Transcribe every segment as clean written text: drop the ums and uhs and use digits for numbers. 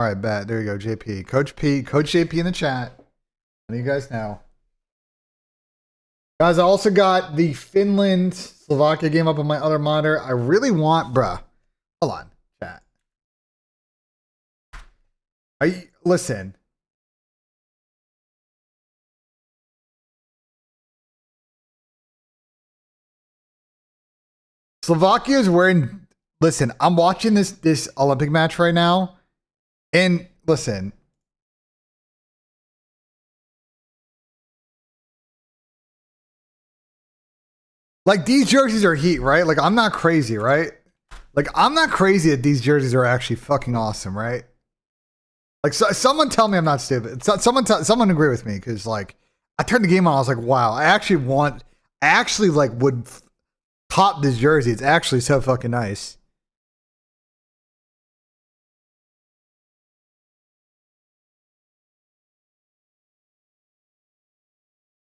All right, bet. There you go, JP. Coach P, Coach JP in the chat. Let you guys know. Guys, I also got the Finland Slovakia game up on my other monitor. I really want, bruh. Hold on, chat. Listen. Slovakia is wearing. Listen, I'm watching this Olympic match right now, and listen. Like, these jerseys are heat, right? Like, I'm not crazy, right? Like, I'm not crazy that these jerseys are actually fucking awesome, right? Like, so, someone tell me I'm not stupid. Someone agree with me, because like, I turned the game on. I was like, wow, I actually like would top this jersey. It's actually so fucking nice.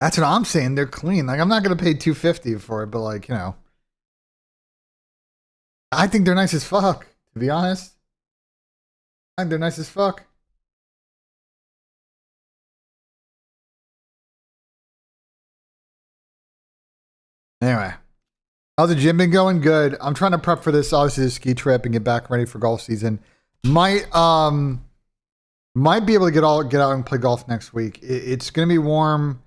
That's what I'm saying. They're clean. Like, I'm not gonna pay $250 for it, but like, you know, I think they're nice as fuck. To be honest, I think they're nice as fuck. Anyway, how's the gym been going? Good. I'm trying to prep for this, obviously, the ski trip and get back ready for golf season. Might be able to get out and play golf next week. It's gonna be warm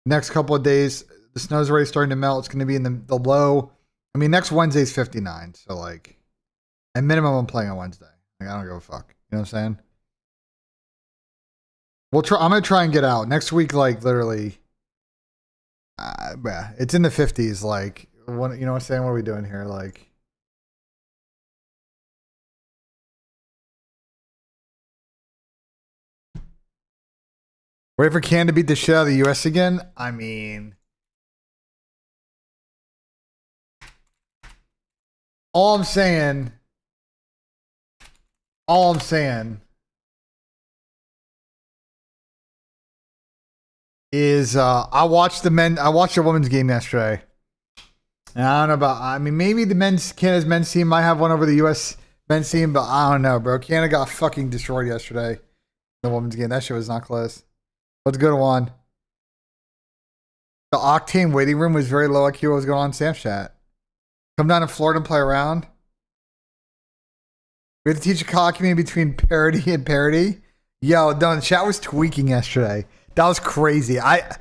next couple of days. The snow's already starting to melt. It's gonna be in the low. I mean, next Wednesday's 59, so like, at minimum, I'm playing on Wednesday. Like, I don't give a fuck. You know what I'm saying? I'm gonna try and get out next week. Like, literally, it's in the 50s. Like, what, you know what I'm saying? What are we doing here? Like, ready for Canada to beat the shit out of the U.S. again? I mean, all I'm saying is I watched the women's game yesterday. And I don't know about, I mean, maybe Canada's men's team might have one over the US men's team, but I don't know, bro. Canada got fucking destroyed yesterday. The women's game. That shit was not close. Let's go to one. The Octane waiting room was very low IQ. What was going on in Sam's chat? Come down to Florida and play around. We have to teach a color community between parody and parody. Yo, no, the chat was tweaking yesterday. That was crazy. Chat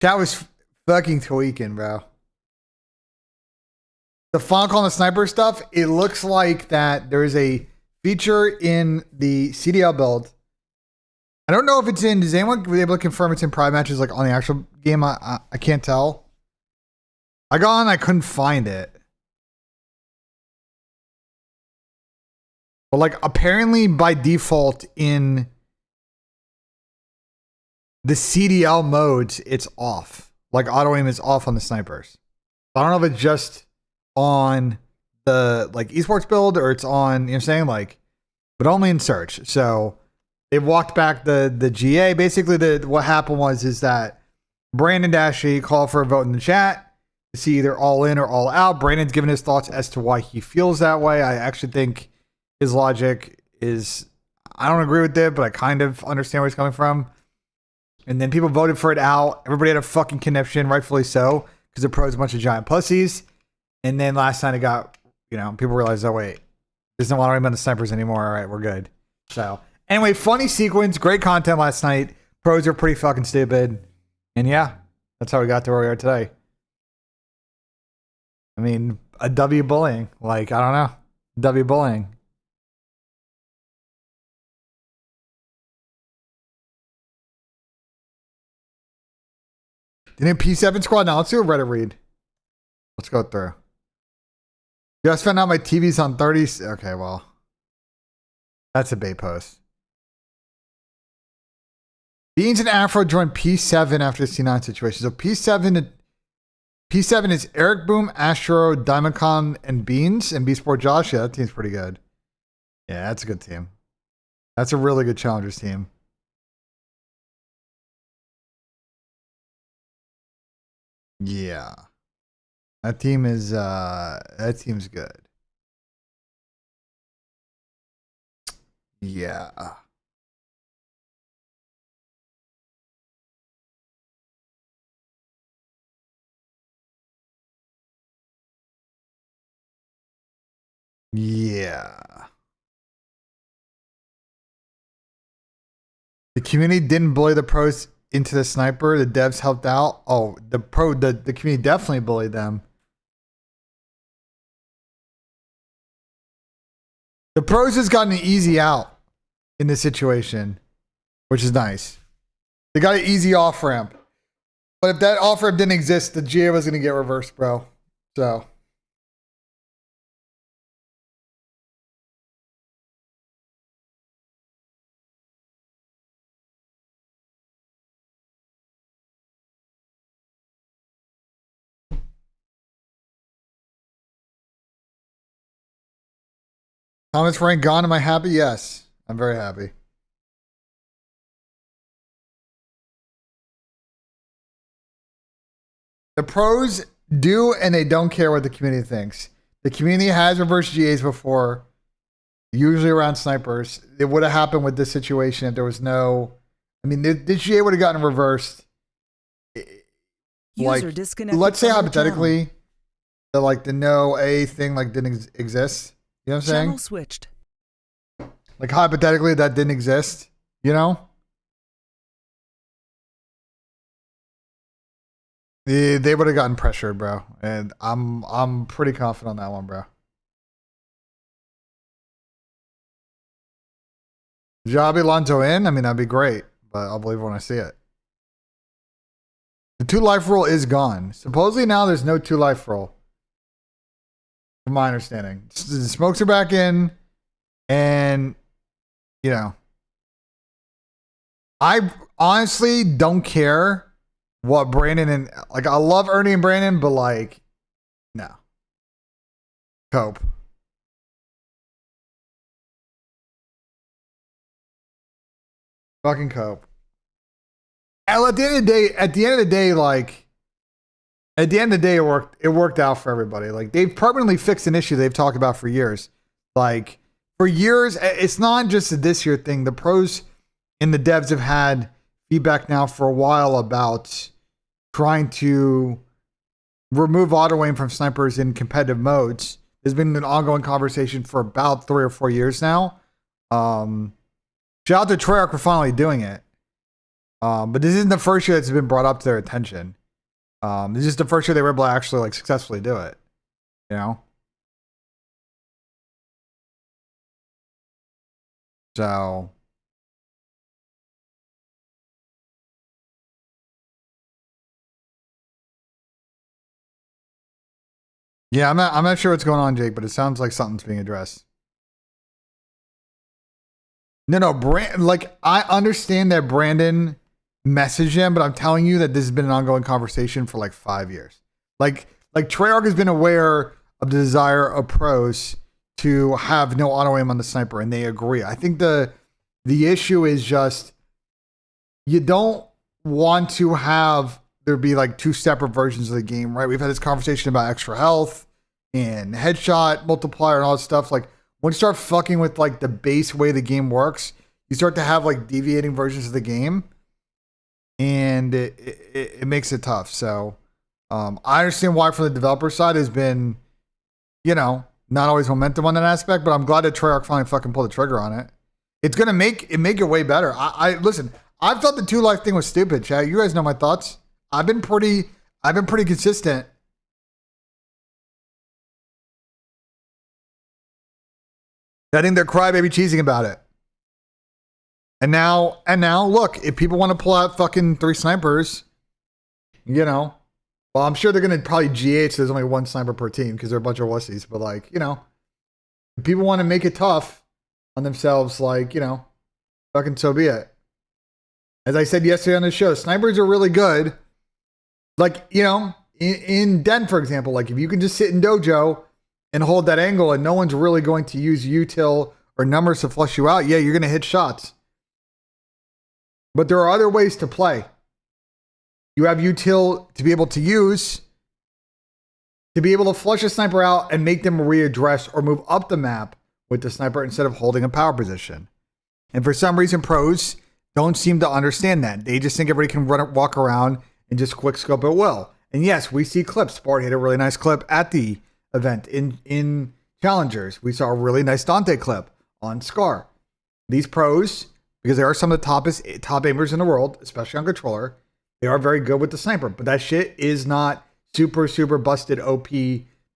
was fucking tweaking, bro. The funk on the sniper stuff, it looks like that there is a feature in the CDL build. I don't know if it's in. Does anyone be able to confirm it's in private matches, like on the actual game? I can't tell. I got on, I couldn't find it. But like, apparently by default in the CDL modes, it's off. Like, auto aim is off on the snipers. I don't know if it's just on the like esports build or it's on, you know what I'm saying? Like, but only in search. So they walked back the GA. Basically, what happened is that Brandon Dashy called for a vote in the chat to see either all in or all out. Brandon's given his thoughts as to why he feels that way. I actually think his logic is, I don't agree with it, but I kind of understand where he's coming from. And then people voted for it out. Everybody had a fucking conniption, rightfully so, because the pros are a bunch of giant pussies. And then last night it got, you know, people realized, oh wait, there's no argument on the snipers anymore. All right, we're good. So anyway, funny sequence, great content last night. Pros are pretty fucking stupid. And yeah, that's how we got to where we are today. I mean, a W bullying. Like, I don't know. W bullying. Didn't P7 squad? Now let's do a Reddit read. Let's go through. Just found out my TV's on 30. Okay, well, that's a bait post. Beans and Afro joined P7 after the C9 situation. So P7 is Eric Boom, Astro, Diamondcon, and Beans, and B Sport Josh. Yeah, that team's pretty good. Yeah, that's a good team. That's a really good Challengers team. Yeah. That team's good. Yeah. Yeah. The community didn't bully the pros into the sniper. The devs helped out. Oh, the community definitely bullied them. The pros has gotten an easy out in this situation, which is nice. They got an easy off ramp. But if that off ramp didn't exist, the GA was going to get reversed, bro. So. Comments rank gone. Am I happy? Yes. I'm very happy. The pros do and they don't care what the community thinks. The community has reversed GAs before, usually around snipers. It would have happened with this situation if there was no. I mean, this GA would have gotten reversed. Like, let's say hypothetically, that like the no A thing like didn't exist. You know what I'm saying? Channel switched. Like hypothetically, that didn't exist. You know? They would have gotten pressured, bro. And I'm pretty confident on that one, bro. Javi Lonzo in? I mean, that'd be great, but I'll believe it when I see it. The 2-life rule is gone. Supposedly now there's no 2-life rule. From my understanding. The smokes are back in, and, you know. I honestly don't care what Brandon and, like, I love Ernie and Brandon, but, like, no. Cope. Fucking cope. And at the end of the day, like, at the end of the day, it worked out for everybody. Like, they've permanently fixed an issue they've talked about for years. Like, for years, it's not just a this year thing. The pros and the devs have had feedback now for a while about trying to remove auto aim from snipers in competitive modes. There's been an ongoing conversation for about 3 or 4 years now. Shout out to Treyarch for finally doing it. But this isn't the first year that's been brought up to their attention. This is the first year they were able to actually like successfully do it. You know? So yeah, I'm not sure what's going on, Jake, but it sounds like something's being addressed. No, like I understand that Brandon messaged him, but I'm telling you that this has been an ongoing conversation for like 5 years. Like Treyarch has been aware of the desire of pros to have no auto aim on the sniper, and they agree. I think the issue is just you don't want to have there be like 2 separate versions of the game, right? We've had this conversation about extra health and headshot multiplier and all that stuff. Like, when you start fucking with like the base way the game works, you start to have like deviating versions of the game, and it makes it tough. So I understand why from the developer side has been, you know, not always momentum on that aspect, but I'm glad that Treyarch finally fucking pulled the trigger on it. It's gonna make it way better. I listen. I thought the 2-life thing was stupid, chat. You guys know my thoughts. I've been pretty consistent. I think they're crybaby cheesing about it. And now, look, if people want to pull out fucking 3 snipers, you know, well, I'm sure they're going to probably GH, so there's only 1 sniper per team because they're a bunch of wussies. But, like, you know, if people want to make it tough on themselves, like, you know, fucking so be it. As I said yesterday on the show, snipers are really good. Like, you know, in Den, for example, like, if you can just sit in dojo and hold that angle and no one's really going to use util or numbers to flush you out, yeah, you're going to hit shots. But there are other ways to play. You have util to be able to use, to be able to flush a sniper out and make them readdress or move up the map with the sniper instead of holding a power position. And for some reason, pros don't seem to understand that. They just think everybody can walk around and just quick scope at will. And yes, we see clips. Sport hit a really nice clip at the event in Challengers. We saw a really nice Dante clip on Scar. These pros, because they are some of the top aimers in the world, especially on controller, they are very good with the sniper. But that shit is not super, super busted OP.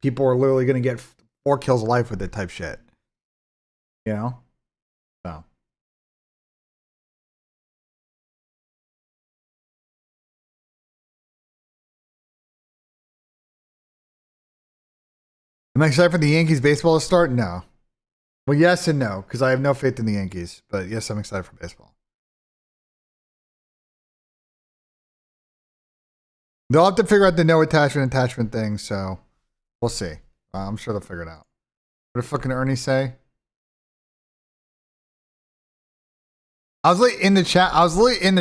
People are literally going to get 4 kills a life with it type shit. You know? So. Am I excited for the Yankees baseball to start? No. Well, yes and no, because I have no faith in the Yankees. But yes, I'm excited for baseball. They'll have to figure out the no attachment thing, so we'll see. I'm sure they'll figure it out. What did fucking Ernie say? I was late in the chat. I was late in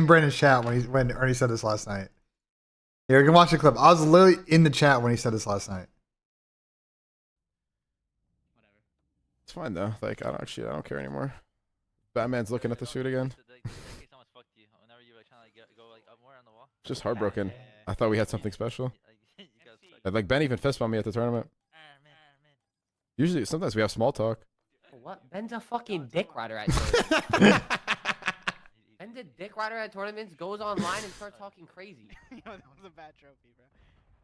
Brandon's chat when Ernie said this last night. Here, you can watch the clip. I was literally in the chat when he said this last night. It's fine though. Like I don't care anymore. Batman's looking at the suit again. Just heartbroken. I thought we had something special. Like Ben even fist bumped me at the tournament. Usually, sometimes we have small talk. What? Ben's a fucking dick rider at tournaments. Ben's a dick rider at tournaments, goes online and starts talking crazy. Yo, that was a bad trophy, bro.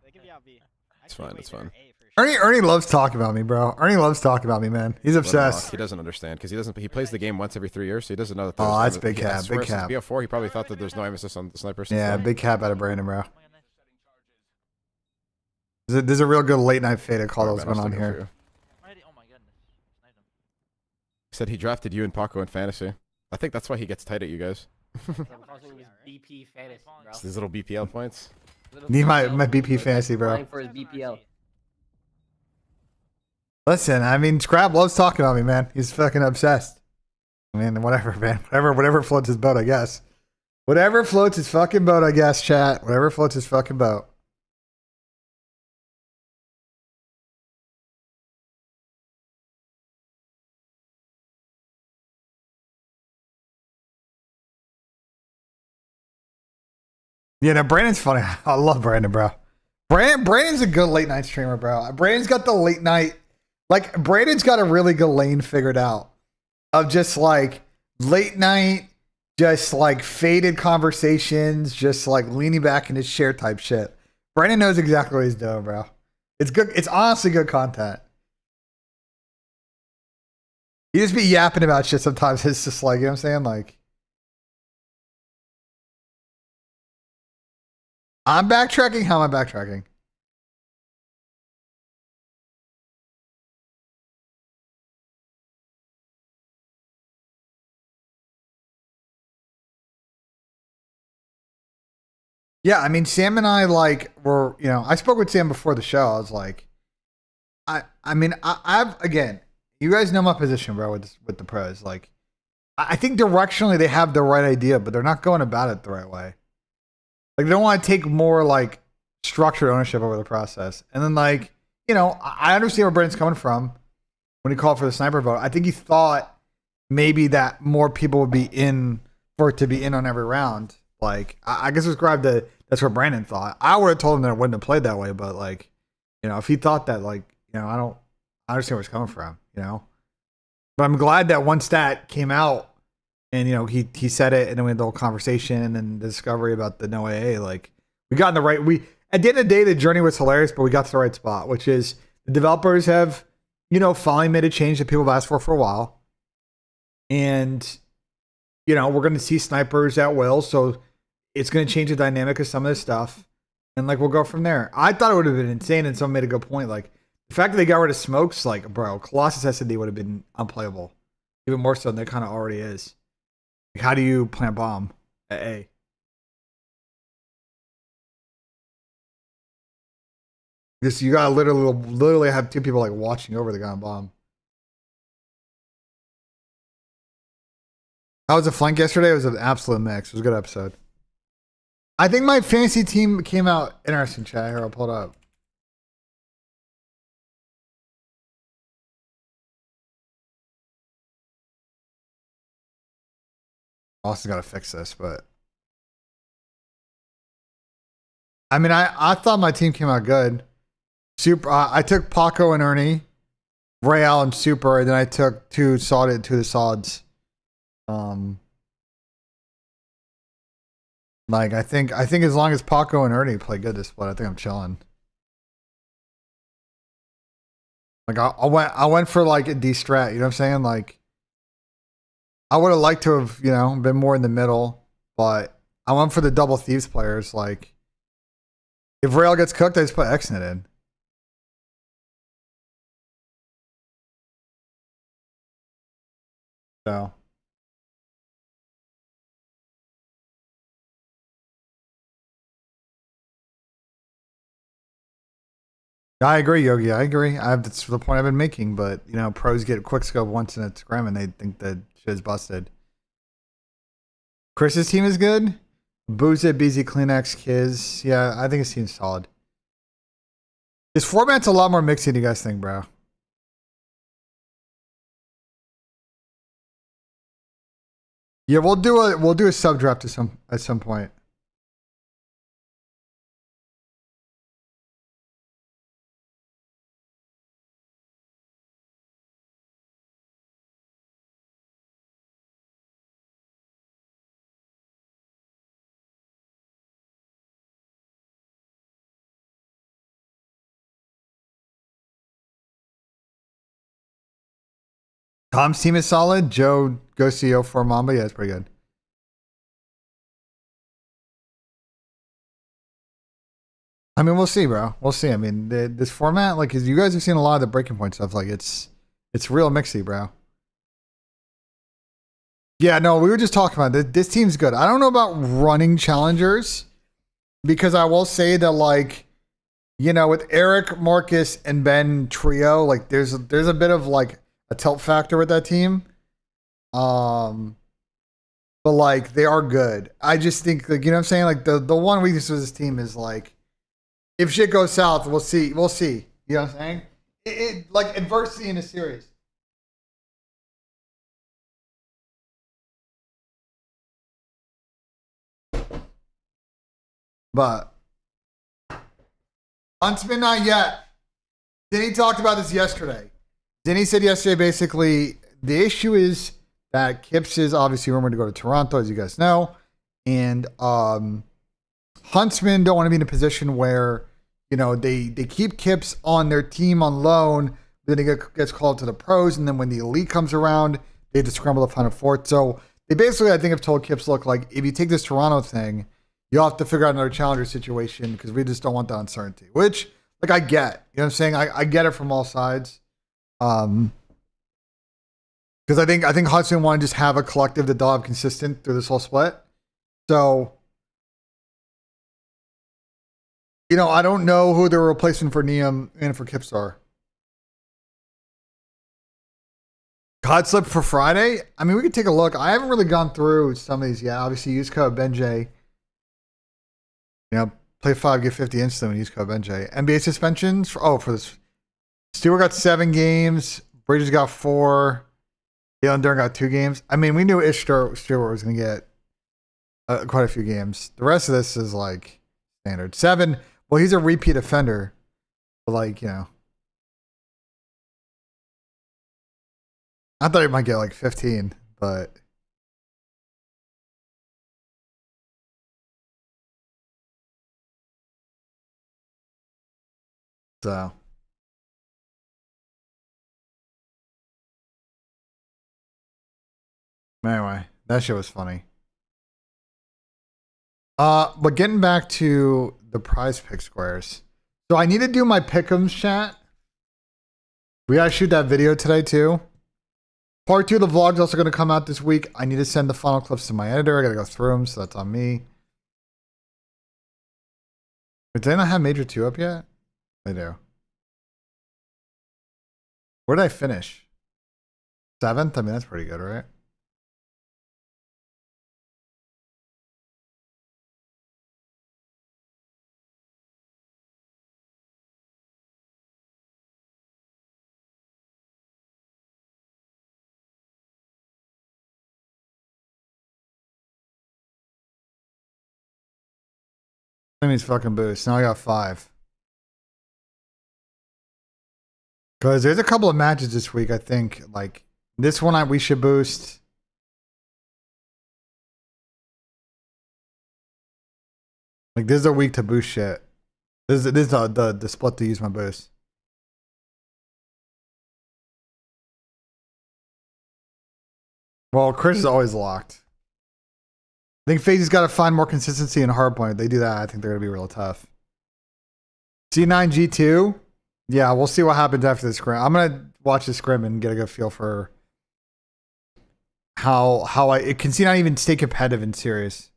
They can be out B. It's fine. It's fine. Ernie loves talking about me, bro. Ernie loves talking about me, man. He's obsessed. He doesn't understand because he plays the game once every 3 years, so he doesn't know that. Oh, that's big cap. Big cap. BO4, he probably thought that there's no emphasis on the sniper. Yeah, big cap out of Brandon, bro. There's a real good late night fade call that was going on here. He said he drafted you and Paco in fantasy. I think that's why he gets tight at you guys. BP fantasy, bro. It's these little BPL points. Need my BP fantasy, bro. For his BPL. Listen, I mean, Scrap loves talking about me, man. He's fucking obsessed. I mean, whatever, man. Whatever floats his boat, I guess. Whatever floats his fucking boat, I guess, chat. Whatever floats his fucking boat. Yeah, now Brandon's funny. I love Brandon, bro. Brandon's a good late night streamer, bro. Brandon's got the late night, like Brandon's got a really good lane figured out of just like late night, just like faded conversations, just like leaning back in his chair type shit. Brandon knows exactly what he's doing, bro. It's good. It's honestly good content. He just be yapping about shit sometimes. It's just like, you know what I'm saying? Like, I'm backtracking. How am I backtracking? Yeah, I mean, Sam and I were, you know, I spoke with Sam before the show. I was like, I've again, you guys know my position, bro, with the pros. Like, I think directionally they have the right idea, but they're not going about it the right way. Like, they don't want to take more like structured ownership over the process. And then, like, you know, I understand where Brandon's coming from when he called for the sniper vote. I think he thought maybe that more people would be in for it to be in on every round. Like, I guess describe that's what Brandon thought. I would have told him that it wouldn't have played that way, but like, you know, if he thought that, like, you know, I understand where it's coming from, you know. But I'm glad that one stat came out and, you know, he said it, and then we had the whole conversation and the discovery about the no AA. Like, we got in the right, at the end of the day, the journey was hilarious, but we got to the right spot, which is the developers have, you know, finally made a change that people have asked for a while. And, you know, we're going to see snipers at will, so it's going to change the dynamic of some of this stuff. And, like, we'll go from there. I thought it would have been insane, and someone made a good point. Like, the fact that they got rid of smokes, like, bro, Colossus S&D would have been unplayable. Even more so than it kind of already is. Like, how do you plant bomb at A? This, you got to literally have two people, like, watching over the guy on bomb. How was the flank yesterday? It was an absolute mix. It was a good episode. I think my fantasy team came out interesting, chat. Here, I'll pull it up. Austin's got to fix this, but I mean, I thought my team came out good. Super. I took Paco and Ernie, Ray Allen Super, and then I took two of the sods. Like I think as long as Paco and Ernie play good this split, I think I'm chilling. Like I went for like a D strat, you know what I'm saying? Like I would have liked to have, been more in the middle, but I went for the double thieves players. Like if Rail gets cooked, I just put Xnet in. So I agree, Yogi. I agree. That's the point I've been making. But pros get quick scope once in a scrim, and they think that shit is busted. Chris's team is good. Booza, BZ, Kleenex, Kiz. Yeah, I think his team's solid. This format's a lot more mixy than you guys think, bro. Yeah, we'll do a sub draft at some point. Tom's team is solid. Joe goes to 04 Mamba. Yeah, it's pretty good. I mean, we'll see, bro. We'll see. I mean, this format, like, you guys have seen a lot of the breaking point stuff. Like, it's real mixy, bro. Yeah, no, we were just talking about this. This team's good. I don't know about running challengers because I will say that, like, with Eric, Marcus, and Ben trio, like, there's a bit of like a tilt factor with that team. But like they are good. I just think, like, what I'm saying, like the one weakness of this team is like if shit goes south, we'll see. We'll see. You know what I'm saying? It like adversity in a series. But Huntsman not yet. Denny talked about this yesterday. Denny said yesterday basically the issue is that Kips is obviously rumored to go to Toronto, as you guys know. And Huntsmen don't want to be in a position where, they keep Kips on their team on loan, then he gets called to the pros, and then when the elite comes around, they have to scramble to find a fourth. So they basically, I think, have told Kips, look, like, if you take this Toronto thing, you'll have to figure out another challenger situation because we just don't want that uncertainty. Which, like, I get. You know what I'm saying? I get it from all sides. Because I think Hudson wanted to just have a collective that they'll have consistent through this whole split. So, I don't know who they're replacing for Niam and for Kipstar. Cod slip for Friday? I mean, we could take a look. I haven't really gone through some of these yet. Obviously, use code BENJ. Play 5, get 50 instantly, use code BENJ. NBA suspensions? For this. Stewart got 7 games. Bridges got 4. Jalen Durn got 2 games. I mean, we knew Stewart was going to get quite a few games. The rest of this is like standard. 7. Well, he's a repeat offender. But like, I thought he might get like 15, but so anyway, that shit was funny. But getting back to the prize pick squares. So I need to do my pick'ems chat. We gotta shoot that video today too. Part 2 of the vlog's also gonna come out this week. I need to send the final clips to my editor. I gotta go through them, so that's on me. But did I not have Major 2 up yet? I do. Where did I finish? 7th? I mean, that's pretty good, right? Enemy's fucking boost. Now I got 5. Because there's a couple of matches this week, I think. Like, this one we should boost. Like, this is a week to boost shit. This is the split to use my boost. Well, Chris is always locked. I think FaZe's got to find more consistency in hardpoint. If they do that, I think they're going to be real tough. C9 G2. Yeah, we'll see what happens after the scrim. I'm going to watch the scrim and get a good feel for how it can see not even stay competitive and serious.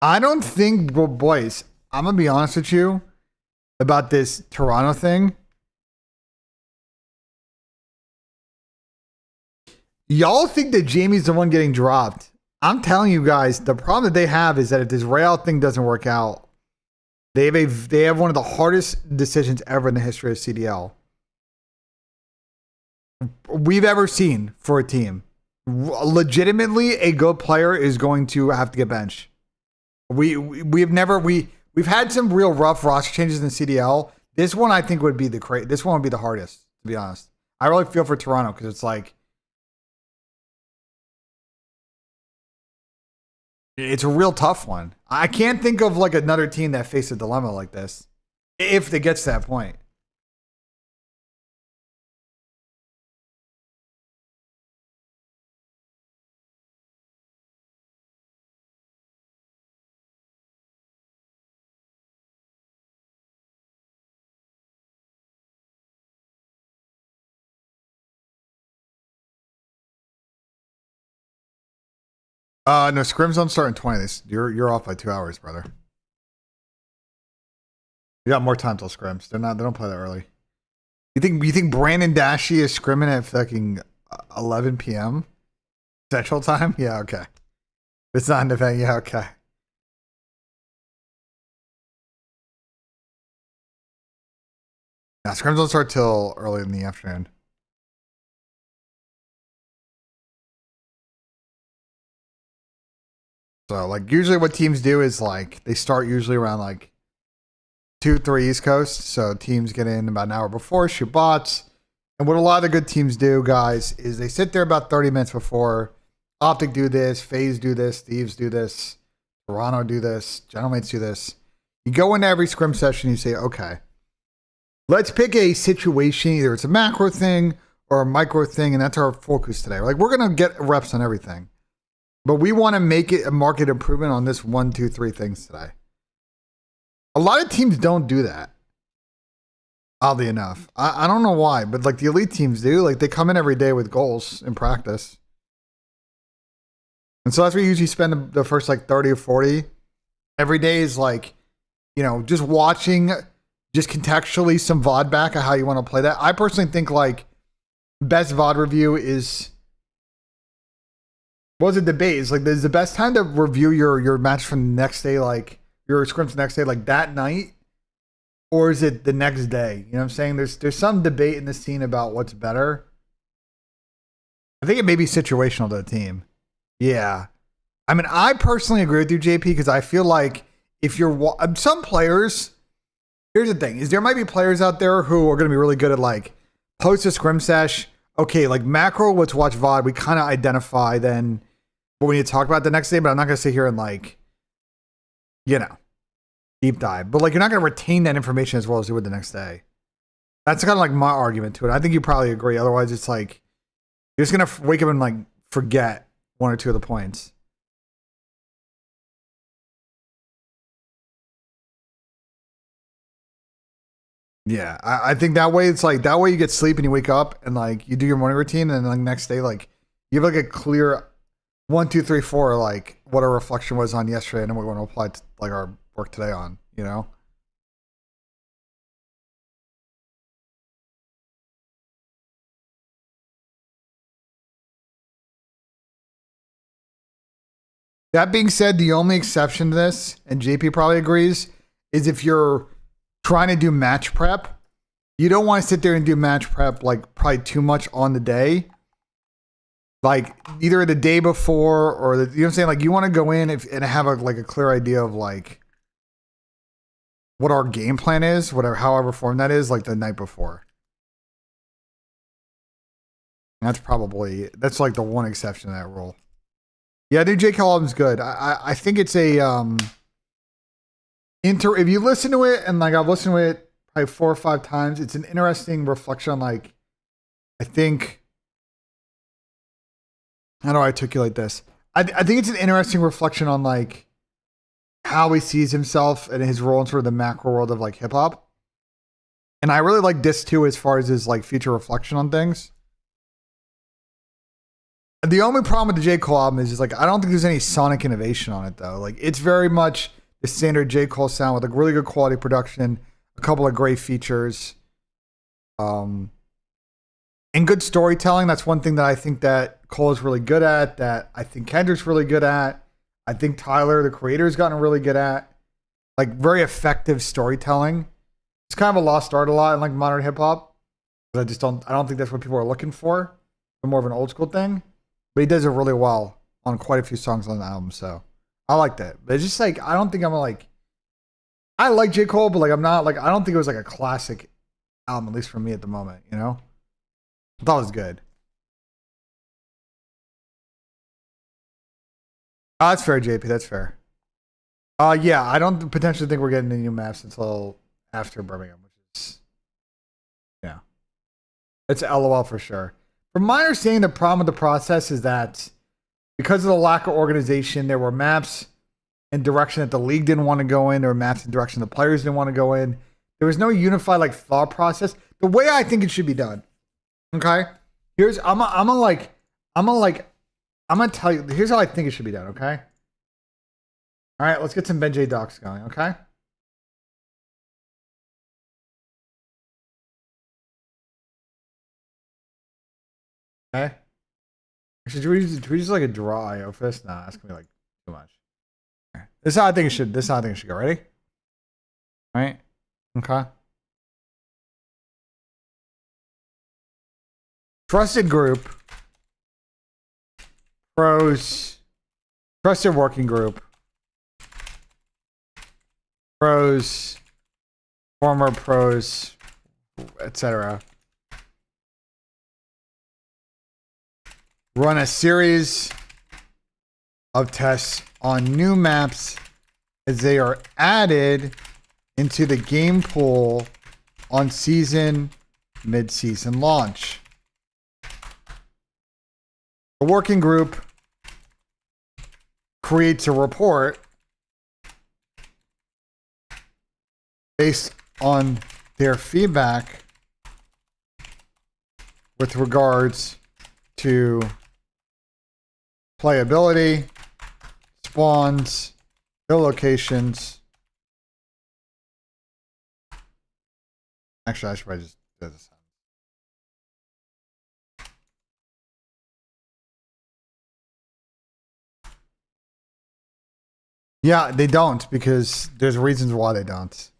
I don't think, well, boys, I'm going to be honest with you about this Toronto thing. Y'all think that Jamie's the one getting dropped. I'm telling you guys, the problem that they have is that if this Real thing doesn't work out, they have one of the hardest decisions ever in the history of CDL we've ever seen for a team. Legitimately, a good player is going to have to get benched. We've had some real rough roster changes in the CDL. This one I think would be this one would be the hardest, to be honest. I really feel for Toronto because it's like it's a real tough one. I can't think of like another team that faced a dilemma like this if it gets to that point. No, scrims don't start in 20. You're off by 2 hours, brother. You got more time till scrims. They don't play that early. You think Brandon Dashy is scrimming at fucking 11 p.m. Central Time? Yeah, okay. It's not an event. Yeah, okay. Nah, scrims don't start till early in the afternoon. So, like, usually what teams do is, like, they start usually around, like, 2, 3 East Coast. So, teams get in about an hour before, shoot bots. And what a lot of the good teams do, guys, is they sit there about 30 minutes before. OpTic do this, FaZe do this, Thieves do this, Toronto do this, Gentlemates do this. You go into every scrim session, you say, okay, let's pick a situation. Either it's a macro thing or a micro thing, and that's our focus today. Like, we're going to get reps on everything. But we want to make it a market improvement on this 1, 2, 3 things today. A lot of teams don't do that. Oddly enough. I don't know why, but like the elite teams do. Like they come in every day with goals in practice. And so that's where you usually spend the first like 30 or 40. Every day is like, you know, just watching, just contextually some VOD back of how you want to play that. I personally think like best VOD review is... What was a debate? It's like, is the best time to review your match from the next day, like your scrims the next day, like that night, or is it the next day? You know what I'm saying? There's some debate in the scene about what's better. I think it may be situational to the team. Yeah, I mean, I personally agree with you, JP, because I feel like if you're some players, here's the thing: is there might be players out there who are going to be really good at like post a scrim sesh. Okay, like macro, let's watch VOD. We kind of identify then what we need to talk about the next day, but I'm not going to sit here and like, you know, deep dive. But like, you're not going to retain that information as well as you would the next day. That's kind of like my argument to it. I think you probably agree. Otherwise, it's like, you're just going to wake up and like forget 1 or 2 of the points. Yeah, I think that way it's like that way you get sleep and you wake up and like you do your morning routine and then like next day like you have like a clear 1, 2, 3, 4 like what our reflection was on yesterday and then what we want to apply to like our work today on, you know. That being said, the only exception to this, and JP probably agrees, is if you're trying to do match prep. You don't want to sit there and do match prep like probably too much on the day. like either the day before or the, you know what I'm saying? Like you want to go in and have like a clear idea of like what our game plan is, whatever, however form that is, like the night before. That's like the one exception to that rule. Yeah, dude, J. Cole album's good. I think it's a if you listen to it, and like I've listened to it probably 4 or 5 times, it's an interesting reflection on like, I think, how do I articulate this? I think it's an interesting reflection on like how he sees himself and his role in sort of the macro world of like hip hop. And I really like this too, as far as his like future reflection on things. The only problem with the J. Cole album is just like, I don't think there's any sonic innovation on it though. Like it's very much the standard J. Cole sound with a really good quality production, a couple of great features, and good storytelling. That's one thing that I think that Cole is really good at, that I think Kendrick's really good at. I think Tyler, the creator, has gotten really good at, like very effective storytelling. It's kind of a lost art a lot in like modern hip hop. I don't think that's what people are looking for. It's more of an old school thing. But he does it really well on quite a few songs on the album, so I liked it. But it's just like, I don't think I'm like, I like J. Cole, but like I'm not like, I don't think it was like a classic album, at least for me at the moment, you know? I thought it was good. Oh, that's fair, JP, that's fair. Yeah, I don't potentially think we're getting the new maps until after Birmingham, which is, yeah. It's LOL for sure. From my understanding, the problem with the process is that because of the lack of organization, there were maps and direction that the league didn't want to go in, or maps and direction the players didn't want to go in. There was no unified like thought process. The way I think it should be done. Okay, I'm gonna tell you. Here's how I think it should be done. Okay. All right, let's get some BENJ docs going. Okay. Okay. Actually, do we just like a draw IO for this? Nah, that's gonna be like too much. Okay. This is how I think it should. This is how I think it should go. Ready? All right. Okay. Trusted group. Pros. Trusted working group. Pros. Former pros, etc. Run a series of tests on new maps as they are added into the game pool on season mid-season launch. The working group creates a report based on their feedback with regards to playability, spawns, kill locations. Actually, I should probably just do this. Yeah, they don't, because there's reasons why they don't.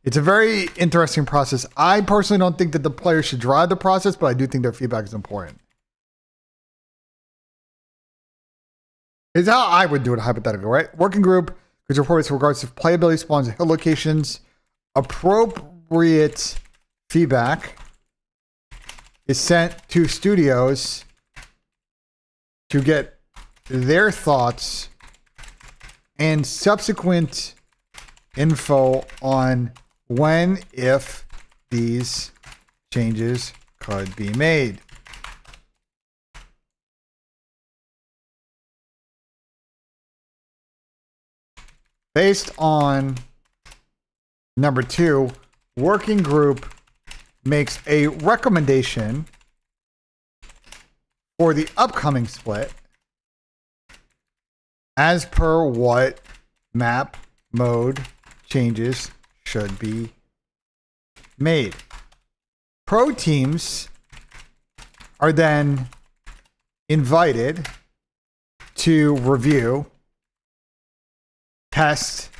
It's a very interesting process. I personally don't think that the players should drive the process, but I do think their feedback is important. Is how I would do it, hypothetical, right? Working group, which reports with regards to playability, spawns, and hill locations. Appropriate feedback is sent to studios to get their thoughts and subsequent info on when, if these changes could be made. Based on number 2, working group makes a recommendation for the upcoming split as per what map mode changes should be made. Pro teams are then invited to review, test,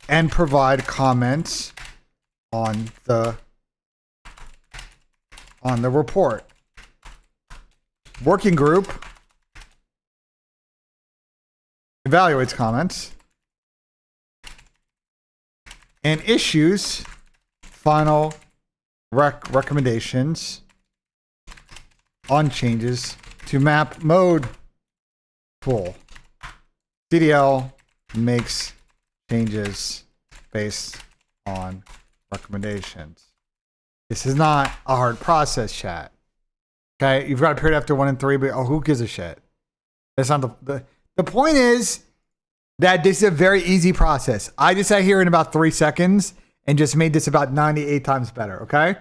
and provide comments on the report. Working group evaluates comments, and issues final recommendations on changes to map mode pool. CDL makes changes based on recommendations. This is not a hard process, chat. Okay, you've got a period after 1 and 3, but oh, who gives a shit? That's not the point is that this is a very easy process. I just sat here in about 3 seconds and just made this about 98 times better, okay?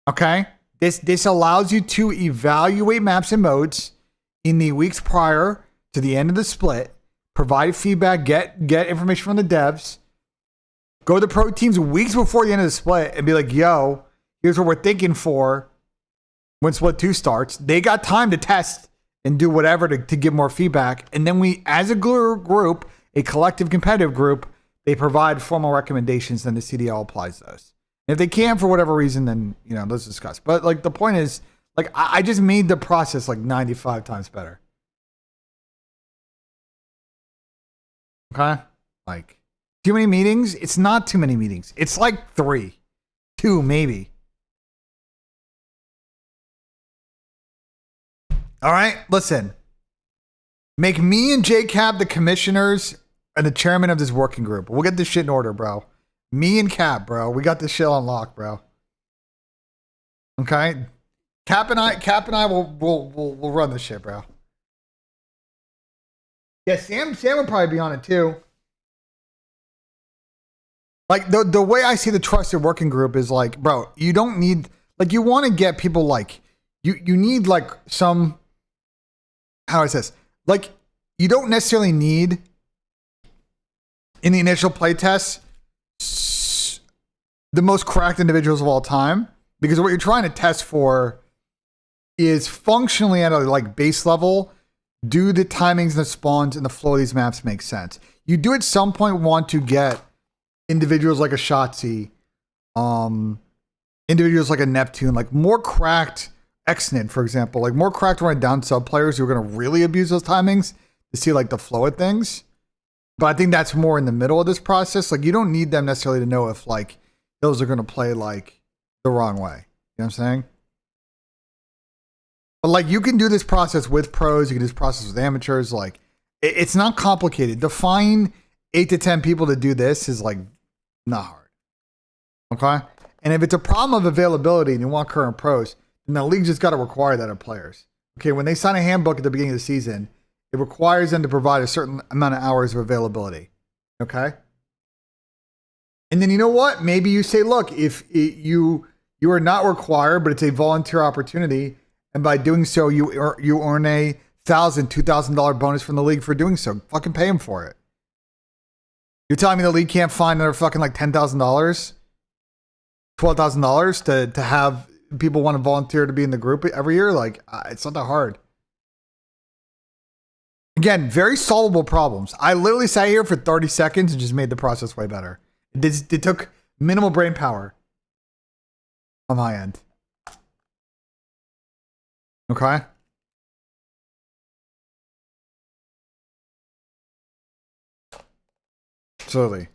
Okay? This allows you to evaluate maps and modes in the weeks prior to the end of the split, provide feedback, get information from the devs, go to the pro teams weeks before the end of the split and be like, yo, here's what we're thinking for when split 2 starts. They got time to test and do whatever to give more feedback. And then we, as a group, a collective competitive group, they provide formal recommendations, then the CDL applies those. And if they can't for whatever reason, then, you know, let's discuss. But like the point is, like, I just made the process like 95 times better. Okay? Like, too many meetings? It's not too many meetings. It's like 3. 2 maybe. All right, listen. Make me and JCap the commissioners and the chairman of this working group. We'll get this shit in order, bro. Me and Cap, bro. We got this shit on lock, bro. Okay? Cap and I will run this shit, bro. Yeah, Sam would probably be on it too. Like the way I see the trusted working group is like, bro, you don't need, like, you want to get people like you need like some, how is this? Like, you don't necessarily need in the initial playtest the most cracked individuals of all time, because what you're trying to test for is functionally at a like base level. Do the timings and the spawns and the flow of these maps make sense? You do at some point want to get individuals like a Shotzi, individuals like a Neptune, like more cracked Xnid, for example, like more cracked running down sub players who are going to really abuse those timings to see like the flow of things. But I think that's more in the middle of this process. Like, you don't need them necessarily to know if like those are going to play like the wrong way. You know what I'm saying? But like, you can do this process with pros. You can do this process with amateurs. Like, it's not complicated. To find 8 to 10 people to do this is like not hard. Okay? And if it's a problem of availability and you want current pros, then the league just got to require that of players. Okay, when they sign a handbook at the beginning of the season, it requires them to provide a certain amount of hours of availability. Okay? And then you know what? Maybe you say, look, if you are not required, but it's a volunteer opportunity, and by doing so, you earn a $1,000, $2,000 bonus from the league for doing so. Fucking pay them for it. You're telling me the league can't find another fucking like $10,000, $12,000 to have people want to volunteer to be in the group every year? Like, it's not that hard. Again, very solvable problems. I literally sat here for 30 seconds and just made the process way better. It took minimal brain power on my end. Okay? Slowly.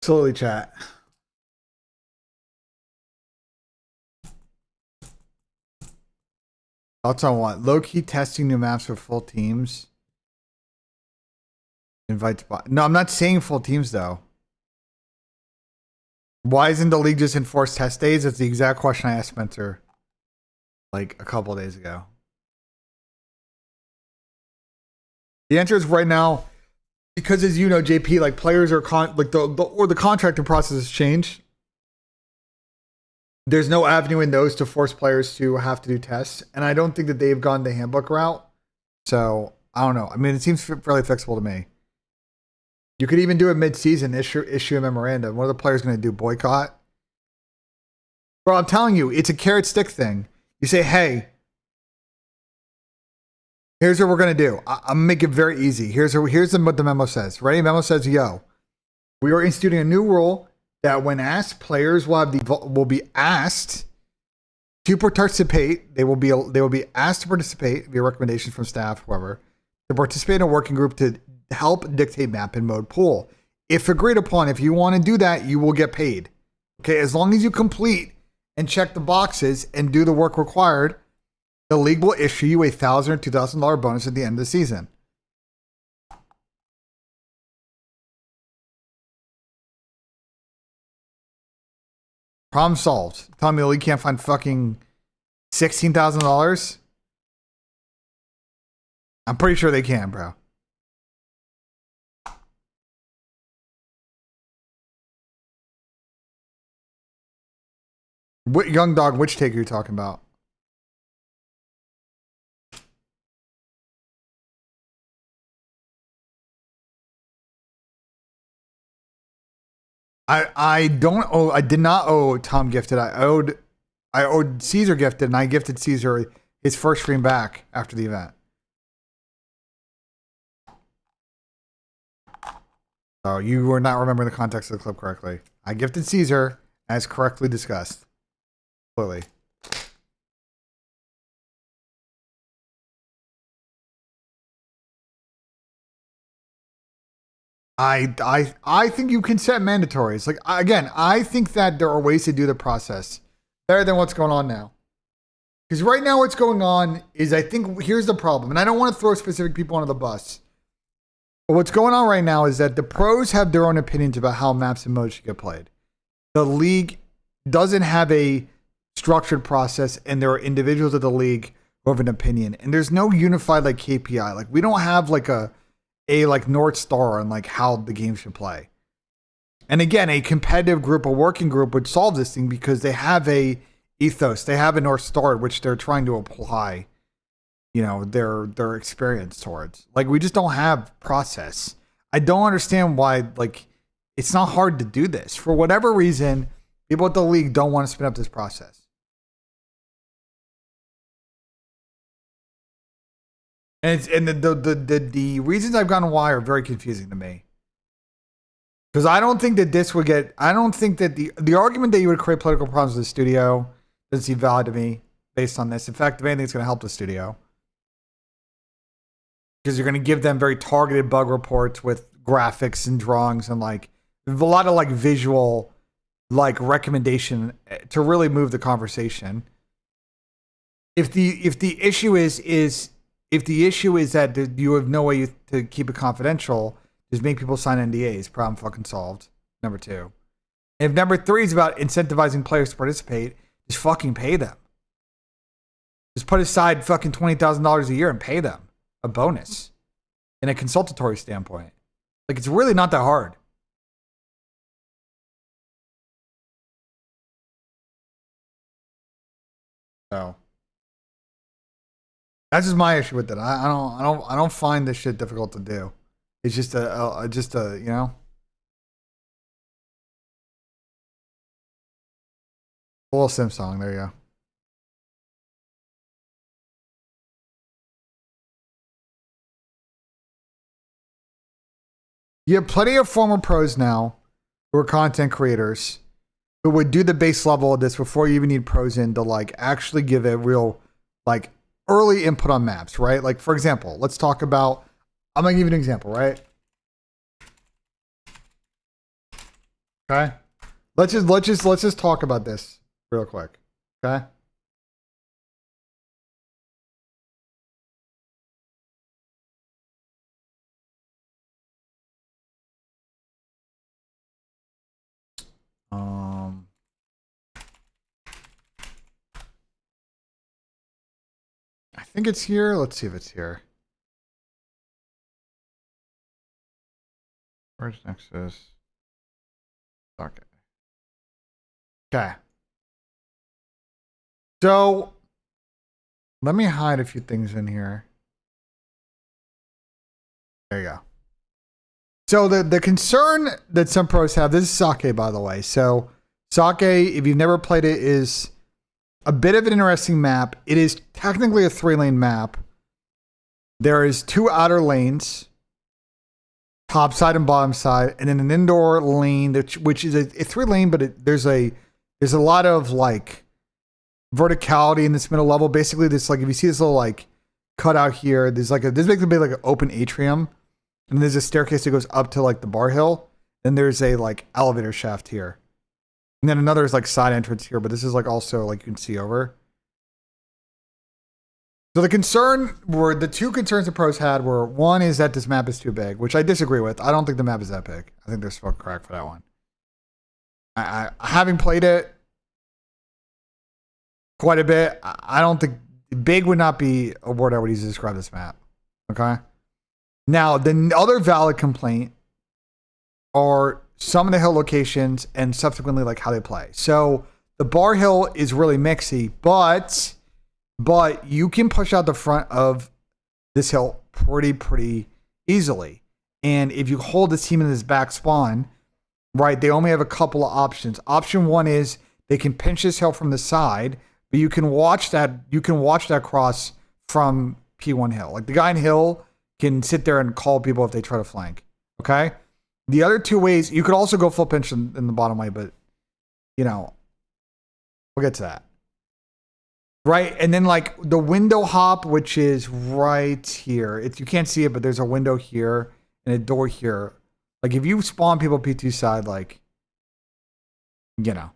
Slowly, chat. Thoughts on what? Low-key testing new maps for full teams. Invites. No, I'm not saying full teams, though. Why isn't the league just enforce test days? That's the exact question I asked Spencer like a couple of days ago. The answer is right now, because as you know, JP, like players are the contracting process has changed. There's no avenue in those to force players to have to do tests, and I don't think that they've gone the handbook route. So I don't know. I mean, it seems fairly flexible to me. You could even do it mid-season, issue a memorandum. What are the players going to do? Boycott? Bro, I'm telling you, it's a carrot stick thing. You say, hey, here's what we're going to do. I'm going to make it very easy. Here's what the memo says. Ready? Memo says, yo, we are instituting a new rule that when asked, players will be asked To participate, they will be asked to participate via recommendations from staff, whoever, to participate in a working group to help dictate map and mode pool. If agreed upon, if you want to do that, you will get paid. Okay, as long as you complete and check the boxes and do the work required, the league will issue you a $1,000 or $2,000 bonus at the end of the season. Problem solved. Tell me the league can't find fucking $16,000? I'm pretty sure they can, bro. What young dog, which take are you talking about? I did not owe Tom Gifted. I owed Caesar Gifted, and I gifted Caesar his first stream back after the event. So you were not remembering the context of the clip correctly. I gifted Caesar as correctly discussed. Clearly. I think you can set mandatories. Like, again, I think that there are ways to do the process better than what's going on now. Because right now what's going on is, I think, here's the problem. And I don't want to throw specific people under the bus. But what's going on right now is that the pros have their own opinions about how maps and modes should get played. The league doesn't have a structured process, and there are individuals of the league who have an opinion. And there's no unified like KPI. Like, we don't have like a like North Star on like how the game should play. And again, a competitive group, a working group would solve this thing because they have a ethos, they have a North Star which they're trying to apply, you know, their experience towards. Like, we just don't have process. I don't understand why, like, it's not hard to do this. For whatever reason, people at the league don't want to spin up this process. And the reasons I've gotten why are very confusing to me. Because I don't think that this would get, I don't think that the argument that you would create political problems with the studio doesn't seem valid to me based on this. In fact, if anything, it's going to help the studio. Because you're going to give them very targeted bug reports with graphics and drawings and like a lot of like visual like recommendation to really move the conversation. If the issue is that you have no way to keep it confidential, just make people sign NDAs. Problem fucking solved. Number two. And if number three is about incentivizing players to participate, just fucking pay them. Just put aside fucking $20,000 a year and pay them a bonus in a consultatory standpoint. Like, it's really not that hard. So that's just my issue with it. I don't find this shit difficult to do. It's just a you know, a little sim song. There you go. You have plenty of former pros now who are content creators who would do the base level of this before you even need pros in to like actually give a real like early input on maps, right? Like, for example, let's talk about, I'm gonna give you an example, right? Okay. Let's just talk about this real quick. Okay. I think it's here. Let's see if it's here. Where's Nexus? Okay. Okay. So let me hide a few things in here. There you go. So the concern that some pros have, this is Sake, by the way. So Sake, if you've never played it, is a bit of an interesting map. It is technically a 3-lane map. There is 2 outer lanes, top side and bottom side, and then an indoor lane which is a 3-lane, but there's a lot of like verticality in this middle level. Basically, this like if you see this little like cutout here, there's like this basically like an open atrium, and there's a staircase that goes up to like the bar hill. Then there's a like elevator shaft here, and then another is like side entrance here. But this is like also like you can see over. So the two concerns the pros had were, one is that this map is too big, which I disagree with. I don't think the map is that big. I think there's fucking crack for that one. I having played it quite a bit, I don't think big would not be a word I would use to describe this map. Okay. Now the other valid complaint are some of the hill locations and subsequently like how they play. So the bar hill is really mixy, but you can push out the front of this hill pretty easily. And if you hold this team in this back spawn, right, they only have a couple of options. Option one is they can pinch this hill from the side, but you can watch that cross from P1 hill. Like the guy in hill can sit there and call people if they try to flank. Okay. The other two ways, you could also go full pinch in the bottom way, but you know, we'll get to that. Right, and then like the window hop, which is right here. You can't see it, but there's a window here and a door here. Like if you spawn people P2 side, like you know,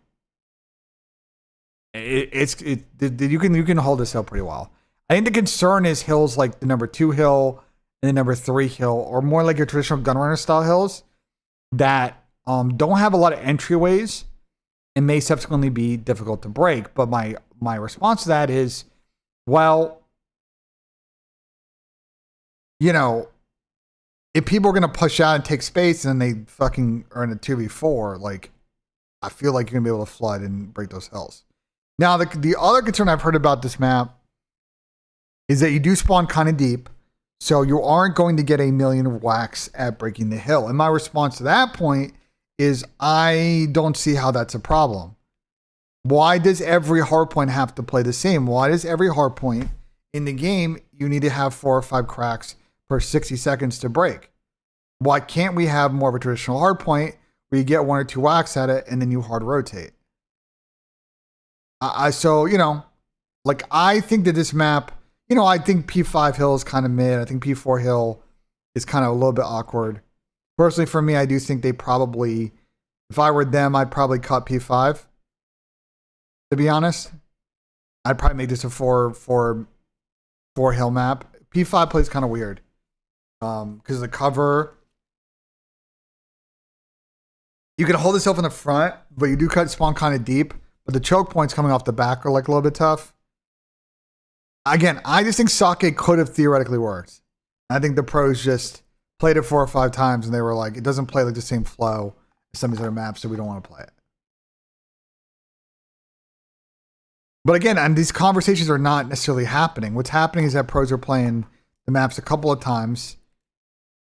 you can hold this hill pretty well. I think the concern is hills like the number 2 hill and the number 3 hill, or more like your traditional gunrunner style hills that don't have a lot of entryways and may subsequently be difficult to break. But my response to that is, well, you know, if people are going to push out and take space and they fucking are in a 2v4, like, I feel like you're going to be able to flood and break those hills. Now, the other concern I've heard about this map is that you do spawn kind of deep, so you aren't going to get a million whacks at breaking the hill. And my response to that point is I don't see how that's a problem. Why does every hardpoint have to play the same? Why does every hardpoint in the game, you need to have 4 or 5 cracks per 60 seconds to break? Why can't we have more of a traditional hardpoint where you get 1 or 2 whacks at it and then you hard rotate? So, you know, like I think that this map, you know, I think P5 hill is kind of mid. I think P4 hill is kind of a little bit awkward. Personally, for me, I do think they probably, if I were them, I'd probably cut P5. To be honest, I'd probably make this a 4 hill map. P5 plays kind of weird because the cover, you can hold this up in the front, but you do cut spawn kind of deep. But the choke points coming off the back are like a little bit tough. Again, I just think Sake could have theoretically worked. I think the pros just played it 4 or 5 times and they were like, it doesn't play like the same flow as some of these other maps, so we don't want to play it. But again, and these conversations are not necessarily happening. What's happening is that pros are playing the maps a couple of times.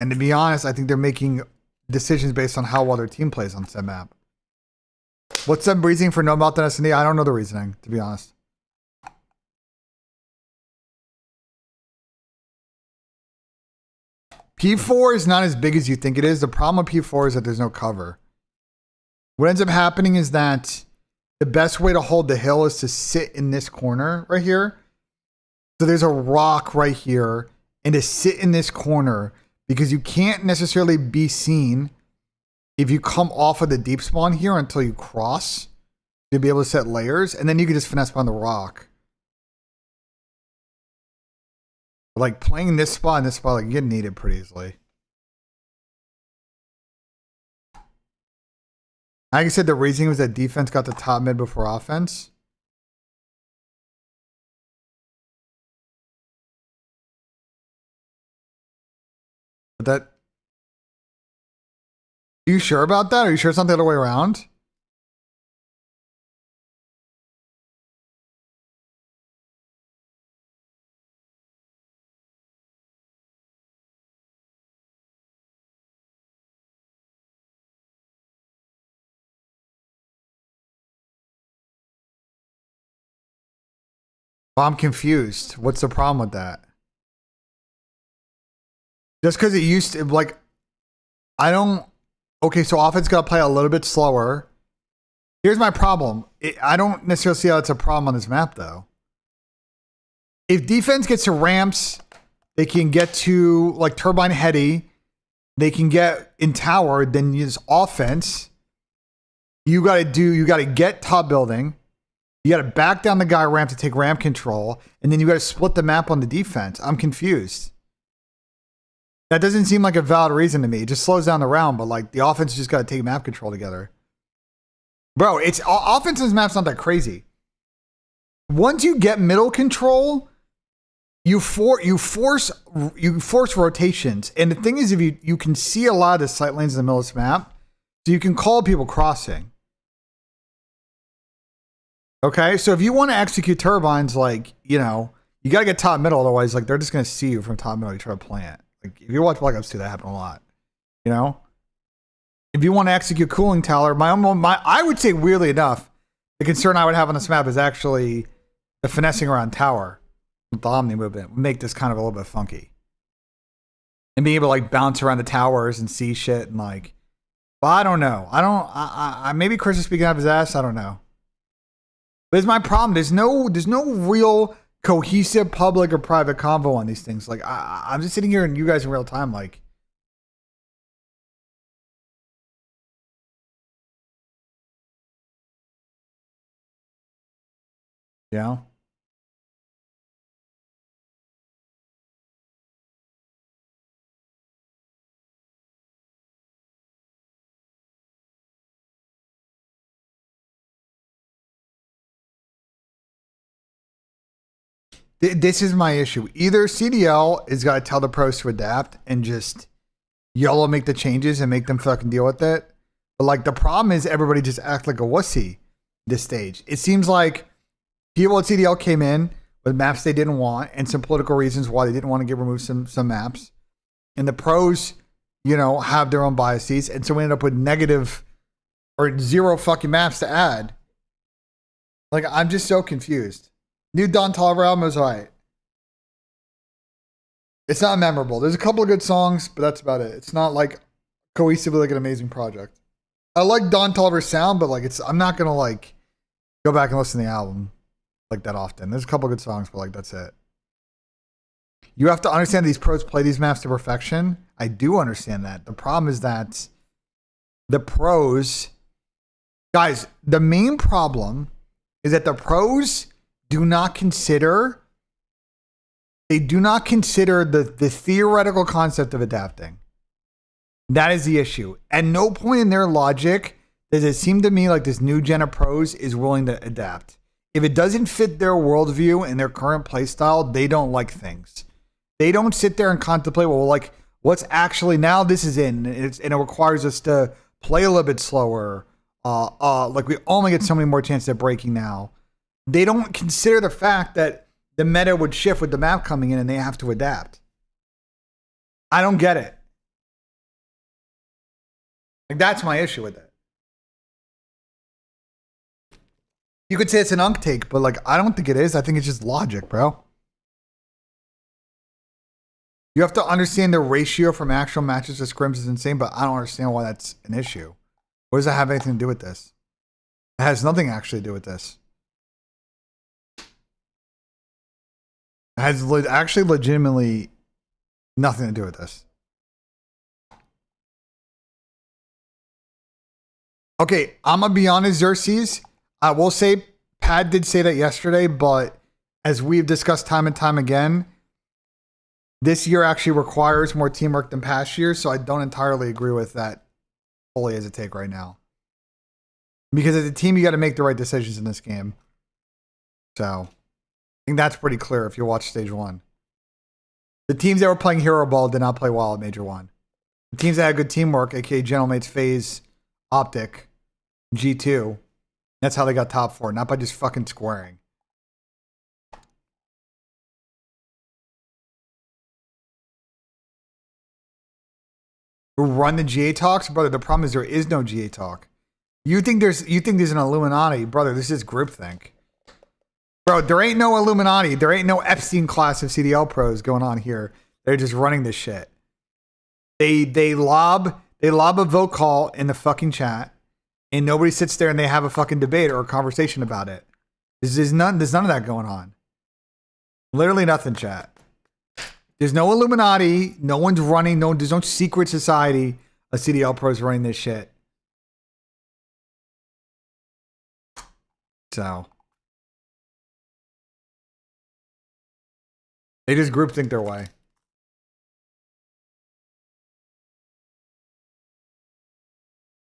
And to be honest, I think they're making decisions based on how well their team plays on said map. What's the reasoning for no melt on S&D? I don't know the reasoning, to be honest. P4 is not as big as you think it is. The problem with P4 is that there's no cover. What ends up happening is that the best way to hold the hill is to sit in this corner right here. So there's a rock right here, and to sit in this corner because you can't necessarily be seen if you come off of the deep spawn here until you cross. You'll be able to set layers, and then you can just finesse behind the rock. Like playing this spot and this spot, like you get needed pretty easily. Like I said, the reasoning was that defense got the top mid before offense. But that, are you sure about that? Are you sure it's not the other way around? Well, I'm confused. What's the problem with that? Just because it used to, like, I don't... Okay, so offense got to play a little bit slower. Here's my problem. I don't necessarily see how it's a problem on this map, though. If defense gets to ramps, they can get to like turbine heady. They can get in tower. Then use offense. You got to get top building. You got to back down the guy ramp to take ramp control. And then you got to split the map on the defense. I'm confused. That doesn't seem like a valid reason to me. It just slows down the round, but like the offense just got to take map control together. Bro, it's offense in this map's not that crazy. Once you get middle control, you force rotations. And the thing is, if you can see a lot of the sight lanes in the middle of this map, so you can call people crossing. Okay, so if you want to execute turbines, like, you know, you got to get top middle, otherwise, like, they're just going to see you from top middle. You try to plant. Like, if you watch Black Ops 2, that happened a lot. You know? If you want to execute cooling tower, I would say, weirdly enough, the concern I would have on this map is actually the finessing around tower with the Omni movement would make this kind of a little bit funky. And being able to, like, bounce around the towers and see shit and, like, well, I don't know. Maybe Chris is speaking out of his ass. I don't know. But it's my problem. There's no real cohesive public or private convo on these things. Like, I'm just sitting here and you guys in real time, like, you know? This is my issue. Either CDL is got to tell the pros to adapt and just YOLO make the changes and make them fucking deal with it. But like the problem is everybody just act like a wussy this stage. It seems like people at CDL came in with maps they didn't want and some political reasons why they didn't want to get removed some maps. And the pros, you know, have their own biases. And so we ended up with negative or zero fucking maps to add. Like, I'm just so confused. New Don Toliver album was alright. It's not memorable. There's a couple of good songs, but that's about it. It's not like cohesively like an amazing project. I like Don Toliver's sound, but like I'm not gonna like go back and listen to the album like that often. There's a couple of good songs, but like that's it. You have to understand these pros play these maps to perfection. I do understand that. The problem is that the pros, guys, the main problem is that the pros do not consider the theoretical concept of adapting. That is the issue. At no point in their logic does it seem to me like this new gen of pros is willing to adapt. If it doesn't fit their worldview and their current playstyle, they don't like things. They don't sit there and contemplate, well, like, what's actually now this is in, and it requires us to play a little bit slower. Like we only get so many more chances at breaking now. They don't consider the fact that the meta would shift with the map coming in and they have to adapt. I don't get it. Like, that's my issue with it. You could say it's an unk take, but like, I don't think it is. I think it's just logic, bro. You have to understand the ratio from actual matches to scrims is insane, but I don't understand why that's an issue. What does that have anything to do with this? It has nothing actually to do with this. It has actually legitimately nothing to do with this. Okay, I'm going to be honest, Xerxes. I will say, Pat did say that yesterday, but as we've discussed time and time again, this year actually requires more teamwork than past years, so I don't entirely agree with that fully as a take right now. Because as a team, you got to make the right decisions in this game. So, I think that's pretty clear if you watch Stage 1. The teams that were playing Hero Ball did not play well at Major 1. The teams that had good teamwork, aka Gentlemates, FaZe, OpTic, G2, that's how they got top 4, not by just fucking squaring. Who run the GA talks? Brother, the problem is there is no GA talk. You think there's an Illuminati? Brother, this is groupthink. Bro, there ain't no Illuminati. There ain't no Epstein class of CDL pros going on here. They're just running this shit. They lob a vote call in the fucking chat, and nobody sits there and they have a fucking debate or a conversation about it. There's none of that going on. Literally nothing, chat. There's no Illuminati. No one's running. There's no secret society of CDL pros running this shit. So they just groupthink their way.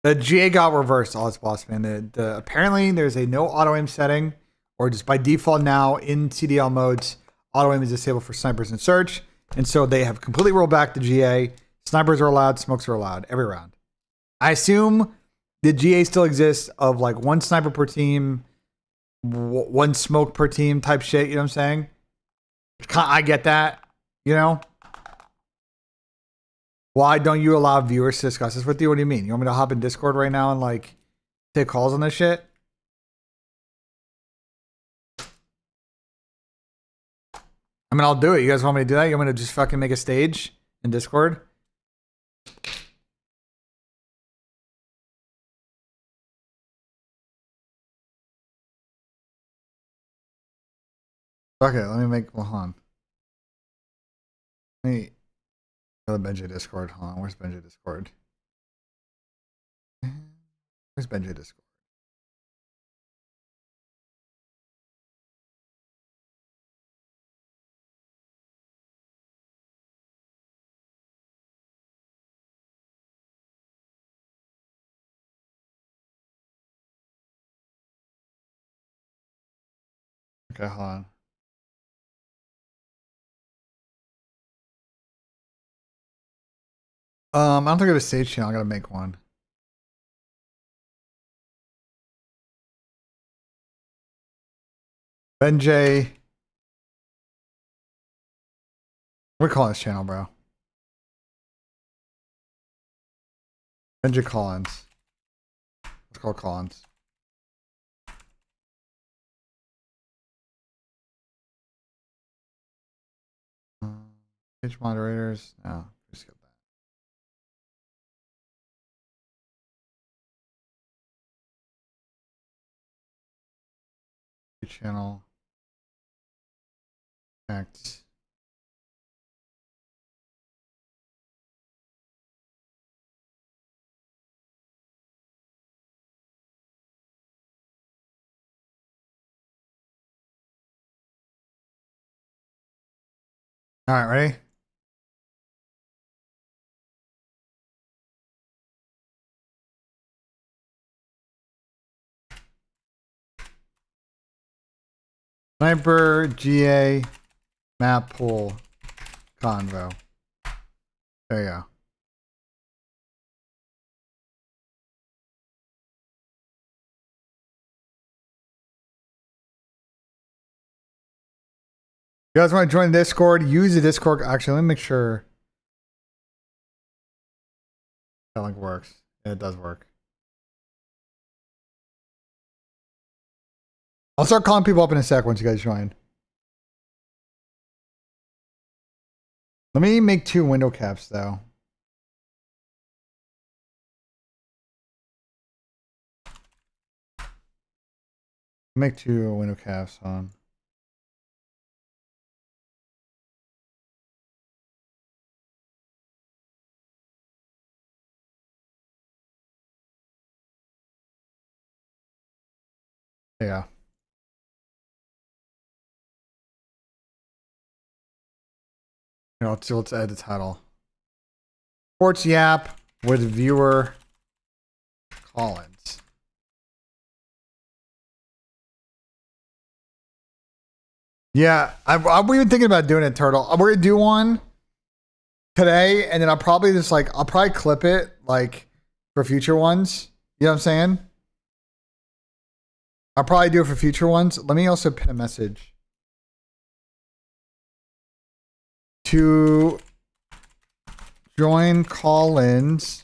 The GA got reversed, all its boss man. Apparently there's a no auto aim setting, or just by default now in CDL modes, auto aim is disabled for snipers and search, and so they have completely rolled back the GA. Snipers are allowed, smokes are allowed every round. I assume the GA still exists of like one sniper per team, one smoke per team type shit. You know what I'm saying? I get that. You know. Why don't you allow viewers to discuss this with you? What do you mean? You want me to hop in Discord right now and like take calls on this shit? I mean, I'll do it. You guys want me to do that? You want me to just fucking make a stage in Discord? Okay, let me make, well, hold on. Let me go to BENJ Discord. Hold on, where's BENJ Discord? Where's BENJ Discord? Okay, hold on. I don't think I have a stage channel. I gotta make one. BENJ. What do we call this channel, bro? BENJ Collins. Let's call it Collins. Page moderators. No, just skip that. Channel. Connect. All right, ready? Sniper GA map pool convo. There you go. You guys want to join the Discord? Use the Discord. Actually, let me make sure that link works. Yeah, it does work. I'll start calling people up in a sec once you guys join. Let me make 2 window caps though. Make 2 window caps on. Yeah. You know, let's add the title. Sports Yap with viewer Collins. Yeah, I'm even thinking about doing it, Turtle. We're gonna do one today, and then I'll probably I'll probably clip it like for future ones. You know what I'm saying? I'll probably do it for future ones. Let me also pin a message to join Collins.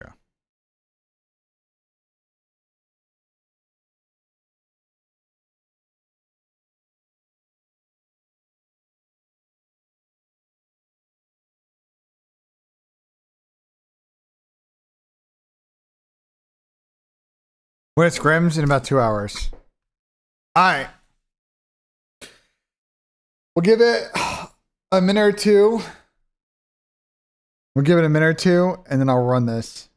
Yeah. When it scrims in about 2 hours. All right. We'll give it a minute or two. We'll give it a minute or two, and then I'll run this.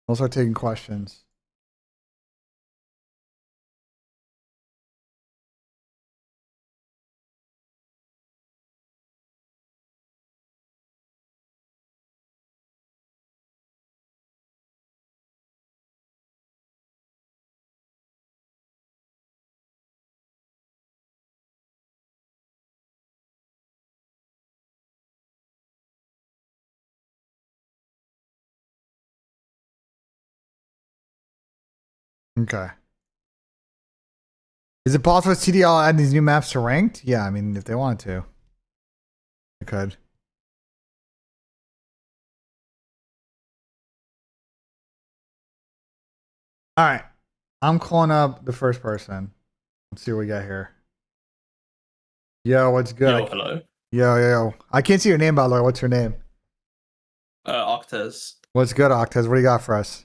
I'll start taking questions. Okay. Is it possible CDL add these new maps to ranked? Yeah, I mean, if they wanted to, they could. All right. I'm calling up the first person. Let's see what we got here. Yo, what's good? Yo, hello. Yo. I can't see your name, by the way. What's your name? Octez. What's good, Octez? What do you got for us?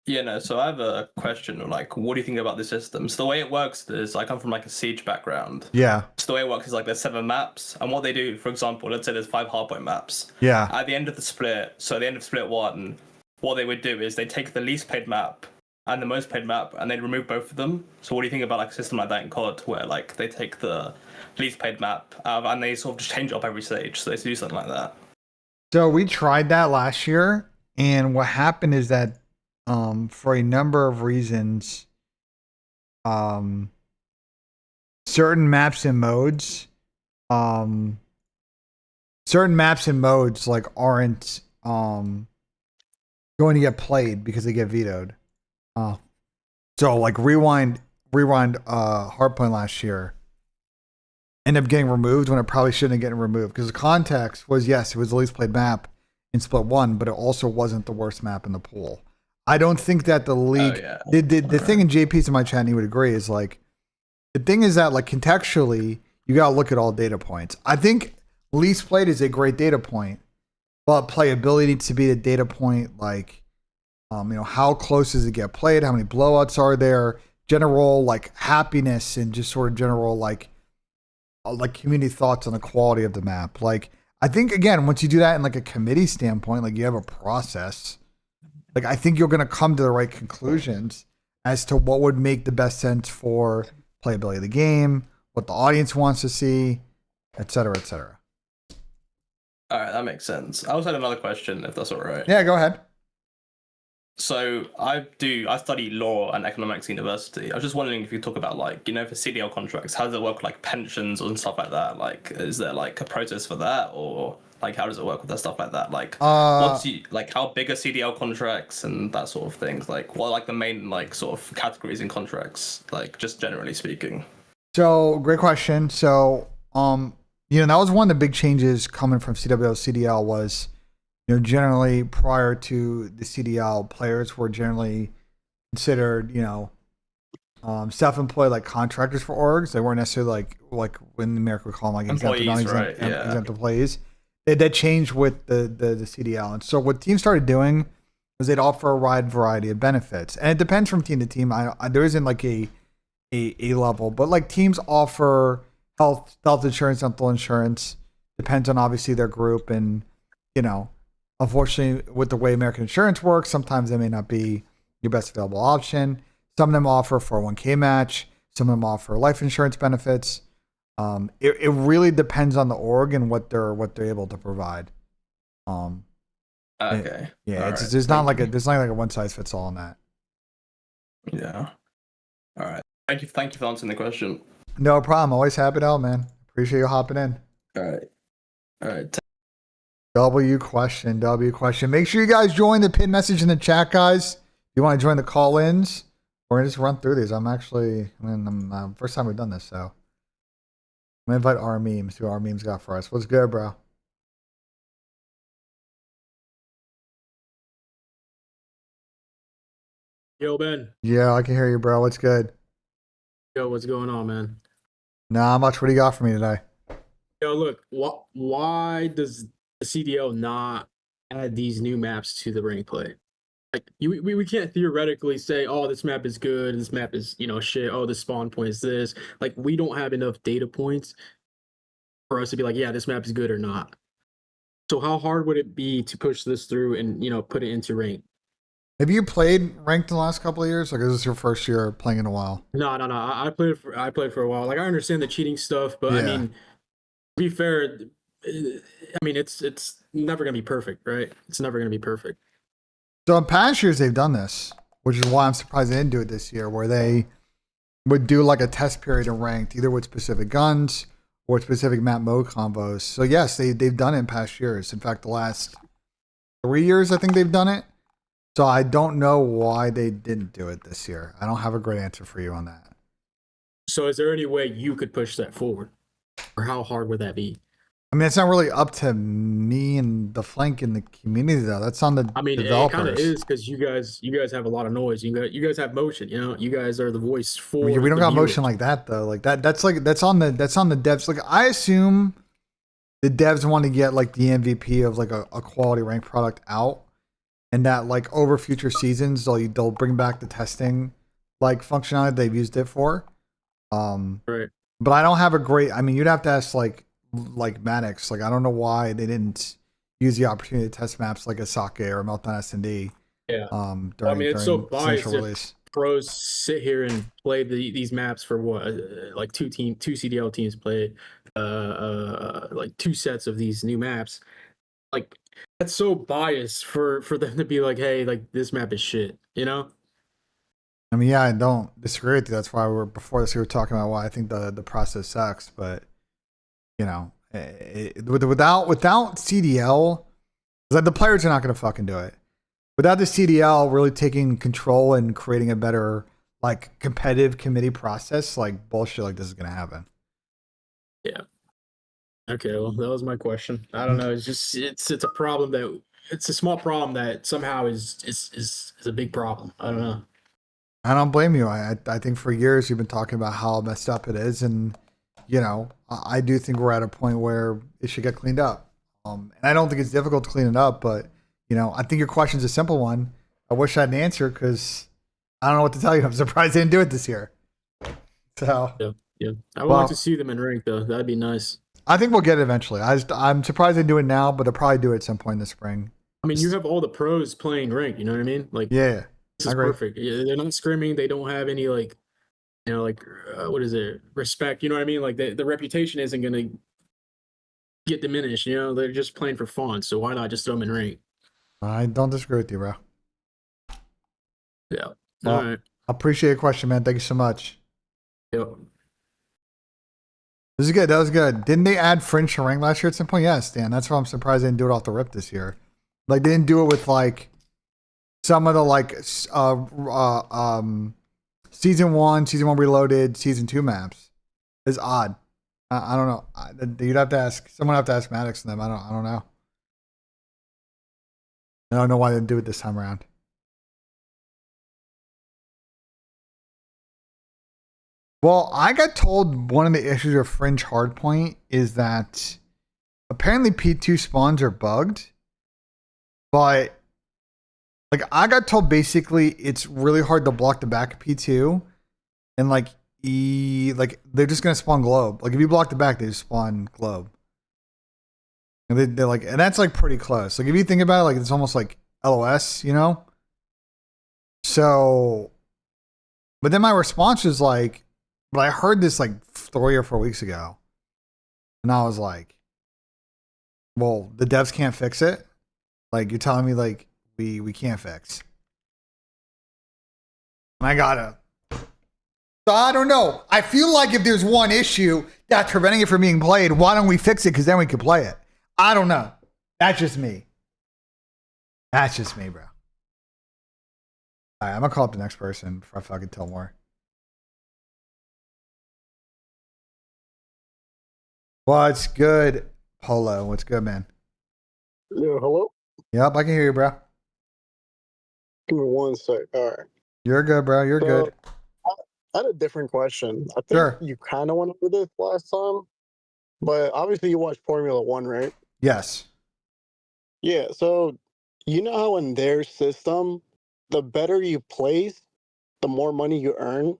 Yeah, no, so I have a question, like, what do you think about the system? So the way it works is, I come from, like, a Siege background. Yeah. So the way it works is, like, there's 7 maps, and what they do, for example, let's say there's 5 hardpoint maps. Yeah. At the end of the split, so at the end of split 1, what they would do is they take the least paid map and the most paid map, and they'd remove both of them. So what do you think about, like, a system like that in COD, where, like, they take the least paid map, and they sort of just change it up every stage, so they do something like that? So we tried that last year, and what happened is that for a number of reasons, certain maps and modes like aren't going to get played because they get vetoed. So like rewind hardpoint last year ended up getting removed when it probably shouldn't have gotten removed, because the context was, yes, it was the least played map in split 1, but it also wasn't the worst map in the pool. I don't think that the league, the thing in JP's in my chat, and he would agree, is like, the thing is that, like, contextually, you got to look at all data points. I think least played is a great data point, but playability needs to be the data point. Like, how close does it get played? How many blowouts are there? General, like, happiness and just sort of general, like community thoughts on the quality of the map. Like, I think, again, once you do that in like a committee standpoint, like you have a process, like I think you're going to come to the right conclusions as to what would make the best sense for playability of the game, what the audience wants to see, et cetera, et cetera. All right, that makes sense. I also had another question, if that's all right. Yeah, go ahead. So I study law and economics at university. I was just wondering if you talk about, like, for CDL contracts, how does it work with, like, pensions and stuff like that? Like, is there like a process for that, or like how does it work with that stuff like that? Like, how big are CDL contracts and that sort of things? Like, what are, like, the main, like, sort of categories in contracts, like, just generally speaking? So great question. So that was one of the big changes coming from CWL CDL was, generally prior to the CDL, players were generally considered, self-employed, like contractors for orgs. They weren't necessarily like when America would call them like exempt employees. That changed with the CDL. And so what teams started doing was they'd offer a wide variety of benefits. And it depends from team to team. There isn't like a level, but like teams offer health insurance, dental insurance, depends on obviously their group. And, unfortunately, with the way American insurance works, sometimes they may not be your best available option. Some of them offer 401k match. Some of them offer life insurance benefits. It really depends on the org and what they're able to provide. Okay. There's not like a one size fits all on that. Yeah. All right. Thank you for answering the question. No problem. Always happy to help, man. Appreciate you hopping in. All right. W question. Make sure you guys join the pin message in the chat, guys. If you want to join the call-ins, we're going to just run through these. I'm first time we've done this, so I'm going to invite our memes. See what our memes got for us. What's good, bro? Yo, Ben. Yeah, I can hear you, bro. What's good? Yo, what's going on, man? Not much. What do you got for me today? Yo, look, why does the CDL not add these new maps to the ring play? like we can't theoretically say, oh, this map is good, this map is, you know, shit. Oh, the spawn point is this. Like, we don't have enough data points for us to be like, yeah, this map is good or not. So how hard would it be to push this through and, you know, put it into rank? Have you played ranked in the last couple of years? Like, is this your first year playing in a while? No. I played for a while. Like, I understand the cheating stuff, but I Yeah. mean, to be fair, I mean, it's never gonna be perfect, right? It's never gonna be perfect. So in past years they've done this, which is why I'm surprised they didn't do it this year, where they would do like a test period in ranked, either with specific guns or specific map mode combos. So yes, they've done it in past years. In fact, the last 3 years I think they've done it. So I don't know why they didn't do it this year. I don't have a great answer for you on that. So is there any way you could push that forward, or how hard would that be? I mean, it's not really up to me and the flank in the community though. That's on the I mean, developers. it kind of is, because you guys have a lot of noise. You guys have motion. You know, you guys are the voice for. We don't the got viewers. motion like that though. Like that's on the devs. Like I assume the devs want to get like the MVP of like a quality ranked product out, and that like over future seasons they'll bring back the testing like functionality they've used it for. Right. But I don't have a great. I mean, you'd have to ask like Maddox. Like I don't know why they didn't use the opportunity to test maps like a Sake or Meltdown S&D. Yeah. During, I mean, it's so during biased initial if release. pros sit here and play these maps for what, like two CDL teams play, like 2 sets of these new maps. Like, that's so biased for them to be like, hey, like this map is shit. You know? I mean, yeah, I don't disagree with you. That's why before this we were talking about why I think the process sucks. But you know, without CDL, like the players are not going to fucking do it. Without the CDL really taking control and creating a better like competitive committee process, like bullshit like this is going to happen. Yeah. Okay, well, that was my question. I don't know. It's just it's a problem that it's a small problem that somehow is a big problem. I don't know. I don't blame you. I think for years you've been talking about how messed up it is, and you know I do think we're at a point where it should get cleaned up. And I don't think it's difficult to clean it up, but you know I think your question's a simple one. I wish I had an answer because I don't know what to tell you. I'm surprised they didn't do it this year. So Yeah. I would like to see them in rank though. That'd be nice. I think we'll get it eventually. I'm surprised they do it now, but they'll probably do it at some point in the spring. I mean, you have all the pros playing rank. You know what I mean? Like, Yeah, this I is agree. perfect. Yeah, they're not scrimming. They don't have any like, you know, like what is it? Respect. You know what I mean? Like the reputation isn't gonna get diminished. You know, they're just playing for fun. So why not just throw them in rank? I don't disagree with you, bro. Yeah. Well, All right. I appreciate your question, man. Thank you so much. Yep. This is good. That was good. Didn't they add Fringe to rank last year at some point? Yes, Dan. That's why I'm surprised they didn't do it off the rip this year. Like they didn't do it with like some of the like season one reloaded, season 2 maps. It's odd. I don't know. You'd have to ask someone. Have to ask Maddox and them. I don't know. I don't know why they didn't do it this time around. Well, I got told one of the issues of Fringe Hardpoint is that apparently P2 spawns are bugged, but like I got told basically it's really hard to block the back of P2, and like they're just gonna spawn globe. Like if you block the back, they just spawn globe, and they're like, and that's like pretty close. Like if you think about it, like it's almost like LOS, you know. So, but then my response was like, but I heard this like 3 or 4 weeks ago, and I was like, well, the devs can't fix it. Like you're telling me like we can't fix. And I gotta. So I don't know. I feel like if there's one issue that's preventing it from being played, why don't we fix it? Because then we can play it. I don't know. That's just me. That's just me, bro. All right, I'm gonna call up the next person before I fucking tell more. What's good, Polo? What's good, man? Yeah, hello? Yep, I can hear you, bro. Give me 1 sec. All right. You're good, bro. You're good. I had a different question. I think Sure. you kind of went over this last time, but obviously you watched Formula One, right? Yes. Yeah, so you know how in their system, the better you place, the more money you earn.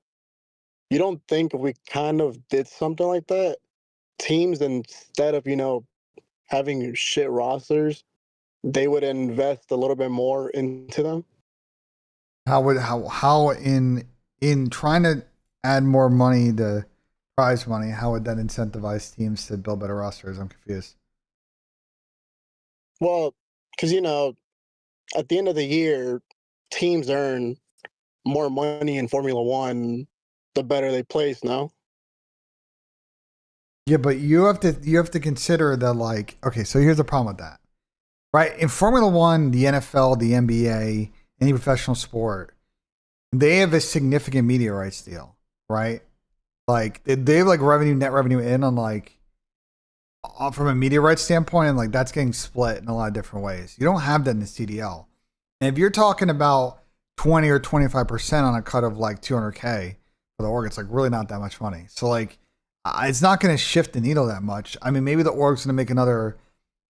You don't think if we kind of did something like that, teams instead of having shit rosters, they would invest a little bit more into them? How in trying to add more money to prize money, how would that incentivize teams to build better rosters? I'm confused. Well, because at the end of the year, teams earn more money in Formula One the better they place. No. Yeah, but you have to consider that, like, okay, so here's the problem with that. Right? In Formula One, the NFL, the NBA, any professional sport, they have a significant media rights deal, right? Like they have like net revenue in on like from a media rights standpoint, and like that's getting split in a lot of different ways. You don't have that in the CDL. And if you're talking about 20 or 25% on a cut of like 200K for the org, it's like really not that much money. So like it's not going to shift the needle that much. I mean, maybe the org's going to make another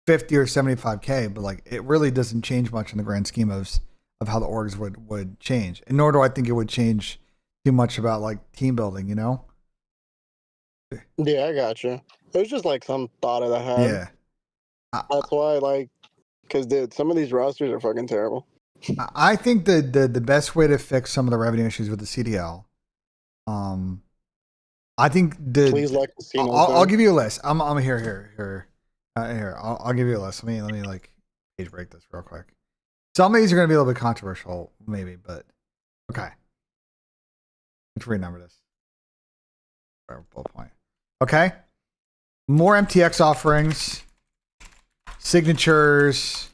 50 or 75K, but like it really doesn't change much in the grand scheme of how the orgs would change. And nor do I think it would change too much about like team building, you know? Yeah, I gotcha. It was just like some thought that I had. Yeah. That's why, like, because dude, some of these rosters are fucking terrible. I think the best way to fix some of the revenue issues with the CDL, I think Please let casinos. I'll give you a list. I'm here. I'll give you a list. Let me like page break this real quick. Some of these are going to be a little bit controversial, maybe, but okay. Let's renumber this. Bullet point. Okay. More MTX offerings, signatures,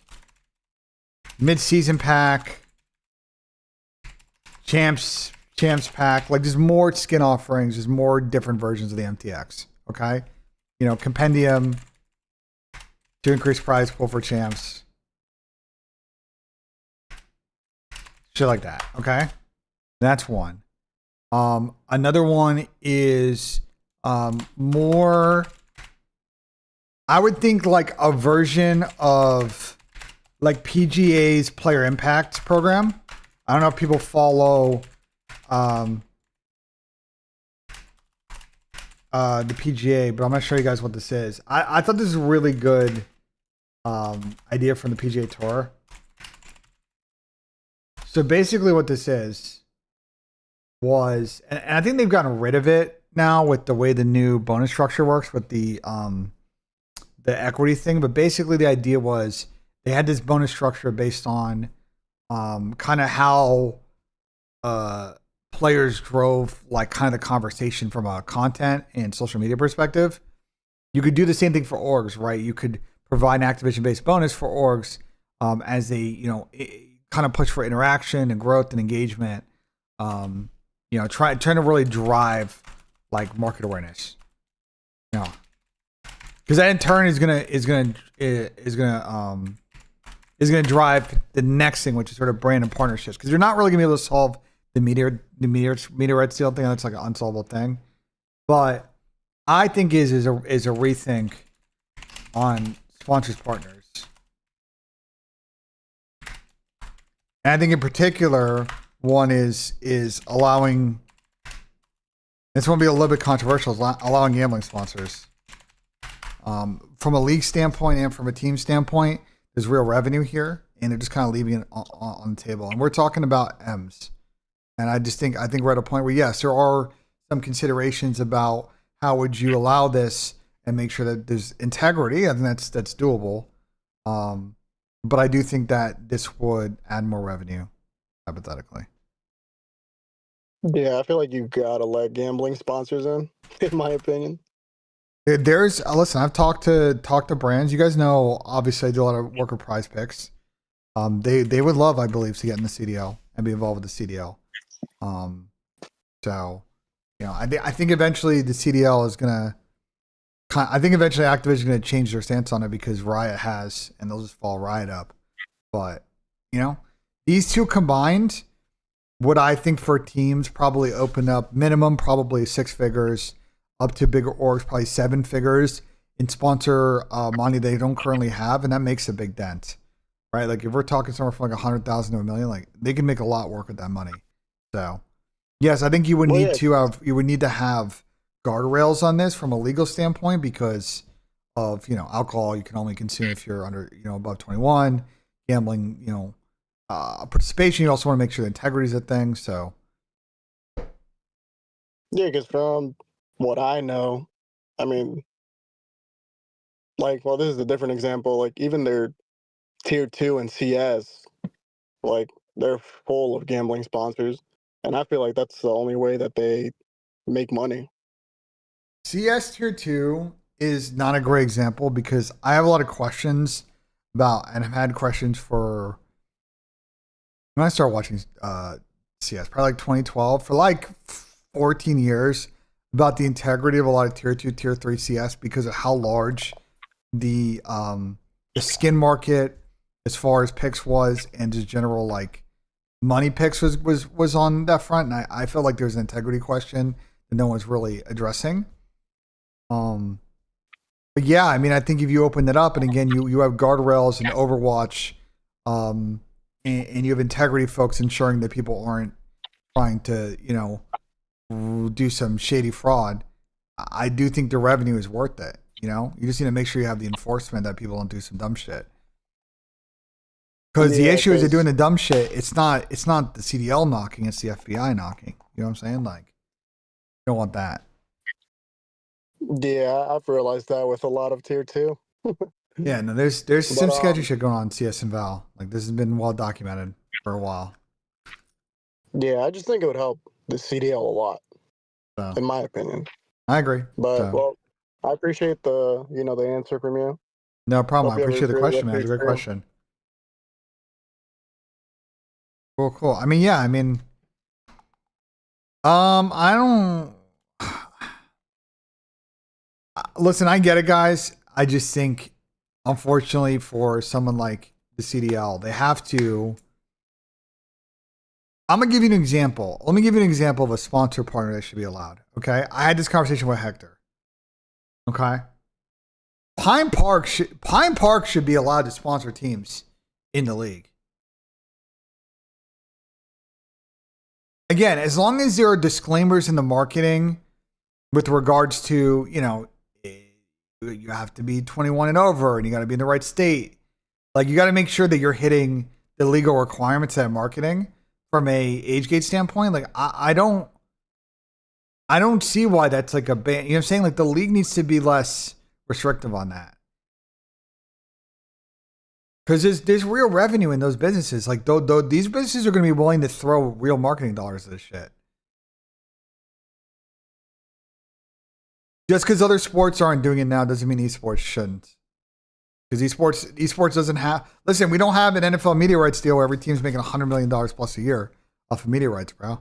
mid-season pack, champs pack. Like there's more skin offerings. There's more different versions of the MTX. Okay. Compendium to increase prize pool for champs. Shit like that. Okay. That's one. Another one is more, I would think like a version of like PGA's Player Impact program. I don't know if people follow the PGA, but I'm gonna show you guys what this is. I thought this is a really good idea from the PGA Tour. So basically what this is was, and I think they've gotten rid of it now with the way the new bonus structure works with the equity thing. But basically the idea was they had this bonus structure based on kind of how players drove like kind of the conversation from a content and social media perspective. You could do the same thing for orgs, right? You could provide an activation based bonus for orgs as they, kind of push for interaction and growth and engagement. Trying to really drive like market awareness. Because that in turn is gonna drive the next thing, which is sort of brand and partnerships. Because you're not really gonna be able to solve the media rights deal thing. That's like an unsolvable thing. But I think is a rethink on sponsors partners. And I think in particular, one is allowing, this one will be a little bit controversial, is allowing gambling sponsors. From a league standpoint and from a team standpoint, there's real revenue here, and they're just kind of leaving it on the table. And we're talking about M's. And I think we're at a point where, yes, there are some considerations about how would you allow this and make sure that there's integrity. I think that's doable. But I do think that this would add more revenue, hypothetically. Yeah, I feel like you gotta let gambling sponsors in my opinion. There's listen, I've talked to brands. You guys know, obviously, I do a lot of work with Prize Picks. They would love, I believe, to get in the CDL and be involved with the CDL. So, I think eventually the CDL is gonna. I think eventually Activision is going to change their stance on it because Riot has, and they'll just follow Riot up. But, these two combined, what I think for teams probably open up minimum probably 6 figures, up to bigger orgs, probably 7 figures in sponsor money they don't currently have. And that makes a big dent. right? Like if we're talking somewhere from like 100,000 to $1 million, like they can make a lot work with that money. So yes, I think you would need to have guardrails on this from a legal standpoint because of, alcohol you can only consume if you're under, above 21, gambling, participation. You also want to make sure the integrity is a thing. So Yeah, because from what I know, I mean, like, well, this is a different example. Like, even their tier 2 and CS, like, they're full of gambling sponsors. And I feel like that's the only way that they make money. CS tier 2 is not a great example because I have a lot of questions about, and I've had questions for when I started watching CS, probably like 2012, for like 14 years, about the integrity of a lot of tier 2, tier 3 CS because of how large the skin market as far as picks was, and just general like money picks was on that front. And I felt like there's an integrity question that no one's really addressing. But yeah, I mean, I think if you open it up, and again, you have guardrails and Overwatch, and you have integrity folks ensuring that people aren't trying to, do some shady fraud. I do think the revenue is worth it. You just need to make sure you have the enforcement that people don't do some dumb shit. Because the issue is they're doing the dumb shit. It's not the CDL knocking, it's the FBI knocking. You know what I'm saying? Like, you don't want that. Yeah, I've realized that with a lot of tier 2. Yeah, no, there's some sketchy shit going on in CS and Val. Like, this has been well documented for a while. Yeah, I just think it would help the CDL a lot, in my opinion. I agree. But well, I appreciate the the answer from you. No problem. I appreciate the question, man. It's a great question. Cool. I mean, yeah. I mean, I don't. Listen, I get it, guys. I just think, unfortunately, for someone like the CDL, they have to. I'm gonna give you an example. Let me give you an example of a sponsor partner that should be allowed. Okay, I had this conversation with Hector. Okay, Pine Park should be allowed to sponsor teams in the league. Again, as long as there are disclaimers in the marketing with regards to, you have to be 21 and over and you got to be in the right state. Like, you got to make sure that you're hitting the legal requirements of that marketing from a age gate standpoint. Like, I don't see why that's like a ban. You know what I'm saying? Like, the league needs to be less restrictive on that. Because there's real revenue in those businesses. Like, these businesses are going to be willing to throw real marketing dollars at this shit. Just because other sports aren't doing it now doesn't mean esports shouldn't. Because esports doesn't have. Listen, we don't have an NFL media rights deal where every team's making $100 million plus a year off of media rights, bro.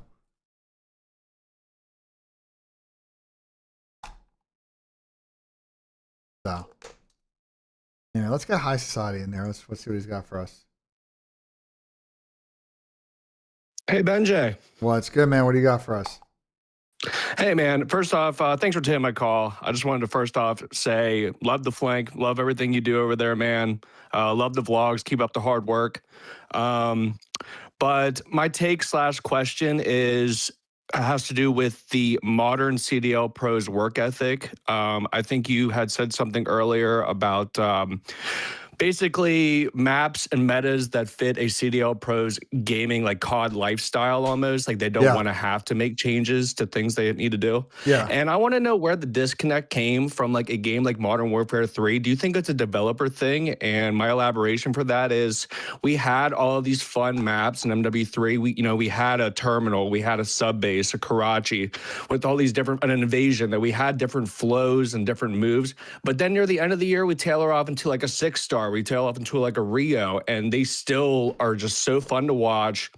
So, yeah, let's get High Society in there. Let's see what he's got for us. Hey, BENJ. Well, it's good, man. What do you got for us? Hey, man. First off, thanks for taking my call. I just wanted to first off say, love the flank. Love everything you do over there, man. Love the vlogs. Keep up the hard work. But my take/question has to do with the modern CDL pros work ethic. I think you had said something earlier about basically maps and metas that fit a CDL pro's gaming, like COD lifestyle almost. Like, they don't want to have to make changes to things they need to do. Yeah. And I want to know where the disconnect came from, like a game like Modern Warfare 3. Do you think it's a developer thing? And my elaboration for that is, we had all of these fun maps in MW3. We had a terminal, we had a sub base, a Karachi, with all these different, an invasion, that we had different flows and different moves. But then near the end of the year, we tailor off into like a 6-star. We tail off into like a Rio, and they still are just so fun to watch,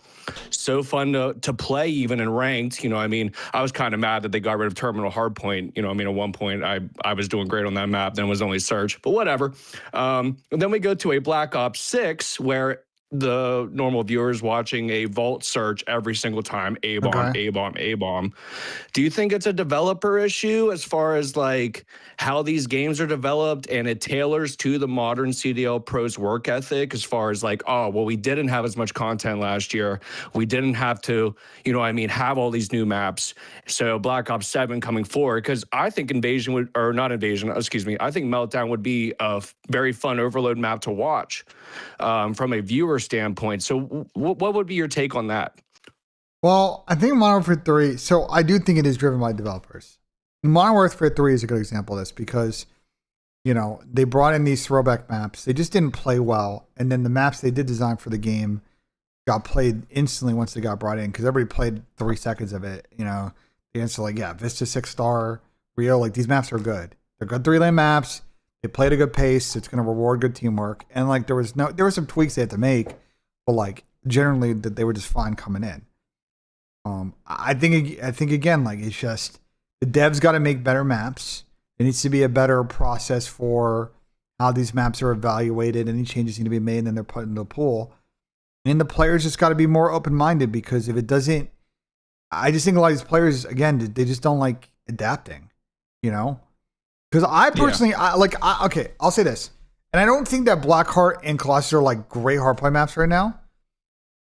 so fun to play, even in ranked. I was kind of mad that they got rid of Terminal Hardpoint. At one point I was doing great on that map, then it was only search, but whatever. And then we go to a Black Ops 6 where the normal viewers watching a vault search every single time, A bomb, Okay. A bomb, A bomb. Do you think it's a developer issue as far as like how these games are developed and it tailors to the modern CDL pros work ethic as far as like, oh, well, we didn't have as much content last year. We didn't have to, you know, I mean, have all these new maps. So Black Ops 7 coming forward, because I think Invasion would, or not Invasion, excuse me, I think Meltdown would be a very fun overload map to watch from a viewer standpoint. So what would be your take on that? Well, I think Modern Warfare 3, so I do think it is driven by developers. Modern Warfare 3 is a good example of this because, you know, they brought in these throwback maps. They just didn't play well. And then the maps they did design for the game got played instantly once they got brought in because everybody played 3 seconds of it. You know, the answer like, yeah, Vista 6-star, Rio, like these maps are good. They're good 3-lane maps. They played a good pace. It's going to reward good teamwork. And like there were some tweaks they had to make, but like generally that they were just fine coming in. I think again, like it's just the devs got to make better maps. There needs to be a better process for how these maps are evaluated. Any changes need to be made, and then they're put into the pool. And the players just got to be more open-minded because if it doesn't, I just think a lot of these players, again, they just don't like adapting, you know? Because I personally, okay, I'll say this. And I don't think that Blackheart and Colossus are like great hardplay maps right now.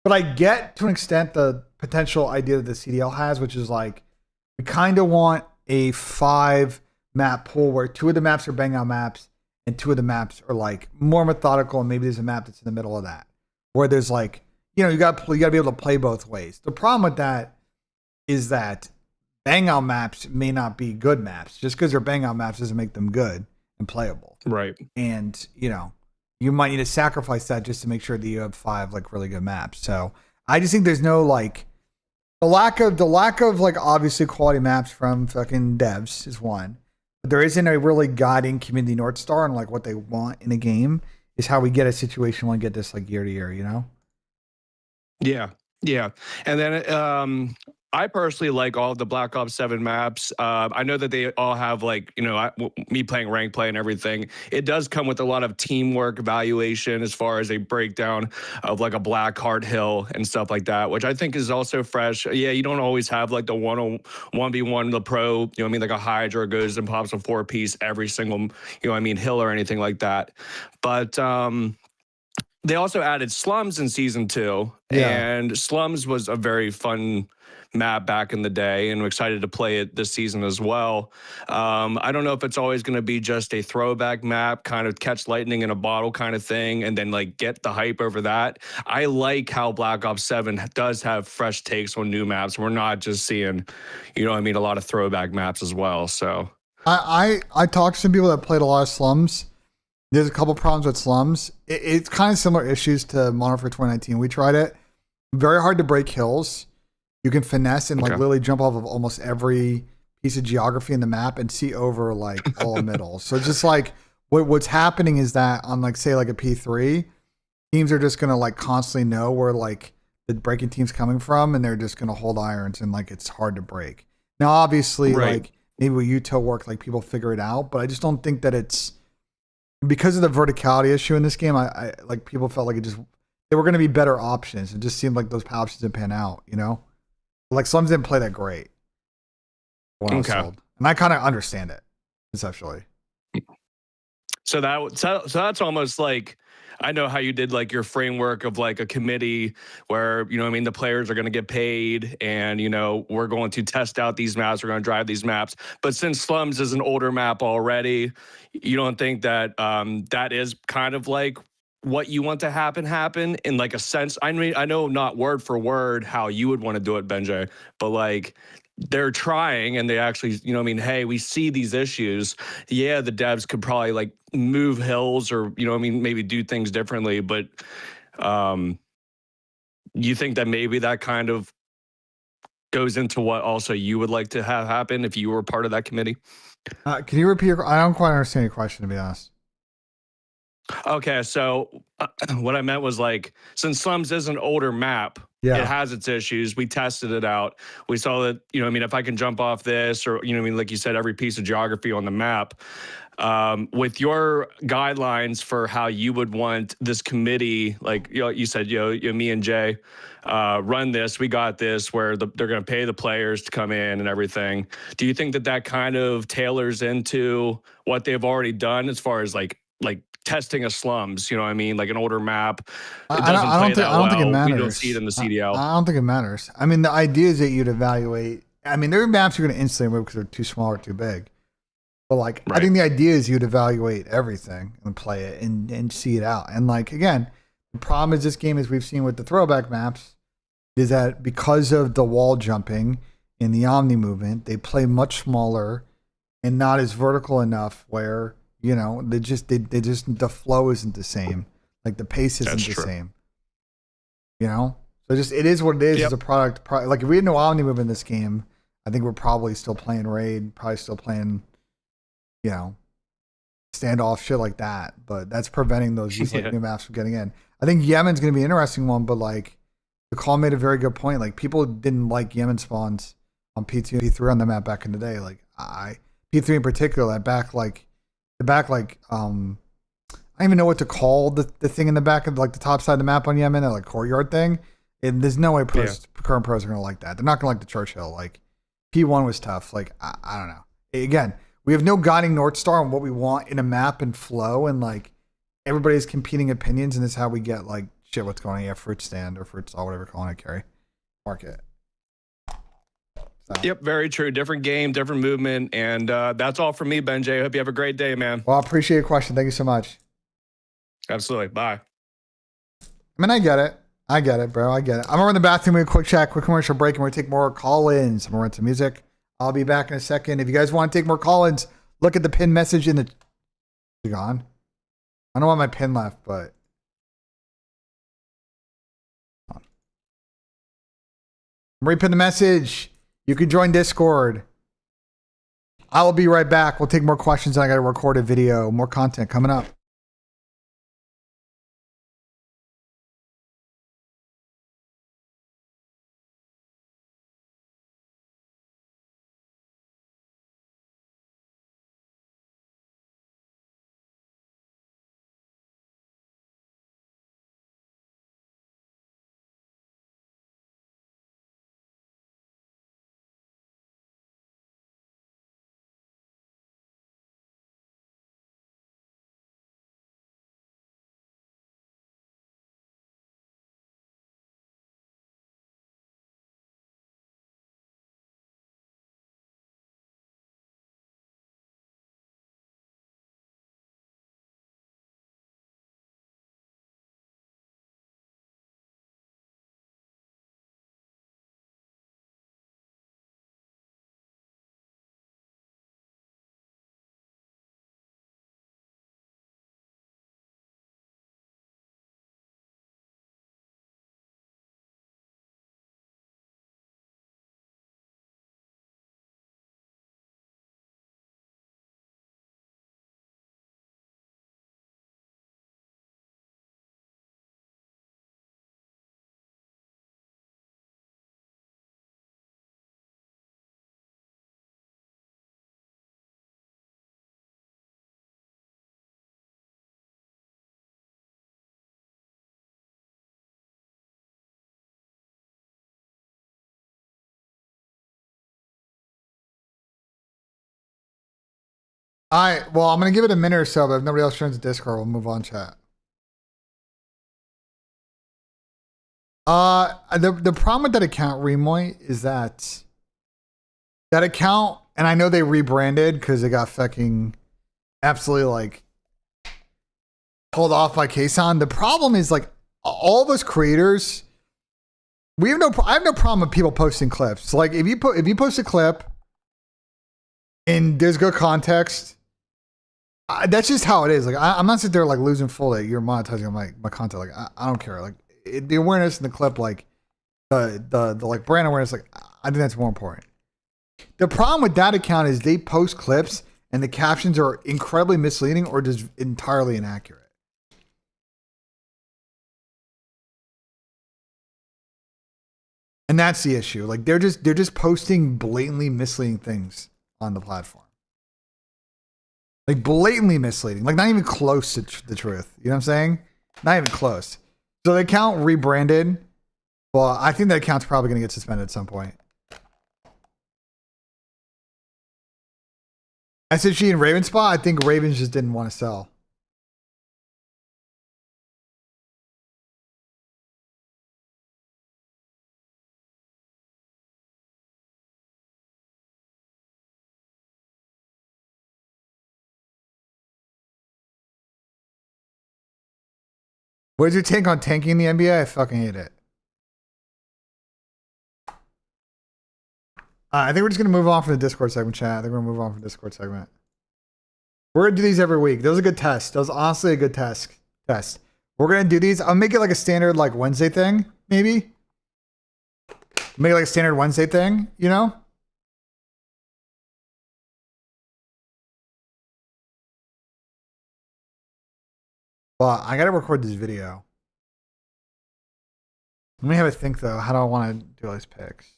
But I get to an extent the potential idea that the CDL has, which is like, we kind of want a 5 map pool where 2 of the maps are bang out maps and 2 of the maps are like more methodical. And maybe there's a map that's in the middle of that where there's like, you know, you got to be able to play both ways. The problem with that is that bang out maps may not be good maps. Just because they're bang out maps doesn't make them good and playable. Right. And, you know, you might need to sacrifice that just to make sure that you have 5 like really good maps. So I just think there's no like the lack of like obviously quality maps from fucking devs is one. But there isn't a really guiding community North Star and like what they want in a game is how we get a situation when we get this like year to year, you know? Yeah. Yeah. And then I personally like all of the Black Ops 7 maps. I know that they all have like, you know, me playing rank play and everything. It does come with a lot of teamwork evaluation as far as a breakdown of like a Blackheart Hill and stuff like that, which I think is also fresh. Yeah, you don't always have like the 1v1, the pro, you know what I mean? Like a Hydra goes and pops a 4-piece every single, you know what I mean, hill or anything like that. But they also added Slums in season 2, and Slums was a very fun map back in the day, and I'm excited to play it this season as well. I don't know if it's always going to be just a throwback map, kind of catch lightning in a bottle kind of thing, and then like get the hype over that. I like how Black Ops 7 does have fresh takes on new maps. We're not just seeing, you know what I mean, a lot of throwback maps as well. So I talked to some people that played a lot of Slums. There's a couple problems with Slums. It's kind of similar issues to Modern Warfare 2019. We tried it. Very hard to break hills. You can finesse and like literally jump off of almost every piece of geography in the map and see over like all middle. So just like what's happening is that on like say like a P3, teams are just gonna like constantly know where like the breaking team's coming from, and they're just gonna hold irons and like it's hard to break. Now obviously like maybe with Utah work like people figure it out, but I just don't think that it's because of the verticality issue in this game. I like people felt like there were going to be better options. It just seemed like those options didn't pan out, you know? Like Slums didn't play that great. And I kind of understand it conceptually. So that's almost like, I know how you did like your framework of like a committee where, you know what I mean, the players are going to get paid and, you know, we're going to test out these maps. We're going to drive these maps. But since Slums is an older map already, you don't think that that is kind of like what you want to happen in like a sense? I mean, I know not word for word how you would want to do it, BENJ, but like they're trying and they actually, you know what I mean, hey, we see these issues. Yeah, the devs could probably like move hills or, you know what I mean, maybe do things differently. But you think that maybe that kind of goes into what also you would like to have happen if you were part of that committee? Can you repeat I don't quite understand your question, to be honest. Okay, so what I meant was like, since Slums is an older map, Yeah. it has its issues. We tested it out. We saw that, I mean, if I can jump off this or, I mean, like you said, every piece of geography on the map, with your guidelines for how you would want this committee, like you said, me and Jay run this, we got this, where they're going to pay the players to come in and everything. Do you think that that kind of tailors into what they've already done as far as like testing a Slums, you know what I mean? Like an older map. It doesn't I don't think it matters. We don't see it in the CDL. I don't think it matters. I mean, the idea is that you'd evaluate. I mean, there are maps you're going to instantly remove because they're too small or too big. But like, I think the idea is you'd evaluate everything and play it and see it out. And like, again, the problem is this game, as we've seen with the throwback maps, is that because of the wall jumping and the omni movement, they play much smaller and not as vertical enough where, the flow isn't the same. Like the pace isn't the same. So it is what it is as a product. Like if we had no omni movement in this game, I think we're probably still playing Raid, probably still playing, standoff, shit like that. But that's preventing those new maps from getting in. I think Yemen's going to be an interesting one, but like the call made a very good point. Like people didn't like Yemen spawns on P2 and P3 on the map back in the day. Like P3 in particular, I don't even know what to call the thing in the back of like the top side of the map on Yemen, that like courtyard thing. And there's no way current pros are gonna like that. They're not gonna like the Churchill. Like P1 was tough. Like I don't know. Again, we have no guiding North Star on what we want in a map and flow, and like everybody's competing opinions, and this is how we get like shit. What's going on? Yeah, fruit stand or fruit stall, whatever you're calling it, Carrie. Market. So. Yep, very true. Different game, different movement. And that's all from me, BENJ. Hope you have a great day, man. Well, I appreciate your question. Thank you so much. Absolutely. Bye. I mean, I get it, bro. I get it. I'm going to run the bathroom, a quick check, quick commercial break, and we're going to take more call-ins. I'm going to run some music. I'll be back in a second. If you guys want to take more call-ins, look at the pin message in the... Is it gone? I don't want my pin left, but... I'm repin the message. You can join Discord. I will be right back. We'll take more questions. I got to record a video. More content coming up. All right. Well, I'm going to give it a minute or so, but if nobody else joins the Discord, we'll move on chat. The problem with that account, Remoy, is that account, and I know they rebranded because they got fucking absolutely like pulled off by Kason. The problem is like all of us creators, I have no problem with people posting clips. Like if you post a clip and there's good context, that's just how it is. Like I'm not sitting there like losing full that you're monetizing my content. Like I don't care. Like the awareness in the clip, like the like brand awareness, like I think that's more important. The problem with that account is they post clips and the captions are incredibly misleading or just entirely inaccurate. And that's the issue. Like they're just posting blatantly misleading things on the platform. Like blatantly misleading. Like not even close to the truth. You know what I'm saying? Not even close. So the account rebranded. Well, I think that account's probably going to get suspended at some point. SSG and Raven spot, I think Ravens just didn't want to sell. What's your take on tanking the NBA? I fucking hate it. I think we're just going to move on from the Discord segment, chat. I think we're going to move on from the Discord segment. We're going to do these every week. That was a good test. That was honestly a good test. We're going to do these. I'll make it like a standard like Wednesday thing, maybe. Make it like a standard Wednesday thing, you know? Well, I got to record this video. Let me have a think, though. How do I want to do all these picks?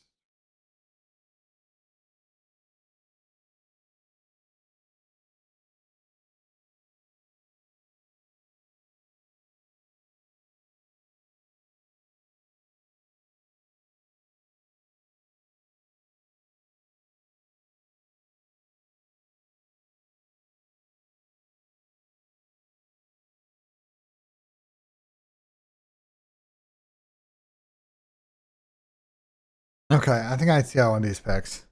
Okay, I think I see how one of these picks.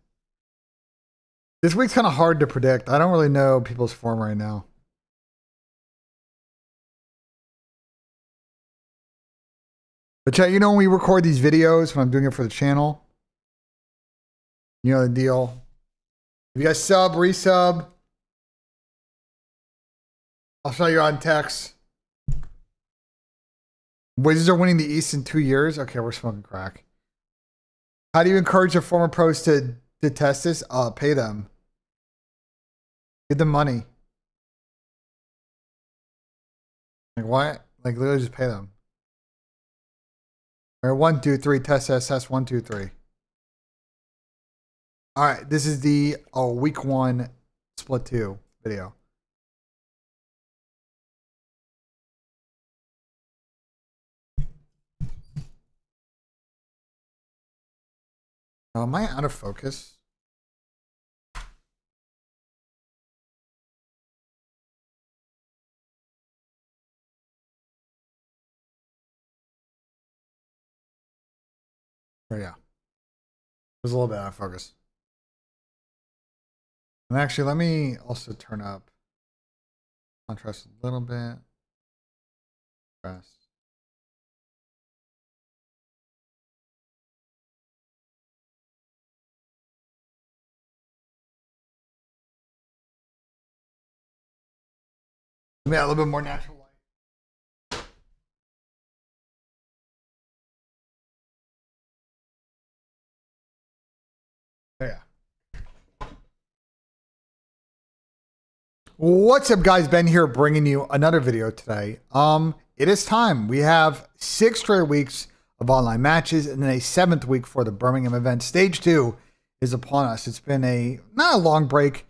This week's kind of hard to predict. I don't really know people's form right now. But chat, you know when we record these videos, when I'm doing it for the channel, you know the deal. If you guys sub, resub, I'll show you on text. Wizards are winning the East in 2 years. Okay, we're smoking crack. How do you encourage your former pros to test this? Pay them. Give them money. Like what? Like literally just pay them. All right, 1, 2, 3, test, 1, 2, 3. All right, this is the week 1 split 2 video. Am I out of focus? Oh yeah. It was a little bit out of focus. And actually, let me also turn up contrast a little bit. Contrast. Yeah, a little bit more natural light. Oh, yeah. What's up, guys? Ben here, bringing you another video today. It is time. We have 6 straight weeks of online matches, and then a 7th week for the Birmingham event. Stage 2 is upon us. It's been not a long break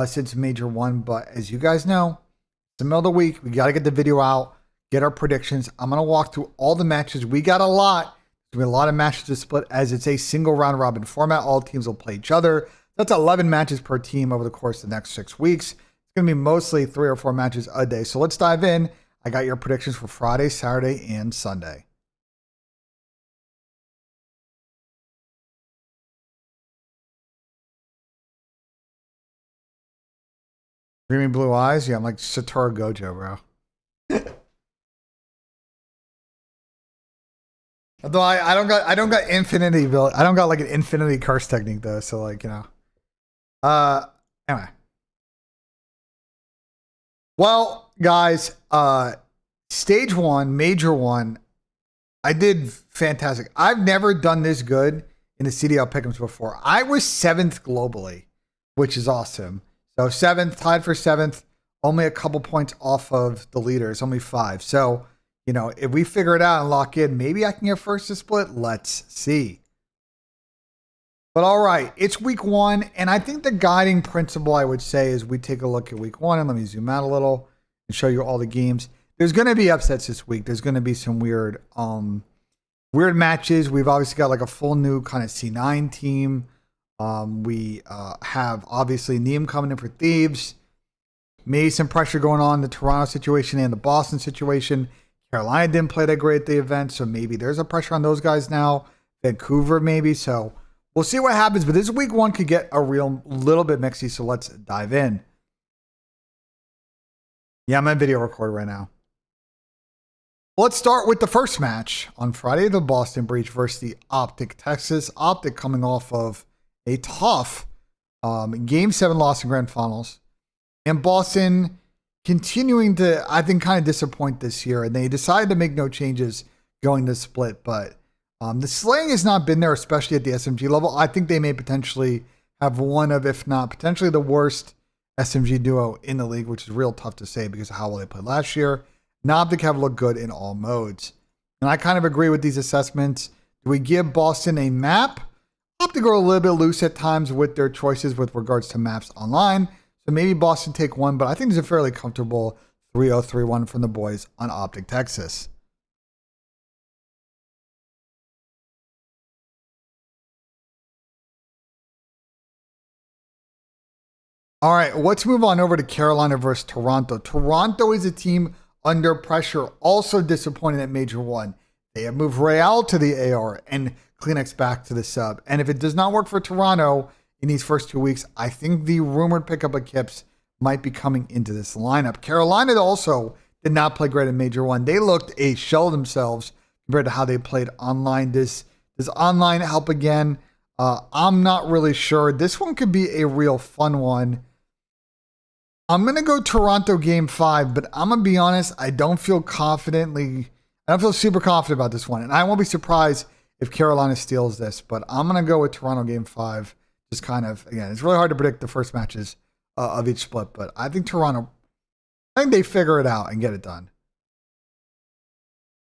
since Major 1, but as you guys know, it's the middle of the week. We got to get the video out, get our predictions. I'm going to walk through all the matches. We got a lot. There's a lot of matches to split as it's a single round robin format. All teams will play each other. That's 11 matches per team over the course of the next 6 weeks. It's going to be mostly 3 or 4 matches a day. So let's dive in. I got your predictions for Friday, Saturday, and Sunday. Dreamy blue eyes? Yeah, I'm like Satoru Gojo, bro. Although I don't got infinity build. I don't got like an infinity curse technique though, so like, you know. Anyway. Well, guys, stage 1, major 1, I did fantastic. I've never done this good in the CDL pick'ems before. I was 7th globally, which is awesome. So 7th, tied for 7th, only a couple points off of the leaders, only 5. So, you know, if we figure it out and lock in, maybe I can get first to split. Let's see. But all right, it's week 1. And I think the guiding principle I would say is we take a look at week 1. And let me zoom out a little and show you all the games. There's going to be upsets this week. There's going to be some weird matches. We've obviously got like a full new kind of C9 team. We have obviously Nissim coming in for Thieves. Maybe some pressure going on in the Toronto situation and the Boston situation. Carolina didn't play that great at the event, so maybe there's a pressure on those guys now. Vancouver maybe. So we'll see what happens. But this week 1 could get a little bit mixy. So let's dive in. Yeah, I'm on video recorder right now. Let's start with the first match on Friday, the Boston Breach versus the OpTic Texas. OpTic coming off of a tough Game 7 loss in Grand Finals. And Boston continuing to, I think, kind of disappoint this year. And they decided to make no changes going to split. But the slaying has not been there, especially at the SMG level. I think they may potentially have one of, if not potentially the worst SMG duo in the league, which is real tough to say because of how well they played last year. OpTic have looked good in all modes. And I kind of agree with these assessments. Do we give Boston a map? OpTic are a little bit loose at times with their choices with regards to maps online. So maybe Boston take 1, but I think there's a fairly comfortable 3-0, 3-1 from the boys on OpTic Texas. All right, let's move on over to Carolina versus Toronto. Toronto is a team under pressure, also disappointed at Major 1. They have moved Real to the AR and Kleenex back to the sub. And if it does not work for Toronto in these first 2 weeks, I think the rumored pickup of Kips might be coming into this lineup. Carolina also did not play great in Major 1. They looked a shell themselves compared to how they played online. Does online help again? I'm not really sure. This one could be a real fun one. I'm going to go Toronto game 5, but I'm going to be honest, I don't feel super confident about this one. And I won't be surprised if Carolina steals this, but I'm going to go with Toronto game 5. Just kind of, again, it's really hard to predict the first matches of each split, but I think they figure it out and get it done.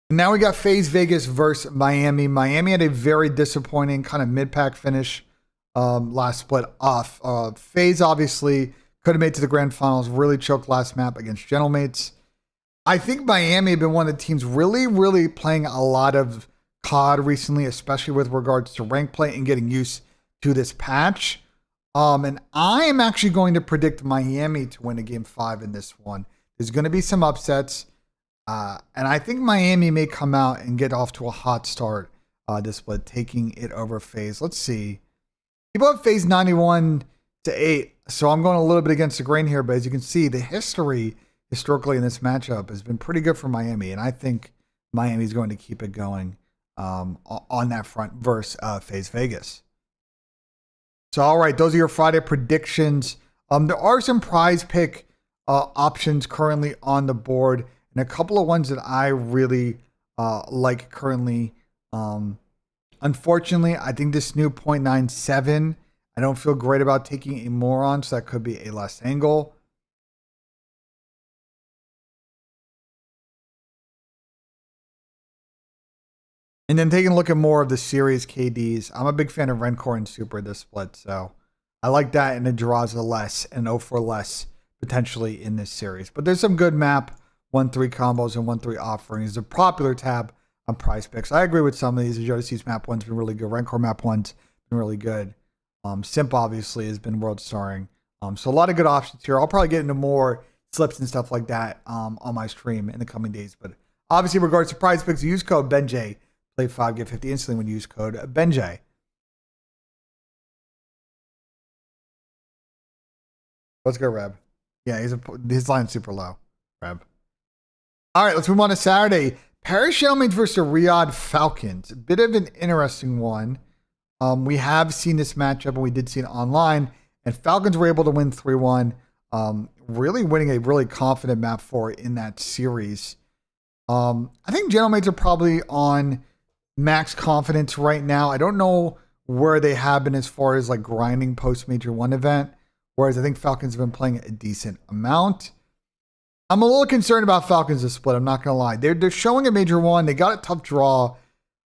And now we got FaZe Vegas versus Miami. Miami had a very disappointing kind of mid-pack finish last split off. FaZe obviously could have made it to the grand finals, really choked last map against Gentlemates. I think Miami have been one of the teams really, really playing a lot of COD recently, especially with regards to rank play and getting used to this patch. And I am actually going to predict Miami to win a game 5 in this one. There's going to be some upsets. And I think Miami may come out and get off to a hot start this split, taking it over FaZe. Let's see. People have FaZe 91-8. So I'm going a little bit against the grain here, but as you can see, the historically in this matchup has been pretty good for Miami, and I think Miami is going to keep it going on that front versus FaZe Vegas. So, all right, those are your Friday predictions. There are some prize pick options currently on the board, and a couple of ones that I really like currently. Unfortunately, I think this new 0.97, I don't feel great about taking a moron, so that could be a less angle. And then taking a look at more of the series KDs. I'm a big fan of Rencor and Super this split, so I like that, and it draws a less and 0 for less potentially in this series. But there's some good map 1-3 combos and 1-3 offerings. The popular tab on prize picks. I agree with some of these. The Jodeci's map 1's been really good. Rencor map 1's been really good. Simp obviously has been world starring. So a lot of good options here. I'll probably get into more slips and stuff like that on my stream in the coming days. But obviously, in regards to prize picks, use code BENJ. Play 5, get 50 instantly when you use code BENJ. Let's go, Reb. Yeah, his line's super low, Reb. All right, let's move on to Saturday. Paris Gentlemen versus the Riyadh Falcons. A bit of an interesting one. We have seen this matchup, and we did see it online, and Falcons were able to win 3-1, really winning a really confident map for in that series. I think Gentlemates are probably on max confidence right now. I don't know where they have been as far as like grinding post Major 1 event, whereas I think Falcons have been playing a decent amount. I'm a little concerned about Falcons this split, I'm not going to lie. They're showing a Major 1. They got a tough draw,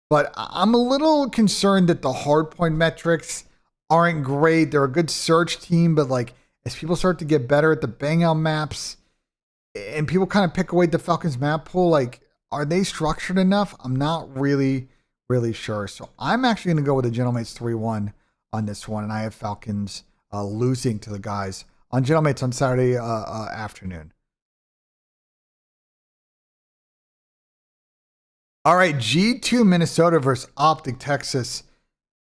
but I'm a little concerned that the hardpoint metrics aren't great. They're a good search team, but like as people start to get better at the bang out maps and people kind of pick away the Falcons map pool, like are they structured enough? I'm not really sure. So I'm actually going to go with the Gentlemates 3-1 on this one, and I have Falcons losing to the guys on Gentlemates on Saturday afternoon. All right, G2 Minnesota versus OpTic Texas.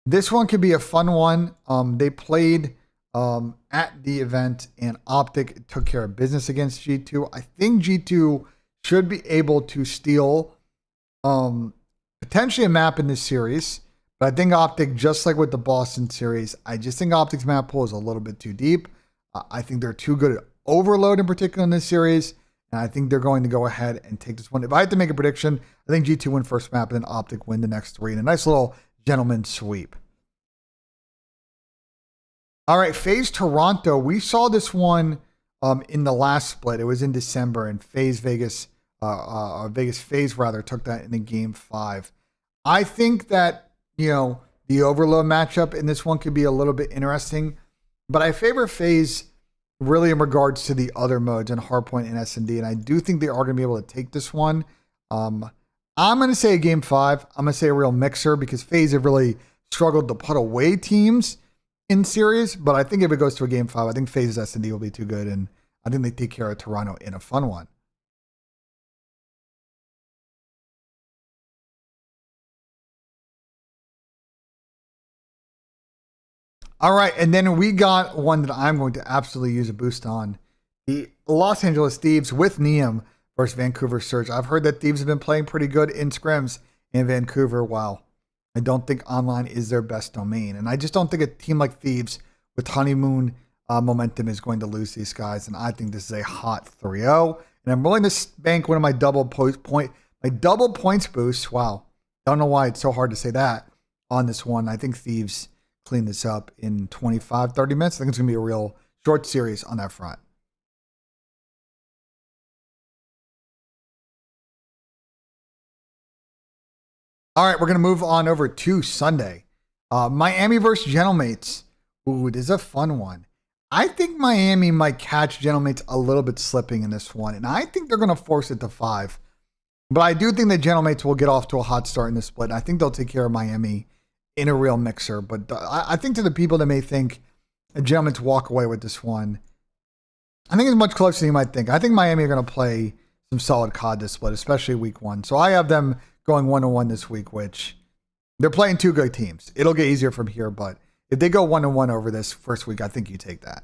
This one could be a fun one. They played at the event, and OpTic took care of business against G2. I think G2 should be able to steal potentially a map in this series, but I think OpTic, just like with the Boston series, I just think OpTic's map pool is a little bit too deep. I think they're too good at overload in particular in this series, and I think they're going to go ahead and take this one. If I had to make a prediction, I think G2 win first map and then OpTic win the next three in a nice little gentleman's sweep. All right, FaZe Toronto. We saw this one in the last split. It was in December, and Vegas FaZe rather took that in a game 5. I think that, you know, the overload matchup in this one could be a little bit interesting, but I favor FaZe really in regards to the other modes and Hardpoint and S&D, and I do think they are going to be able to take this one. I'm going to say a game 5. I'm going to say a real mixer because FaZe have really struggled to put away teams in series, but I think if it goes to a game 5, I think FaZe's S&D will be too good, and I think they take care of Toronto in a fun one. All right, and then we got one that I'm going to absolutely use a boost on. The Los Angeles Thieves with Nissim versus Vancouver Surge. I've heard that Thieves have been playing pretty good in scrims in Vancouver. Wow. I don't think online is their best domain. And I just don't think a team like Thieves with honeymoon momentum is going to lose these guys. And I think this is a hot 3-0. And I'm willing to bank one of my double points boosts. Wow. Don't know why it's so hard to say that on this one. I think Thieves clean this up in 25, 30 minutes. I think it's going to be a real short series on that front. All right, we're going to move on over to Sunday. Miami versus Gentlemates. Ooh, this is a fun one. I think Miami might catch Gentlemates a little bit slipping in this one, and I think they're going to force it to 5. But I do think that Gentlemates will get off to a hot start in this split. I think they'll take care of Miami in a real mixer. But I think to the people that may think Gentlemates walk away with this one, I think it's much closer than you might think. I think Miami are going to play some solid COD this split, especially week 1. So I have them going 1-1 this week, which they're playing 2 good teams. It'll get easier from here, but if they go 1-1 over this first week, I think you take that.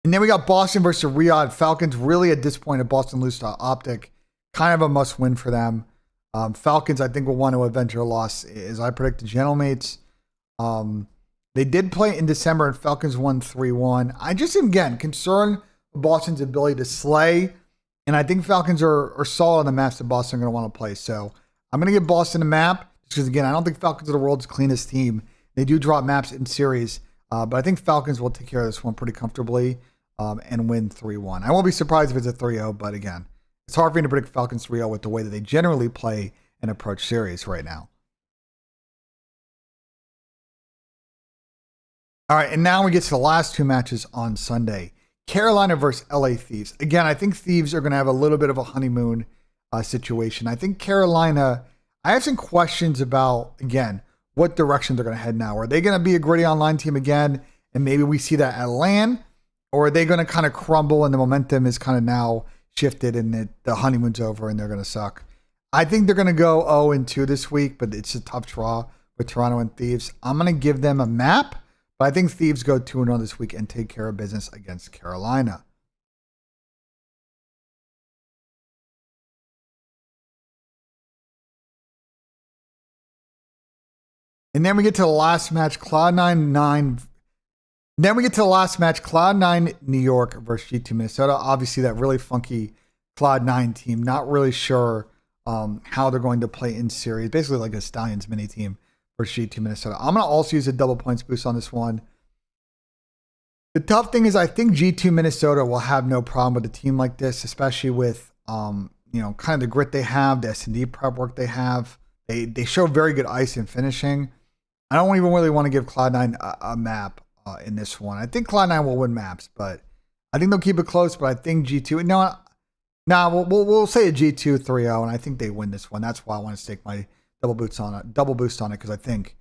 And then we got Boston versus Riyadh. Falcons really a disappointed. Boston lose to OpTic. Kind of a must win for them. Falcons, I think, will want to avenge their loss, as I predicted. Gentlemates, they did play in December, and Falcons won 3-1. I just am, again, concerned with Boston's ability to slay, and I think Falcons are solid on the maps that Boston are going to want to play. So I'm going to give Boston a map, because, again, I don't think Falcons are the world's cleanest team. They do drop maps in series, but I think Falcons will take care of this one pretty comfortably and win 3-1. I won't be surprised if it's a 3-0, but again, it's hard for me to predict Falcons 3-0 with the way that they generally play and approach series right now. All right, and now we get to the last 2 matches on Sunday. Carolina versus LA Thieves. Again, I think Thieves are going to have a little bit of a honeymoon situation. I think Carolina, I have some questions about, again, what direction they're going to head now. Are they going to be a gritty online team again, and maybe we see that at LAN? Or are they going to kind of crumble and the momentum is kind of now shifted and the honeymoon's over and they're going to suck? I think they're going to go 0-2 this week, but it's a tough draw with Toronto and Thieves. I'm going to give them a map, but I think Thieves go 2-0 this week and take care of business against Carolina. And then we get to the last match, Cloud9 New York versus G2 Minnesota. Obviously, that really funky Cloud9 team. Not really sure how they're going to play in series. Basically like a Stallions mini team versus G2 Minnesota. I'm going to also use a double points boost on this one. The tough thing is I think G2 Minnesota will have no problem with a team like this, especially with kind of the grit they have, the S&D prep work they have. They show very good ice in finishing. I don't even really want to give Cloud9 a map in this one. I think Cloud9 will win maps, but I think they'll keep it close. But I think G2. No, nah, we'll say a G2 3-0, and I think they win this one. That's why I want to stake my double boost on it because I think.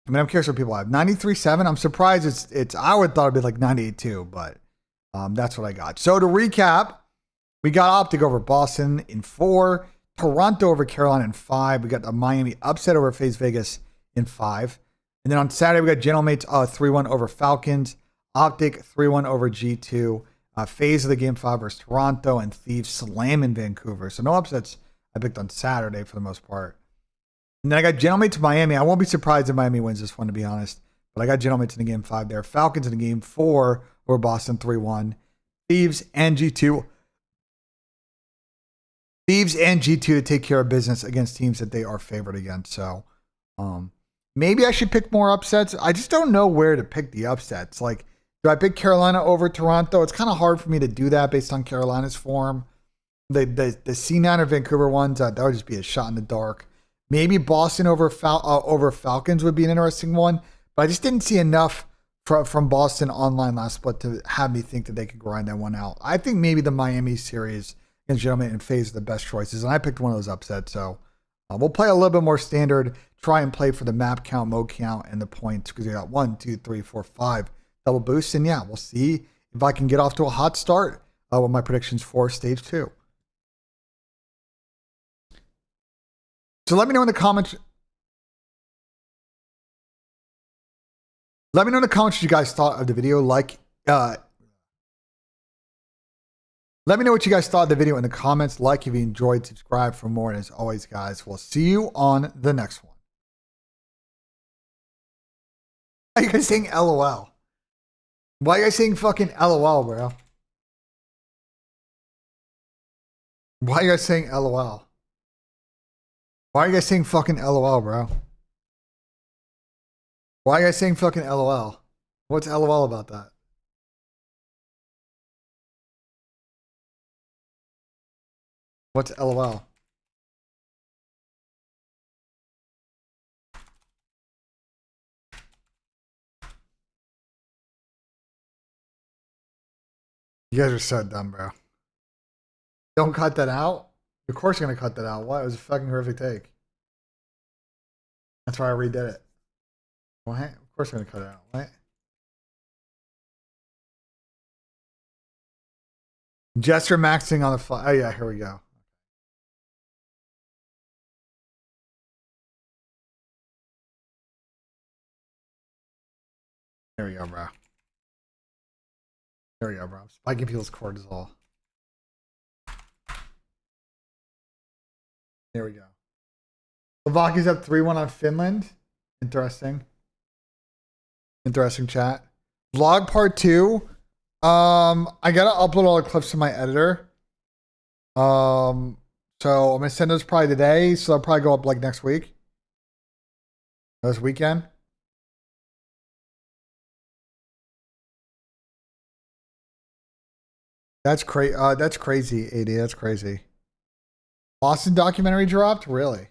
I mean, I'm curious what people have. 93.7. I'm surprised it's. I would thought it'd be like 98.2, but that's what I got. So to recap, we got OpTic over Boston in 4, Toronto over Carolina in 5. We got the Miami upset over FaZe Vegas in 5. And then on Saturday, we got Gentlemates 3-1 over Falcons, OpTic 3-1 over G2, FaZe of the game 5 versus Toronto, and Thieves slamming Vancouver. So no upsets I picked on Saturday for the most part. And then I got Gentlemates Miami. I won't be surprised if Miami wins this one, to be honest. But I got Gentlemates in the game 5 there. Falcons in the game 4 over Boston 3-1. Thieves and G2 to take care of business against teams that they are favored against. So maybe I should pick more upsets. I just don't know where to pick the upsets. Like, do I pick Carolina over Toronto? It's kind of hard for me to do that based on Carolina's form. The C9 or Vancouver ones, that would just be a shot in the dark. Maybe Boston over Falcons would be an interesting one. But I just didn't see enough from Boston online last split to have me think that they could grind that one out. I think maybe the Miami series against Gentlemen and FaZe are the best choices. And I picked one of those upsets. So we'll play a little bit more standard, try and play for the map count, mode count, and the points because we got 1, 2, 3, 4, 5 double boosts. And yeah, we'll see if I can get off to a hot start with my predictions for stage 2. So let me know in the comments. Let me know in the comments what you guys thought of the video. Let me know what you guys thought of the video in the comments. Like if you enjoyed, subscribe for more. And as always, guys, we'll see you on the next one. Why are you guys saying LOL? Why are you guys saying fucking LOL, bro? Why are you guys saying LOL? Why are you guys saying fucking LOL, bro? Why are you guys saying fucking LOL? What's LOL about that? What's LOL? You guys are so dumb, bro. Don't cut that out? Of course you're going to cut that out. What? It was a fucking horrific take. That's why I redid it. What? Of course you're going to cut it out. What? Jester maxing on the fly. Oh, yeah, here we go. There we go, bro. There we go, bro. Spiking people's cortisol. There we go. Slovakia's up 3-1 on Finland. Interesting. Interesting chat. Vlog part 2. I gotta upload all the clips to my editor. So I'm gonna send those probably today. So they'll probably go up like next week. This weekend. That's crazy. That's crazy, AD. That's crazy. Boston documentary dropped? Really?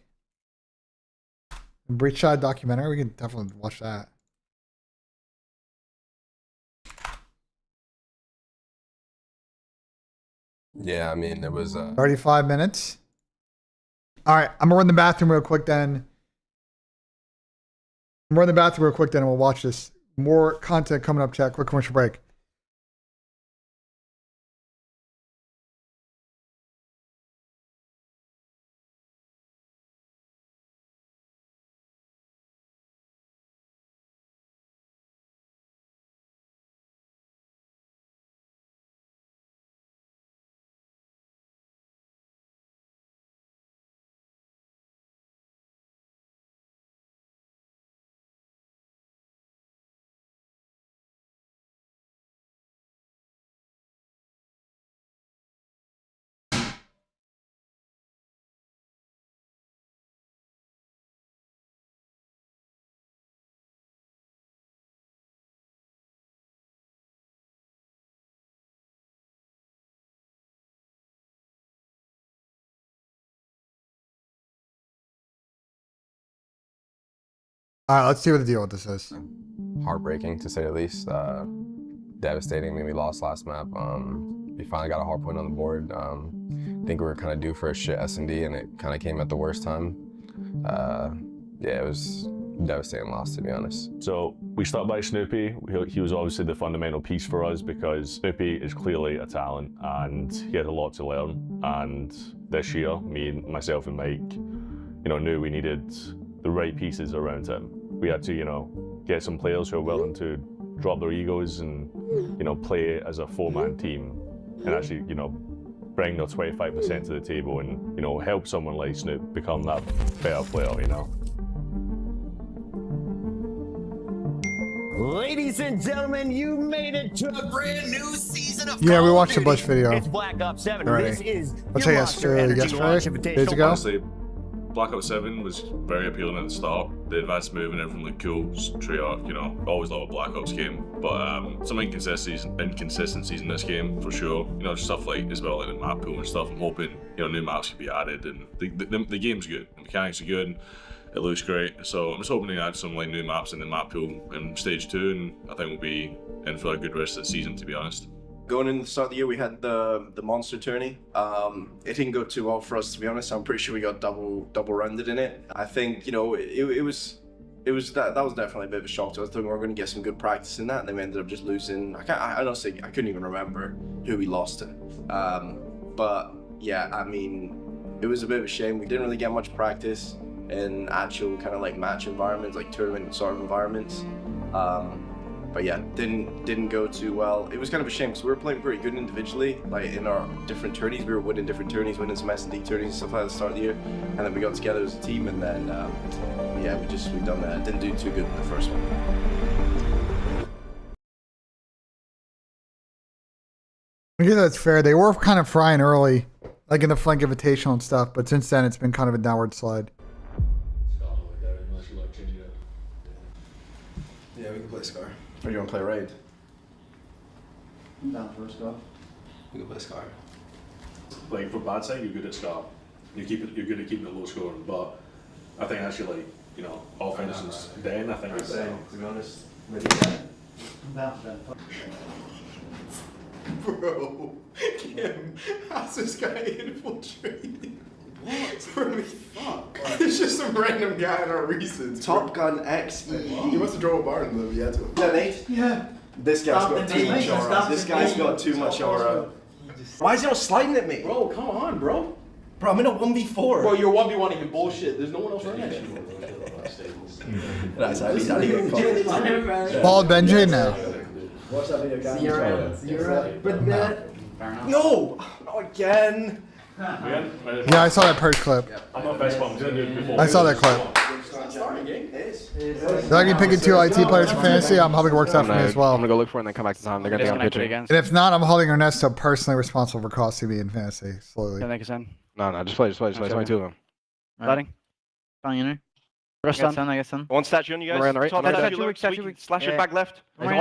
Breach Shot documentary? We can definitely watch that. Yeah, I mean, it was 35 minutes. All right, I'm gonna run the bathroom real quick then. I'm gonna run the bathroom real quick then and we'll watch this. More content coming up, chat. Quick commercial break. All right, let's see what the deal with this is. Heartbreaking to say the least. Devastating. I mean, we lost last map. We finally got a hard point on the board. I think we were kind of due for a shit S&D, and it kind of came at the worst time. Yeah, it was a devastating loss, to be honest. So we stuck by Snoopy. He was obviously the fundamental piece for us because Snoopy is clearly a talent and he had a lot to learn. And this year, myself and Mike, knew we needed the right pieces around him. We had to, get some players who are willing to drop their egos and, play as a four-man team and actually, bring their 25% to the table and, help someone like Snoop become that better player, Ladies and gentlemen, you made it to a brand new season of Yeah, we watched the Bush video. It's Black Ops 7. Already. This is I'll your tell you Monster Energy launch yesterday, days invitational. ago. Honestly, Black Ops 7 was very appealing at the start. The advanced move and everything looked cool. Treyarch, always love a Black Ops game. But some inconsistencies in this game for sure. Just stuff like as well, like the map pool and stuff. I'm hoping new maps could be added, and the game's good. The mechanics are good. It looks great. So I'm just hoping to add some new maps in the map pool in stage 2, and I think we'll be in for a good rest of the season, to be honest. Going into the start of the year, we had the monster tourney. It didn't go too well for us, to be honest. I'm pretty sure we got double rounded in it. I think it was that was definitely a bit of a shock to us. I thought we were going to get some good practice in that, and then we ended up just losing. I honestly couldn't even remember who we lost to. But yeah, I mean, it was a bit of a shame. We didn't really get much practice in actual kind of match environments, tournament sort of environments. But yeah, didn't go too well. It was kind of a shame because we were playing pretty good individually, in our different tourneys. We were winning different tourneys, winning some S&D tourneys and stuff at the start of the year, and then we got together as a team, and then yeah, we done that. Didn't do too good in the first one. I guess that's fair. They were kind of frying early, in the flank invitational and stuff, but since then it's been kind of a downward slide. Yeah, we can play Scar. Or you want to play Raid? I'm down for a Scar. We can play Scar. For bad side, you're good at Scar. You're good at keeping it low scoring, but I think actually offense and Den, I think it's to be honest, maybe I'm down for that. Bro, Kim, how's this guy infiltrated? What? Bro, fuck. It's just some random guy in our recent. Top Gun XE. He must have drove a bar in them, yeah. Is that Nate? Yeah. This guy's got too much aura. This guy's got too much aura. Why is he not sliding at me? Bro, come on, bro. Bro, I'm in a 1v4. Bro, you're 1v1ing in bullshit. There's no one else running at you. That's how he's getting Bald BENJ now. Watch that video, guys. Zero. But no, not again. Yeah, I saw that perk clip. I'm not best one. I saw that clip. If I can pick it 2 IT players for fantasy, I'm hoping it works out for me as well. I'm gonna go look for it and then come back to time. They're gonna think I'm pitching. And if not, I'm holding Ernesto personally responsible for costing me in fantasy slowly. Can I make a send? No, just play. There's only 2 of them. Starting. Starting, you know. First stun, I guess. One statue on you guys. Right on the right. Top statue, slash it back left. All three.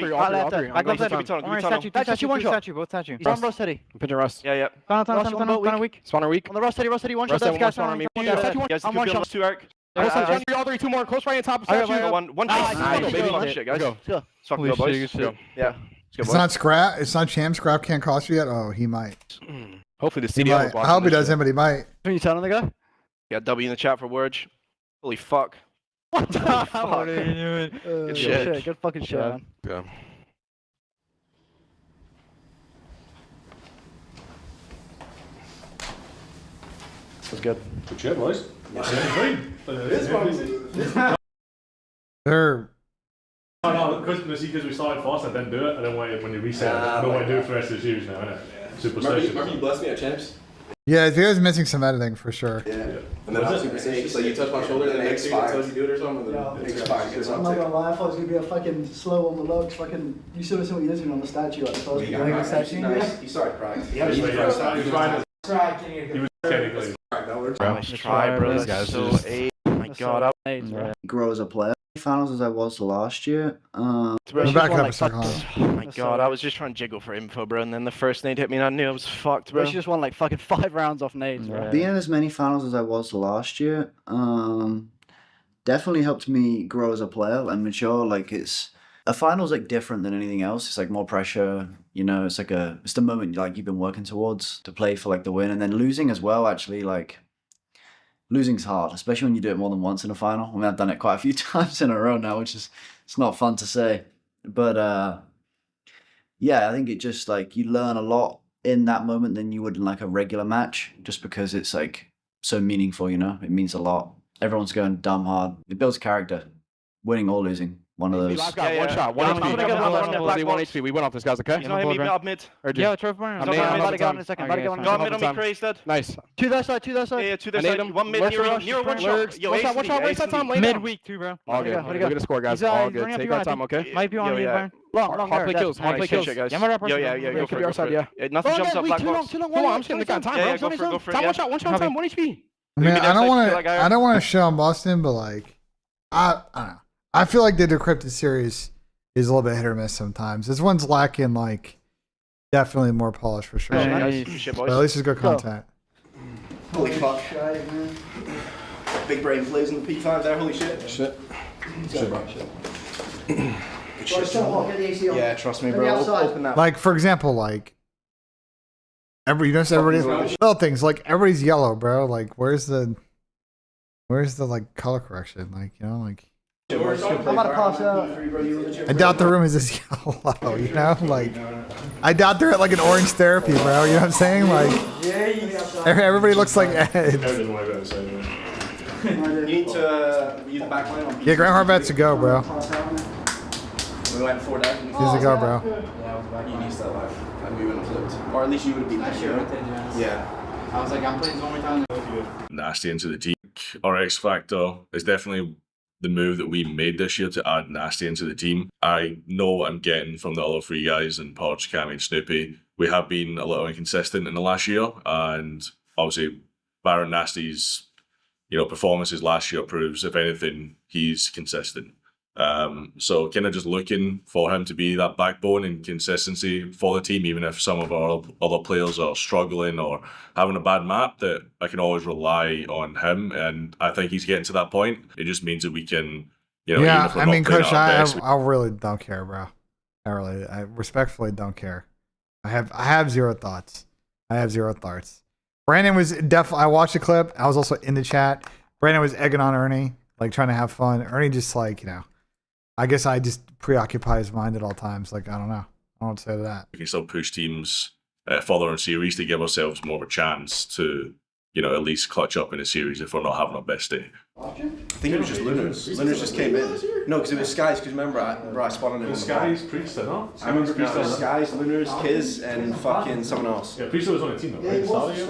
Back left, Statue, one shot. Both statue. Spawn Rust steady. I'm pitching Rust. Yeah. Spawn weak. Spawner weak. On the Rust steady, one shot. Spawner on me. I'm one shot. 2 arc. All 3, 2 more. Close right on top of statue. One shot. Baby, One shit, guys. Go. Fucking go, boys. Yeah. It's not Scrap. It's not Sham. Scrap can't cost you yet. Oh, he might. Hopefully the He CDL might. I hope he doesn't, but he might. Can you tell him the guy? Yeah, W in the chat for Wurge. Holy fuck. What are you doing? Good shit. Good fucking shit, man. Yeah. That's good. Good shit, boys. They're. No, because we started fast, I didn't do it. I don't want when you reset. I don't want to do it for the rest of the series now, innit? Superstition. Remember you blessed me at champs? Yeah, his video's missing some editing for sure. Yeah. And then I'm superstitious. Like you touch my shoulder and then next year it tells you to do it or something. I'm not gonna lie, I thought it was gonna be a fucking slow on the looks. Fucking, you should have seen what he was doing on the statue at the first He started crying. He was technically. Nice try, bro. These guys so oh my god. Grow as a player. Finals as I was last year. We're back up a second. Oh my god, I was just trying to jiggle for info, bro, and then the first nade hit me and I knew I was fucked, bro. She just won fucking 5 rounds off nades, bro. Being in as many finals as I was last year, definitely helped me grow as a player and mature. Like a final's like different than anything else. It's like more pressure, you know, it's the moment like you've been working towards to play for like the win. And then losing as well, actually, like losing's hard, especially when you do it more than once in a final. I mean, I've done it quite a few times in a row now, which is, it's not fun to say. But yeah, I think it just like you learn a lot in that moment than you would in like a regular match, just because it's like so meaningful, you know? It means a lot. Everyone's going dumb hard. It builds character, winning or losing. One of those. I've got one shot, one HP. We went off this, guys, okay? He's not hitting me up mid. Yeah, try for him. About to go in a second. Go mid on me, Craze dead. Nice. To that side, to that side. Yeah, to their side. One mid, near one shot. Yo, watch out, waste that time. Midweek too, bro. All good. Look at the score, guys. All good. Take our time, okay? Might be on you, Brian. Long, hard play kills, hard play kills. Yo, Go for your side, yeah. Nothing jumps up black box. Too long. Come on, I'm just getting the time, bro. Go for it. One shot, time, 1 HP. I mean, I don't want to shit on Boston, but like, I don't know. I feel like the Decrypted series is a little bit hit or miss sometimes. This one's lacking like definitely more polish for sure. But at least it's good content. Holy fuck. Big brain plays in the P5 there, holy shit. Shit. Yeah, trust me, bro. Open that. Like, for example, like, you notice everybody's little things, like, everybody's yellow, bro. Like, where's the, like, color correction? Like, you know, like. I'm about to pass out. I doubt the room is this yellow, you know? Like, I doubt they're at, like, an orange therapy, bro. You know what I'm saying? Like, everybody looks like Ed. You need to use the back line on P5. Yeah, Grand Harvard's to go, bro. We went 4 down. He's a go, bro. You need that back. And we went flipped. Or at least you would have beat that, you know? Yeah. I was like, I'm playing one more time. Nasty into the team. Our X Factor is definitely the move that we made this year to add Nasty into the team. I know what I'm getting from the other 3 guys in Porch, Cammy and Snoopy. We have been a little inconsistent in the last year, and obviously Baron Nasty's performances last year proves, if anything, he's consistent. So kind of just looking for him to be that backbone and consistency for the team, even if some of our other players are struggling or having a bad map, that I can always rely on him. And I think he's getting to that point. It just means that we can, yeah, I mean, Coach, I really don't care, bro. I respectfully don't care. I have zero thoughts. Brandon was definitely, I watched the clip. I was also in the chat. Brandon was egging on Ernie, like trying to have fun. Ernie just like, I guess I just preoccupy his mind at all times. Like, I don't know. I don't know what to say to that. We can still push teams further in series to give ourselves more of a chance to, at least clutch up in a series if we're not having our best day. I think it was just Lunars. Lunars just came in. No, because it was Skies, because remember I spotted him. Skies, Priester, no? I remember Priester, Skies, Lunars, Kiz, and fucking someone else. Yeah, Priester was on the team though, right? No, he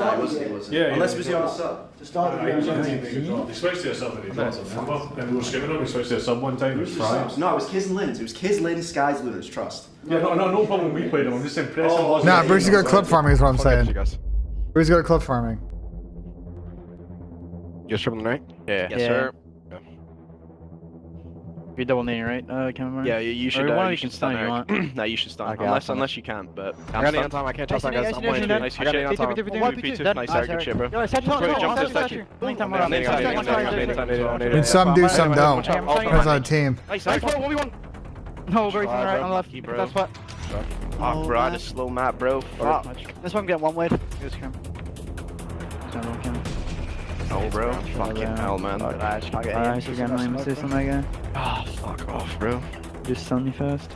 wasn't. Yeah, unless it was on the sub. He was on the team, he switched to a sub and he dropped, remember? And we were skimming him, he switched to a sub one time, it was Fries. No, it was Kiz and Lins. It was Kiz, Lins, Skies, Lunars, trust. Yeah, no problem when we played him, I'm just impressed. Nah, Bruce is good at clip farming is what I'm saying. Bruce is good at clip farming. You're stripping right? Yeah. Yes, sir. You're double nading, right? Yeah, you should. You should stun Eric. No, you should stun. Unless you can't, but I got it time. I can't trust that guys. I'm waiting. Nice shit. I got it time. Nice, Eric. Good shit, bro. Jump to the statue. And some do, some don't. Depends on the team. Nice, 1v1. No, very right on the left. That's what. Fuck, bro. I just slow map, bro. Fuck. This one get one way. Oh, bro. Fucking hell, man. Alright, so again, let me say something again. Oh, fuck off, bro. Just stun me first.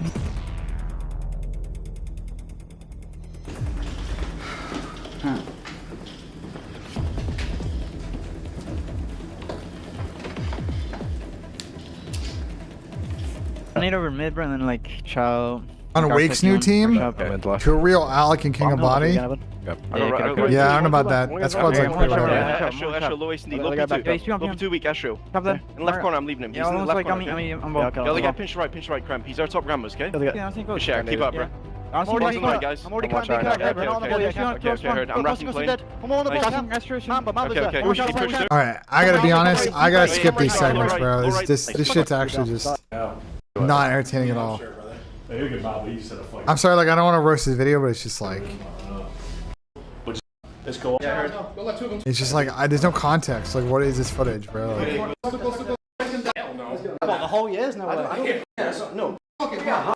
I need over mid, bro, and then like Chow. On Wake's new team? To a real Alec and King of Body? Yeah, I don't know about that. That squad's like pretty rare. Astro, low AC, low 2 weak, Astro. In left corner, I'm leaving him. He's in the left corner. The other guy, pinch right, Cramp. He's our top grammars, okay? Good share, keep up, bro. I'm already caught, Okay, heard. I'm wrapping plane. Okay. Alright, I gotta be honest, I gotta skip these segments, bro. This shit's actually just not entertaining at all. I'm sorry, like, I don't want to roast this video, but it's just like... It's just like, there's no context. Like, what is this footage, bro? Like, whole years now. I don't. Yeah, no. Fucking go.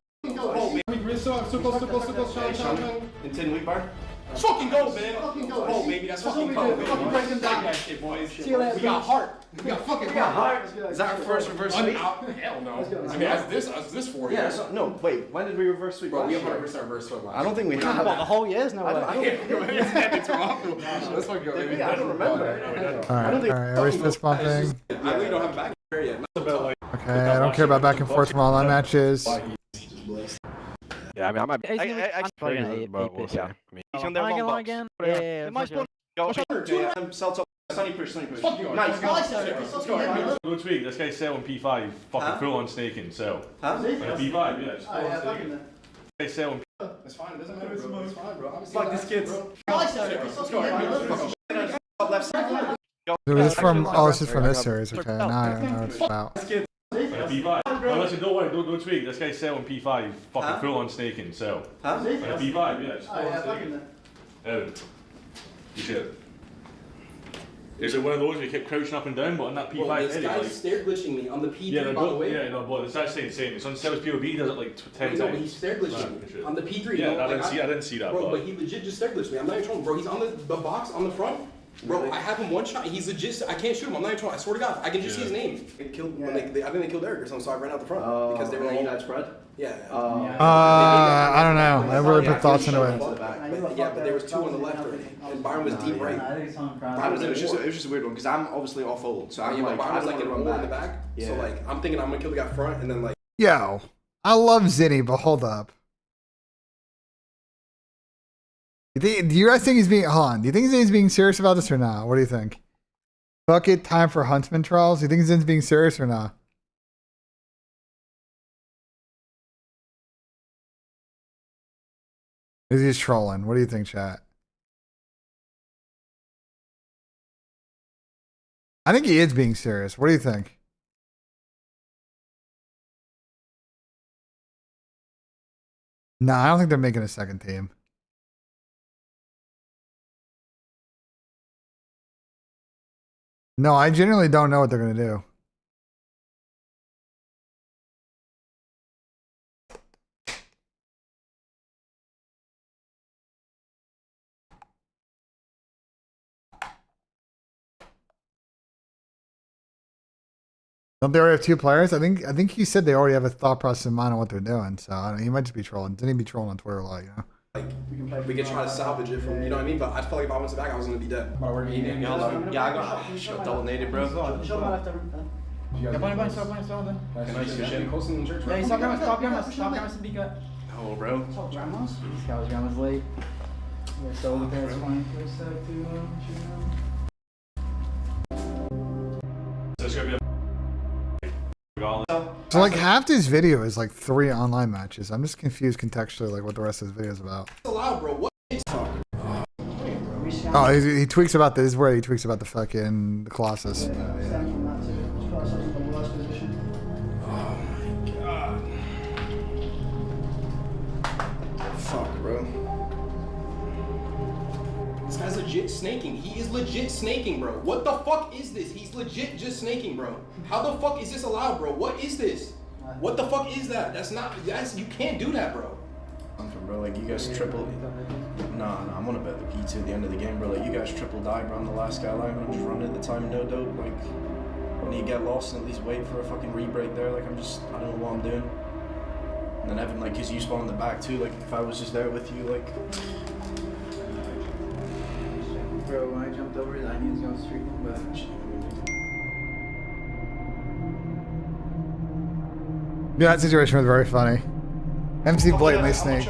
In 10 week bar. Let's fucking go, man. Fucking go, oh, baby. That's fucking go. Fucking break them down. That shit, boys. See you later. We got heart. We got fucking heart. Is that our first reverse sweep? Hell no. I mean, as this 4 years. Yeah. So, no. Wait. When did we reverse sweep? Bro, we have 100% reverse sweep. I don't think we have. About the whole years now. Let's fucking go. I don't remember. Alright, everybody's fist bumping. I really don't have back here yet. Okay, I don't care about back and forth from online matches. Yeah, I mean, I might be. I'm fucking Yeah. He's on their long long again. box. Yeah, It might spawn. Go. Sunny push. Nice. Go tweak. This guy's selling P5. Fucking full on staking. Sell. Huh? P5, yeah. Oh, yeah, fucking that. Guy's selling. It's fine. It doesn't matter, bro. It's fine, bro. Fuck these kids. This is from, oh, this is from this series. Okay, now I know what it's about. P5. No, listen, don't worry. Don't tweak. This guy's selling P5. Fucking full on staking. Sell. Huh? P5, yeah. Oh, yeah, fucking that. Evan. You should. Is it one of those where you keep crouching up and down, but on that P5 Well, this edit, guy's like, stair glitching me on the P3, yeah, by the way. yeah, no, but it's actually insane. It's on Sales POV, does it like 10 times. No, but he's stair glitching me on the P3. Yeah, no, I didn't see that. Bro, but he legit just stair glitched me. I'm not even trolling, bro. He's on the box on the front. Bro, I have him one shot. He's legit. I can't shoot him. I'm not even trolling. I swear to God, I can just see his name. It killed when I think they killed Eric or something, so I ran out the front because they were all that spread. Yeah. I don't know. I really put thoughts into it. Yeah, but there was 2 on the left already, and Byron was deep right. It was just a weird one because I'm obviously off hold, so I'm like, Byron was like in run the back. So like, I'm thinking I'm gonna kill the guy front, and then like. Yo, I love Zinni, but hold up. Do you guys think he's being, hold on, do you think he's being serious about this or not? What do you think? Fuck it, time for Huntsman trials? Do you think Zin's being serious or not? Is he just trolling? What do you think, chat? I think he is being serious. What do you think? No, I don't think they're making a second team. No, I genuinely don't know what they're going to do. Don't they already have 2 players? I think he said they already have a thought process in mind on what they're doing. So I don't know, he might just be trolling. Didn't he be trolling on Twitter a lot, you know? Like, we could try to salvage it from, you know what I mean? But I felt like if I went to the back, I was gonna be dead. Yeah, I got double nated, bro. Oh, bro. Grandma's late. So the parents flying for a sec So like half this video is like 3 online matches. I'm just confused contextually like what the rest of this video is about. It's allowed, bro. What is Oh, he tweaks about this. This is where he tweaks about the fucking Colossus. Fuck, bro. This guy's legit snaking. He is legit snaking, bro. What the fuck is this? He's legit just snaking, bro. How the fuck is this allowed, bro? What is this? What the fuck is that? You can't do that, bro. Bro, like you guys triple. Nah, I'm gonna bet the P2 at the end of the game, bro. Like you guys triple dive, bro. I'm the last guy alive, and I'm just running at the time, no dope. Like when you get lost and at least wait for a fucking re-break there. Like I don't know what I'm doing. And then Evan, like, cause you spawn in the back too. Like if I was just there with you, like. Bro, when I jumped over it, I knew he was going streaking, but. Yeah, that situation was very funny. MC blatantly snaked.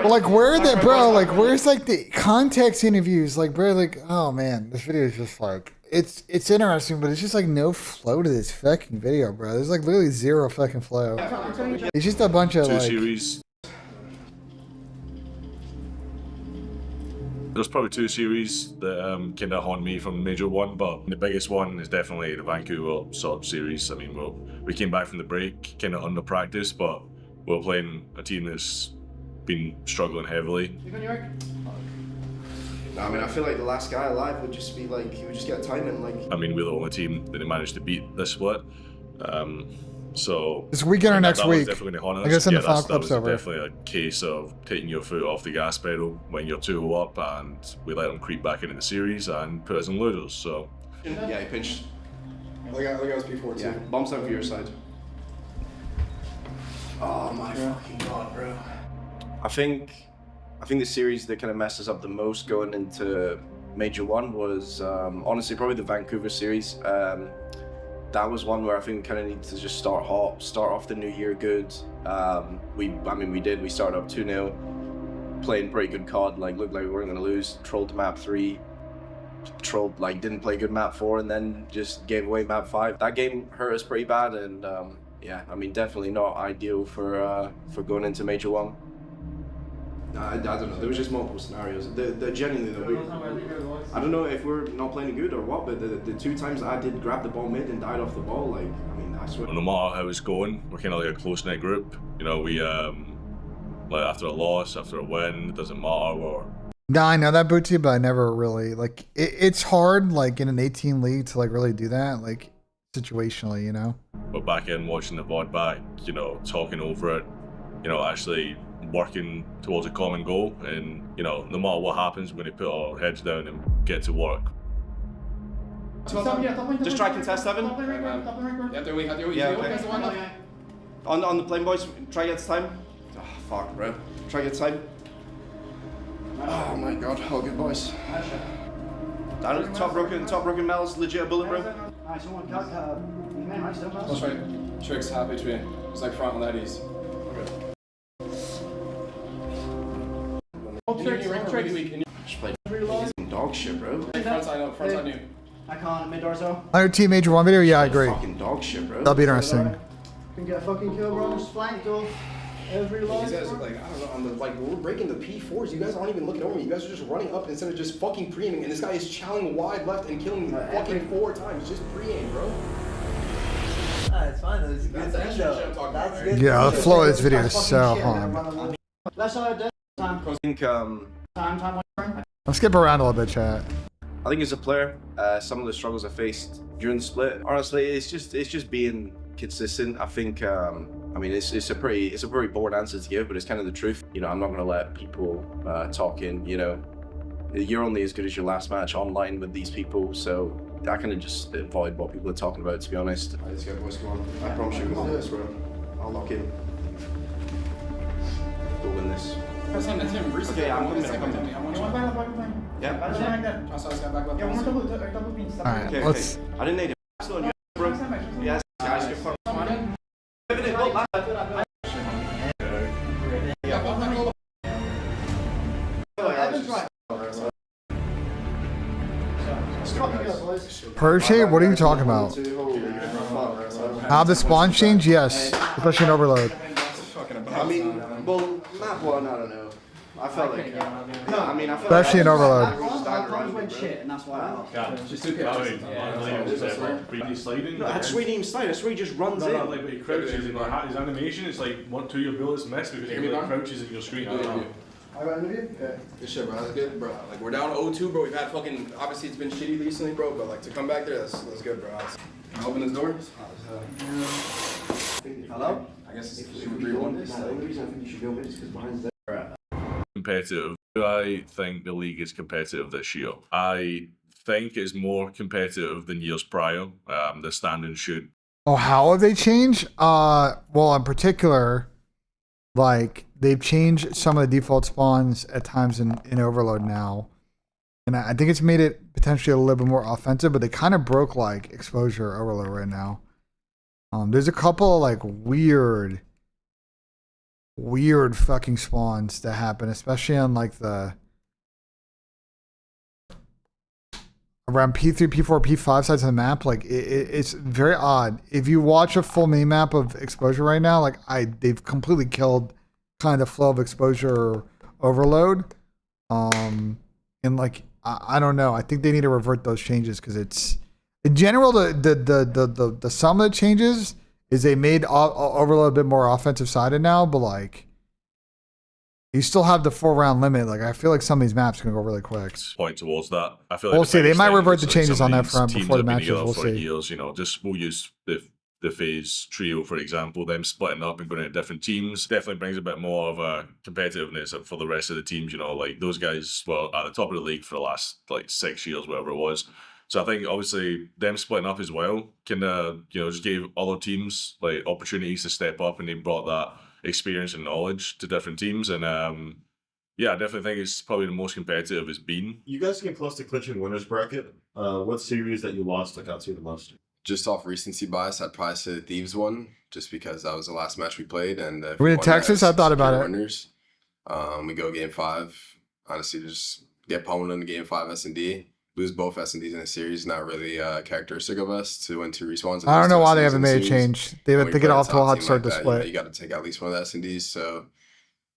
But like, where are they, bro? Like, where's like the context interviews? Like, bro, like, oh man, this video is just like, it's interesting, but it's just like no flow to this fucking video, bro. There's like literally 0 fucking flow. It's just a bunch of like. Series. There's probably 2 series that kind of haunt me from Major 1, but the biggest one is definitely the Vancouver sort of series. I mean, we came back from the break kind of under practice, but we're playing a team that's been struggling heavily. I mean, I feel like the last guy alive would just be like, he would just get timing. Like, I mean, we're the only team that managed to beat this split. So this weekend or next that was week. definitely gonna haunt us. I guess in the Yeah, final that clip's was over. definitely a case of taking your foot off the gas pedal when you're 2-0 up, and we let them creep back into the series and put us in loaders. So yeah, he pinched. Look at us before too. Yeah, bombs down for your side. Oh my fucking god, bro. I think the series that kind of messes up the most going into Major 1 was honestly probably the Vancouver series. That was one where I think we kind of need to just start hot, start off the new year good. We did. We started up 2-0, playing pretty good COD. Like, looked like we weren't gonna lose. Trolled map 3, didn't play good map 4, and then just gave away map 5. That game hurt us pretty bad, and yeah, I mean, definitely not ideal for going into Major 1. I don't know. There was just multiple scenarios. The genuinely though, I don't know if we're not playing good or what, but the 2 times I did grab the ball mid and died off the ball, like, I mean, I swear. no matter how it's going, we're kind of like a close-knit group. You know, we like after a loss, after a win, it doesn't matter. Or No, I know that, Booty, but I never really like. It's hard, like in an 18 league, to like really do that, like situationally, you know. But back in watching the VOD back, you know, talking over it, you know, actually working towards a common goal, and you know, no matter what happens, when we put our heads down and get to work. Just try contest 7. Yeah, On the plane, boys, try get time. Oh, fuck, bro. Try get time. Oh my god, all good, boys. Down at the top broken Mel's legit a bullet, bro. Alright, someone cut, man, right, still pass? That's right. Tricks half HP. It's like front ladies. Just play dog shit, bro. Front side new. I can't, mid Darzo. Under Team Major 1 video, yeah, I agree. Fucking dog shit, bro. That'll be interesting. Can get a fucking kill, bro. Just flanked off every These life. guys are like, I don't know, on the, like, we're breaking the P4s. You guys aren't even looking over me. You guys are just running up instead of just fucking pre-aiming. And this guy is chowing wide left and killing me fucking 4 times. Just pre-aim, bro. It's fine. It's a good thing, though. That's good. Yeah, the flow of this video is so hard. Let's time. I think Time. I'll skip around a little bit, chat. I think as a player, some of the struggles I faced during the split, honestly, it's just being consistent. I think I mean it's a pretty boring answer to give, but it's kind of the truth. You know, I'm not gonna let people talk in. You know, you're only as good as your last match online with these people, so I kind of just avoid what people are talking about, to be honest. Alright, let's go, boys. Come on. I promise you we'll do this, bro. I'll lock in. We'll win this. Okay, I'm coming. Yeah. Alright, Okay, let's. I didn't need it. Still on you, bro. Yes, guys, get fucked. Perche, what are you talking about? How the spawn change? Yes, especially in Overload. I mean, well, map 1, I don't know. I felt like, no, I mean, I felt Especially in Overload. I went shit, and that's why I lost. Just 2 kills. No, I swear he didn't slide. I swear he just runs in. like when he crouches and his animation, it's like 1-2 your bullets miss because he like crouches at your screen. I don't know. I got an interview? Yeah, good shit, bro. That's good, bro. Like, we're down 0-2, bro. We've had fucking, obviously it's been shitty recently, bro, but like to come back there, that's good, bro. Can I open this door? Hello? I guess it's If we go on this, the only reason I think you should go mid is because behind there. Competitive. Do I think the league is competitive this year? I think it's more competitive than years prior. The standings should. Oh, how have they changed? Well, in particular, like they've changed some of the default spawns at times in Overload now, and I think it's made it potentially a little bit more offensive. But they kind of broke like exposure Overload right now. There's a couple of like weird fucking spawns that happen, especially on like the around P3, P4, P5 sides of the map. Like it's very odd. If you watch a full main map of exposure right now, like they've completely killed kind of flow of exposure Overload. And like I don't know. I think they need to revert those changes because it's in general the sum of the changes is they made Overload a bit more offensive sided now, but like You still have the 4-round limit. Like, I feel like some of these maps can go really quick. Point towards that. I feel like We'll see. They might revert the like changes some on of that these front teams before the have been matches. together We'll for see. years, we'll use the phase trio, for example, them splitting up and going into different teams definitely brings a bit more of a competitiveness for the rest of the teams. Like those guys were at the top of the league for the last like 6 years, whatever it was. So I think obviously them splitting up as well kind of just gave other teams like opportunities to step up, and they brought that experience and knowledge to different teams. And yeah, I definitely think it's probably the most competitive it's been. You guys came close to clinching winners bracket. What series that you lost stuck out to you the most? Just off recency bias, I'd probably say the Thieves won, just because that was the last match we played. And we in Texas, I thought about it. Winners. We go game 5. Honestly, just get pummeled in the game 5 S&D. Lose both S&Ds in a series, not really characteristic of us to win 2 respawns. I don't know why they haven't made a change. They get off to a hot start to split. You got to take at least one of the S&Ds. So,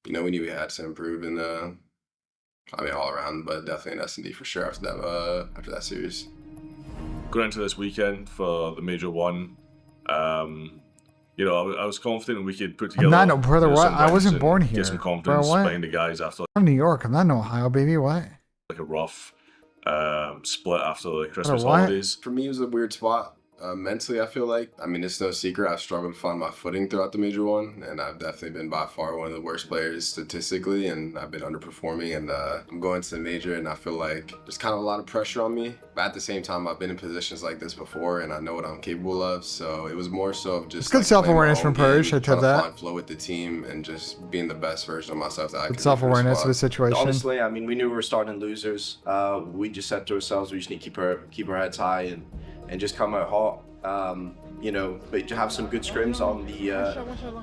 we knew we had to improve in all around, but definitely an S&D for sure after that series. Going into this weekend for the Major 1, I was confident we could put together. I'm not, brother. What? I wasn't and born here. Get some confidence Bro, behind the guys after I'm New York. I'm not in Ohio, baby. What? like a rough split after the Christmas what? holidays. For me, it was a weird spot. Mentally, I feel like, it's no secret, I've struggled to find my footing throughout the Major 1, and I've definitely been by far one of the worst players statistically, and I've been underperforming, and I'm going to the Major, and I feel like there's kind of a lot of pressure on me, but at the same time, I've been in positions like this before, and I know what I'm capable of, so it was more so of just it's good self-awareness from Purge. I trying tell to that. find flow with the team, and just being the best version of myself that I could Good be for self-awareness of squad. the situation. Honestly, we knew we were starting losers. We just said to ourselves, we just need to keep our heads high and just come out hot. But to have some good scrims on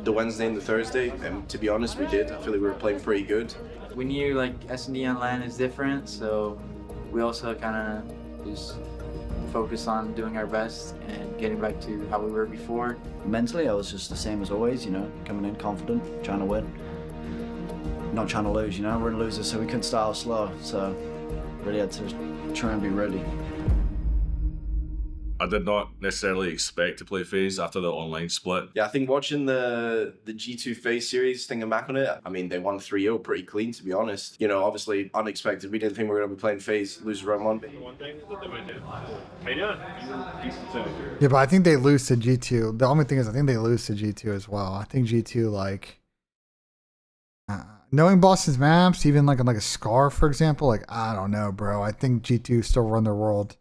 the Wednesday and the Thursday, and to be honest, we did. I feel like we were playing pretty good. We knew like S&D on LAN is different, so we also kind of just focus on doing our best and getting back to how we were before. Mentally, I was just the same as always, coming in confident, trying to win. Not trying to lose, we're losers, so we couldn't start out slow, so really had to try and be ready. I did not necessarily expect to play FaZe after the online split. Yeah, I think watching the G2 FaZe series, thinking back on it, they won 3-0 pretty clean, to be honest. Obviously unexpected. We didn't think we were going to be playing FaZe, lose round 1. Yeah, but I think they lose to G2. The only thing is, I think they lose to G2 as well. I think G2, knowing Boston's maps, even like a Scar, for example, I don't know, bro. I think G2 still run their world.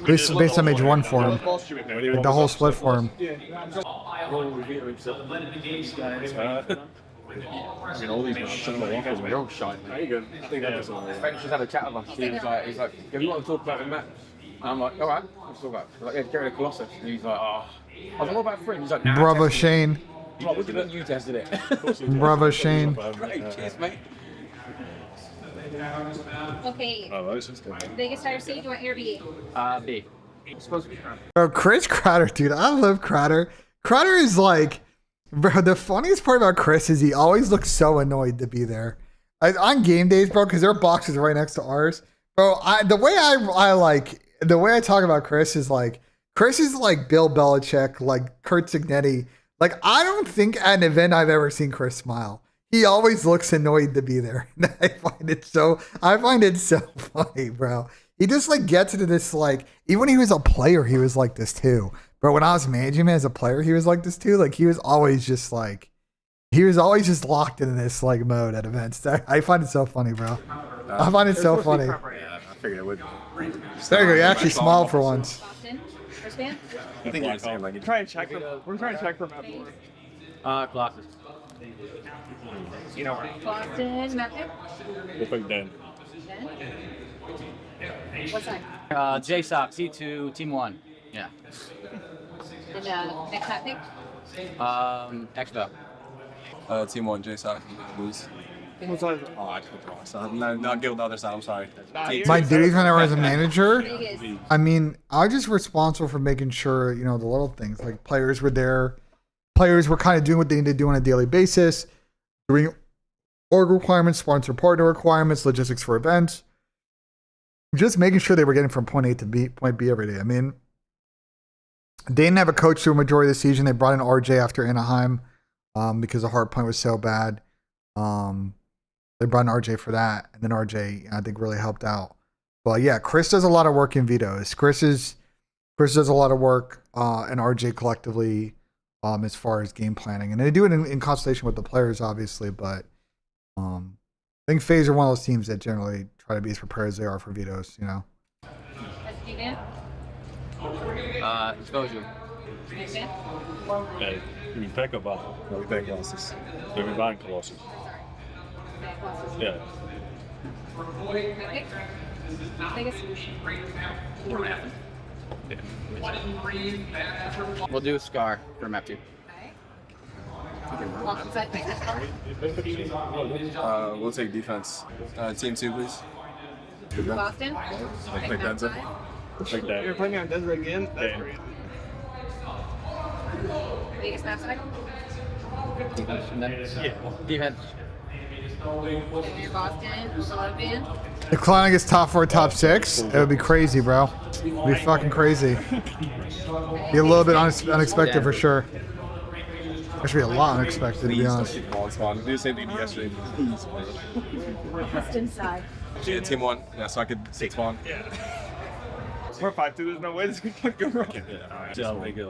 Based on Major 1 for him. The whole split for him. All these waffles, they're all shite. Very good. I think that was all right. French just had a chat with us. He's like, have you want to talk about the map? And I'm like, all right, let's talk about it. Like, yeah, get rid of Colossus. And he's like, oh. I was like, what about Fringe? He's like, nah, Bravo Shane. I'm like, what do you mean you tested it? Bravo Shane. Great, cheers, mate. Okay. Biggest higher seed, you want A or B? B. It's supposed to be Crowder. Bro, Chris Crowder, dude. I love Crowder. Crowder is bro, the funniest part about Chris is he always looks so annoyed to be there. On game days, bro, because their box is right next to ours. Bro, the way I talk about Chris is Chris is like Bill Belichick, like Kurt Signetti. I don't think at an event I've ever seen Chris smile. He always looks annoyed to be there. I find it so funny, bro. He just gets into this even when he was a player, he was like this too. But when I was managing him as a player, he was like this too. He was always just locked into this mode at events. I find it so funny, bro. I find it so funny. Yeah, I figured it would. There you go. You actually smiled for once. Wristband? I think you're saying We're trying to check for map 4. Glasses. You know where? Boston, map pick? We'll pick Dan. What side? JSOC, C2, Team 1. Yeah. And next map pick? Expo. Team 1, JSOC, lose. What side? Oh, I took the wrong side. No, not guild the other side. I'm sorry. My duties when I was a manager, I was just responsible for making sure, the little things, players were there. Players were kind of doing what they need to do on a daily basis, doing org requirements, sponsor partner requirements, logistics for events, just making sure they were getting from point A to point B every day. They didn't have a coach through a majority of the season. They brought in RJ after Anaheim because the hard point was so bad. They brought in RJ for that, and then RJ I think really helped out. But yeah, Chris does a lot of work in vetoes. Chris does a lot of work, and RJ collectively, as far as game planning, and they do it in consultation with the players, obviously. But I think FaZe are one of those teams that generally try to be as prepared as they are for vetoes. You know. Exposure. Yeah, we pick up no, we pick Colossus. So we ban Colossus. Yeah. We'll do Scar for map 2. We'll take defense. Team 2, please. Boston. Like Denzel. Like that. You're playing me on Denver again? That's great. Vegas map side. Yeah. Defense. Boston. Declining his top 4, top 6. It would be crazy, bro. It'd be fucking crazy. Be a little bit unexpected for sure. There should be a lot unexpected, to be honest. Do the same thing yesterday. Boston side. Yeah, team 1. Yeah, so I could take spawn. Yeah. We're 5-2. There's no way this could go wrong. Yeah, I'll make it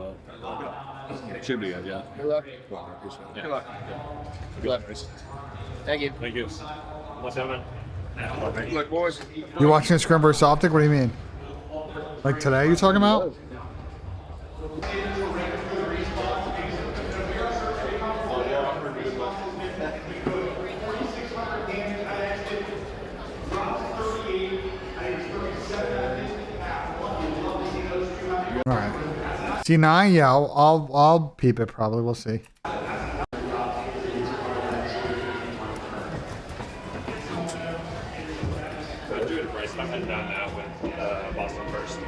should be good, yeah. Good luck. Yeah. Good luck. Good luck. Thank you. Thank you. What's happening? Look, boys. You watching a Scrim vs OpTic? What do you mean? Like today you talking about? All right. C9, yeah, I'll peep it probably. We'll see. I'm heading down now with Boston first.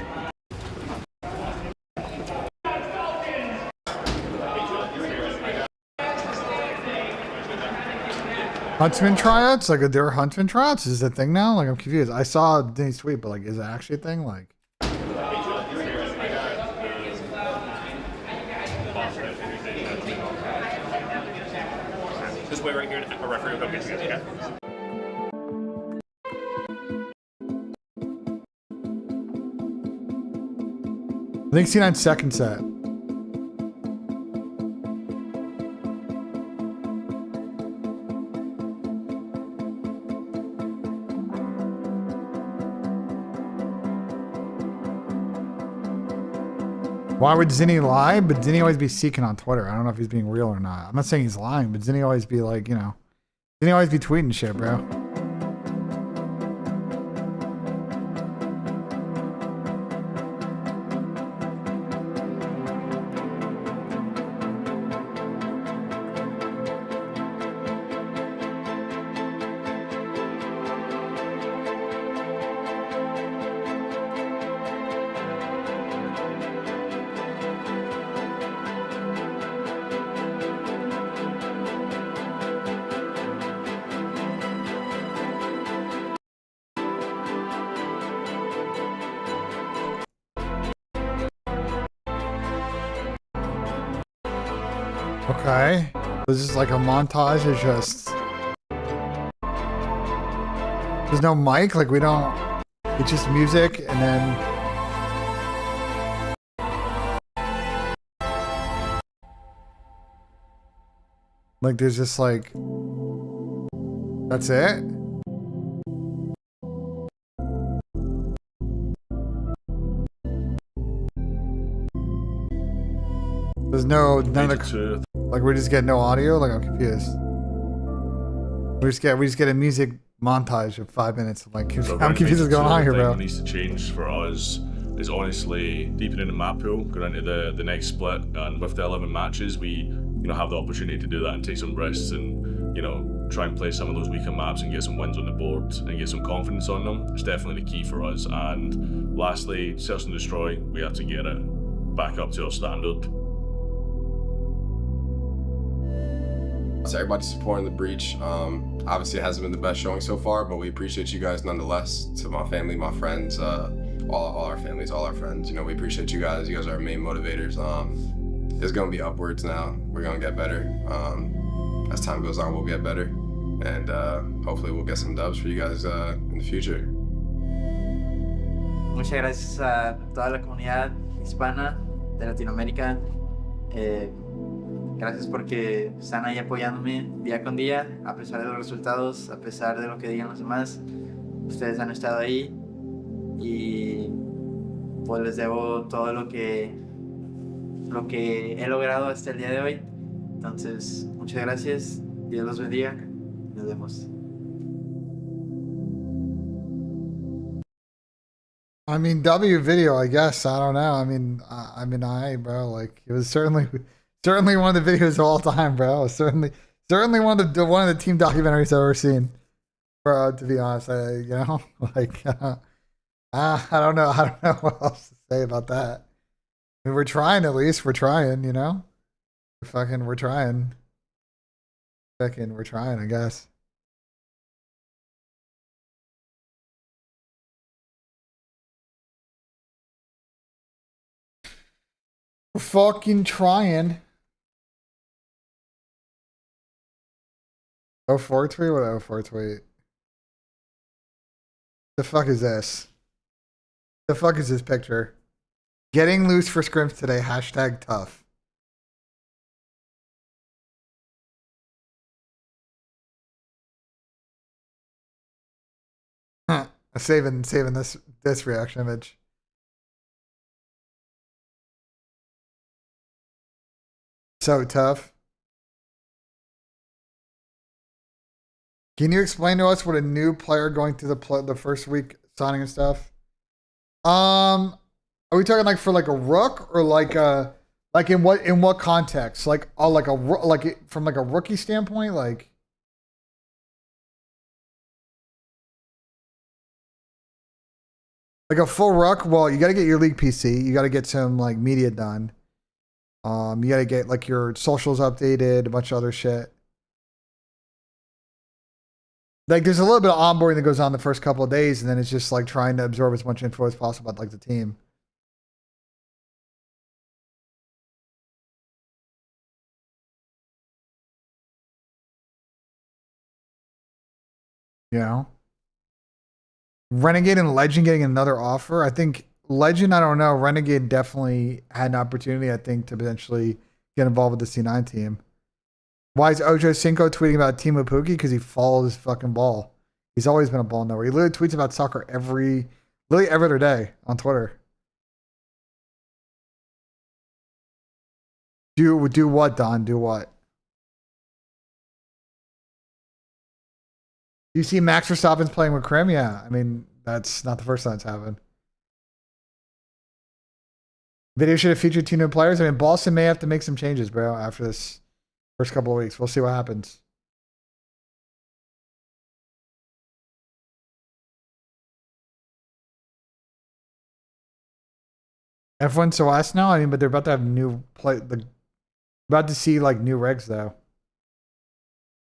Huntsman tryouts? Like, there are Huntsman tryouts? Is it a thing now? Like, I'm confused. I saw Denny's tweet, but like, is it actually a thing? Like, Just wait right here and a referee will go get you guys, okay? I think C9's second set. Why would Zinni lie? But Zinni always be seeking on Twitter. I don't know if he's being real or not. I'm not saying he's lying, but Zinni always be like, you know, Zinni always be tweeting shit, bro. Okay. This is like a montage. It's just there's no mic. Like we don't. It's just music, and then like there's just like that's it. There's none of the like we just get no audio. Like I'm confused. We just get a music montage of 5 minutes. I'm like I'm confused what's going on here, bro. What needs to change for us is honestly deepening the map pool, going into the next split, and with the 11 matches, we have the opportunity to do that and take some risks and try and play some of those weaker maps and get some wins on the board and get some confidence on them. It's definitely the key for us. And lastly, search and destroy. We have to get it back up to our standard. So everybody supporting the breach. Obviously it hasn't been the best showing so far, but we appreciate you guys nonetheless. To my family, my friends, all our families, all our friends, we appreciate you guys. You guys are our main motivators. It's gonna be upwards now. We're gonna get better. As time goes on, we'll get better. and hopefully we'll get some dubs for you guys in the future. Muchas gracias a toda la comunidad hispana de Latinoamérica. Gracias porque están ahí apoyándome día con día, a pesar de los resultados, a pesar de lo que digan los demás. Ustedes han estado ahí y pues les debo todo lo que he logrado hasta el día de hoy. Entonces, muchas gracias. Dios los bendiga. Nos vemos. I mean, W video, I guess. I don't know. I mean, bro. Like, it was certainly one of the videos of all time, bro. Certainly one of the team documentaries I've ever seen, bro. To be honest, like, I don't know what else to say about that. I mean, we're trying, at least. We're trying, you know? We're trying. We're trying, I guess. We're fucking trying. 04 tweet? What 04 tweet? The fuck is this? The fuck is this picture? Getting loose for scrims today. Hashtag tough. Huh. Saving this reaction image. So tough. Can you explain to us what a new player going through the first week signing and stuff? Are we talking like for like a rook or like in what context? Like from like a rookie standpoint, like a full rook? Well, you got to get your league PC. You got to get some like media done. You got to get like your socials updated, a bunch of other shit. Like there's a little bit of onboarding that goes on the first couple of days, and then it's just like trying to absorb as much info as possible about like the team. You know? Renegade and Legend getting another offer. I think Legend, I don't know. Renegade definitely had an opportunity, I think, to potentially get involved with the C9 team. Why is Ojo Cinco tweeting about Timo Pukki? Because he follows his fucking ball. He's always been a ball knower. He literally tweets about soccer every other day on Twitter. Do what, Don? Do what? You see Max Verstappen's playing with Krim? Yeah. I mean, that's not the first time it's happened. Video should have featured 2 new players. I mean, Boston may have to make some changes, bro, after this first couple of weeks. We'll see what happens. F1 so last now? I mean, but they're about to have new about to see like new regs though.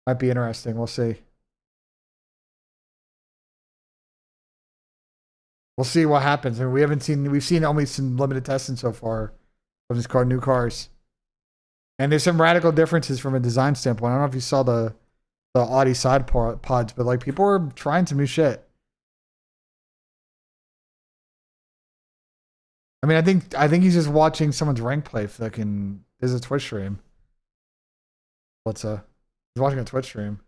Might be interesting. We'll see. We'll see what happens. I mean, we've seen only some limited testing so far of this new cars. And there's some radical differences from a design standpoint. I don't know if you saw the Audi side pods, but like people are trying some new shit. I mean, I think he's just watching someone's rank play. Fucking, there's a Twitch stream. He's watching a Twitch stream.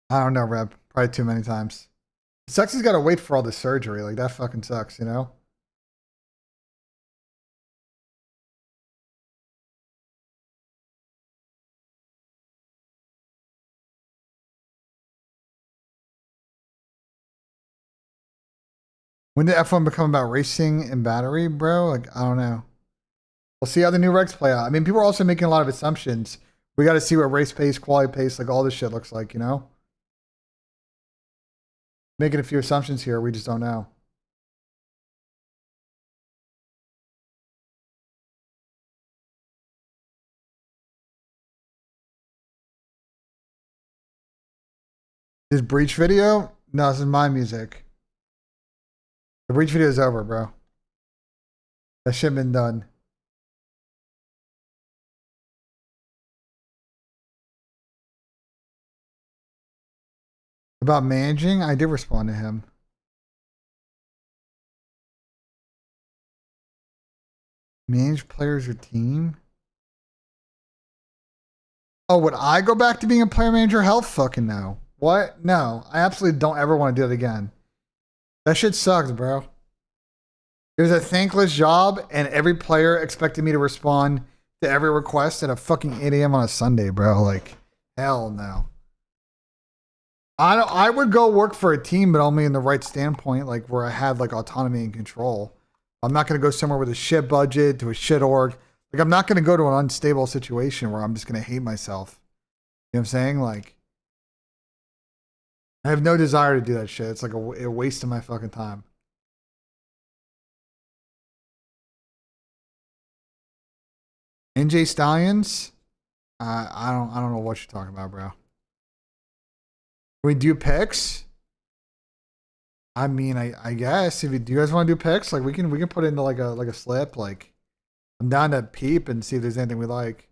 I don't know, Rep. Probably too many times. It sucks he's got to wait for all the surgery. Like, that fucking sucks, you know? When did F1 become about racing and battery, bro? Like, I don't know. We'll see how the new regs play out. I mean, people are also making a lot of assumptions. We got to see what race pace, quality pace, like all this shit looks like, you know? Making a few assumptions here. We just don't know. This breach video? No, this is my music. The Breach video is over, bro. That shit been done. About managing, I did respond to him. Manage players or team? Oh, would I go back to being a player manager? Hell fucking no. What? No. I absolutely don't ever want to do it again. That shit sucks, bro. It was a thankless job, and every player expected me to respond to every request at a fucking 8 a.m. on a Sunday, bro. Like, hell no. I would go work for a team, but only in the right standpoint, like where I had like autonomy and control. I'm not going to go somewhere with a shit budget to a shit org. Like, I'm not going to go to an unstable situation where I'm just going to hate myself. You know what I'm saying? Like, I have no desire to do that shit. It's like a waste of my fucking time. NJ Stallions? I don't know what you're talking about, bro. We do picks? I mean, I guess if do you guys want to do picks, like we can put into like a slip. Like, I'm down to peep and see if there's anything we like.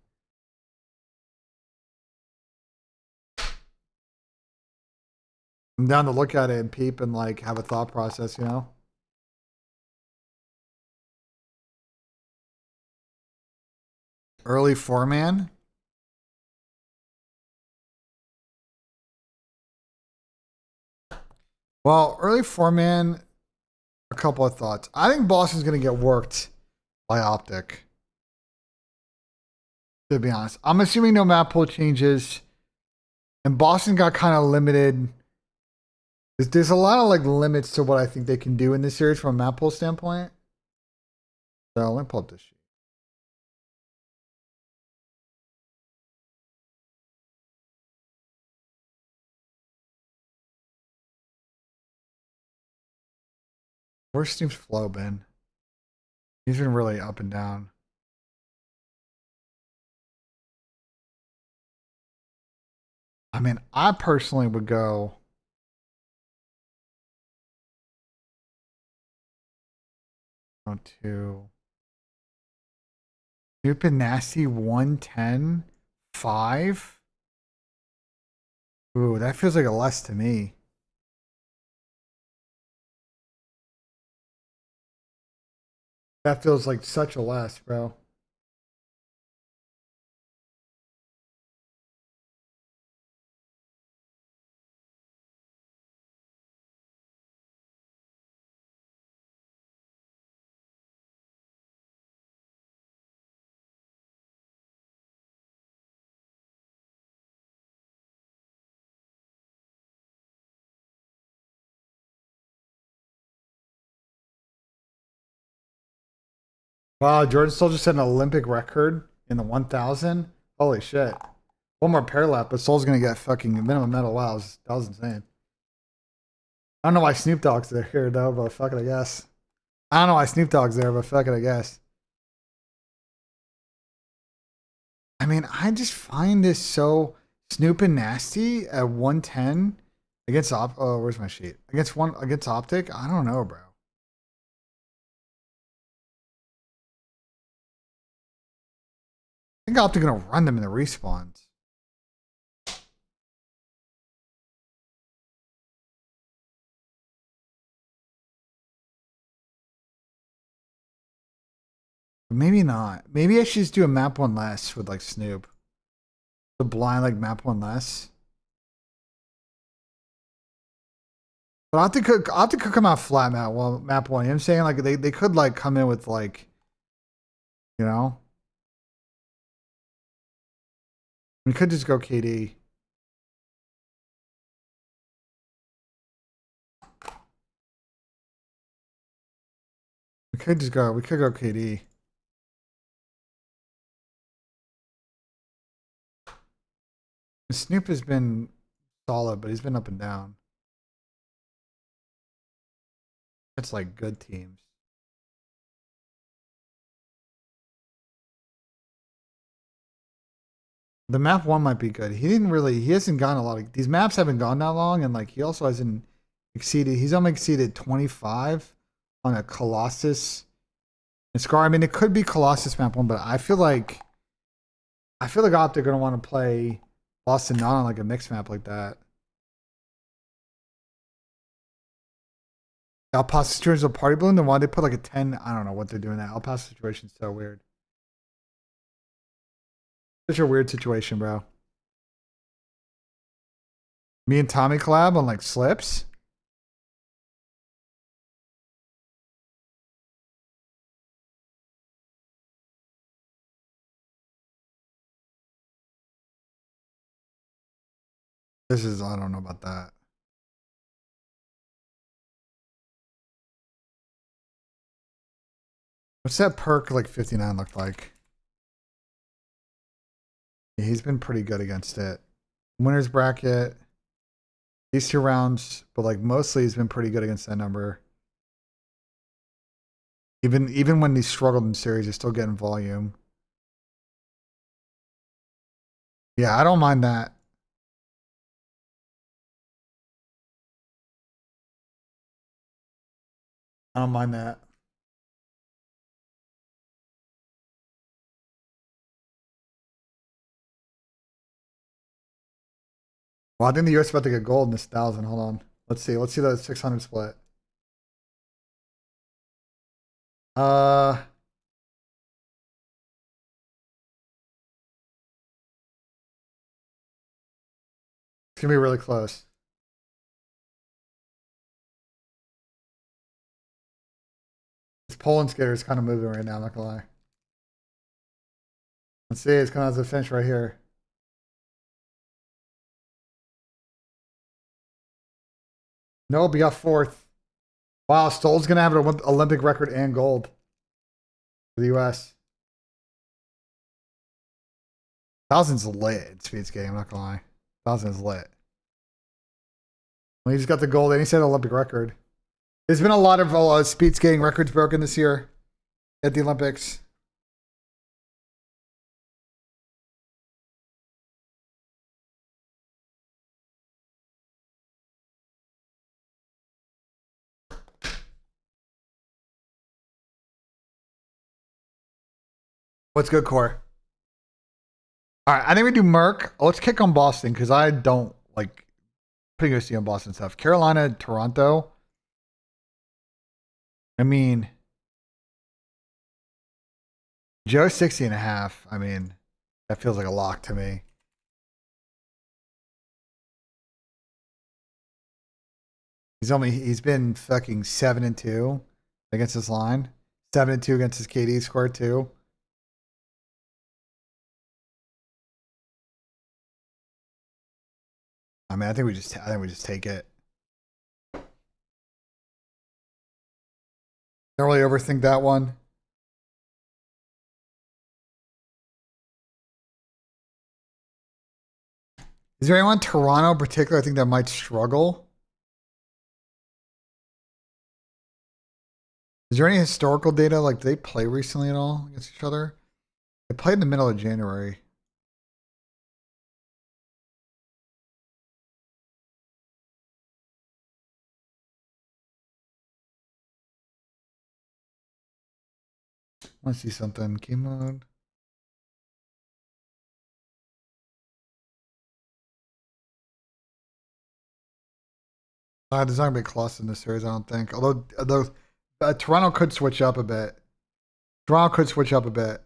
I'm down to look at it and peep and like have a thought process, you know. Early four-man. Well, early four-man, a couple of thoughts. I think Boston's going to get worked by OpTic. To be honest. I'm assuming no map pool changes. And Boston got kind of limited. There's a lot of like limits to what I think they can do in this series from a map pool standpoint. So let me pull up this sheet. Where's Snoop's flow been? He's been really up and down. I mean, I personally would go. To Snoop and Nasty 110 5. Ooh, that feels like a less to me. That feels like such a less, bro. Wow, Jordan Soul just set an Olympic record in the 1000. Holy shit. One more pair lap, but Soul's gonna get fucking minimum medal. Wow, that was insane. I don't know why Snoop Dogg's there here though, but fuck it, I guess. I don't know why Snoop Dogg's there, but fuck it, I guess. I mean, I just find this so Snoop and Nasty at 110 against where's my sheet? Against OpTic? I don't know, bro. I think OpTic gonna run them in the respawns. Maybe not. Maybe I should just do a map one less with like Snoop. The blind like map one less. But OpTic could come out flat map one. You know what I'm saying? Like they could like come in with like, you know. We could just go KD. We could go KD. Snoop has been solid, but he's been up and down. It's like good teams. The map one might be good. He hasn't gone a lot of, these maps haven't gone that long, and like he also hasn't He's only exceeded 25 on a Colossus and Scar. I mean, it could be Colossus map 1, but I feel like OpTic gonna want to play Boston not on like a mixed map like that. El Paso situation's a party balloon, then why they put like a 10? I don't know what they're doing. That El Paso situation's so weird. Such a weird situation, bro. Me and Tommy collab on like slips. This is, I don't know about that. What's that perk like 59 look like? Yeah, he's been pretty good against it. Winners bracket. These 2 rounds, but like mostly he's been pretty good against that number. Even when he struggled in series, he's still getting volume. Yeah, I don't mind that. I don't mind that. Well, I think the US is about to get gold in this 1,000. Hold on. Let's see. Let's see the 600 split. It's gonna be really close. This Poland skater is kind of moving right now, I'm not gonna lie. Let's see, it's gonna have to finish right here. Nope, he got 4th. Wow, Stoll's gonna have an Olympic record and gold for the US. 1,000's lit in speed skating, I'm not gonna lie. 1,000 is lit. Well, he just got the gold and he set an Olympic record. There's been a lot of speed skating records broken this year at the Olympics. What's good, Core? All right, I think we do Merc. Let's kick on Boston because I don't like putting OC on Boston stuff. Carolina, Toronto. I mean, Joe 60.5. I mean, that feels like a lock to me. He's been fucking 7-2 against his line. 7-2 against his KD score too. I mean, I think we just take it. Don't really overthink that one. Is there anyone in Toronto in particular I think that might struggle? Is there any historical data? Like, did they play recently at all against each other? They played in the middle of January. I want to see something. Game mode. There's not going to be a Colossus in this series, I don't think. Although Toronto could switch up a bit. Toronto could switch up a bit.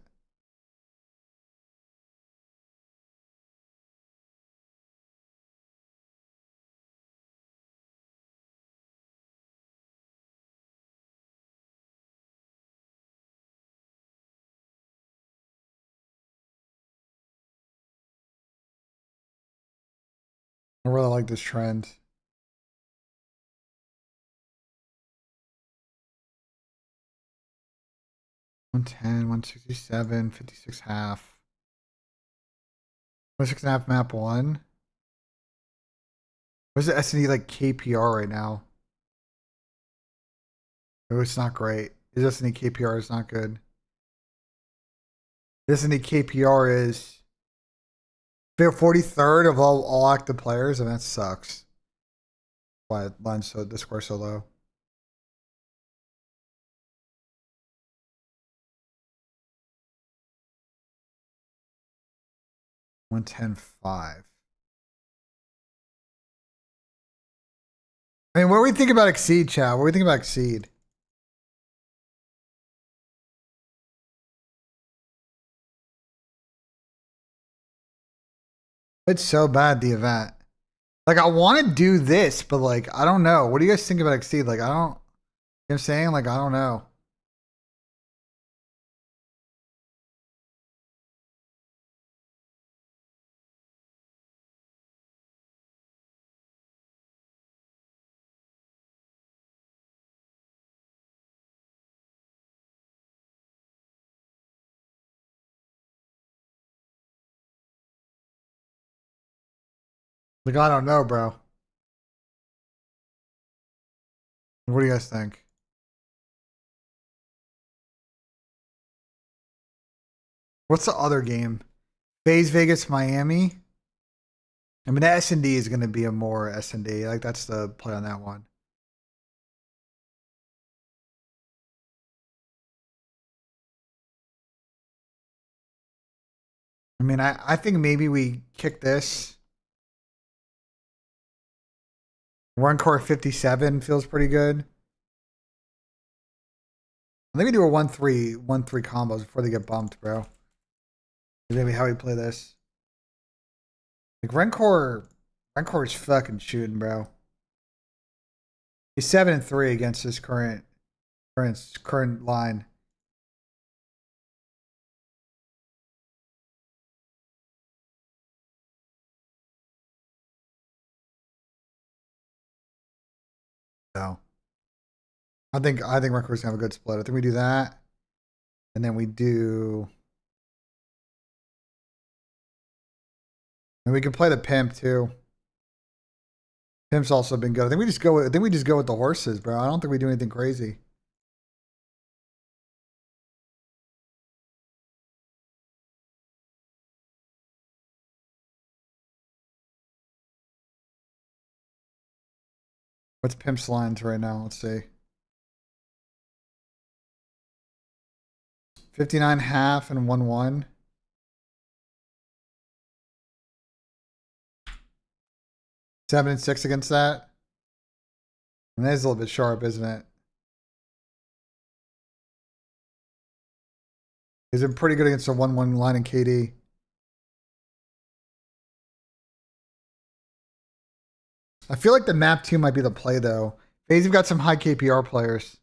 I really like this trend. $110, $167, 56.5. 26.5 map 1. What's the S&D like KPR right now? Oh, it's not great. His S&D KPR is not good. His S&D KPR is 43rd of all active players, and that sucks. why the score's so low. $110.5. I mean, what do we think about Exceed, chat? What do we think about Exceed? It's so bad, the event. Like, I want to do this, but like, I don't know. What do you guys think about Exceed? Like, I don't, you know what I'm saying? Like, I don't know. Like, I don't know, bro. What do you guys think? What's the other game? FaZe Vegas, Miami. I mean, the S&D is going to be a more S&D. Like, that's the play on that one. I mean, I think maybe we kick this. Run core 57 feels pretty good. I think we do a 1-3 combos before they get bumped, bro. Maybe how we play this. Like Rencor is fucking shooting, bro. He's 7-3 against his current line. So I think Rencor's gonna have a good split. I think we do that. And then we do, and we can play the pimp too. Pimp's also been good. I think we just go with the horses, bro. I don't think we do anything crazy. What's Pimp's lines right now? Let's see. 59.5 and 1-1. Seven and 6 against that. And that is a little bit sharp, isn't it? He's been pretty good against the 1-1 line in KD. I feel like the map 2 might be the play though. FaZe have got some high KPR players.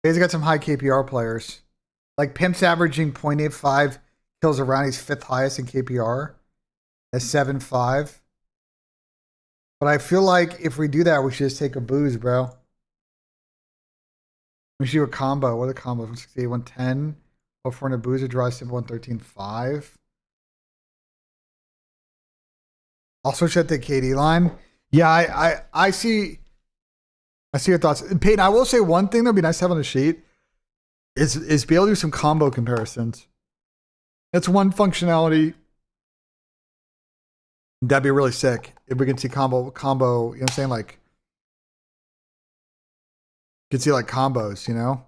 FaZe got some high KPR players. Like Pimp's averaging 0.85 kills around. He's 5th highest in KPR. At 7.5. But I feel like if we do that, we should just take a booze, bro. We should do a combo. What are the combos? 168, 110. Oh, for a boozer, draw simple 113.5. I'll switch at the KD line. Yeah, I see your thoughts. Peyton, I will say one thing that'd be nice to have on the sheet is be able to do some combo comparisons. That's one functionality that'd be really sick if we can see combo, you know what I'm saying? Like, you can see like combos, you know?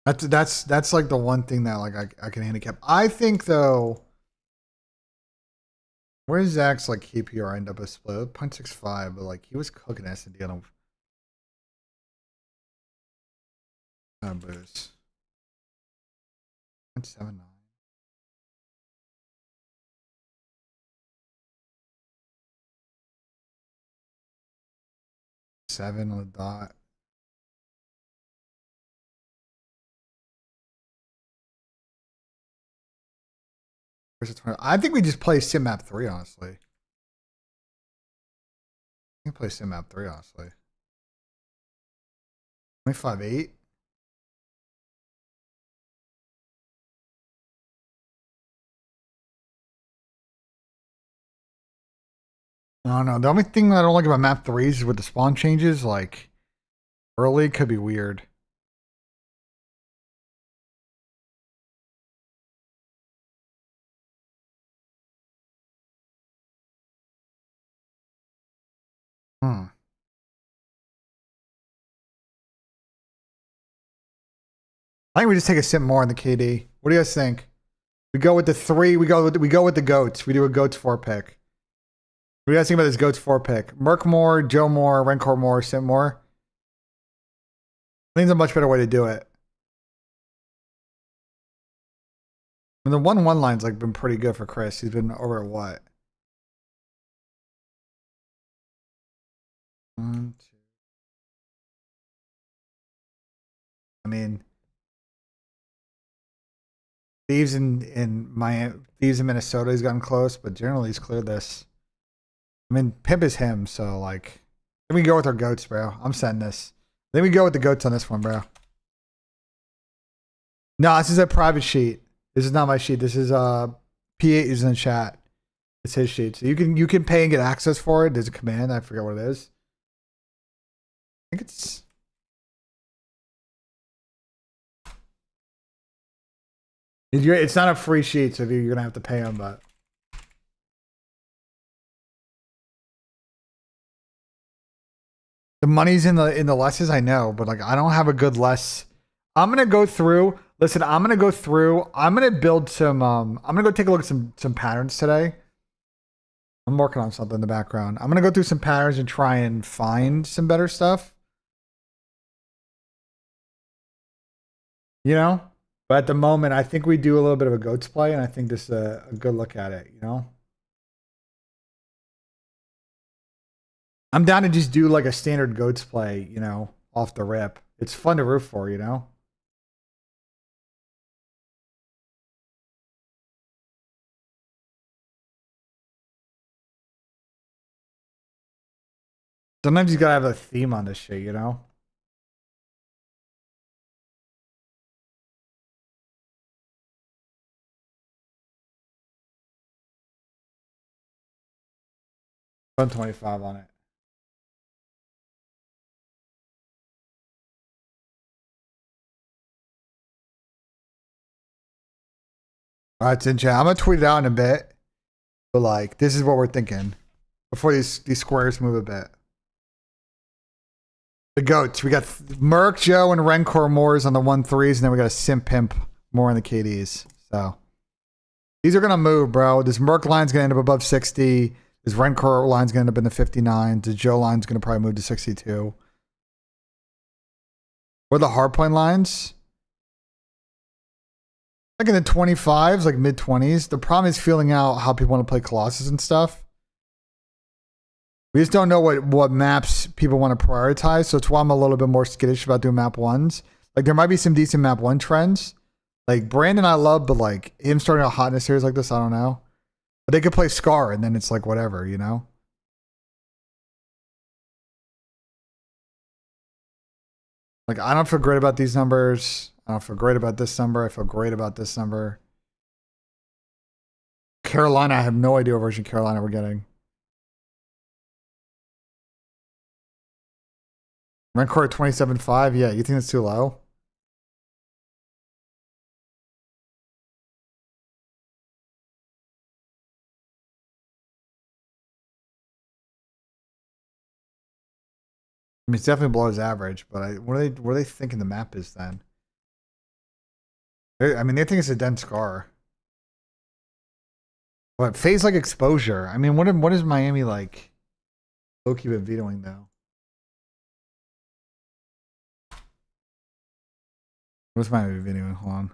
That's like the one thing that like I can handicap. I think though, where's Zach's like KPR end up a split? 0.65, but like he was cooking S&D on a boost. 0.79. Seven on the dot. Where's the 20? I think we just play Sim Map 3, honestly. I think play Sim Map 3, honestly. 25.8. I don't know. The only thing that I don't like about map 3s is with the spawn changes, like early could be weird. I think we just take a sip more on the KD. What do you guys think? We go with the 3. We go with the goats. We do a goats 4 pick. What do you guys think about this goats 4 pick? Merc more, Joe more, Rencor more, Sim more. I think it's a much better way to do it. I mean, the 1-1 line's like been pretty good for Chris. He's been over at what? 1, 2. I mean, Thieves in Minnesota, he's gotten close, but generally he's cleared this. I mean, Pimp is him, so like, then we go with our goats, bro. I'm sending this. Then we go with the goats on this one, bro. No, this is a private sheet. This is not my sheet. This is P8 is in the chat. It's his sheet. So you can pay and get access for it. There's a command. I forget what it is. I think it's not a free sheet, so you're gonna have to pay him, but the money's in the lesses, I know, but like I don't have a good less. I'm gonna go through. Listen, I'm gonna go through. I'm gonna build some. I'm gonna go take a look at some patterns today. I'm working on something in the background. I'm gonna go through some patterns and try and find some better stuff. You know, but at the moment, I think we do a little bit of a goats play, and I think this is a good look at it. You know. I'm down to just do like a standard goats play, you know, off the rip. It's fun to root for, you know? Sometimes you gotta have a theme on this shit, you know? $125 on it. All right, it's in chat. I'm gonna tweet it out in a bit, but like, this is what we're thinking before these squares move a bit. The goats. We got Merc, Joe, and Rencor Moores on the 1-3s, and then we got a Sim Pimp more on the KDs. So these are gonna move, bro. This Merc line's gonna end up above 60. This Rencor line's gonna end up in the 59. The Joe line's gonna probably move to 62. Or the hardpoint lines. Like in the 25s, like mid 20s. The problem is feeling out how people want to play Colossus and stuff. We just don't know what maps people want to prioritize. So it's why I'm a little bit more skittish about doing map 1s. Like there might be some decent map 1 trends. Like Brandon I love, but like him starting a hot in a series like this, I don't know. But they could play Scar and then it's like whatever, you know? Like I don't feel great about these numbers. I don't feel great about this number. I feel great about this number. Carolina, I have no idea what version of Carolina we're getting. Rencor at 27.5. Yeah, you think that's too low? I mean, it's definitely below his average, but what are they thinking the map is then? I mean, they think it's a dense Scar. But phase like exposure. I mean, what is Miami like? Low-key been vetoing though. What's Miami vetoing? Hold on.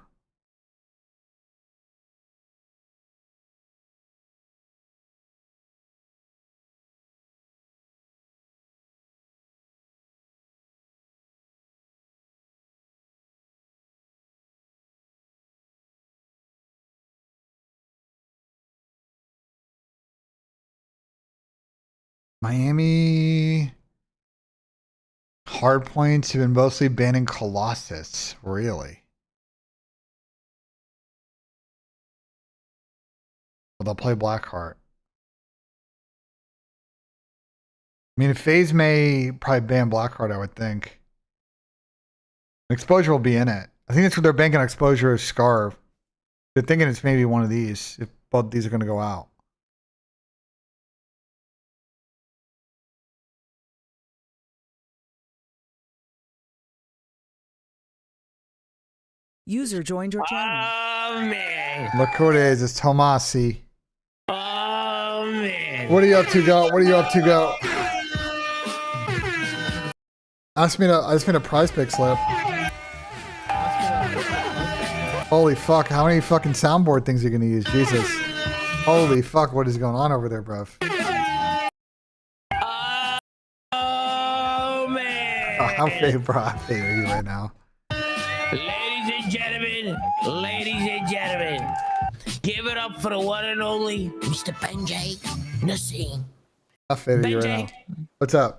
Miami hard points have been mostly banning Colossus. Really? Well, they'll play Blackheart. mean, FaZe may probably ban Blackheart, I would think. Exposure will be in it. I think that's what they're banking on. Exposure is Scarf. They're thinking it's maybe one of these, if both these are going to go out. User joined your channel. Oh, man. Look who it is. It's Tomasi. Oh, man. What are you up to, Go? What are you up to, Go? I just made a prize pick slip. Holy fuck, how many fucking soundboard things are you gonna use? Jesus. Holy fuck, what is going on over there, bruv? Oh, man. How fade, bro? How fade are you right now? Ladies and gentlemen, give it up for the one and only Mr. BENJ Nissim. How fade are you right now? What's up?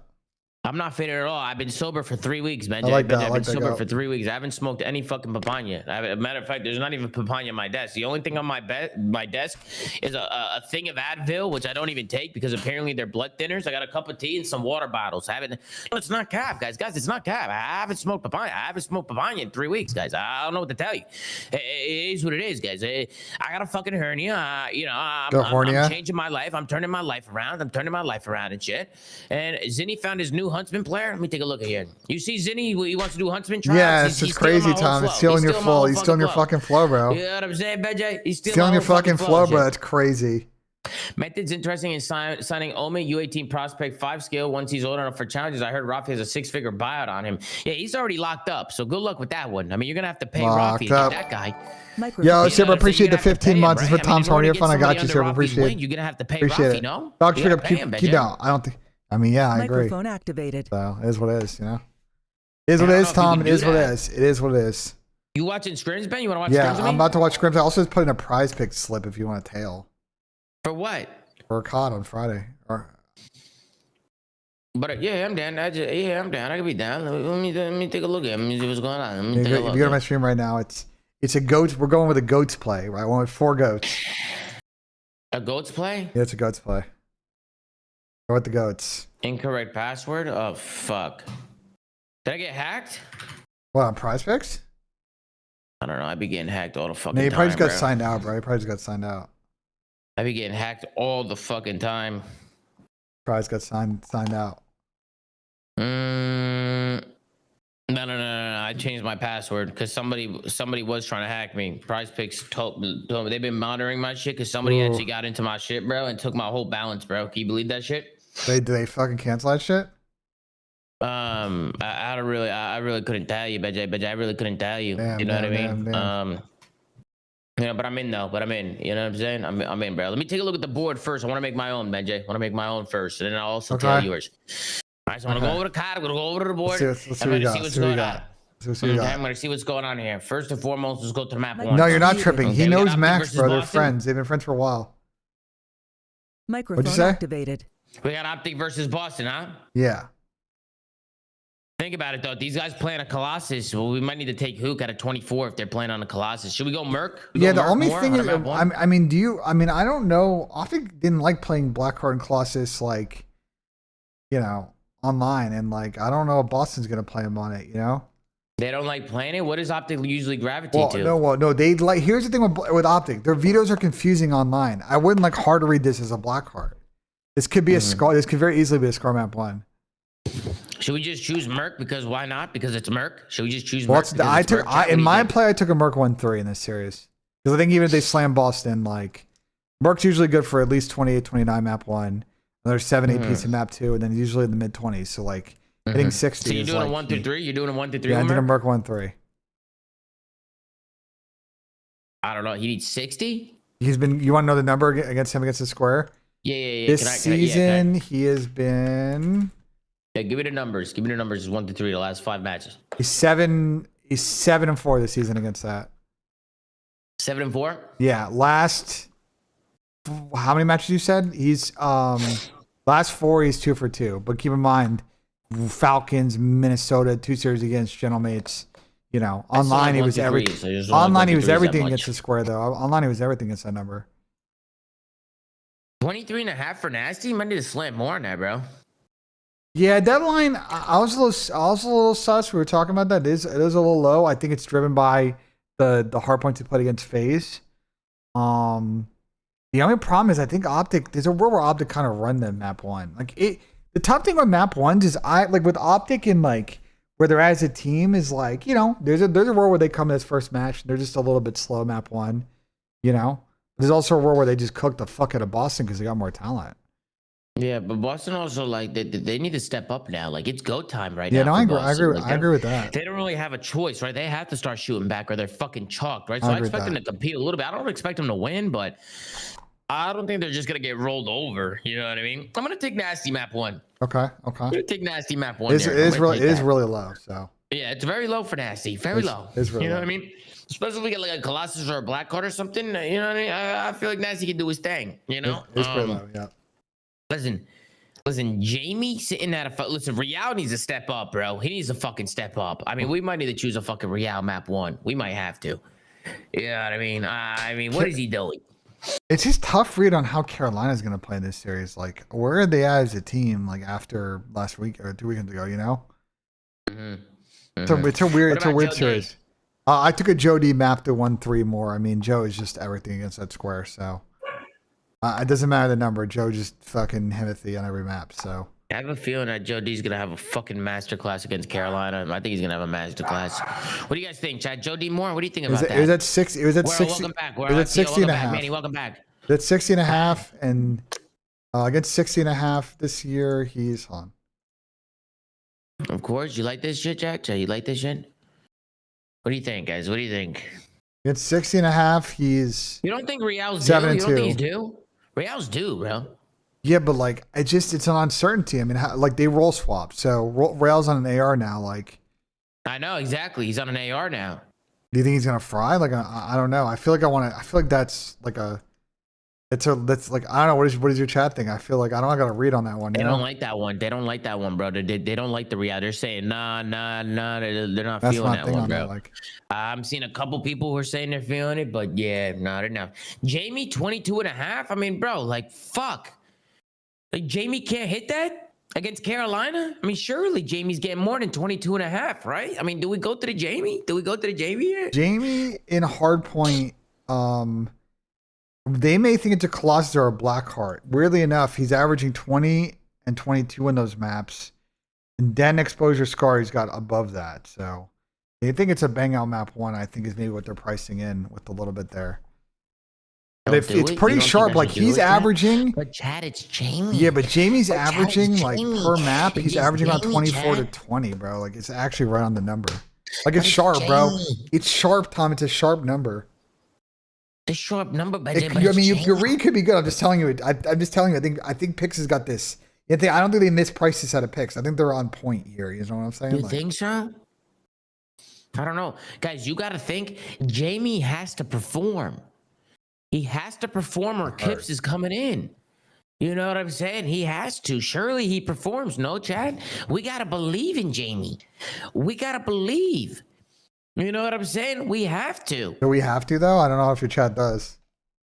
I'm not faded at all. I've been sober for 3 weeks, man. I like that. I've been sober for 3 weeks. I haven't smoked any fucking papaya. Matter of fact, there's not even papaya on my desk. The only thing on my desk is a thing of Advil, which I don't even take because apparently they're blood thinners. I got a cup of tea and some water bottles. No, it's not cap, guys. Guys, it's not cap. I haven't smoked papaya. I haven't smoked papaya in 3 weeks, guys. I don't know what to tell you. It is what it is, guys. I got a fucking hernia. I'm changing my life. I'm turning my life around. And shit. And Zinni found his new Huntsman player. Let me take a look at here. You see Zinni? He wants to do Huntsman trials. Yeah, it's just crazy, Tom. It's stealing your flow. He's stealing your fucking flow, bro. You know what I'm saying, BENJ? He's stealing your fucking flow, bro. That's crazy. Method's interesting in signing Omen, U18 prospect, 5 skill. Once he's old enough for challenges, I heard Rafi has a 6-figure buyout on him. Yeah, he's already locked up. So good luck with that one. I mean, you're gonna have to pay Rafi to get that guy. Yo, Sibber, appreciate the 15 months. It's with Tom's Horn. You're fun. I got you, Sibber. Appreciate it. You're gonna have to pay Rafi, no? Dog straight up, keep down. I don't think. I mean, yeah, I agree. Microphone activated. So it is what it is, you know. It is what it is, Tom. It is what it is. It is what it is. You watching scrims, Ben? You want to watch scrims? Scrims? Yeah, I'm about to watch scrims. I also just put in a prize pick slip if you want a tail. For what? For a COD on Friday. But yeah, I'm down. I'm down. I can be down. Let me take a look at it. Let me see what's going on. If you go to my stream right now, it's a goats. We're going with a goats play, right? I went with 4 goats. A goats play? Yeah, it's a goats play. Go with the goats. Incorrect password? Oh, fuck. Did I get hacked? What, on prize picks? I don't know. I be getting hacked all the fucking time. No, you probably just got signed out, bro. You probably just got signed out. I be getting hacked all the fucking time. Probably got signed out. No. I changed my password because somebody was trying to hack me. Prize Picks told me they've been monitoring my shit because somebody actually got into my shit, bro, and took my whole balance, bro. Can you believe that shit? Did they fucking cancel that shit? I really couldn't tell you, BENJ. I really couldn't tell you. Damn, you know what I mean? Damn. You know, but I'm in though. You know what I'm saying? I'm in, bro. Let me take a look at the board first. I want to make my own, BENJ. I want to make my own first, and then I'll also tell yours. All right, so I'm gonna go over the card. I'm gonna go over to the board. Let's see what we got. I'm gonna see what's going on here. First and foremost, let's go to the map one. No, you're not tripping. Okay, he knows Max, bro. They're friends. They've been friends for a while. Microphone activated. We got OpTic versus Boston, huh? Yeah. Think about it though. These guys playing a Colossus. Well, we might need to take Hook at a 24 if they're playing on a Colossus. Should we go Merc? Yeah, the only thing is, I mean, I don't know. OpTic didn't like playing Blackheart and Colossus, like, you know, online, and like, I don't know if Boston's gonna play him on it, you know. They don't like playing it. What does OpTic usually gravitate to? No. They like. Here's the thing with OpTic. Their vetoes are confusing online. I wouldn't like hard to read this as a Blackheart. This could be a Scar. This could very easily be a Scar map 1. Should we just choose Merc because why not? Because it's Merc. Should we just choose Merc? Merc? In my play, I took a Merc 1-3 in this series because I think even if they slam Boston, like Merc's usually good for at least 28, 29 map 1. Another 7-8 piece in map 2, and then usually in the mid 20s. So like hitting 60. So you're doing a 1 through 3. You're doing a 1 through 3. Yeah, I did a Merc 1-3. I don't know. He needs 60. He's been. You want to know the number against him against the square? Yeah. This season, he has been. Yeah, give me the numbers. Give me the numbers. 1 through 3. The last 5 matches. He's 7-4 this season against that. 7-4. Yeah, last. How many matches you said? He's last 4. He's 2 for 2. But keep in mind, Falcons, Minnesota, 2 series against Gentlemates. You know, online he was everything. Online he was everything against the square though. Online he was everything against that number. 23.5 for Nasty. Might need to slam more on that, bro. Yeah, deadline. I was a little sus. We were talking about that. It is a little low. I think it's driven by the hard points he played against FaZe. The only problem is I think OpTic. There's a world where OpTic kind of run the map one. Like it. The tough thing with map ones is I like with OpTic and like where they're as a team is like, you know, there's a world where they come in this first match and they're just a little bit slow map one. You know, there's also a world where they just cook the fuck out of Boston because they got more talent. Yeah, but Boston also like they need to step up now. Like it's go time right Yeah, now. no, I agree. Like, I agree with that. They don't really have a choice, right? They have to start shooting back or they're fucking chalked, right? So I expect them to compete a little bit. I don't expect them to win, but I don't think they're just gonna get rolled over. You know what I mean? I'm gonna take Nasty map one. Okay. I'm gonna take Nasty map one. It is really low. So yeah, it's very low for Nasty. Very low. It's really you know low. what I mean? Especially if we get like a Colossus or a Black Card or something. You know what I mean? I feel like Nasty can do his thing. You know? It's pretty low. Yeah. Listen, Jamie sitting at a listen. Real needs to step up, bro. He needs to fucking step up. I mean, we might need to choose a fucking Real map one. We might have to. You know what I mean? What is he doing? It's just tough read on how Carolina's going to play in this series. Like, where are they at as a team? Like after last week or 2 weekends ago, you know? It's a weird series. I took a Joe D map to 1-3 more. I mean, Joe is just everything against that square. So it doesn't matter the number. Joe just fucking Himothy on every map. So I have a feeling that Joe D's gonna have a fucking masterclass against Carolina. I think he's gonna have a masterclass. What do you guys think, Chad? Joe D Moore? What do you think about that? It was at 6. It was at 60. Welcome back. It was at 60 and a half. Manny, welcome back. That's 60 and a half, and against 60 and a half this year, he's on. Of course, you like this shit, Jack? You like this shit? What do you think, guys? What do you think? It's 60 and a half. He's. You don't think Real's 7 due? and You don't 2. think he's due? Real's due, bro. Yeah, but like it's an uncertainty. I mean, like they roll swap, so Rail's on an AR now. Like, I know exactly. He's on an AR now. Do you think he's gonna fry? Like, I don't know. I feel like that's like a. That's like I don't know. What is your chat thing? I feel like I don't got to read on that one. They don't like that one. They don't like that one, bro. They don't like the Real. They're saying nah. They're not That's feeling my that thing one, on bro. that, like. I'm seeing a couple people who are saying they're feeling it, but yeah, not enough. Jamie 22 and a half. I mean, bro, like fuck. Like Jamie can't hit that against Carolina. I mean, surely Jamie's getting more than 22 and a half, right? I mean, do we go to the Jamie? Here? Jamie in hardpoint. They may think it's a Colossus or a Blackheart. Weirdly enough, he's averaging 20 and 22 in those maps. And then exposure scar, he's got above that. So they think it's a bang out map one, I think is maybe what they're pricing in with a little bit there. But it's pretty sharp. Like he's averaging. But Chad, it's Jamie. Yeah, but Jamie's averaging Chad, like Jamie, per map, Chad, he's averaging around 24 to 20, bro. Like it's actually right on the number. Like it's sharp, bro. It's sharp, Tom. It's a sharp number. The sharp number, but your read could be good. I'm just telling you. I'm just telling you. I think Picks has got this. I don't think they mispriced this out of Picks. I think they're on point here. You know what I'm saying? You think so? I don't know, guys. You got to think. Jamie has to perform. He has to perform, or Kips is coming in. You know what I'm saying? He has to. Surely he performs. No, Chad. We gotta believe in Jamie. We gotta believe. You know what I'm saying? We have to. Do we have to though? I don't know if your chat does.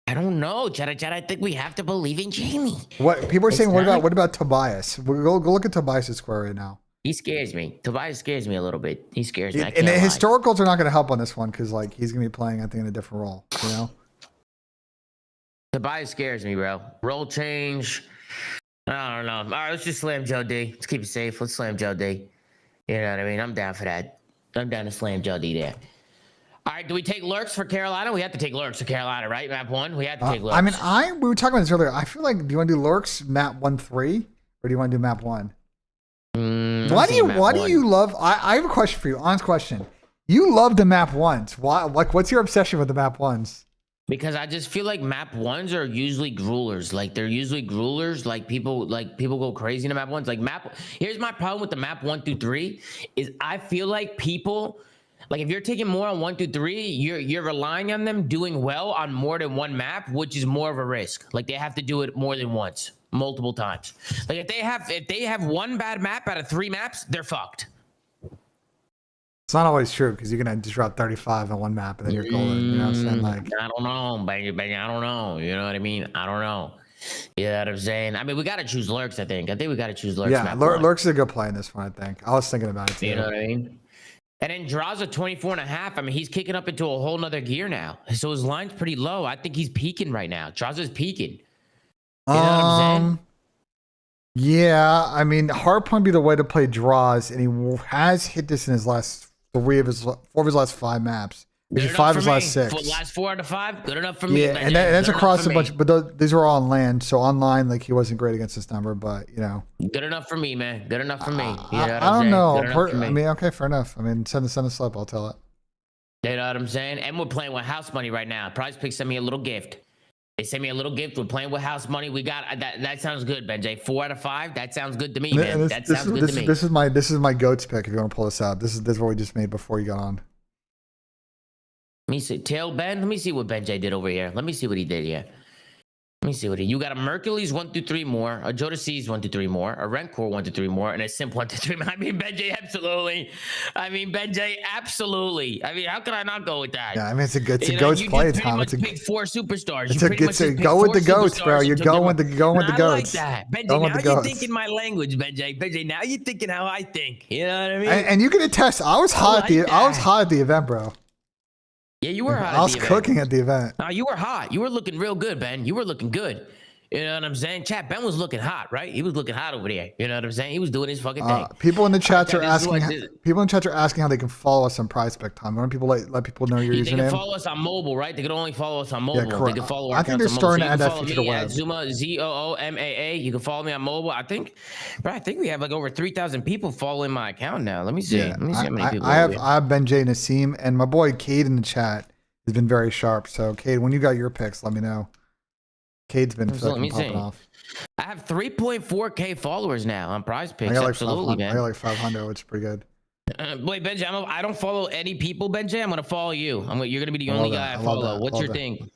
I don't know, Chad. I think we have to believe in Jamie. What people are saying? What about Tobias? We'll go look at Tobias' square right now. He scares me. Tobias scares me a little bit. He scares me. And the historicals are not going to help on this one because like he's going to be playing, I think, in a different role. You know. Tobias scares me, bro. Role change. I don't know. All right, let's just slam Joe D. Let's keep it safe. Let's slam Joe D. You know what I mean? I'm down for that. I'm down to slam Joe D there. All right, do we take lurks for Carolina? We have to take lurks for Carolina, right? Map 1? We had to take lurks. I mean, we were talking about this earlier. I feel like, do you want to do lurks map 1-3 or do you want to do map 1? Why do you love? I have a question for you. Honest question. You love the map 1s. Why? Like, what's your obsession with the map 1s? Because I just feel like map 1s are usually gruelers. Like they're usually gruelers. Like people go crazy in the map 1s. Like here's my problem with the map 1 through 3 is I feel like people, like if you're taking more on 1 through 3, you're relying on them doing well on more than one map, which is more of a risk. Like they have to do it more than once, multiple times. Like if they have one bad map out of 3 maps, they're fucked. It's not always true because you're gonna just drop 35 on one map and then you're golden. You know what I'm saying? Like I don't know, baby. I don't know. You know what I mean? I don't know. You know what I'm saying? I mean, we gotta choose Lurks. I think we gotta choose Lurks. Yeah, Lurks is a good play in this one. I think. I was thinking about it too. You know what I mean? And then draws a 24.5. I mean, he's kicking up into a whole nother gear now. So his line's pretty low. I think he's peaking right now. Draws is peaking. You know what I'm saying? Yeah, I mean, hardpoint be the way to play draws, and he has hit this in his last 4 of his last 5 maps. Maybe 5 of his last 6. Last 4 out of 5, good enough for me. Yeah, and that's across a bunch, but these were all on land. So online, like he wasn't great against this number, but you know, good enough for me, man. Good enough for me. I don't know. I mean, okay, fair enough. I mean, send a slip. I'll tell it. You know what I'm saying? And we're playing with house money right now. Prize Picks sent me a little gift. They sent me a little gift. We're playing with house money. We got that. That sounds good, BENJ. 4 out of 5. That sounds good to me, man. That sounds good to me. This is my goats pick. If you want to pull this out, this is what we just made before you got on. Let me see. Tail Ben. Let me see what BENJ did over here. Let me see what he did here. Let me see what you got. A Mercules 1 through 3 more. A Jodeci's 1 through 3 more. A Rencor 1 through 3 more. And a Simp 1 through 3 more. I mean, BENJ, absolutely. I mean, BENJ, absolutely. I mean, how could I not go with that? Yeah, I mean, it's a goats play, Tom. It's a big 4 superstars. It's a go with the goats, bro. You're going with the goats. I like that. BENJ, now you're thinking my language, BENJ. BENJ, now you're thinking how I think. You know what I mean? And you can attest. I was hot at the event, bro. Yeah, you were hot. I was cooking at the event. No, you were hot. You were looking real good, Ben. You were looking good. You know what I'm saying? Chat, Ben was looking hot, right? He was looking hot over there. You know what I'm saying? He was doing his fucking thing. People in the chat are asking. People in the chat are asking how they can follow us on Prize Pick, Tom. Why don't people let people know your username? They can follow us on mobile, right? They can only follow us on mobile. Yeah, correct. They can follow our I think they're starting to add that feature to web. Zuma, ZOOMAA. You can follow me on mobile. I think we have like over 3,000 people following my account now. Let me see. Yeah, Let me see how many people. I have BENJ, Nissim, and my boy Cade in the chat has been very sharp. So Cade, when you got your picks, let me know. Cade's been popping off. I have 3.4K followers now on Prize Picks. I got like Absolutely, man. I got like 500, which is pretty good. Wait, BENJ, I don't follow any people, BENJ. I'm gonna follow you. You're gonna be the only guy I follow. What's your thing?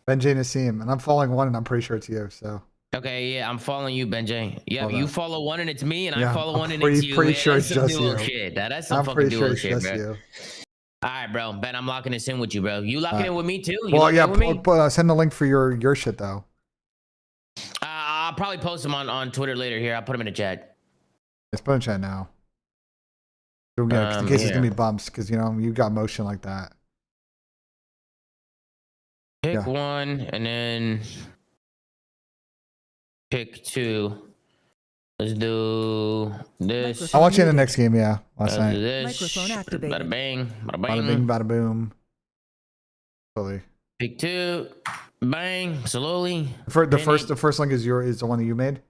BENJ Nissim, and I'm following one, and I'm pretty sure it's you. So. Okay, yeah, I'm following you, BENJ. Yeah, you follow one, and it's me, and I follow one, and it's you. Pretty sure it's just you. That's some fucking dual shit, bro. All right, bro. Ben, I'm locking this in with you, bro. You locking in with me too? Well, yeah. Send the link for your shit though. I'll probably post them on Twitter later. Here, I'll put them in the chat. Let's put in chat now. In case there's gonna be bumps, because you know you got motion like that. Pick one and then pick 2. Let's do this. I'll watch you in the next game. Yeah, last night. Microphone activated. Bada bang, bada bang. Bada bing, bada boom. Slowly. Pick 2. Bang, slowly. The first link is the one that you made.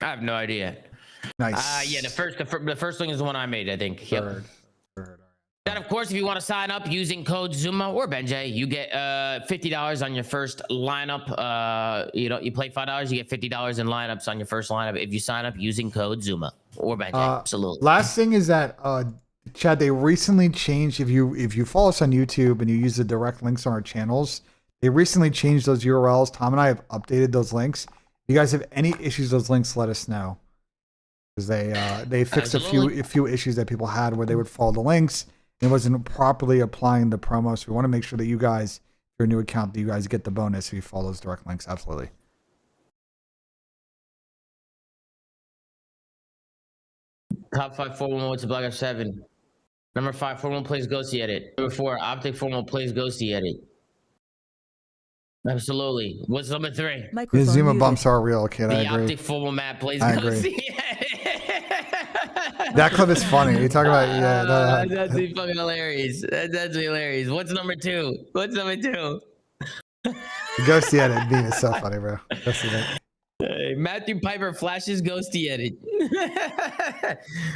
I have no idea. Nice. Yeah, the first link is the one I made, I think. Yep. Then of course, if you want to sign up using code Zuma or BENJ, you get $50 on your first lineup. You play $5, you get $50 in lineups on your first lineup if you sign up using code Zuma or BENJ. Absolutely. Last thing is that Chad, they recently changed. If you follow us on YouTube and you use the direct links on our channels, they recently changed those URLs. Tom and I have updated those links. If you guys have any issues with those links, let us know, because they fixed a few issues that people had where they would follow the links and it wasn't properly applying the promo. So we want to make sure that you guys, if you're a new account, that you guys get the bonus if you follow those direct links. Absolutely. Top 5 411 what's a Black Ops 7. Number 5 411 plays Ghosty Edit. Number 4 OpTic 411 plays Ghosty Edit. Absolutely. What's number 3? The Zuma bumps are real, kid. I agree. The OpTic 411 map plays I Ghosty Edit. That clip is funny. You're talking about that's actually fucking hilarious. That's actually hilarious. What's number 2? Ghosty Edit being is so funny, bro. Ghosty Edit. Hey, Matthew Piper flashes Ghosty Edit.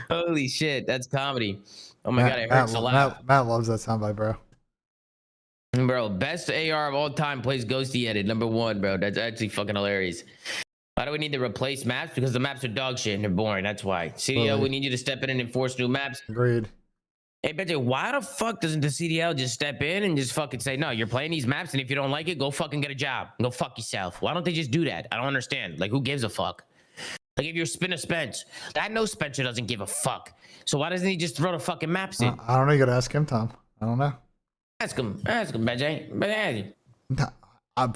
Holy shit, that's comedy. Oh my god, it hurts a lot. Matt loves that soundbite, bro. Bro, best AR of all time plays Ghosty Edit. Number 1, bro. That's actually fucking hilarious. Why do we need to replace maps? Because the maps are dog shit and they're boring. That's why. CDL, we need you to step in and enforce new maps. Agreed. Hey, BENJ, why the fuck doesn't the CDL just step in and just fucking say, no, you're playing these maps, and if you don't like it, go fucking get a job. Go fuck yourself. Why don't they just do that? I don't understand. Like, who gives a fuck? Like, if you're Spinner Spence, I know Spencer doesn't give a fuck. So why doesn't he just throw the fucking maps in? I don't know. You gotta ask him, Tom. I don't know. Ask him, BENJ.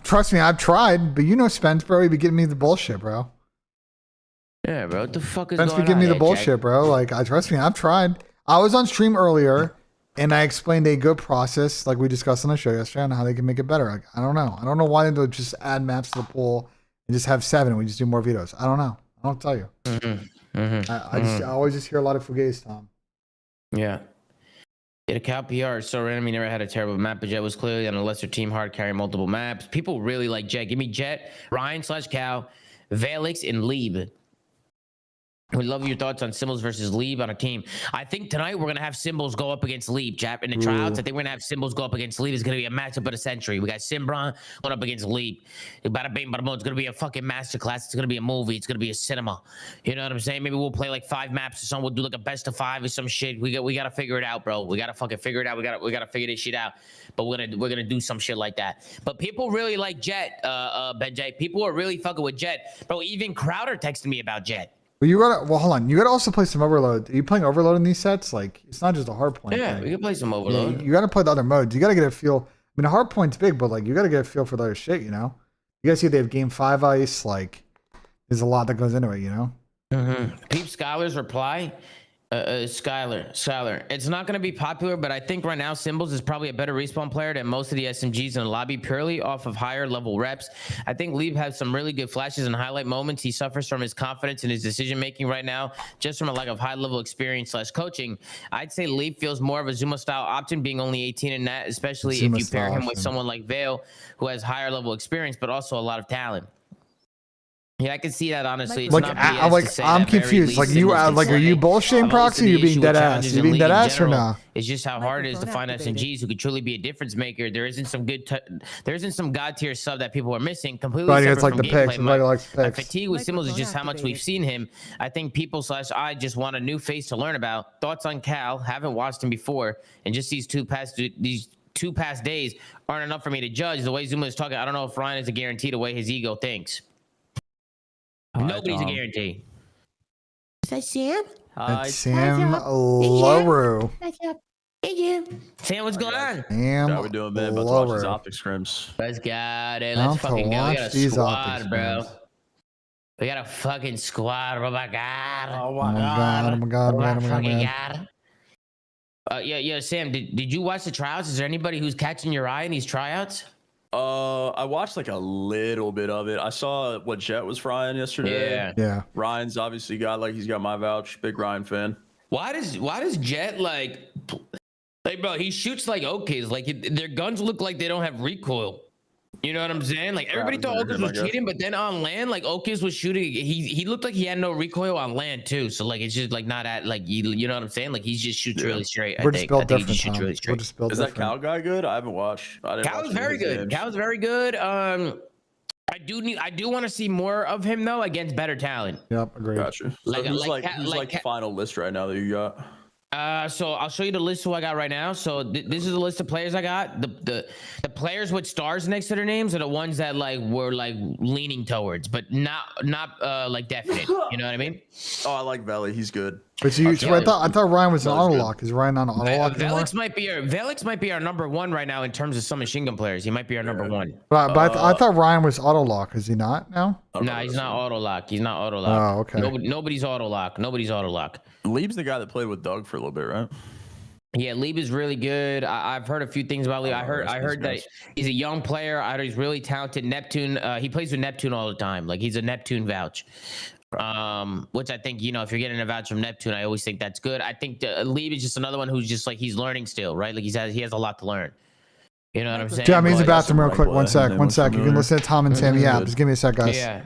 Trust me, I've tried, but you know Spence, bro, he be giving me the bullshit, bro. Yeah, bro. What the fuck is Spence going be giving on me the here, bullshit, Jack? bro. Like, trust me, I've tried. I was on stream earlier, and I explained a good process, like we discussed on the show yesterday, on how they can make it better. Like, I don't know. I don't know why they just add maps to the pool and just have 7 and we just do more vetoes. I don't know. I don't tell you. I always just hear a lot of fugazi, Tom. Yeah. The Cal PR is so random. He never had a terrible map, but Jet was clearly on a lesser team, hard carrying multiple maps. People really like Jet. Give me Jet, Ryan/Cal, Valix, and Lieb. We'd love your thoughts on Symbols versus Lieb on a team. I think tonight we're going to have Symbols go up against Lieb, Jap. In the tryouts, I think we're going to have Symbols go up against Lieb. It's going to be a matchup of the century. We got Simbron going up against Lieb. Bada bing, bada boom. It's going to be a fucking masterclass. It's going to be a movie. It's going to be a cinema. You know what I'm saying? Maybe we'll play like 5 maps or something. We'll do like a best of 5 or some shit. We got to figure it out, bro. We got to fucking figure it out. We got to figure this shit out. But we're gonna do some shit like that. But people really like Jet, BENJ. People are really fucking with Jet, bro. Even Crowder texted me about Jet. Well, hold on. You gotta also play some Overload. Are you playing Overload in these sets? Like, it's not just a hard point. Yeah, thing. we can play some Overload. You gotta play the other modes. You gotta get a feel. I mean, a hard point's big, but like, you gotta get a feel for the other shit, you know? You guys see they have game 5 ice. Like, there's a lot that goes into it, you know? Peep Skylar's reply. Skylar. It's not going to be popular, but I think right now Symbols is probably a better respawn player than most of the SMGs in the lobby purely off of higher level reps. I think Lieb has some really good flashes and highlight moments. He suffers from his confidence and his decision making right now, just from a lack of high level experience / coaching. I'd say Lieb feels more of a Zuma style option, being only 18 in that, especially if you pair him with someone like Vale, who has higher level experience, but also a lot of talent. Yeah, I can see that honestly. It's like, not BS to say I'm that very confused. least Like, Symbols are you bullshitting Proxy? Or you being dead ass? You being dead ass or not? It's just how hard it is to find SMGs who could truly be a difference maker. There isn't some god tier sub that people are missing. Completely separate from gameplay. My fatigue with Symbols is just how much we've seen him. I think people / I just want a new face to learn about. Thoughts on Cal? Haven't watched him before, and just these two past days aren't enough for me to judge. The way Zuma is talking, I don't know if Ryan is a guarantee the way his ego thinks. Nobody's a guarantee. Is that Sam? That's Sam Loru. Sam, what's going on? Sam How we doing, man? About to watch these OpTic Scrims. Let's get it. Let's fucking go. We got a squad, bro. We got a fucking squad. Oh my god. Oh my god. Yeah, Sam, did you watch the tryouts? Is there anybody who's catching your eye in these tryouts? I watched like a little bit of it. I saw what Jet was frying yesterday. Yeah. Ryan's obviously he's got my vouch. Big Ryan fan. Why does Jet like bro, he shoots like Okies. Like their guns look like they don't have recoil. You know what I'm saying? Like everybody thought Okies was cheating, but then on land, like Okies was shooting. He looked like he had no recoil on land too. So like it's just like not at like you know what I'm saying? Like he just shoots really straight. I think he just shoots really straight. Is that Cal guy good? I haven't watched. Cal's very good. Cal's very good. I do want to see more of him though against better talent. Yep, agreed. Gotcha. So who's like final list right now that you got? So I'll show you the list who I got right now. So this is the list of players I got. The players with stars next to their names are the ones that like were like leaning towards, but not like definite. You know what I mean? Oh, I like Valley. He's good. But I thought Ryan was an auto lock. Is Ryan on auto lock anymore? Valix might be our number 1 right now in terms of some machine gun players. He might be our number 1. But I thought Ryan was auto lock. Is he not now? No, he's not auto lock. He's not auto lock. Oh, okay. Nobody's auto lock. Nobody's auto lock. Lieb's the guy that played with Doug for a little bit, right? Yeah, Lieb is really good. I've heard a few things about Lieb. I heard that he's a young player. I heard he's really talented. Neptune. He plays with Neptune all the time. Like he's a Neptune vouch. Which I think, if you're getting a vouch from Neptune, I always think that's good. I think Lieb is just another one who's just like he's learning still, right? Like he has a lot to learn. You know what I'm saying? Yeah, I'm in the bathroom real quick. One sec. You can listen to Tom and Sam. Yeah, just give me a sec, guys. Yeah.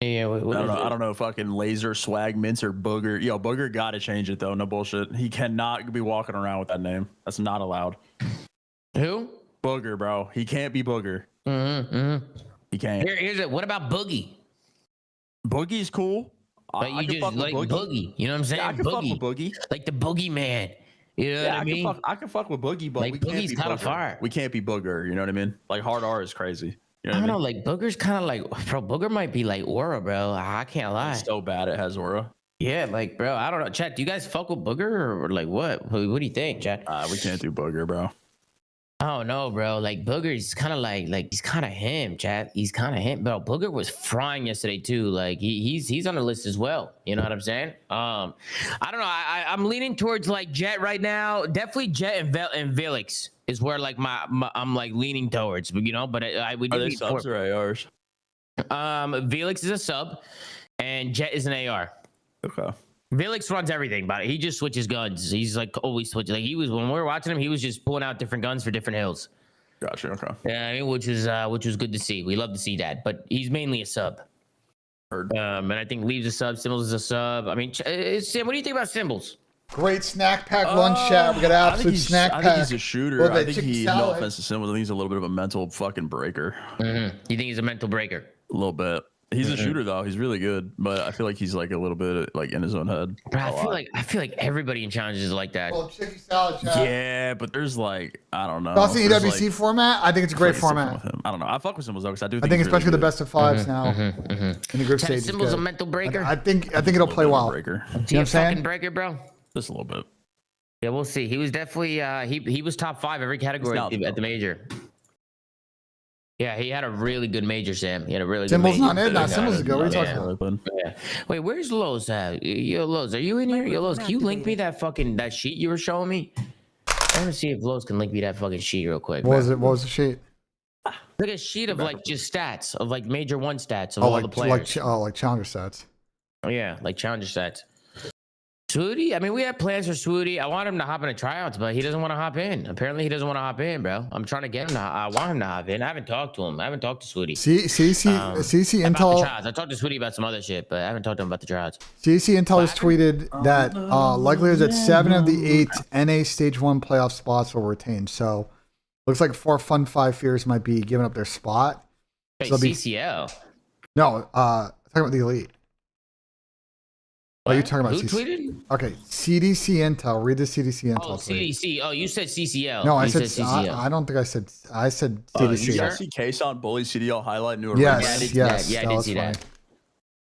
I don't know. Fucking laser swag mints or Booger. Yo, Booger gotta change it though. No bullshit. He cannot be walking around with that name. That's not allowed. Who? Booger, bro. He can't be Booger. He can't. Here's it. What about Boogie? Boogie's cool. But you just like Boogie. You know what I'm saying? Yeah, I can fuck with Boogie. Like the Boogie Man. You know what I mean? I can fuck with Boogie, but like we can't Boogie's be kind of Booger. far. We can't be Booger. You know what I mean? Like hard R is crazy. You know I don't know. Like Booger's kind of like, bro. Booger might be like Aura, bro. I can't lie. It's so bad it has Aura. Yeah, like bro. I don't know. Chat. Do you guys fuck with Booger or like what? What do you think, chat? We can't do Booger, bro. I Oh no, bro. Like Booger, he's kind of like he's kind of him, chat. He's kind of him, bro. Booger was frying yesterday too. Like he's on the list as well. You know what I'm saying? I don't know. I'm leaning towards like Jet right now. Definitely Jet and Felix is where like I'm like leaning towards. You know, but I would. Are they subs or ARs? Felix is a sub, and Jet is an AR. Okay. Felix runs everything, but he just switches guns. He's like always switching. Like he was when we were watching him, he was just pulling out different guns for different hills. Gotcha. Okay. Yeah, I mean, which was good to see. We love to see that, but he's mainly a sub. Heard. And I think Leaves a sub, Symbols is a sub. I mean, Sam, what do you think about Symbols? Great snack pack lunch chat. We got an absolute snack pack. I think he's a shooter. I think he, no offense to Symbols, I think he's a little bit of a mental fucking breaker. You think he's a mental breaker? A little bit. He's a shooter though. He's really good, but I feel like he's like a little bit like in his own head. Bro, I feel like everybody in challenges is like that. Well, chicken salad chat. Yeah, but there's like I don't know. That's the There's, EWC like, format. I think it's a great format. with him. I don't know. I fuck with Symbols though because I do. I think especially really the best of fives now in the group stage. Symbols a mental breaker. I think it'll play well. Breaker. You know what I'm saying? Fucking breaker, bro. Just a little bit. Yeah, we'll see. He was definitely he was top 5 every category at the major. Yeah, he had a really good major, Sam. He had a really Symbols good major. not in. Nah, Symbols is good. What are you talking about? Yeah. Wait, where's Lowe's at? Yo, Lowe's, are you in here? Yo, Lowe's, can you link me that sheet you were showing me? I want to see if Lowe's can link me that fucking sheet real quick. What was it? What was the sheet? Like a sheet of like just stats of like major 1 stats of all the players. Like challenger stats. Oh yeah, like challenger stats. Swooty, I mean, we had plans for Swooty. I want him to hop in the tryouts, but he doesn't want to hop in. Apparently, he doesn't want to hop in, bro. I'm trying to get him to. I want him to hop in. I haven't talked to him. I haven't talked to Swooty. CC Intel. I talked to Swooty about some other shit, but I haven't talked to him about the tryouts. CC Intel has tweeted that likelihood that 7 of the 8 NA Stage 1 playoff spots will retain. So, looks like 4 Fun 5 Fears might be giving up their spot. Hey, so CCL. No, talking about the elite. What are you talking about? Who tweeted? Okay, CDC Intel. Read the CDC Intel. Oh, CDC. Oh, you said CCL. No, I said CCL. I don't think I said. I said CDC. You guys see Case on Bully CDL highlight new. Yes, yes. Yeah, I did see that.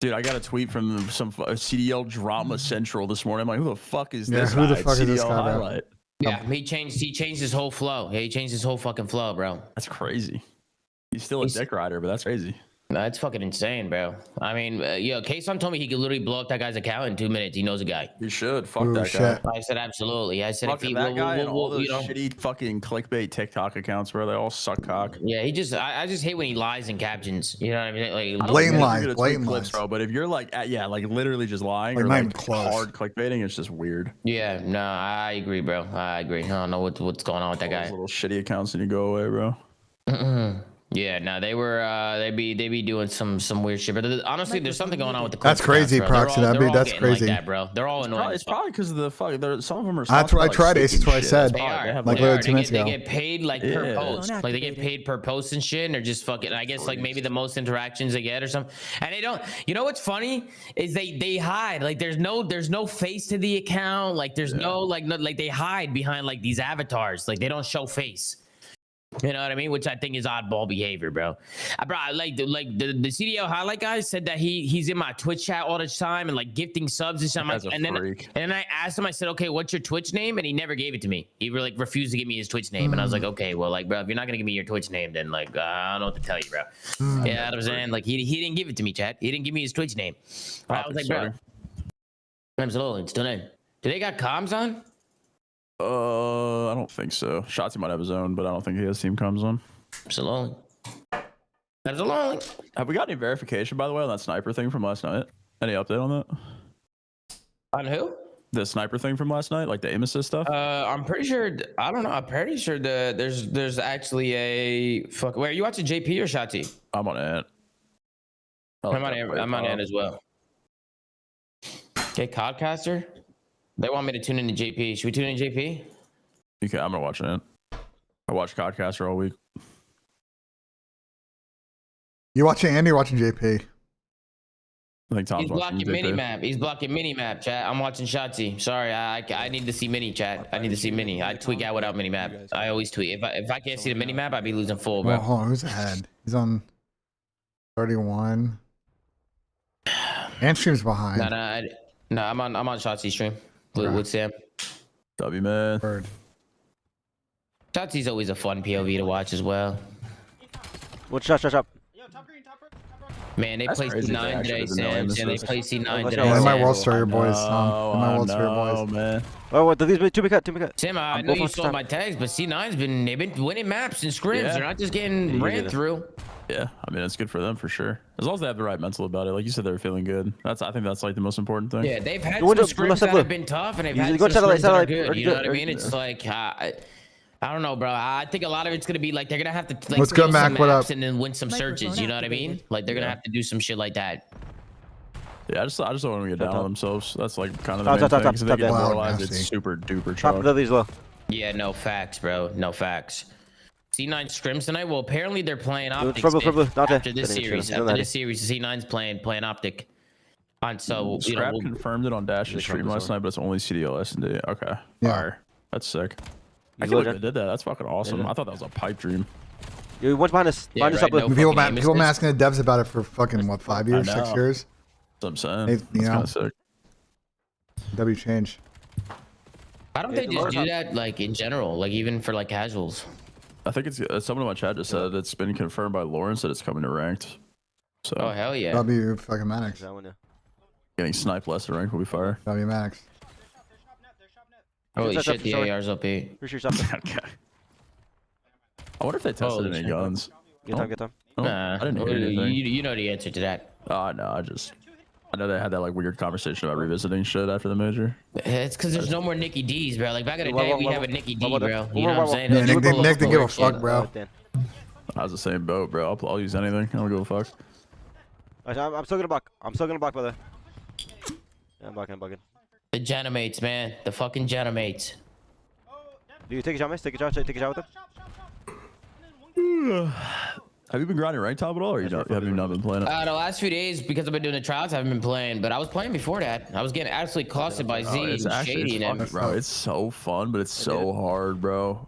Dude, I got a tweet from some CDL Drama Central this morning. I'm like, who the fuck is Yeah, this who the guy? fuck is this CDL guy, bro? highlight. Yeah, he changed his whole flow. Yeah, he changed his whole fucking flow, bro. That's crazy. He's still a dick rider, but that's crazy. That's fucking insane, bro. I mean, yo, Kason told me he could literally blow up that guy's account in 2 minutes. He knows a guy. You should. Fuck that guy. I said absolutely. I said Fuck if he that guy and all those you know, shitty fucking clickbait TikTok accounts where they all suck cock. Yeah, I just hate when he lies in captions. You know what I mean? Like Blatant lies, blatant clips, bro. But if you're like, like literally just lying Like, or not even like close. hard clickbaiting, it's just weird. Yeah, no, I agree, bro. I agree. I don't know what's going on with that All guy. those little shitty accounts and you go away, bro. Yeah, no, they were they be doing some weird shit. But honestly, there's something going on with the. That's crazy, Proxy. That's crazy. Like that, bro. They're all annoying. It's probably because of the fuck. Some of them are. That's what I tried. Ace. That's what I said. They are. Like literally 2 minutes They ago. get paid like per post. Like they get paid per post and shit, and they're just fucking. I guess like maybe the most interactions they get or something. And they don't. You know what's funny is they hide. Like there's no face to the account. Like there's no they hide behind like these avatars. Like they don't show face. You know what I mean? Which I think is oddball behavior, bro. Bro, like the CDL highlight guy said that he's in my Twitch chat all the time and like gifting subs and shit. And then I asked him, I said, okay, what's your Twitch name? And he never gave it to me. He like refused to give me his Twitch name. And I was like, okay, well, like, bro, if you're not gonna give me your Twitch name, then like I don't know what to tell you, bro. Yeah, you know what I'm saying? Like he didn't give it to me, chat. He didn't give me his Twitch name. I was like, bro, absolutely, it's still in. Do they got comms on? I don't think so. Shotzi might have his own, but I don't think he has team comms on. Absolutely. Have we got any verification, by the way, on that sniper thing from last night? Any update on that? On who? The sniper thing from last night, like the aim assist stuff. I'm pretty sure. I don't know. I'm pretty sure there's actually a fuck. Wait, are you watching JP or Shotzi? I'm on it. I'm on it as well. Okay, Codcaster. They want me to tune into JP. Should we tune in JP? Okay, I'm gonna watch it. I watch Codcaster all week. You watching Andy or watching JP? I think Tom's He's blocking Minimap. He's blocking Minimap, chat. I'm watching Shotzi. Sorry, I need to see Mini, chat. I need to see Mini. I tweak out without Minimap. I always tweet. If I can't see the Minimap, I'd be losing full, bro. Well, hold on. Who's ahead? He's on 31. And stream's behind. No, I'm on Shotzi stream with Sam. W man. Bird. Shotzi's always a fun POV to watch as well. One shot. Man, they That's play crazy C9 they today, actually didn't know Sam. him They as play this. C9 Let's today. go. They might Sam. world star your boys, Tom. They might world star your boys. man. Oh, what? These two be cut. Sam, I know you saw my tags, but C9's they've been winning maps and scrims. Yeah. They're not just getting ran through. Yeah, I mean, it's good for them for sure. As long as they have the right mental about it. Like you said, they're feeling good. I think that's like the most important thing. Yeah, they've had some scrims that have been tough, and they've had some scrims that are good. You know what I mean? It's like, I don't know, bro. I think a lot of it's gonna be like they're gonna have to like What's good, Mac? some What maps up? and then win some searches. You know what I mean? Like they're gonna have to do some shit like that. Yeah, I just don't want them to get down on themselves. That's like kind of the Top, main top, thing. top, Because if top, they get top. demoralized, Wow, it's super duper Top chalk. of these low. Yeah, no facts, bro. No facts. C9 scrims tonight. Well, apparently they're playing OpTic after this series. After this series, C9's playing OpTic. On so you know, Scrap confirmed it on Dash's stream last night, but it's only CDL S&D. Okay. Yeah. Alright. That's sick. I can't believe they did that. That's fucking awesome. I thought that was a pipe dream. You watch behind us. Yeah, Behind us right, up. no People fucking been asking the devs about it for fucking what, 5 years, I 6 know. years. That's what I'm saying. You That's know. kind of sick. W change. Why don't they just do that like in general, like even for like casuals? I think it's someone in my chat just said it's been confirmed by Lawrence that it's coming to ranked. So Oh hell yeah. W fucking Maddox. getting sniped less than ranked will be fire. W Maddox. Holy shit, the AR's up 8. Appreciate yourself. Okay. I wonder if they tested Holy any shit. guns. Get time, get time. Oh, Nah, I didn't hear anything. you know the answer to that. Oh no, I know they had that like weird conversation about revisiting shit after the major. It's because there's no more Nicky D's, bro. Like back in the day, we have a Nicky D, bro. You know what I'm saying? Yeah, Those Nick people didn't give a shit. fuck, bro. I was the same boat, bro. I'll use anything. I don't give a fuck. I'm still gonna block. I'm still gonna block, brother. Yeah, I'm blocking. The Genomates, man. The fucking Genomates. Do you take a shot, miss? Take a shot with him? Have you been grinding ranked top at all, or you don't? Have you not been playing it? The last few days, because I've been doing the trials, I haven't been playing. But I was playing before that. I was getting absolutely costed by Z It's and actually Shady and fun, bro. It's so fun, but it's so hard, bro.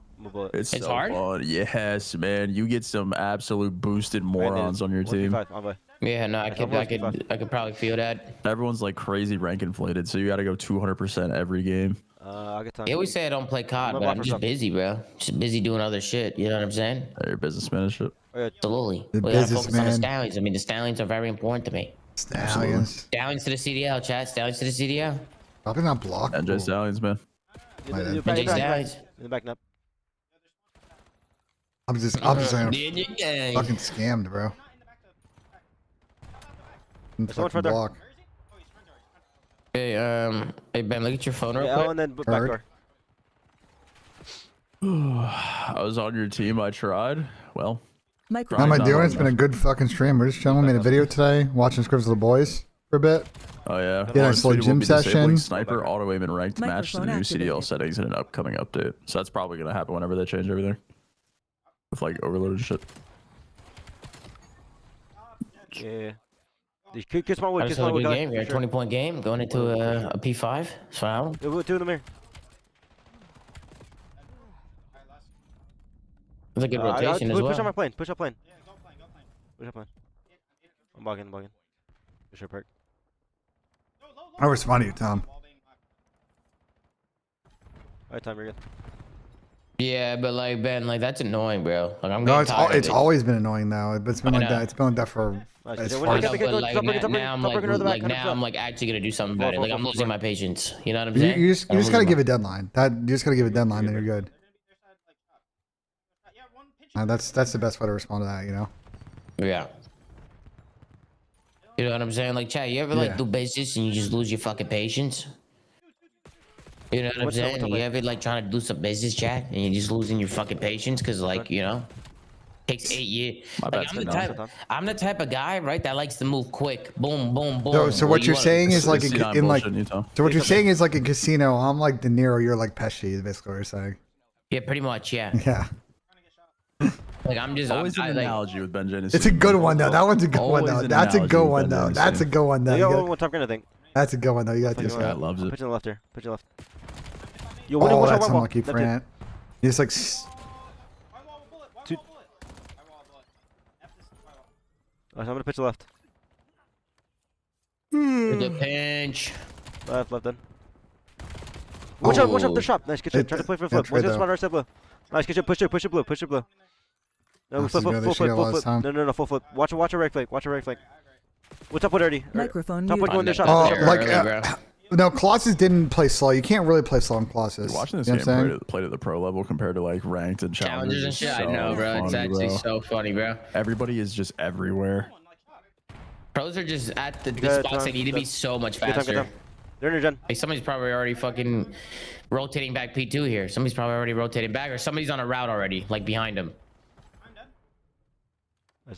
It's It's so hard? fun. Yes, man. You get some absolute boosted morons on your team. Yeah, no, I could probably feel that. Everyone's like crazy rank inflated, so you got to go 200% every game. I'll get time. They always say I don't play COD, I'm but a I'm blocker just from- busy, bro. Just busy doing other shit. You know what I'm saying? You're a businessman and shit. Absolutely. The We gotta focus on the businessman. Stallions. I mean, the Stallions are very important to me. Stallions. Stallions to the CDL, chat. Stallions to the CDL. Probably not block. NJ Stallions, man. NJ Stallions. In the back nap. I'm just Yeah. fucking scammed, bro. I'm someone fucking further. block. Hey, hey Ben, look at your phone real Yeah, quick. and then back Heard. door. I was on your team. I tried. Well, How am I doing? It's been a good fucking stream. We're just chilling. Made a video today, watching scripts with the boys for a bit. Oh yeah. Yeah, Lawrence nice little tweeted we'll gym be disabling session. Sniper auto aim and ranked match to the new Microphone CDL activated. settings in an upcoming update. So that's probably gonna happen whenever they change everything. With like overloaded shit. Yeah. Kiss my wood. I Kiss just my had a wood. good guy, game. You're for a sure. 20-point game going into a P5. So Two in the mirror. it's a good rotation as Push on my well. plane. Push up plane. Push up plane. I'm bugging. For sure, perk. I respond to you, Tom. Alright, time, you're good. Yeah, but like Ben, like that's annoying, bro. Like I'm No, getting it's tired of it's it. always been annoying now, but it's been I like know. that. It's been like that for Nice. as Yeah, far when as you I know, get but the- like stop breaking, now I'm stop breaking another back, now I'm 100%. like actually gonna do something about it. Four, Like four, I'm four, losing four. my patience. You know what I'm you, saying? you just I'm gotta losing give my- a deadline. You just gotta give a deadline, then you're good. That's the best way to respond to that, you know. Yeah. You know what I'm saying? Like, Chad, you ever like Yeah. do business and you just lose your fucking patience? You know what I'm What's up, saying? what's up, You man? ever like trying to do some business, Chad, and you're just losing your fucking patience because like you know, takes 8 years. My Like, bad, I'm the type of guy, right, that likes to move quick. Boom, boom, boom. So what you you're wanna- saying is like C9 in like bullshit, Nito. so what you're saying is like a casino. I'm like De Niro. You're like Pesci. Is basically what you're saying. Yeah, pretty much. Yeah. Yeah. Like I'm just Always an like, analogy with Ben Jennings. It's a good one though. That one's a good one Always though. an That's a analogy good with one Ben though. Jennings, That's a yeah. good one though. You You got gotta- one top green, I think. That's a good one though. You got This this guy one. loves it. Put you on the left here. Put you left. Yo, Oh, watch that's out, unlucky, left here. Fran. He's like. Alright, I'm gonna pitch the left. the pinch. Left then. Watch out the Oh. shop. Nice, good shot. Try to play for the flip. That's Watch right, out, spot right step blue. Nice, get your push it blue. No, Oh, full so they should get a lot of time. No, full foot. Watch a right flank. What's up with Erdy? Microphone Top one muted. going to shot. No, Colossus didn't play slow. You can't really play slow in Colossus. Watching this You know what I'm game saying? played at the pro level compared to like ranked and Challenges and shit. is I know, bro. funny, It's actually bro. so funny, bro. Everybody is just everywhere. Pros are just at the got spots they time, need to good be so much Good time. faster. They're in your gen. Like somebody's probably already fucking rotating back P2 here. Somebody's probably already rotating back, or somebody's on a route already, like behind him.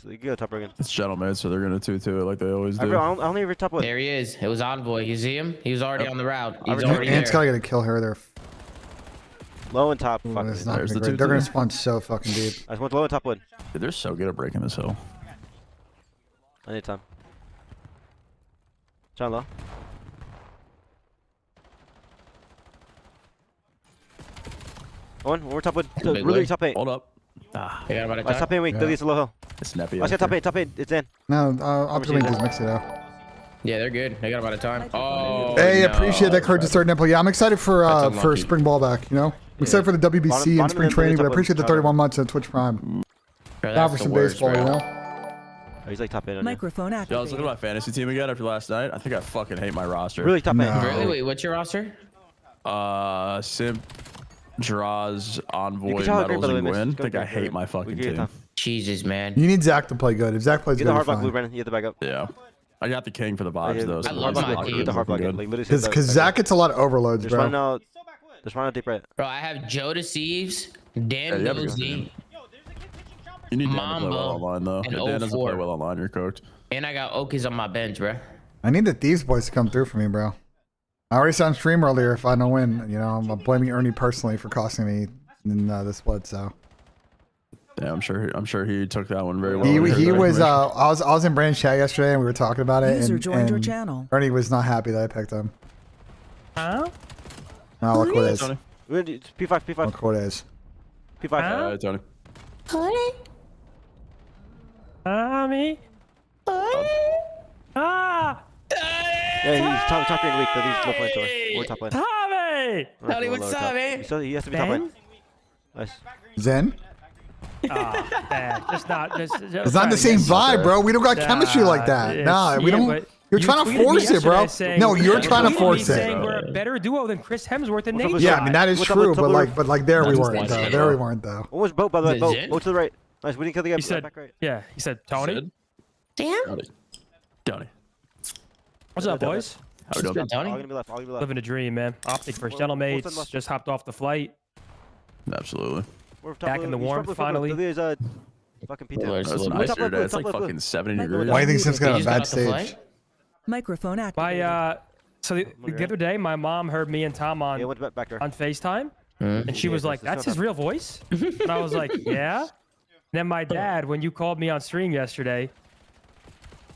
You go top again. It's gentlemen, so they're gonna 2-2 it like they always do. I don't even top one. There he is. It was Envoy. You see him? He was already on the route. He's And already it's there. gotta get a kill here. They're Low and top. Fuck. it's not There's gonna the great. They're gonna 2-2. spawn so fucking deep. I just want low and top wood. Dude, they're so good at breaking this hill. I need time. John low. One more top wood. Big Really wood. top 8. Hold up. Ah, They got about a Nice, top 8 weak. Yeah. Delete a low hill. it's snappy. Let's get top 8. Top 8. It's in. No, OpTic just mix it out. Yeah, they're good. They got about a time. Oh, Hey, no. appreciate that courage to start nipple. Yeah, I'm excited for unlucky. spring ball back. You know, I'm excited for the WBC Bottom and spring and training, top but I one. appreciate the 31 months on Twitch Prime. Bro, Now that's for the some worst, baseball, bro. you know. Oh, he's like top 8 on you. Microphone Yo, I was looking activated. at my fantasy team again after last night. I think I fucking hate my roster. Really top 8. No. Really? Wait, what's your roster? Simp, Draws, Envoy, can tell how Medals, great, by the and way, Gwyn. I Miss. Go think I for it. hate my We fucking get it team. done. Jesus, man. You need Zach to play good. If Zach plays Get good, the you're hard block blue, fine. Brandon. You have to back up. Yeah. I got the king for the vibes, though. I love my team. Get the hard block. Good. Like literally. Because Zach gets a lot of overloads, Just run bro. out. Just run out deep right. Bro, I have Joe Deceives, Dan Yeah, you have a good Boozy, team. You need Dan to play Mamba, well online, though. and If Dan doesn't 04. play well online, you're cooked. and I got Okies on my bench, bro. I need the Thieves boys to come through for me, bro. I already said on stream earlier if I don't win, you know, I'm blaming Ernie personally for costing me in the split. So Yeah, I'm sure he took that one very well. he when heard the was information. I was in Brandon's chat yesterday and we were talking about it. User and, joined your and channel. Ernie was not happy that I picked him. Huh? Oh, look what it is. Tony. It's P5. Look what it is. P5. Tony. Me? Ah! Yeah, he's top green weak, but he's low point to us. We're top lane. Tommy! Tony, what's up, man? He has to be top lane. Nice. Zen? Ah, man, just not. It's not the same vibe, bro. We don't got chemistry like that. Nah, we don't. You're trying to force it, bro. No, you're trying to force it. Saying we're a better duo than Chris Hemsworth and Nate. Yeah, I mean that is true, but like there we weren't though. There we weren't though. What was boat, by the way? Boat to the right. Nice, we didn't kill the guy. He said, back right. yeah, he said, Tony. Damn. Tony. What's up, boys? How we doing? All gonna be left. All gonna be left. Living a dream, man. OpTic first gentle mates. left? Just hopped off the flight. Absolutely. We're top Back blue. in the He's warmth, front blue, finally. There's fucking P10. That's We're nice top today. blue, It's top like blue. fucking 70 Microphone degrees. Why do you think Sim's got a just bad got off the stage? flight? Microphone activated. So the other day, my mom heard me and Tom Yeah, went back there. on FaceTime, Hmm? and she was like, "That's his real voice," and I was like, "Yeah." Then my dad, when you called me on stream yesterday,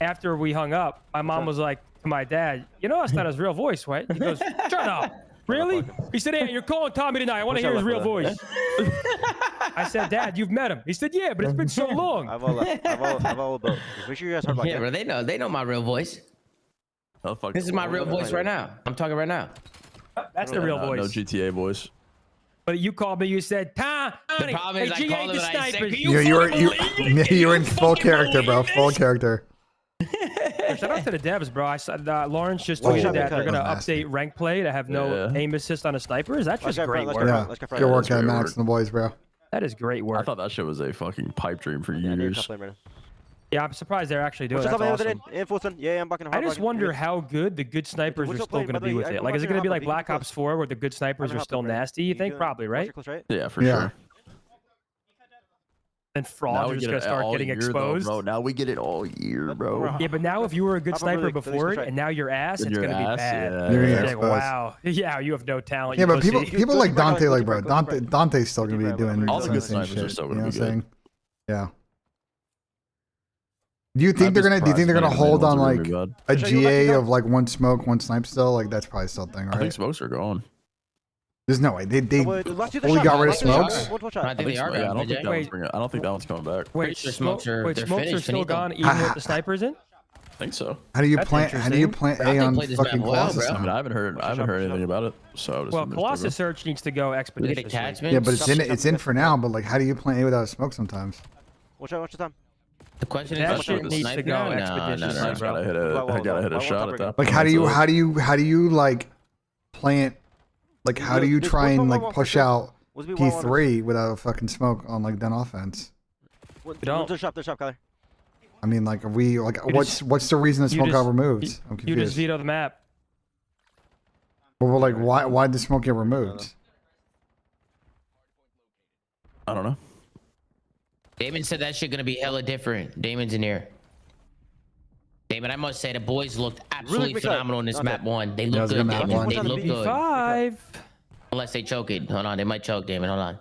after we hung up, my mom was like to my dad, "You know that's not his real voice, right?" He goes, "Shut up." Really? He said, "Yeah, you're calling Tommy tonight. I want to hear his real voice." I said, "Dad, you've met him." He said, "Yeah, but it's been so long." I've all about. Just make sure you guys hard block. Yeah, bro, they know my real voice. Oh, fuck. This is my real voice right now. I'm talking right now. That's the real No voice. GTA voice. But you called me. You said, "Tom, The problem is I called him and I said, "Can You were in full character, bro. Full character. Shout out to the devs, bro. I saw Lawrence just Oh, tweeted that that they're gonna was nasty. update rank play to have no aim assist on a sniper. That's just great work. Yeah, good work at Max and the boys, bro. That is great work. I thought that shit was a fucking pipe dream for years. Yeah, I'm surprised they're actually doing it. What's That's up, awesome. Yeah, I'm bucking I just wonder how good the good snipers are still going to be with it. Like, is it going to be like Black Ops 4 where the good snipers are still nasty? You think? Probably, right? Yeah, for sure. And frauds are just going to start getting exposed. Bro. Now we get it all year, bro. Yeah, but now if you were a good sniper before and now you're ass, it's going to be bad. You're gonna You're get like, exposed. wow. Yeah, you have no talent. Yeah, you but pussy. people like Dante, like bro, Dante's still gonna be doing All the some good insane snipers are shit. still You gonna know what be I'm good. saying? Yeah. Do you think they're gonna? Do you think they're gonna hold on like a GA of like one smoke, one snipe still? Like that's probably something, right? I think smokes are gone. There's no way they fully got rid of smokes. I think they are. Yeah, I don't think that Wait. one's bringing. I don't think that one's coming back. Wait, Smokes are wait, they're smokes are finished, still finito. gone even with the snipers in? I think so. How do you plant? How do you plant A on fucking Colossus? I mean, I haven't heard anything about it. So well, Colossus Search needs to go expeditiously. Yeah, but it's in for now. But like, how do you plant A without smoke sometimes? Watch your time. The question that is, shit needs to go expeditiously. I gotta hit a shot at that. Like, how do you like plant? Like, how do you try and like push out P3 without a fucking smoke on like den offense? Don't. The shop, Kyler. I mean, like, are we like, what's the reason the smoke got removed? I'm confused. You just veto the map. Well, like, why did the smoke get removed? I don't know. Damon said that shit gonna be hella different. Damon's in here. Damon, I must say the boys looked absolutely phenomenal in this map 1. They look good, Damon. They look good. B5. Unless they choke it. Hold on, they might choke, Damon. Hold on.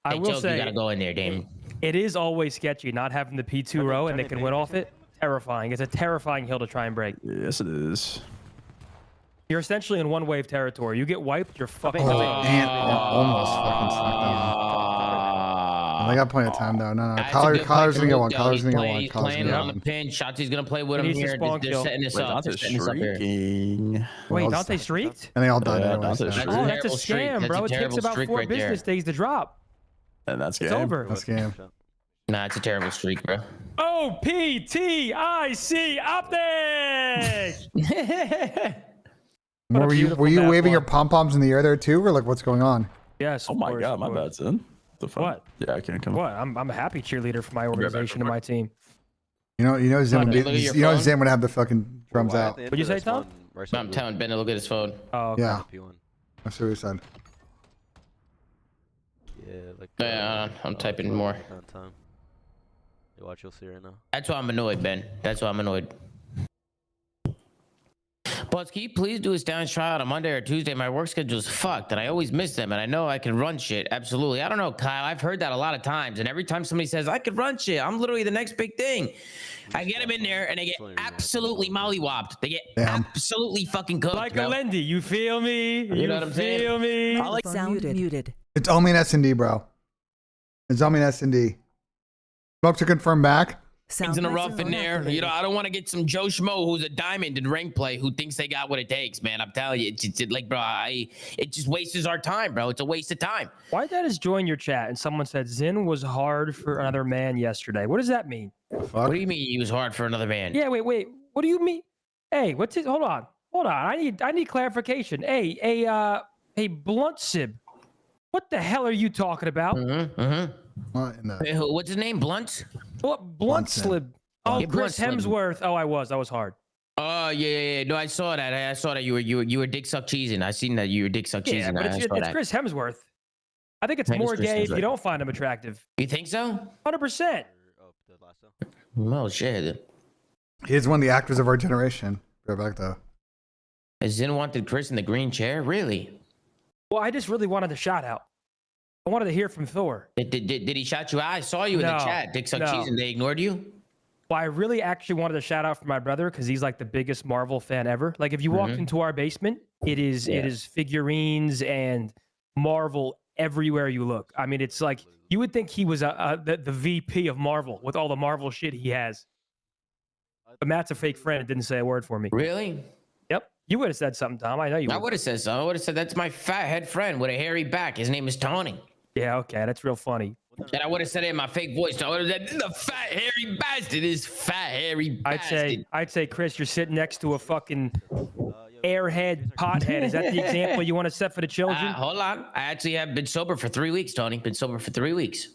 I will say, you gotta go in there, Damon. It is always sketchy not having the P2 row and they can win off it. Terrifying. It's a terrifying hill to try and break. Yes, it is. You're essentially in one wave territory. You get wiped, you're fucking. Oh, almost fucking stuck down. They got plenty of time though. No, Collar's gonna get one. Collar's gonna get one. He's playing on the pin. Shotzi's gonna play with him here. They're setting this up. They're setting this up here. Wait, Dante streaked? And they all died anyways. Oh, that's a scam, bro. It takes about 4 business days to drop. And that's It's over. That's game. Nah, it's a terrible streak, bro. OpTic OpTic. Were you waving your pom poms in the air there too, or like what's going on? Yes. Oh my god, my bad, Zin. The fuck? What? Yeah, I can't come. What? I'm a happy cheerleader for my organization and my team. You know, Zin would have the fucking drums out. What'd you say, Tom? I'm telling Ben to look at his phone. Oh, okay. Yeah. That's what he said. Yeah, like. Yeah, I'm typing more. You watch, you'll see right now. That's why I'm annoyed, Ben. That's why I'm annoyed. Boss, can you please do a Stallions trial on a Monday or Tuesday? My work schedule's fucked, and I always miss them, and I know I can run shit. Absolutely. I don't know, Kyle. I've heard that a lot of times, and every time somebody says, I could run shit, I'm literally the next big thing. I get them in there, and they get absolutely mollywopped. They get absolutely fucking cooked, Like bro. a Lendy, you feel me? You know what I'm saying? Feel me? I like sound muted. It's only an S&D, bro. It's only an S&D. Smoke to confirm back. Things in the rough in there. You know, I don't want to get some Joe Schmo who's a diamond in rank play who thinks they got what it takes, man. I'm telling you, it's like, bro, it just wastes our time, bro. It's a waste of time. Why did I just join your chat and someone said Zin was hard for another man yesterday? What does that mean? What do you mean he was hard for another man? Yeah, wait. What do you mean? Hey, what's it? Hold on. I need clarification. Hey, Blunt Sib. What the hell are you talking about? What's his name? Blunt? What? Blunt Slib. Oh, Yeah, Chris Blunt Slib. Hemsworth. Oh, I was hard. Oh yeah. No, I saw that. I saw that you were dick suck cheesing. I seen that you were dick suck cheesing. Yeah, but it's Chris Hemsworth. I think it's more gay if you don't find him attractive. You think so? 100%. Well, shit. He's one of the actors of our generation. Right back though. Zin wanted Chris in the green chair? Really? Well, I just really wanted a shout out. I wanted to hear from Thor. Did he shout you out? I saw you in the chat. Dick suck cheese and they ignored you? Well, I really actually wanted a shout out for my brother because he's like the biggest Marvel fan ever. Like if you walked into our basement, it is figurines and Marvel everywhere you look. I mean, it's like you would think he was the VP of Marvel with all the Marvel shit he has. But Matt's a fake friend and didn't say a word for me. Really? Yep. You would have said something, Tom. I know you would. I would have said something. I would have said, that's my fat head friend with a hairy back. His name is Tony. Yeah, okay. That's real funny. And I would have said it in my fake voice. I would have said, the fat hairy bastard is fat hairy bastard. I'd say, Chris, you're sitting next to a fucking airhead pothead. Is that the example you want to set for the children? Hold on. I actually have been sober for 3 weeks, Tony. Been sober for 3 weeks.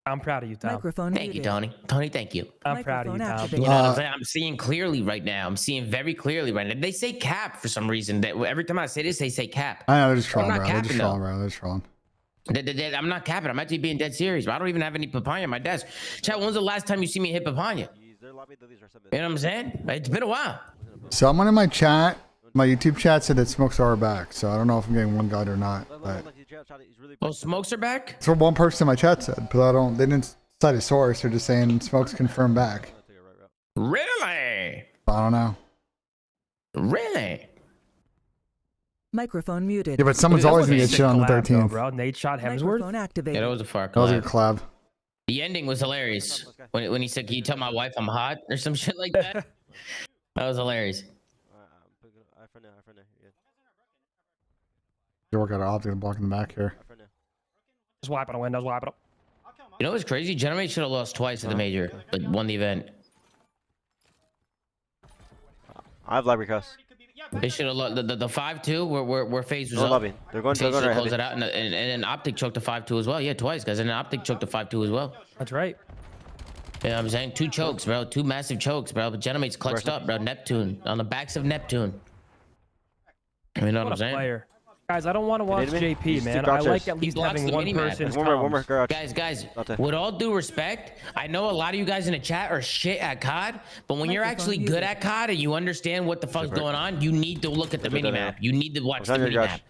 I'm proud of you, Tom. Thank you, Tony. Tony, thank you. I'm proud of you, Tom. You know what I'm saying? I'm seeing clearly right now. I'm seeing very clearly right now. They say cap for some reason. That every time I say this, they say cap. I know, they're just trolling, I'm bro. not They're just capping, trolling, bro. They're just trolling. I'm not capping. I'm actually being dead serious. But I don't even have any papaya on my desk. Chat, when's the last time you see me hit papaya? You know what I'm saying? It's been a while. Someone in my chat, my YouTube chat, said that smokes are back. So I don't know if I'm getting one guide or not. But oh, smokes are back? that's what one person in my chat said. But they didn't cite a source. They're just saying smokes confirmed back. Really? I don't know. Really? Microphone muted. Yeah, but someone's always gonna get shit on the 13th. Bro. Nate shot Hemsworth. Microphone activated. Yeah, that was a far That was a collab. collab. The ending was hilarious when he said, "Can you tell my wife I'm hot?" or some shit like that. That was hilarious. You work out an optic and blocking the back here. Just wiping the windows, wiping up. You know what's crazy? Generate should have lost twice at the major, but won the event. I have library cross. They should have lost the 5-2 where FaZe was No up. lobby. They're going FaZe right should close heavy. it out, and then OpTic choked the 5-2 as well. Yeah, twice, guys. And then OpTic choked the 5-2 as well. That's right. Yeah, I'm saying 2 chokes, bro. 2 massive chokes, bro. But Genomate's clutched up, bro. Neptune on the backs of Neptune. You know what I'm saying? Player. Guys, I don't want to watch JP, man. I like at least having one person. One more garage. Guys, with all due respect, I know a lot of you guys in the chat are shit at COD, but when you're actually good at COD and you understand what the fuck's going on, you need to look at the minimap. You need to watch the minimap.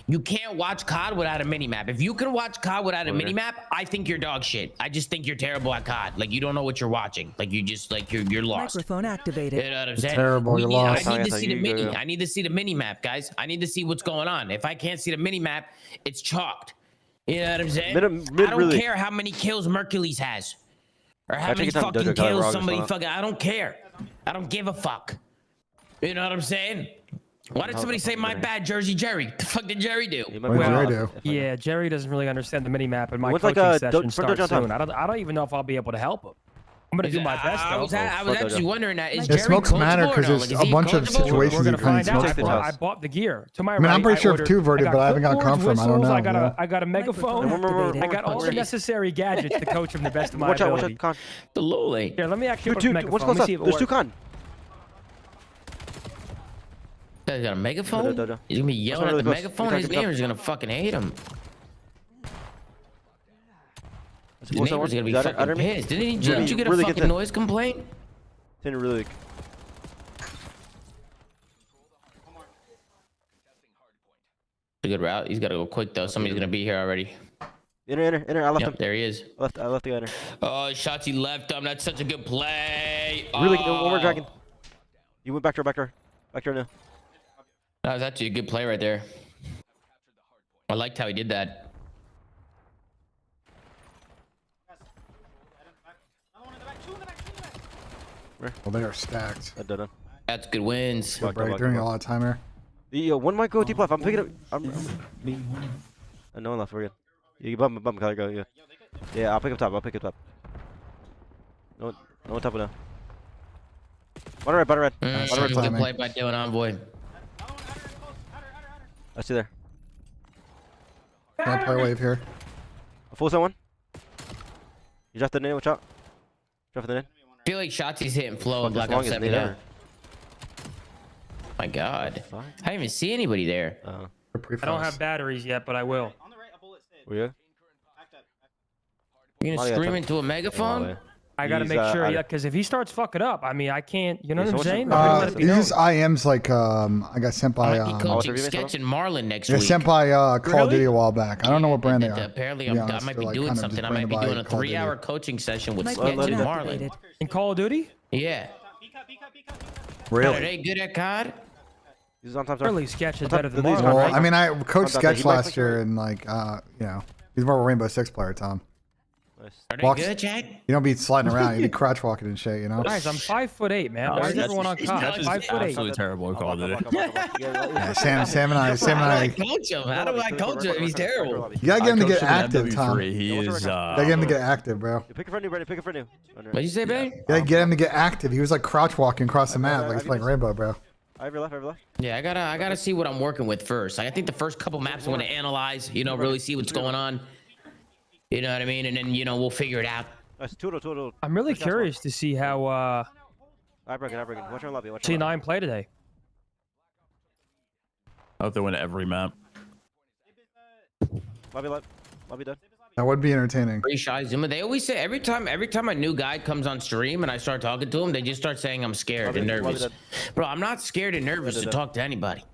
You can't watch COD without a minimap. If you can watch COD without a minimap, I think you're dog shit. I just think you're terrible at COD. Like, you don't know what you're watching. Like, you just, like, you're lost. Microphone activated. You know what I'm saying? Terrible, you're lost. I need to see the mini. I need to see the minimap, guys. I need to see what's going on. If I can't see the minimap, it's chalked. You know what I'm saying? I don't care how many kills Mercules has. Or how many fucking kills somebody fucking... I don't care. I don't give a fuck. You know what I'm saying? Why did somebody say my bad, Jersey Jerry? The fuck did Jerry do? Yeah, Jerry doesn't really understand the minimap, and my coaching session starts soon. I don't even know if I'll be able to help him. I'm gonna do my best. I was actually wondering that. Is It smokes matter because there's a bunch of situations you can smoke for. I bought the gear. To my I mean, I'm pretty sure of 2 verted, but I haven't got confirm. I don't know. I got a megaphone. I got all the necessary gadgets to coach him the best of my ability. Watch out, con. The lowly. Here, let me actually put a megaphone. What's close up? There's 2 con. He's got a megaphone? He's gonna be yelling at the megaphone. His neighbor's gonna fucking hate him. His neighbor's gonna be fucking pissed. Didn't you get a fucking noise complaint? Didn't really. A good route. He's gotta go quick though. Somebody's gonna be here already. Inner. I left him. There he is. I left the inner. Oh, Shotzi left him. That's such a good play. Really, one more dragon. You went back door now. That was actually a good play right there. I liked how he did that. Well, they are stacked. That's good wins. Good break. Doing a lot of time here. The one might go deep left. I'm picking up. No one left. We're good. You bump, Kyler, go. Yeah, I'll pick up top. No one top now. Butter red. Good play by Dylan Envoy. I see there. Can't play wave here. A full someone. You dropped the nade. Watch out. Drop the nade. I feel like Shotzi's hitting flow and Black Ops 7 now. My God. I didn't even see anybody there. I don't have batteries yet, but I will. Yeah. You're gonna scream into a megaphone? I gotta make sure, because if he starts fucking up, I mean, I can't. You know what I'm saying? These IMs like I got sent by. Might be coaching Sketch and Marlin next They're week. sent by Call of Duty a while back. I don't know what brand they are. Apparently, I might be doing something. I might be doing a 3-hour coaching session with Sketch and Marlin. In Call of Duty? Yeah. Really? Are they good at COD? Really, Sketch is better than Marlin, Well, right? I mean, I coached Sketch last year, and like, you know, he's more of a Rainbow Six player, Tom. Are they good, Jack? You don't be sliding around. You be crouch walking and shit, you know? Guys, I'm 5'8", man. Why is everyone on COD? 5'8". Absolutely terrible at Call of Duty. Yeah, Sam and I. How do I coach him? How do I coach him? He's terrible. You gotta get him to get active, Tom. He is. You gotta get him to get active, bro. Pick a friend new, Brandon. Pick a friend new. What'd you say, babe? You gotta get him to get active. He was like crouch walking across the map, like he's playing Rainbow, bro. I've left. Yeah, I gotta see what I'm working with first. I think the first couple maps I'm gonna analyze, you know, really see what's going on. You know what I mean? And then, you know, we'll figure it out. I'm really curious to see how I break it. Watch our lobby. C9 play today. I hope they win every map. Lobby done. That would be entertaining. Pretty shy Zuma. They always say every time a new guy comes on stream and I start talking to him, they just start saying I'm scared and nervous. Bro, I'm not scared and nervous to talk to anybody.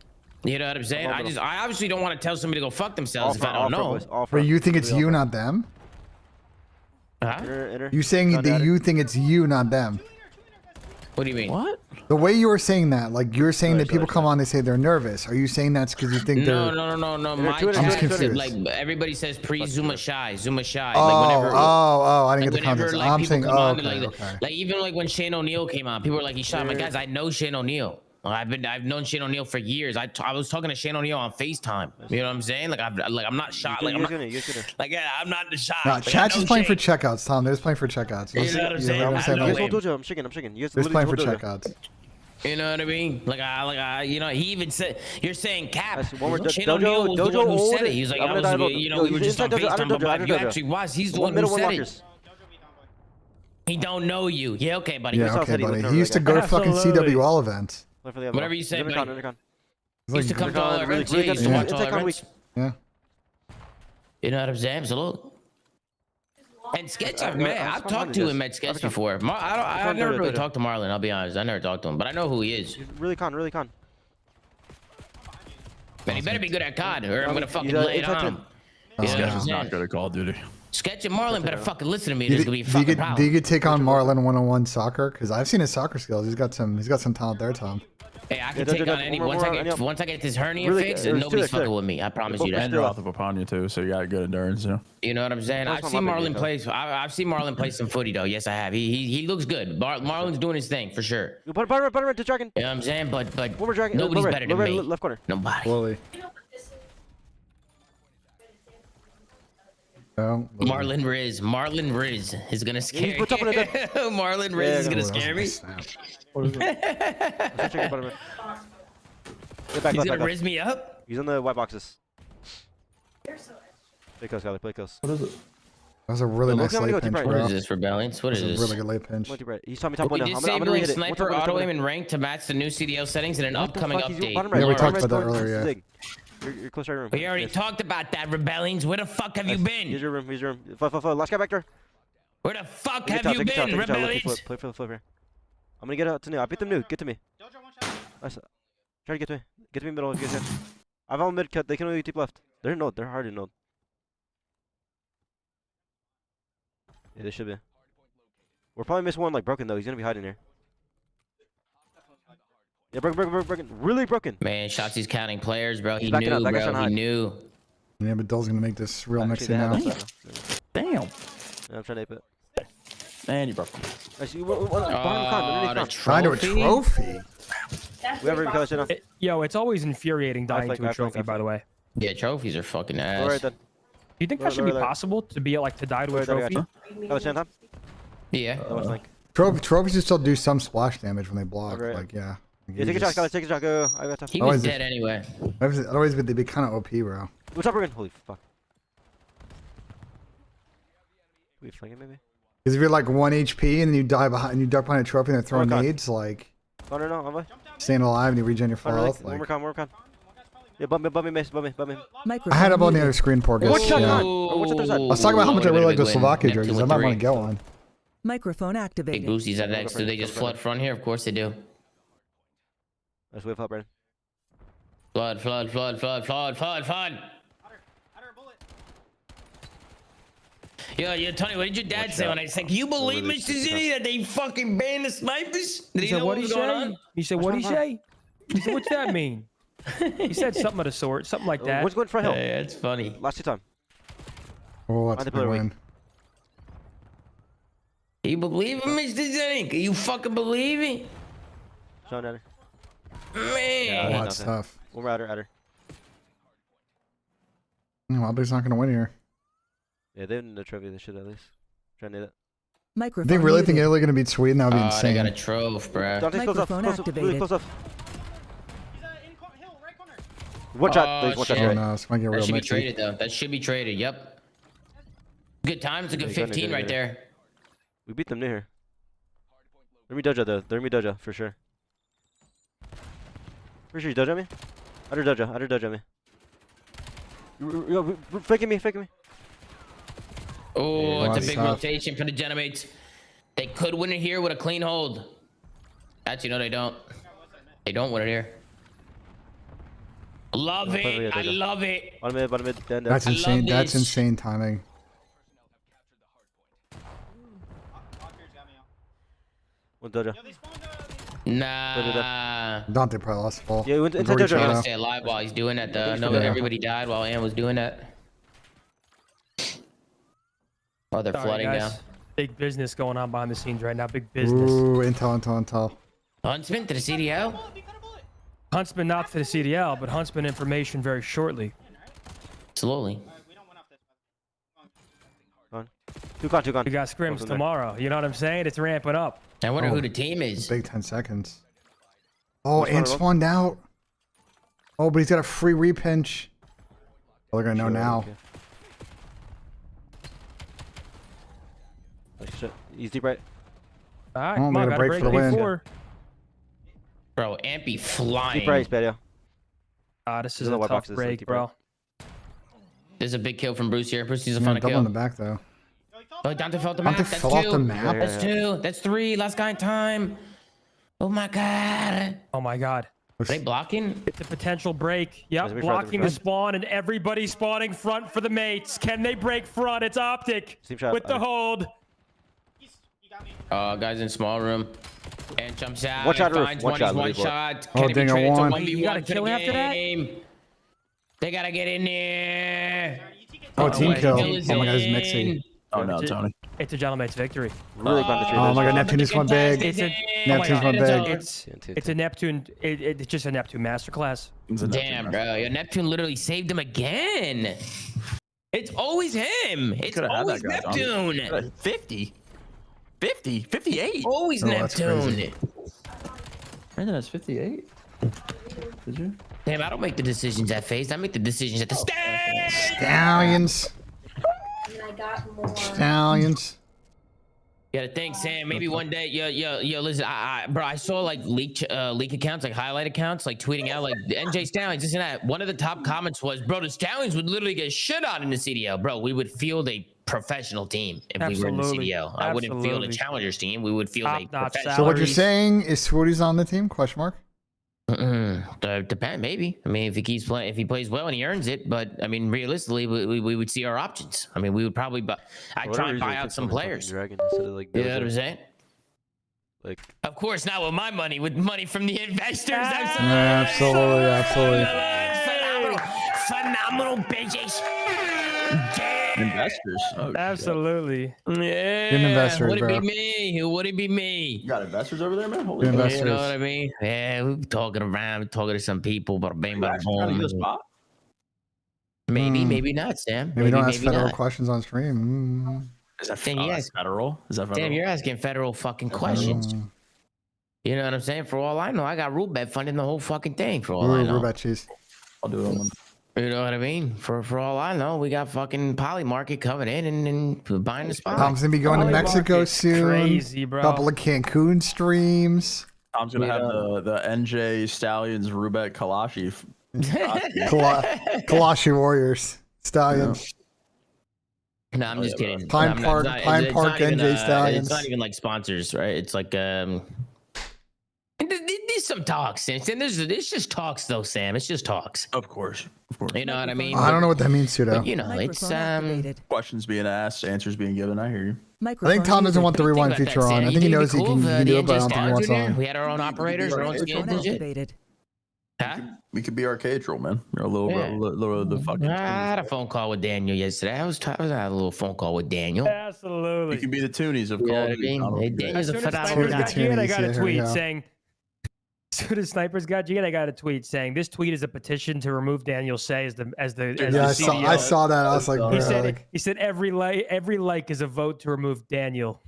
You know what I'm saying? I obviously don't want to tell somebody to go fuck themselves if I don't know. But you think it's you, not them? Huh? You saying that you think it's you, not them? What do you mean? What? The way you were saying that, like you were saying that people come on, they say they're nervous. Are you saying that's because you think they're? No. My I'm just chat said, confused. like everybody says Zuma shy. Oh, Like whenever, I didn't get the whenever context. like I'm people saying, come on, okay. like even like when Shane O'Neill came on, people were like, he's shy. I'm like, guys, I know Shane O'Neill. I've known Shane O'Neill for years. I was talking to Shane O'Neill on FaceTime. You know what I'm saying? Like I'm not shy. Like I'm not shy. No, Like, chat's just playing for checkouts, Tom. They're just playing for checkouts. You know what I'm saying? You know what I'm saying? I'm shaking. They're just playing for checkouts. You know what I mean? Like I, you know, he even said, "You're saying Cap." One more Shane O'Neill was the one who said it. He was like, you know, we were just on FaceTime, but you actually was. He's the one who said it. He don't know you. Yeah, okay, buddy. Yeah, okay, buddy. He used to go to fucking CW all events. Whatever you say, buddy. He Like, used to come to all our events. He used to watch all our events. Yeah. You know what I'm saying? Absolutely. And Sketch, I've talked to him at Sketch before. I've never really talked to Marlon, I'll be honest. I never talked to him, but I know who he is. Really con. Man, he better be good at COD, or I'm gonna fucking lay it on him. Sketch is not good at Call of Duty. Sketch and Marlon better fucking listen to me. There's gonna be a fucking problem. Do you get take on Marlon 101 soccer? Because I've seen his soccer skills. He's got some talent there, Tom. Hey, I can take on any. Once I get this hernia fixed, and nobody's fucking with me. I promise you that. And you're off of Papania too, so you got good endurance. Yeah. You know what I'm saying? I've seen Marlon play. I've seen Marlon play some footy though. Yes, I have. He looks good. Marlon's doing his thing for sure. Butter, the dragon. You know what I'm saying? But nobody's better than me. Left corner. Nobody. Slowly. Oh, Marlon Riz is gonna scare you. Marlon Riz is gonna scare me. He's gonna Riz me up. He's in the white boxes. Play close, Skyler. Play close. That was a really nice late pinch, bro. What is this for Balance? What is this? Really good late pinch. He's telling me top window. We did say doing sniper auto aim and rank to match the new CDL settings in an upcoming update. Yeah, we talked about that earlier. Yeah. You're close to our room. We already talked about that, Rebellions. Where the fuck have you been? Here's your room. Last guy back there. Where the fuck have you been, Rebellions? Play for the flip here. I'm gonna get out to new. I beat them new. Get to me. Nice. Try to get to me. Get to me middle. Get I've all mid cut. They can only deep left. They're node. They're hard to node. Yeah, they should be. We're probably missing one like broken though. He's gonna be hiding here. Yeah, broken. Really broken. Man, Shotzi's counting players, bro. He knew, bro. He knew. Yeah, but Dull's gonna make this real mixy now. Damn. Yeah, I'm trying to ape it. And you broke. Trying to a trophy. Yo, it's always infuriating dying to a trophy, by the way. Yeah, trophies are fucking ass. All right, then. Do you think that should be possible to be like to die to a trophy? Yeah. Trophies should still do some splash damage when they block. Like, yeah. Yeah, take a shot, take a shot. Go. I got time. He was dead anyway. Otherwise, they'd be kind of OP, bro. What's up, Regan? Holy fuck. We flanking maybe? Because if you're like 1 HP and then you die behind a trophy and they're throwing nades, like. Oh no, am I? Staying alive and you regen your full health. One more con. Yeah, bump me, mace. I had up on the other screen, Porgus. What's yeah. I was talking about how much I really like the Slovakia jerseys. I might want to get one. Microphone activated. Big boosties at X. Do they just flood front here? Of course they do. Let's wave up, Brandon. Flood. Yo, Tony, what did your dad say when I said, can you believe, Mr. Zinni, that they fucking banned the snipers? Did he know what was going on? He said, what'd he say? He said, what's that mean? He said something of the sort, something like that. What's going for help? Yeah, it's funny. Last 2 time. Oh, that's a good win. Can you believe it, Mr. Zinni? Can you fucking believe it? Sean at her. Man. Yeah, that's tough. We're at her. Wobbly's not going to win here. Yeah, they didn't the trophy. They should at least try to need it. Microphone. They really think Italy gonna beat Sweden? That would be insane. They got a trophy, bro. Microphone activated. Really close up. Watch out! Watch out! Oh no, it's gonna get real that should be mixy. traded though. That should be traded. Yep. Good time. It's a good 15 right there. We beat them near here. Let me dojo though. Let me dojo for sure. For sure, you dojo me. Under dojo me. Yo, faking me. Oh, it's a big rotation for the Genomates. They could win it here with a clean hold. Actually, no, they don't. They don't win it here. Love it. I love it. Bottom mid. That's insane. That's insane timing. One dojo. Nah. Dante probably lost the ball. Yeah, we went Go He's reach gonna out. stay alive while he's doing that though. No, everybody died while Ann was doing that. Oh, they're Sorry, flooding guys. now. Big business going on behind the scenes right now. Big business. Ooh, intel. Huntsman to the CDL? Huntsman not to the CDL, but Huntsman information very shortly. Slowly. Two gone. We got scrims tomorrow. You know what I'm saying? It's ramping up. I wonder who the team is. Big 10 seconds. Oh, and spawned out. Oh, but he's got a free repinch. Oh, they're gonna know now. Okay. Oh, shit. He's deep right. All right, Oh, come on, made a break for the win. Bro, Ampy flying. Deep right is bad, yeah. This is a tough break, bro. There's a big kill from Bruce here. Bruce needs a Yeah, fun double kill. in the back though. Oh, Dante fell off the map. Dante That's fell off two. the map? That's two. That's three. Last guy in time. Oh my god. Oh my god. Are they blocking? It's a potential break. Yep, blocking the spawn and everybody spawning front for the mates. Can they break front? It's OpTic with the hold. Guys in small room. And jumps out. One shot roof. Finds One shot, One literally shot. Oh, Can it be Dinger traded to won. 1v1 You gotta for the kill after that? game? They gotta get in there. Oh, team kill. Kill is Oh my god, it's in. mixing. Oh no, Tony. It's a gentleman's victory. Really glad the trade. Oh my god, Neptune just went big. It's a Neptune's went big. It's a Neptune. It's just a Neptune masterclass. Damn, bro. Yo, Neptune literally saved him again. It's always him. It's always Neptune. 50. 58. Always Oh, that's Neptune. crazy. Brandon has 58. Did you? Damn, I don't make the decisions at FaZe. I make the decisions at the Stallions. Stallions. You gotta think, Sam. Maybe one day, yo, listen, bro, I saw like leak accounts, like highlight accounts, like tweeting out like the NJ Stallions, this and that. One of the top comments was, bro, the Stallions would literally get shit on in the CDL, bro. We would field a professional team if we were in the CDL. I wouldn't field a Challengers team. We would field a professional. So what you're saying is Swooty's on the team? Question mark. Depend, maybe. I mean, if he keeps playing, if he plays well and he earns it, but I mean, realistically, we would see our options. I mean, we would probably I'd try and buy out some players. Dragon instead of like You know what I'm saying? Like, of course, not with my money, with money from the investors. Absolutely. Phenomenal business. Investors. Oh, absolutely. Yeah. Good investors, Would it bro. be me? Would it be me? You got investors over there, man? Holy Good investors. You know what I mean? Yeah, we're talking around, we're talking to some people, but bang, bang, boom. Maybe not, Sam. Maybe don't ask maybe federal not. questions on stream. Is that federal? Is that federal? Damn, you're asking federal fucking questions. You know what I'm saying? For all I know, I got rule bet funding the whole fucking thing. For all I know, Rule bet cheese. I'll do it. You know what I mean? For all I know, we got fucking Poly Market coming in and buying the spot. Tom's gonna be going to Mexico soon. Crazy, bro. Couple of Cancun streams. Tom's gonna have the NJ Stallions Rubet Kalashi. Kalashi Warriors Stallions. No, I'm just kidding. Pine Park NJ Stallions. It's not even like sponsors, right? It's like there's some talks, and it's just talks though, Sam. It's just talks. Of course. You know what I mean? I don't know what that means, Pseudo. But, you know, it's questions being asked, answers being given. I hear you. I think Tom doesn't want the rewind feature on. I think he knows he can do it, but I don't think he wants on. We had our own operators, our own skill digit. We could be arcade troll, man. You're a little the fucking. I had a phone call with Daniel yesterday. I had a little phone call with Daniel. Absolutely. You can be the Toonies of Call of Duty. Daniel's a phenomenal guy. I got a tweet yeah. saying. As soon as Snipers got you, I got a tweet saying this tweet is a petition to remove Daniel Say as the Yeah, CDL. I saw that. I was like, he said every like is a vote to remove Daniel.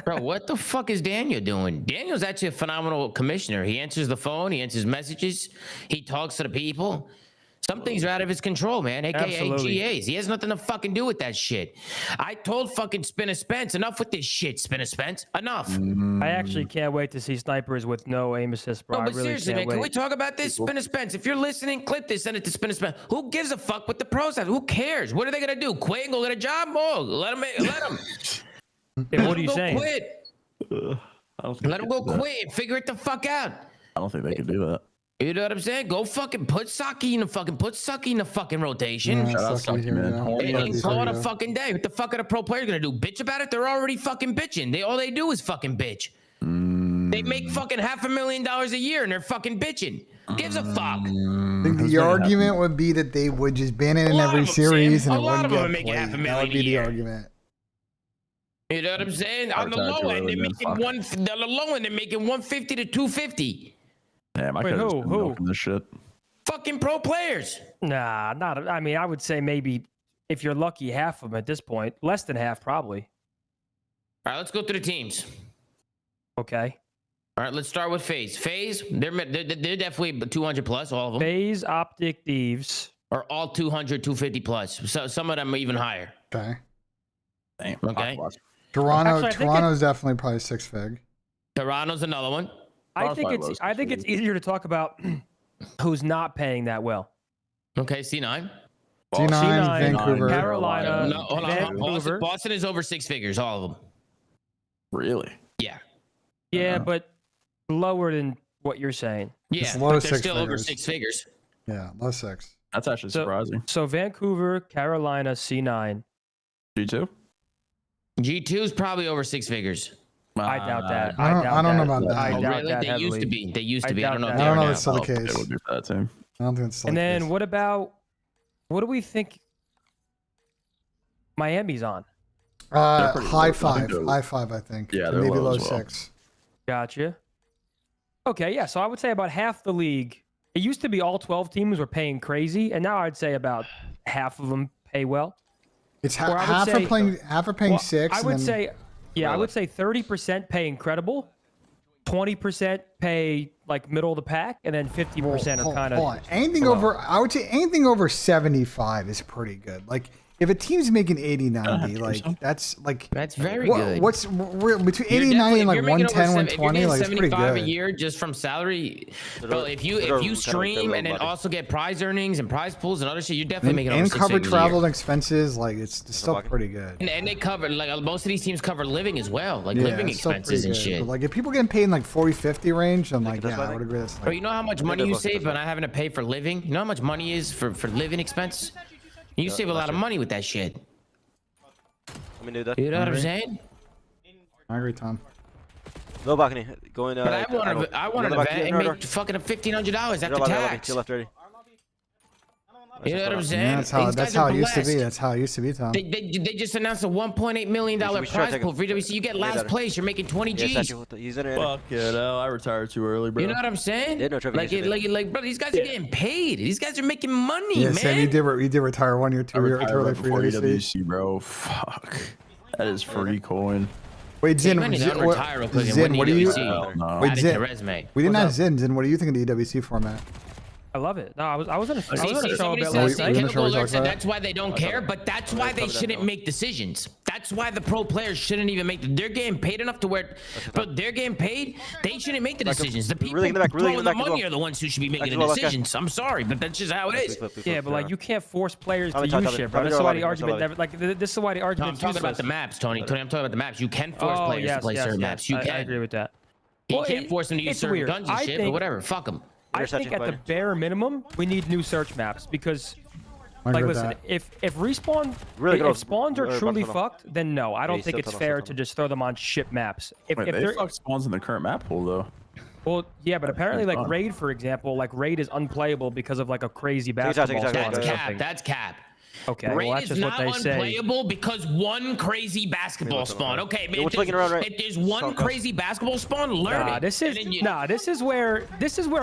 Bro, what the fuck is Daniel doing? Daniel's actually a phenomenal commissioner. He answers the phone, he answers messages, he talks to the people. Some things are out of his control, man, aka Absolutely. GAs. He has nothing to fucking do with that shit. I told fucking Spinner Spence, enough with this shit, Spinner Spence. Enough. I actually can't wait to see Snipers with no aim assist, bro. No, I but really seriously, can't man, wait. can we talk about this? Spinner Spence, if you're listening, clip this, send it to Spinner Spence. Who gives a fuck what the pros have? Who cares? What are they gonna do? Quit and go get a job? Oh, let him. Yeah, what are you saying? Quit. Let him go quit and figure it the fuck out. I don't think they could do that. You know what I'm saying? Go fucking put Saki in the fucking rotation. Yeah, Shout out Saki Saki, here, man. yeah. Horny And Saki. call it a fucking day. What the fuck are the pro players gonna do? Bitch about it? They're already fucking bitching. All they do is fucking bitch. They make fucking $500,000 a year and they're fucking bitching. Gives a fuck. I think the argument would be that they would just ban it in every series and it wouldn't get played. That would be the argument. You know what I'm saying? On the low end, they're making 150 to 250. Damn, I Wait, could have who? been milking this shit. Fucking pro players. Nah, not. I mean, I would say maybe if you're lucky, half of them at this point. Less than half, probably. All right, let's go through the teams. Okay. All right, let's start with FaZe. FaZe, they're definitely 200 plus, all of them. FaZe, OpTic, Thieves are all 200, 250 plus. So some of them are even higher. Okay. Damn. Okay. Toronto's definitely probably 6 fig. Toronto's another one. I think it's easier to talk about who's not paying that well. Okay, C9. C9, Vancouver, Carolina, No, hold on. Vancouver. Boston is over 6 figures, all of them. Really? Yeah. Yeah, but lower than what you're saying. Yeah, It's low but they're 6 still over figures. 6 figures. Yeah, low 6. That's actually surprising. So Vancouver, Carolina, C9. G2? G2 is probably over 6 figures. I doubt that. I don't know about that. I doubt Really? that They heavily. used to be. They used to be. I don't know if I they don't are know now. if it's still the It case. would be for that team. I don't think it's still And the then case. what do we think Miami's on? High 5. High 5, I think. Yeah, And they're maybe low low as well. 6. Gotcha. Okay, yeah. So I would say about half the league. It used to be all 12 teams were paying crazy, and now I'd say about half of them pay well. It's Or I would half say- are paying 6. I and would then- say, I would say 30% pay incredible, 20% pay like middle of the pack, and then 50% are kind Hold on. of Anything over, I would say anything over 75 is pretty good. Like if a team's making 80, 90, like that's very good. What's between 80, 90 and like 110, 120, like it's pretty 75 good. a year just from salary. Bro, if you stream and then also get prize earnings and prize pools and other shit, you're definitely making over And 6 cover figures a year. travel and expenses, like it's still pretty good. And they cover, like most of these teams cover living as well, like Yeah, living it's still expenses pretty and good. shit. But, like if people getting paid in like 40, 50 range, I'm like, yeah, I would agree. That's Bro, you know how much money you save by not having to pay for living? You know how much money is for living expenses? You save a lot of money with that shit. I mean, dude, that. You know what I'm saying? I agree, Tom. No balcony. Going. But I want to vet and make fucking $1,500 after tax. To your left, ready. You know what I'm saying? Yeah, that's how it used to be. blessed. That's how it used to be, Tom. They just announced a $1.8 million prize pool for WC. You get last place, you're making 20 G's. He's in it. Fuck it, I retired too early, bro. You know what I'm saying? Yeah, no, Trevor, Like, bro, these guys are getting paid. These guys are making money, Yeah, man. Sam, you did retire 1 year, 2 years early for before EWC. EWC, bro. Fuck. That is free coin. Wait, Zin, you might need to retire real quick and Zin, win what do you? EWC. No. Wait, Add it to Zin, the resume. we didn't What's ask up? Zin. Zin, what do you think of the EWC format? I love it. No, I was on a show Somebody about says last night. Chemical Alert said that's why they don't care, but that's why they shouldn't make decisions. That's why the pro players shouldn't even make. They're getting paid enough to where, but they're getting paid. They shouldn't make the decisions. The people throwing the money are the ones who should be making the decisions. I'm sorry, but that's just how it is. Yeah, but like you can't force players to use shit, bro. That's why the argument never, like this is why the I'm argument. talking about the maps, Tony. I'm talking about the maps. You can force players to play certain maps. You I can. agree with that. You can't force them to use certain guns and shit, but whatever. Fuck them. I think at the bare minimum, we need new search maps because, like, listen, if respawn, if spawns are truly fucked, then no, I don't think it's fair to just throw them on ship maps. If they fuck spawns in the current map pool though. Well, yeah, but apparently, like raid, for example, like raid is unplayable because of like a crazy basketball spawn. That's or cap. something. That's cap. Okay, Raid well, that's is just what not they say. unplayable because one crazy basketball spawn. Okay, man. If there's one crazy basketball spawn, learn it. This is where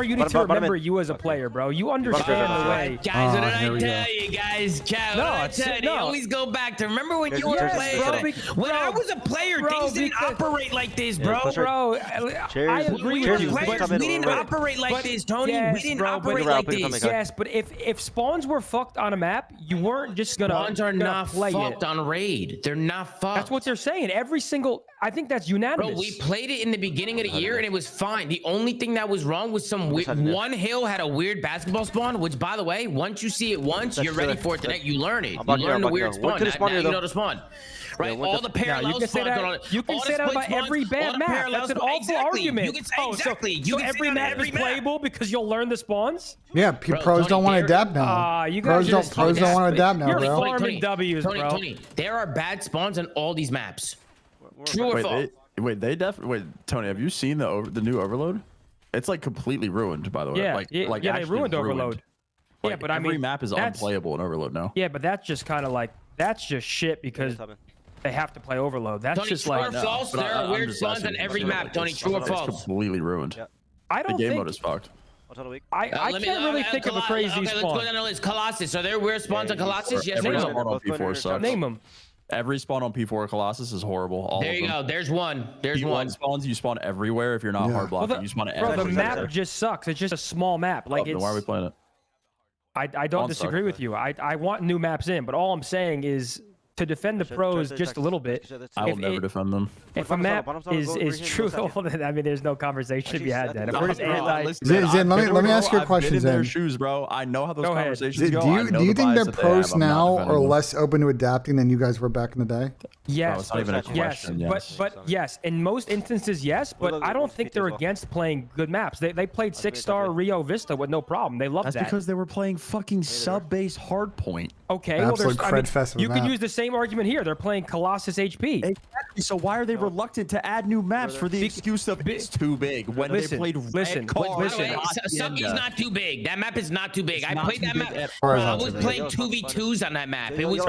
you need to remember you as a player, bro. You understand the way. Guys, what did I tell you, guys? They always go back to remember when you were a player. When I was a player, things didn't operate like this, bro. I agree with you. We didn't operate like this, Tony. We didn't operate like this. Yes, but if spawns were fucked on a map, you weren't just gonna. Spawns are not play fucked it. on raid. They're not fucked. That's what they're saying. Every single. I think that's unanimous. Bro, we played it in the beginning of the year and it was fine. The only thing that was wrong was some one hill had a weird basketball spawn. Which, by the way, once you see it once, you're ready for it. Tonight, you learn it. You learn the weird spawn. Now you know the spawn. Right, all the parallel spawns. You can say that about every bad map. That's an awful argument. Exactly. So every map is playable because you'll learn the spawns. Yeah, pros don't want to adapt now. Pros don't want to adapt now, You're bro. farming W's, bro. Tony, there are bad spawns on all these maps. True or false? Wait, Tony, have you seen the new Overload? It's like completely ruined, by the way. Yeah, they ruined Overload. Like, yeah, but I every mean, map is unplayable in Overload now. Yeah, but that's just kind of like that's just shit because they have to play Overload. That's Tony, just true like or false? There are weird spawns on every map. Tony, true or false? It's completely ruined. I don't the game think mode is fucked. I can't really think of a crazy spawn. spawn. Let's go down the list. Colossus. Are there weird spawns on Colossus? Yes, Every name spawn them. on P4 sucks. Name them. Every spawn on P4 Colossus is horrible. All There of you them. go. There's one. There's P1 one. spawns, you spawn everywhere if you're not hard blocking. You spawn Bro, everywhere. the map just sucks. It's just a small map. Like Then why are we playing it? I don't disagree with you. I want new maps in, but all I'm saying is to defend the pros just a little bit. I will never defend them. If a map is true, I mean, there's no conversation to be had then. If we're just anti. Zin, let me ask you a question, I've been in their Zin. shoes, bro. I know how those Go ahead. conversations go. Do you think the pros now are less open to adapting than you guys were back in the day? Yes, it's not even a question, yes, but yes, in most instances, yes. But I don't think they're against playing good maps. They played 6-star Rio Vista with no problem. They loved that. That's because they were playing fucking sub-base hardpoint. Okay, well, Absolute cred fest of a you can map. use the same argument here. They're playing Colossus HP. Exactly. So why are they reluctant to add new maps for the excuse of it's too big when they played listen. Sucky's not too big. That map is not too big. I played that map. all. I was playing 2v2s on that map. It was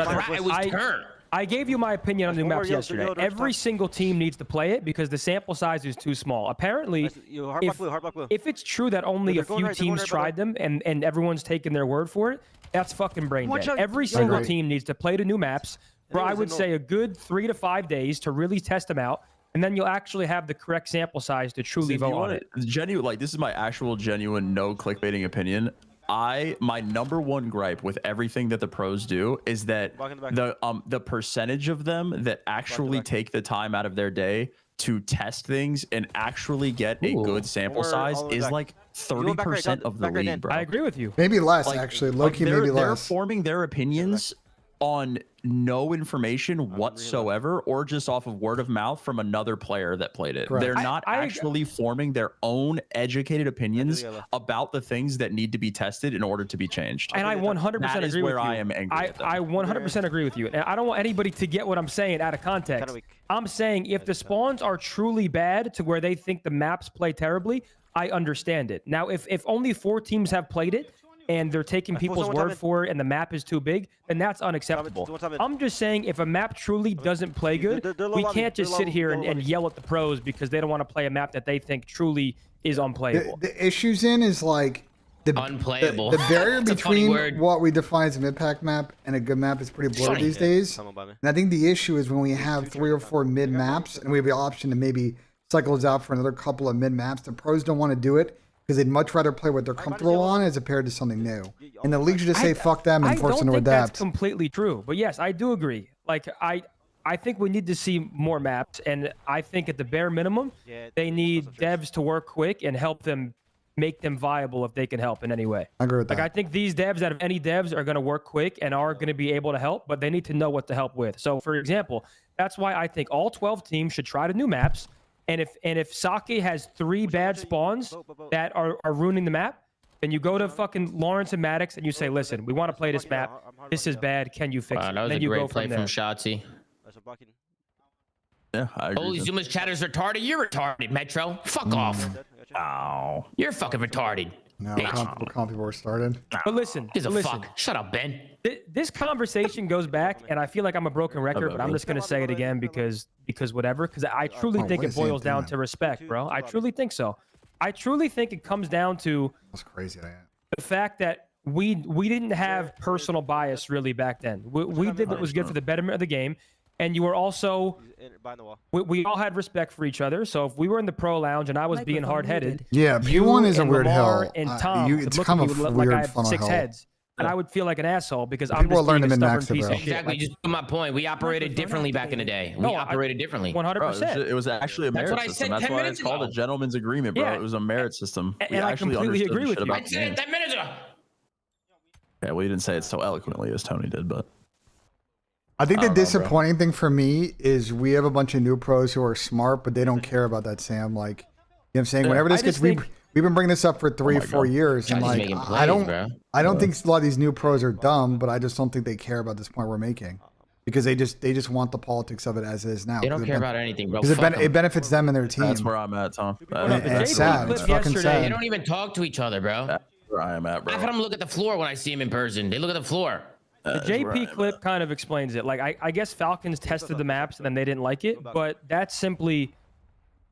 turn. I gave you my opinion on new maps yesterday. Every single team needs to play it because the sample size is too small. Apparently, if it's true that only a few teams tried them and everyone's taken their word for it, that's fucking brain dead. Every single team needs to play the new maps for, I would say, a good 3 to 5 days to really test them out. And then you'll actually have the correct sample size to truly vote on it. Genuine, like this is my actual genuine no clickbaiting opinion. My number one gripe with everything that the pros do is that the percentage of them that actually take the time out of their day to test things and actually get a good sample size is like 30% of the league, bro. I agree with you. Maybe less, actually. Low-key, maybe They're less. forming their opinions on no information whatsoever or just off of word of mouth from another player that played it. Correct. They're not actually forming their own educated opinions about the things that need to be tested in order to be changed. And I 100% agree with you. I am angry. I 100% agree with you. And I don't want anybody to get what I'm saying out of context. I'm saying if the spawns are truly bad to where they think the maps play terribly, I understand it. Now, if only 4 teams have played it, and they're taking people's word for it and the map is too big, then that's unacceptable. I'm just saying if a map truly doesn't play good, we can't just sit here and yell at the pros because they don't want to play a map that they think truly is unplayable. The issues is like unplayable. The barrier between what we define as an impact map and a good map is pretty blurred these days. And I think the issue is when we have 3 or 4 mid maps and we have the option to maybe cycle those out for another couple of mid maps, the pros don't want to do it because they'd much rather play what they're comfortable on as compared to something new. And the league should just say, fuck them and force them to adapt. That's completely true. But yes, I do agree. Like, I think we need to see more maps. And I think at the bare minimum, they need devs to work quick and help them make them viable if they can help in any way. I agree with that. Like, I think these devs, out of any devs, are going to work quick and are going to be able to help, but they need to know what to help with. So, for example, that's why I think all 12 teams should try the new maps. And if Sake has 3 bad spawns that are ruining the map, then you go to fucking Lawrence and Maddox and you say, listen, we want to play this map. This is bad. Can you fix it? That was then a you great go play from Shotzi. Yeah, I agree. Holy Zuma's chatter's retarded. You're retarded, Metro. Fuck off. Ow. You're fucking retarded. No, what comp people were started. But listen, fuck. Shut up, Ben. This conversation goes back, and I feel like I'm a broken record, but I'm just gonna say it again because whatever. Because I truly think it boils down to respect, bro. I truly think so. I truly think it comes down to that's crazy. The fact that we didn't have personal bias really back then. We did what was good for the betterment of the game, and you were also we all had respect for each other. So if we were in the pro lounge and I was being hard-headed, yeah, P1 is a weird hell. And Tom it's kind of like weird I had funnel 6 hell. heads. And I would feel like an asshole because I'm just being a stubborn piece of shit. Exactly, just to my point. We operated differently back in the day. We operated differently. 100%. It was actually a merit system. That's why it's called a gentleman's agreement, bro. Yeah. It was a merit system. And I completely agree with you. I said it 10 minutes ago. Yeah, well, you didn't say it so eloquently as Tony did, but I think the disappointing thing for me is we have a bunch of new pros who are smart, but they don't care about that, Sam. Like, you know what I'm saying? Whenever this gets, we've been bringing this up for 3 or 4 years, and like, I don't think a lot of these new pros are dumb, but I just don't think they care about this point we're making. because they just want the politics of it as it is now. They don't care about anything, bro. Because it benefits them and their team. That's where I'm at, Tom. It's sad. It's fucking sad. They don't even talk to each other, bro. That's where I am at, bro. I've had them look at the floor when I see them in person. They look at the floor. The JP clip kind of explains it. Like, I guess Falcons tested the maps and then they didn't like it, but that's simply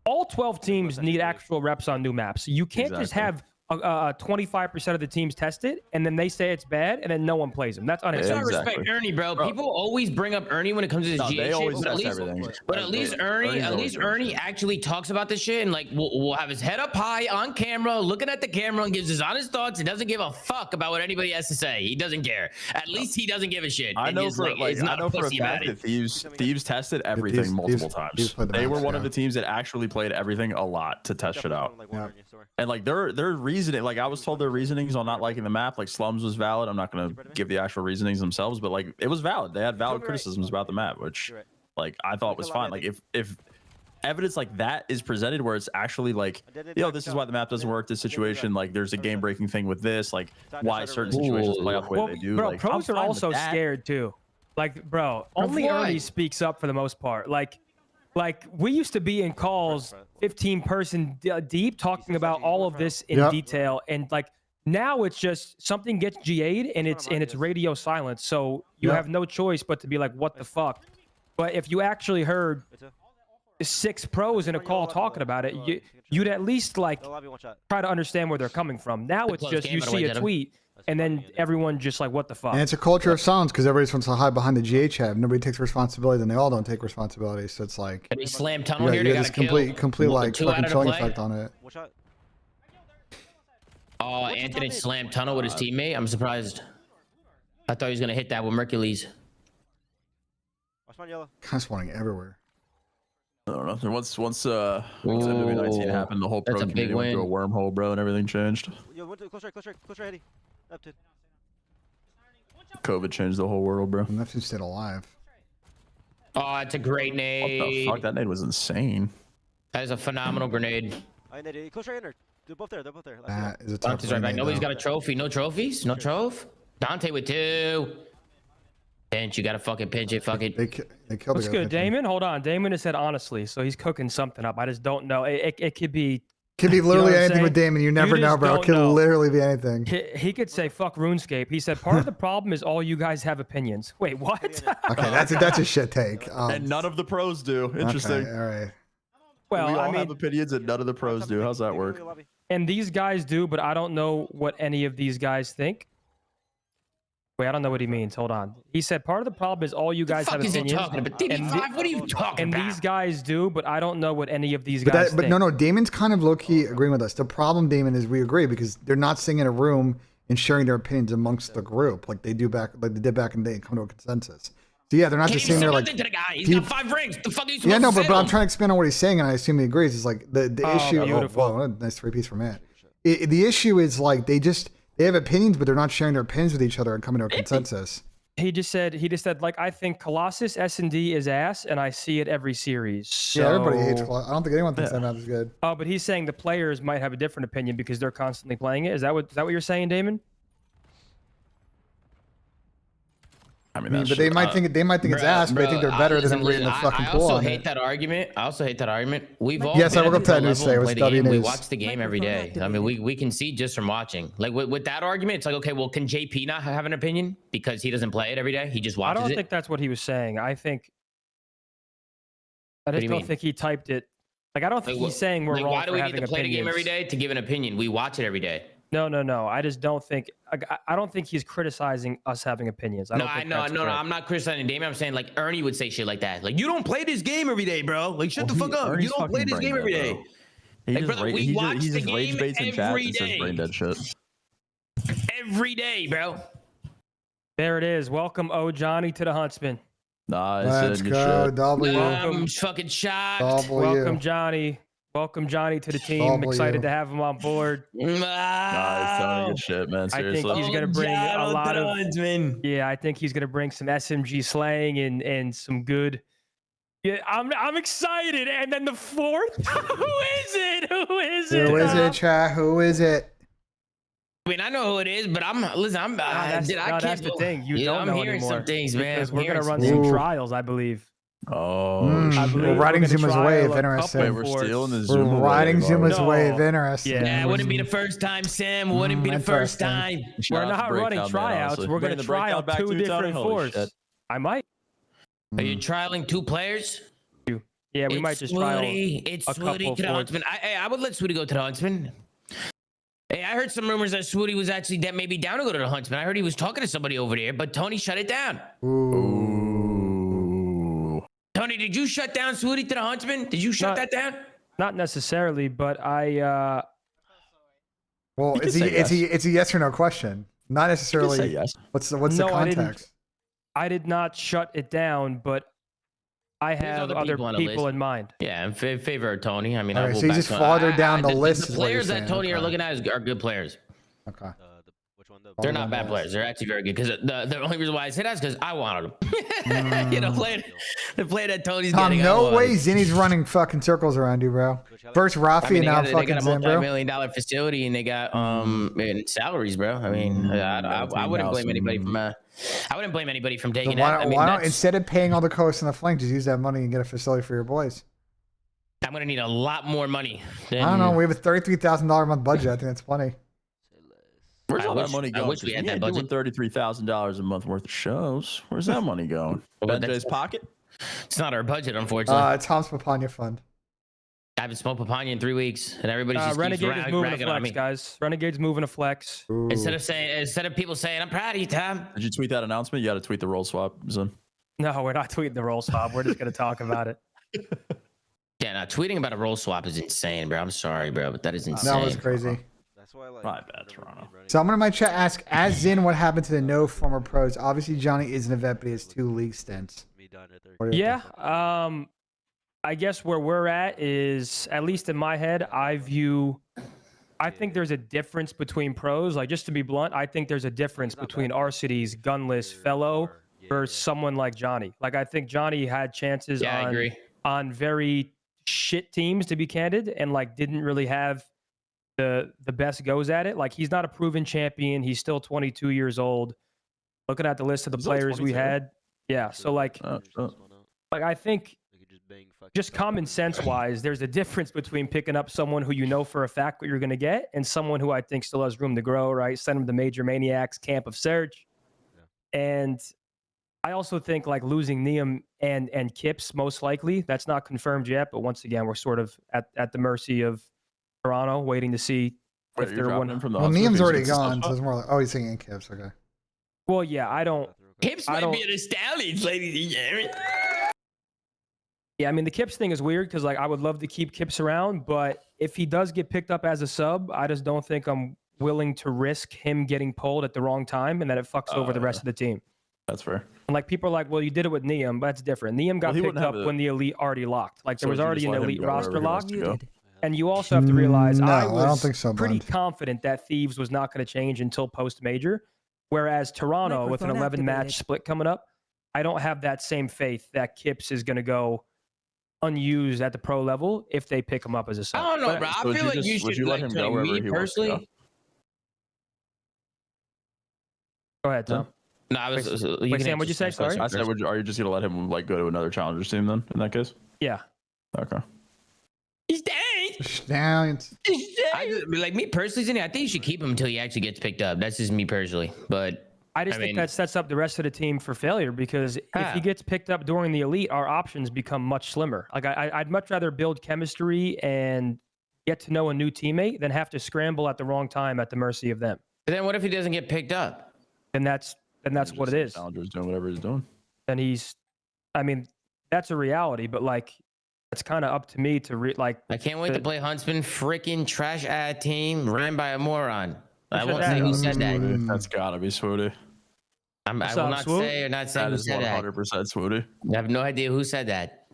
all 12 teams need actual reps on new maps. You can't just have 25% of the teams test it and then they say it's bad and then no one plays them. That's unacceptable. I respect Ernie, bro. People always bring up Ernie when it comes to this GA shit, but at least Ernie actually talks about this shit and like we'll have his head up high on camera, looking at the camera and gives his honest thoughts. He doesn't give a fuck about what anybody has to say. He doesn't care. At least he doesn't give a shit. I know for a fact that Thieves tested everything multiple times. They were one of the teams that actually played everything a lot to test shit out. And like their reasoning, like I was told their reasonings on not liking the map, like Slums was valid. I'm not gonna give the actual reasonings themselves, but like it was valid. They had valid criticisms about the map, which like I thought was fine. Like if evidence like that is presented where it's actually like, this is why the map doesn't work, this situation, like there's a game breaking thing with this, like why certain situations play out the way they do. Bro, like, pros are also scared too. Like, bro, only Ernie speaks up for the most part. Like we used to be in calls 15 person deep talking about all of this in detail, and like now it's just something gets GA'd and it's radio silence, so you have no choice but to be like, what the fuck. But if you actually heard 6 pros in a call talking about it, you'd at least like try to understand where they're coming from. Now it's just you see a tweet and then everyone just like, what the fuck. And it's a culture of silence because everybody wants to hide behind the GH head. Nobody takes responsibility, then they all don't take responsibility. So it's like they slam tunnel here. You got this complete like fucking chilling effect on it. Oh, Anthony slammed tunnel with his teammate. I'm surprised. I thought he was gonna hit that with Mercules. Kind of spawning everywhere. I don't know. Once MW19 happened, the whole pro community went through a wormhole, bro, and everything changed. Close right, Eddie. COVID changed the whole world, bro. Neptune stayed alive. Oh, that's a great nade. What the fuck? That nade was insane. That is a phenomenal grenade. Close right in. They're both there. That is a tough Dante's right back. Nobody's got a trophy. No trophies? No trophy? Dante with 2. Pinch, you gotta fucking pinch it. Fuck it. They killed What's good, Damon? Hold on. Damon has said honestly, so he's cooking something up. I just don't know. It could be. Could be literally anything with Damon. You never know, bro. It could literally be anything. He could say fuck RuneScape. He said part of the problem is all you guys have opinions. Wait, what? Okay, that's a shit take. And none of the pros do. Interesting. Okay, all right. Well, we all have opinions and none of the pros do. How's that work? And these guys do, but I don't know what any of these guys think. Wait, I don't know what he means. Hold on. He said part of the problem is all you guys have opinions. What are you talking and about? these guys do, but I don't know what any of these guys think. But no, Damon's kind of low-key agreeing with us. The problem, Damon, is we agree because they're not sitting in a room and sharing their opinions amongst the group like they did back in the day and come to a consensus. So yeah, they're not just sitting there like. He's got 5 rings. The fuck are you but I'm trying to expand on what he's saying, and I assume he agrees. It's like the issue. Beautiful. Oh, wow, nice 3-piece from Matt. The issue is like they have opinions, but they're not sharing their opinions with each other and coming to a consensus. He just said like, I think Colossus S&D is ass, and I see it every series. So... Yeah, everybody hates Colossus. I don't think anyone thinks that map is good. Oh, but he's saying the players might have a different opinion because they're constantly playing it. Is that what you're saying, Damon? I mean, but they might think it's ass, but they think they're better than everybody in the fucking pool. I also hate that argument. We've all yes, I woke up to that news today. We watch the game every day. I mean, we can see just from watching. Like with that argument, it's like, okay, well, can JP not have an opinion because he doesn't play it every day? He just watches it. I don't think that's what he was saying. I just don't think he typed it. Like, I don't think he's saying we're wrong. Why do we need to play the game every day to give an opinion? We watch it every day. No. I just don't think. I don't think he's criticizing us having opinions. No. I'm not criticizing Damien. I'm saying like Ernie would say shit like that. Like, you don't play this game every day, bro. Like, shut the fuck up. Ernie's you don't play this game every day. He just rage baits in chat and says brain dead shit. Every day, bro. There it is. Welcome, Johnny, to the Huntsman. Nah, let's go. W. I'm fucking shot. Welcome, Johnny. Welcome, Johnny, to the team. Excited to have him on board. Nah, he's telling good shit, man. Seriously. I think he's gonna bring a lot of. Yeah, I think he's gonna bring some SMG slang and some good. Yeah, I'm excited. And then the 4th. Who is it? Who is it, chat? Who is it? I mean, I know who it is, but listen. That's the thing. You don't I'm know hearing anymore some things, man. because we're gonna run some trials, I believe. Oh, I believe we're riding we're gonna Zuma's trial wave. a Interesting. couple we're forts. stealing the We're Zuma riding wave. Zuma's No. wave. Interesting. Yeah, it wouldn't be the first time, Sam. Wouldn't be the first Interesting. time. We're not running tryouts. We're gonna try out 2 different forts. I might. Are you trialing 2 players? Yeah, we might just trial It's a Swooty couple to the forts. Huntsman. I would let Swooty go to the Huntsman. Hey, I heard some rumors that Swooty was actually maybe down to go to the Huntsman. I heard he was talking to somebody over there, but Tony shut it down. Ooh. Tony, did you shut down Swooty to the Huntsman? Did you shut that down? Not necessarily, but I. Well, it's a yes or no question. Not necessarily. Say yes. What's the context? I did not shut it down, but I have other people in mind. Yeah, in favor of Tony. I mean, Okay, so you just farther down the list. The players that Tony are looking at are good players. Okay. They're not bad players. They're actually very good. Because the only reason why I say that is because I wanted them. You know, the play that Tony's getting. No way Zinni's running fucking circles around you, bro. First Rafi and now fucking Zin, bro. They got a multi-million-dollar facility and they got salaries, bro. I mean, I wouldn't blame anybody from I wouldn't blame anybody from taking that. Why don't instead of paying all the costs on the flank, just use that money and get a facility for your boys? I'm gonna need a lot more money. I don't know. We have a $33,000 a month budget. I think that's plenty. Where's all that money going? I wish we had that budget. Doing $33,000 a month worth of shows. Where's that money going? BENJ's pocket? It's not our budget, unfortunately. It's Tom's Papania fund. I haven't smoked Papania in 3 weeks, and everybody's just Renegade is moving to on me. flex, guys. Renegade's moving to flex. Instead of people saying, "I'm proud of you, Tom." Did you tweet that announcement? You got to tweet the role swap, Zin. No, we're not tweeting the role swap. We're just gonna talk about it. Yeah, no, tweeting about a role swap is insane, bro. I'm sorry, bro, but that is insane. That was crazy. That's why I like. My bad, Toronto. Someone in my chat asked, as Zin, what happened to the no former pros? Obviously, Johnny is an event, but he has 2 league stints. Yeah. I guess where we're at is, at least in my head, I think there's a difference between pros. Like, just to be blunt, I think there's a difference between Arcity's gunless fellow versus someone like Johnny. Like, I think Johnny had chances on very shit teams, to be candid, and like didn't really have the best goes at it. Like, he's not a proven champion. He's still 22 years old. Looking at the list of the players we had. Yeah. So like I think just common sense wise, there's a difference between picking up someone who you know for a fact what you're going to get and someone who I think still has room to grow, right? Send him to Major Maniacs camp of search. And I also think like losing Nissim and Kips, most likely. That's not confirmed yet, but once again, we're sort of at the mercy of Toronto, waiting to see if they're one from the Niam's already gone, so it's more like, he's singing Kips, okay. Well, yeah, I don't. Kips might be the stallions, ladies and gentlemen. Yeah, I mean, the Kips thing is weird because, like, I would love to keep Kips around, but if he does get picked up as a sub, I just don't think I'm willing to risk him getting pulled at the wrong time and that it fucks over the rest of the team. That's fair. And, like, people are like, well, you did it with Nissim, but that's different. Nissim got picked up when the elite already locked. Like, there was already an elite roster locked. And you also have to realize I don't think so, pretty confident that Thieves was not going to change until post-major, whereas Toronto, with an 11-match split coming up, I don't have that same faith that Kips is going to go unused at the pro level if they pick him up as a sub. I don't know, bro. I feel like you should let him go wherever he wants to go. Go ahead, Tom. No, I was. Wait, Sam, what'd you say? Sorry. I said, are you just gonna let him like go to another challengers team then? In that case. Yeah. Okay. Stallions. Like me personally, I think you should keep him until he actually gets picked up. That's just me personally, but I think that sets up the rest of the team for failure because if he gets picked up during the elite, our options become much slimmer. Like I'd much rather build chemistry and get to know a new teammate than have to scramble at the wrong time at the mercy of them. But then what if he doesn't get picked up? Then that's what it is. Challenger's doing whatever he's doing. Then that's a reality, but like it's kind of up to me to I can't wait to play Huntsman, freaking trash ad team ran by a moron. I won't say who said that. That's gotta be Swooty. I will not say who said that. 100% Swooty. I have no idea who said that.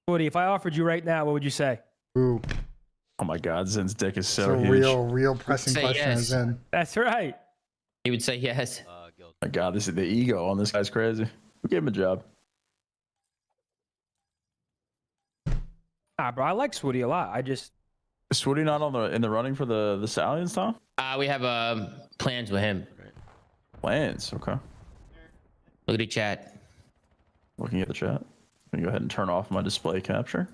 Swooty, if I offered you right now, what would you say? Ooh. Oh my God, Zin's dick is so It's a huge. real pressing question is Zin. That's right. He would say yes. My God, this is the ego on this guy's crazy. We gave him a job. Bro, I like Swooty a lot. Is Swooty not on in the running for the Stallions, Tom? We have plans with him. Plans, okay. Look at the chat. Looking at the chat. I'm gonna go ahead and turn off my display capture.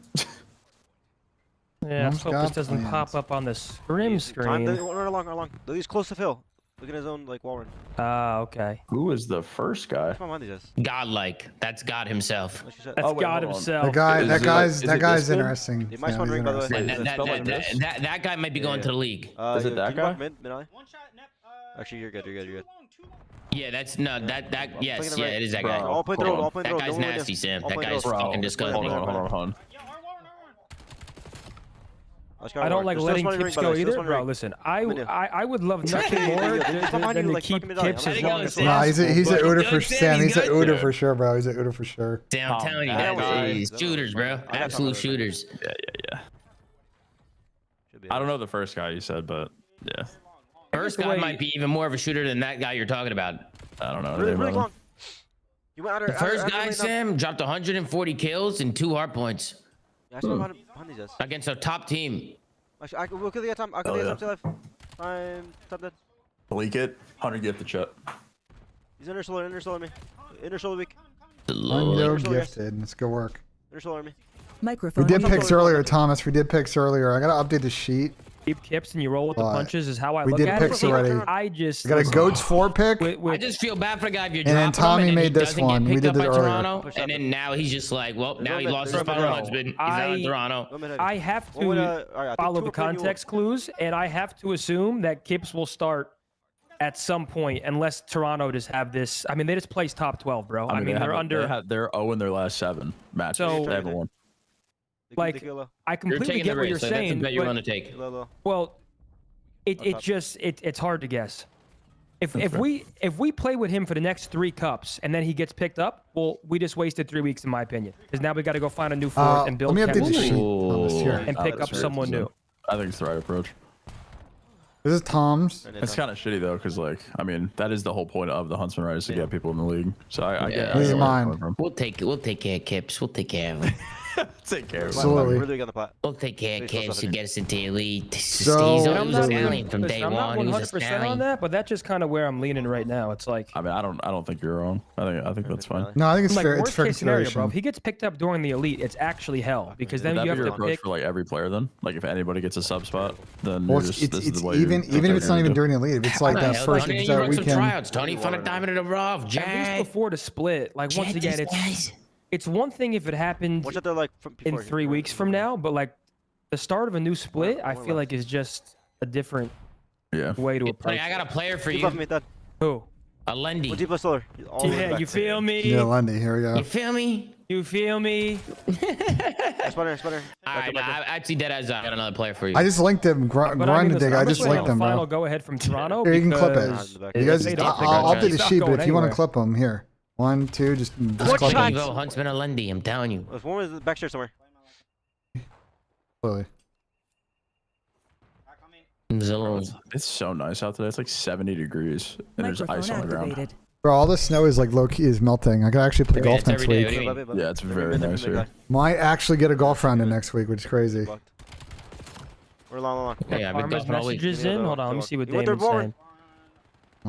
Yeah, let's hope this doesn't pop up on the scrim screen. Run along. He's close to Phil. Look at his own like wall run. Ah, okay. Who is the first guy? Godlike. That's God himself. That's God himself. That guy's interesting. He might spawn ring, by the way. That guy might be going to the league. Is it that guy? Mid eye? Actually, you're good. Yeah, that's yes, yeah, it is that guy. I'll play the road. That guy's nasty, Sam. That guy's fucking disgusting. Hold on. I don't like letting Kips go either, bro. Listen, I would love nothing more than to keep Kips as long as possible. Nah, he's a Uda for Sam. He's a Uda for sure, bro. He's a Uda for sure. Sam, I'm telling you, that shooters, bro. Absolute shooters. Yeah. I don't know the first guy you said, but yeah. First guy might be even more of a shooter than that guy you're talking about. I don't know. Really long. The first guy, Sam, dropped 140 kills and 2 hard points. Against a top team. We'll kill the time. I'll kill the time. Top dead. Leak it. 100 get the chat. He's inner solar me. Inner solar weak. Yo, gifted. Let's go work. Inner solar me. We did picks earlier, Thomas. We did picks earlier. I gotta update the sheet. Keep Kips and you roll with the punches is how I look at it. We did picks already. I just got a Goats 4 pick. I just feel bad for the guy if you're and then Tommy made this one. We did it earlier. Toronto, and then now he's just like, well, now he lost his final husband. He's out in Toronto. I have to follow the context clues, and I have to assume that Kips will start at some point, unless Toronto just have this. I mean, they just placed top 12, bro. I mean, they're under. They're 0 in their last 7 matches. So they haven't won. Like, I completely get what you're saying. You're going to take. Well. It's hard to guess. If we play with him for the next 3 cups and then he gets picked up, well, we just wasted 3 weeks in my opinion. Because now we got to go find a new fourth and build chemistry and pick up someone new. I think it's the right approach. This is Tom's. It's kind of shitty though, because like, I mean, that is the whole point of the Huntsman, right? Is to get people in the league. So I get. This is mine. We'll take care of Kips. We'll take care of him. Take care of him. Absolutely. We'll take care of Kips to get us into the elite. So, he's a stallion from day I'm not one. 100% on that, but that's just kind of where I'm leaning right now. It's like. I mean, I don't think you're wrong. I think that's fine. No, I think it's like, fair. Worst It's fair case scenario, bro. consideration. If he gets picked up during the elite, it's actually hell because then Would you that have be your to approach pick. for like every player then? Like if anybody gets a sub spot, then Well, this is the way even if it's not even during the elite, if it's like that first Tony, that run some weekend. tryouts, Tony. Find a diamond in the rough, At Jack. least before the split, like once again, it's one thing if it happened in 3 weeks from now, but like the start of a new split, I feel like is just a different way to approach. Tony, I got a player for you. Who? A Lendy. Yeah, you feel me? Yeah, Lundy. Here we go. You feel me? You feel me? Spawner. All right, I actually dead as I got another player for you. I just linked him. Grind dig. I just linked him, bro. Final go ahead from Toronto. Here, you can clip it. You guys, I'll update the It's sheet, not but if going you want to anywhere. clip them, here. 1, 2, just What clip them. Evo Huntsman a Lendy, I'm telling you. There's one in the back stairs somewhere. Slowly. It's so nice out today. It's like 70 degrees and there's ice on the ground. Bro, all the snow is like low key is melting. I could actually play golf next week. Yeah, it's very nice here. Might actually get a golf round in next week, which is crazy. We're long. Yeah, I've been Farmers golfing all week. messages in. Hold on, let me see what Damon's saying.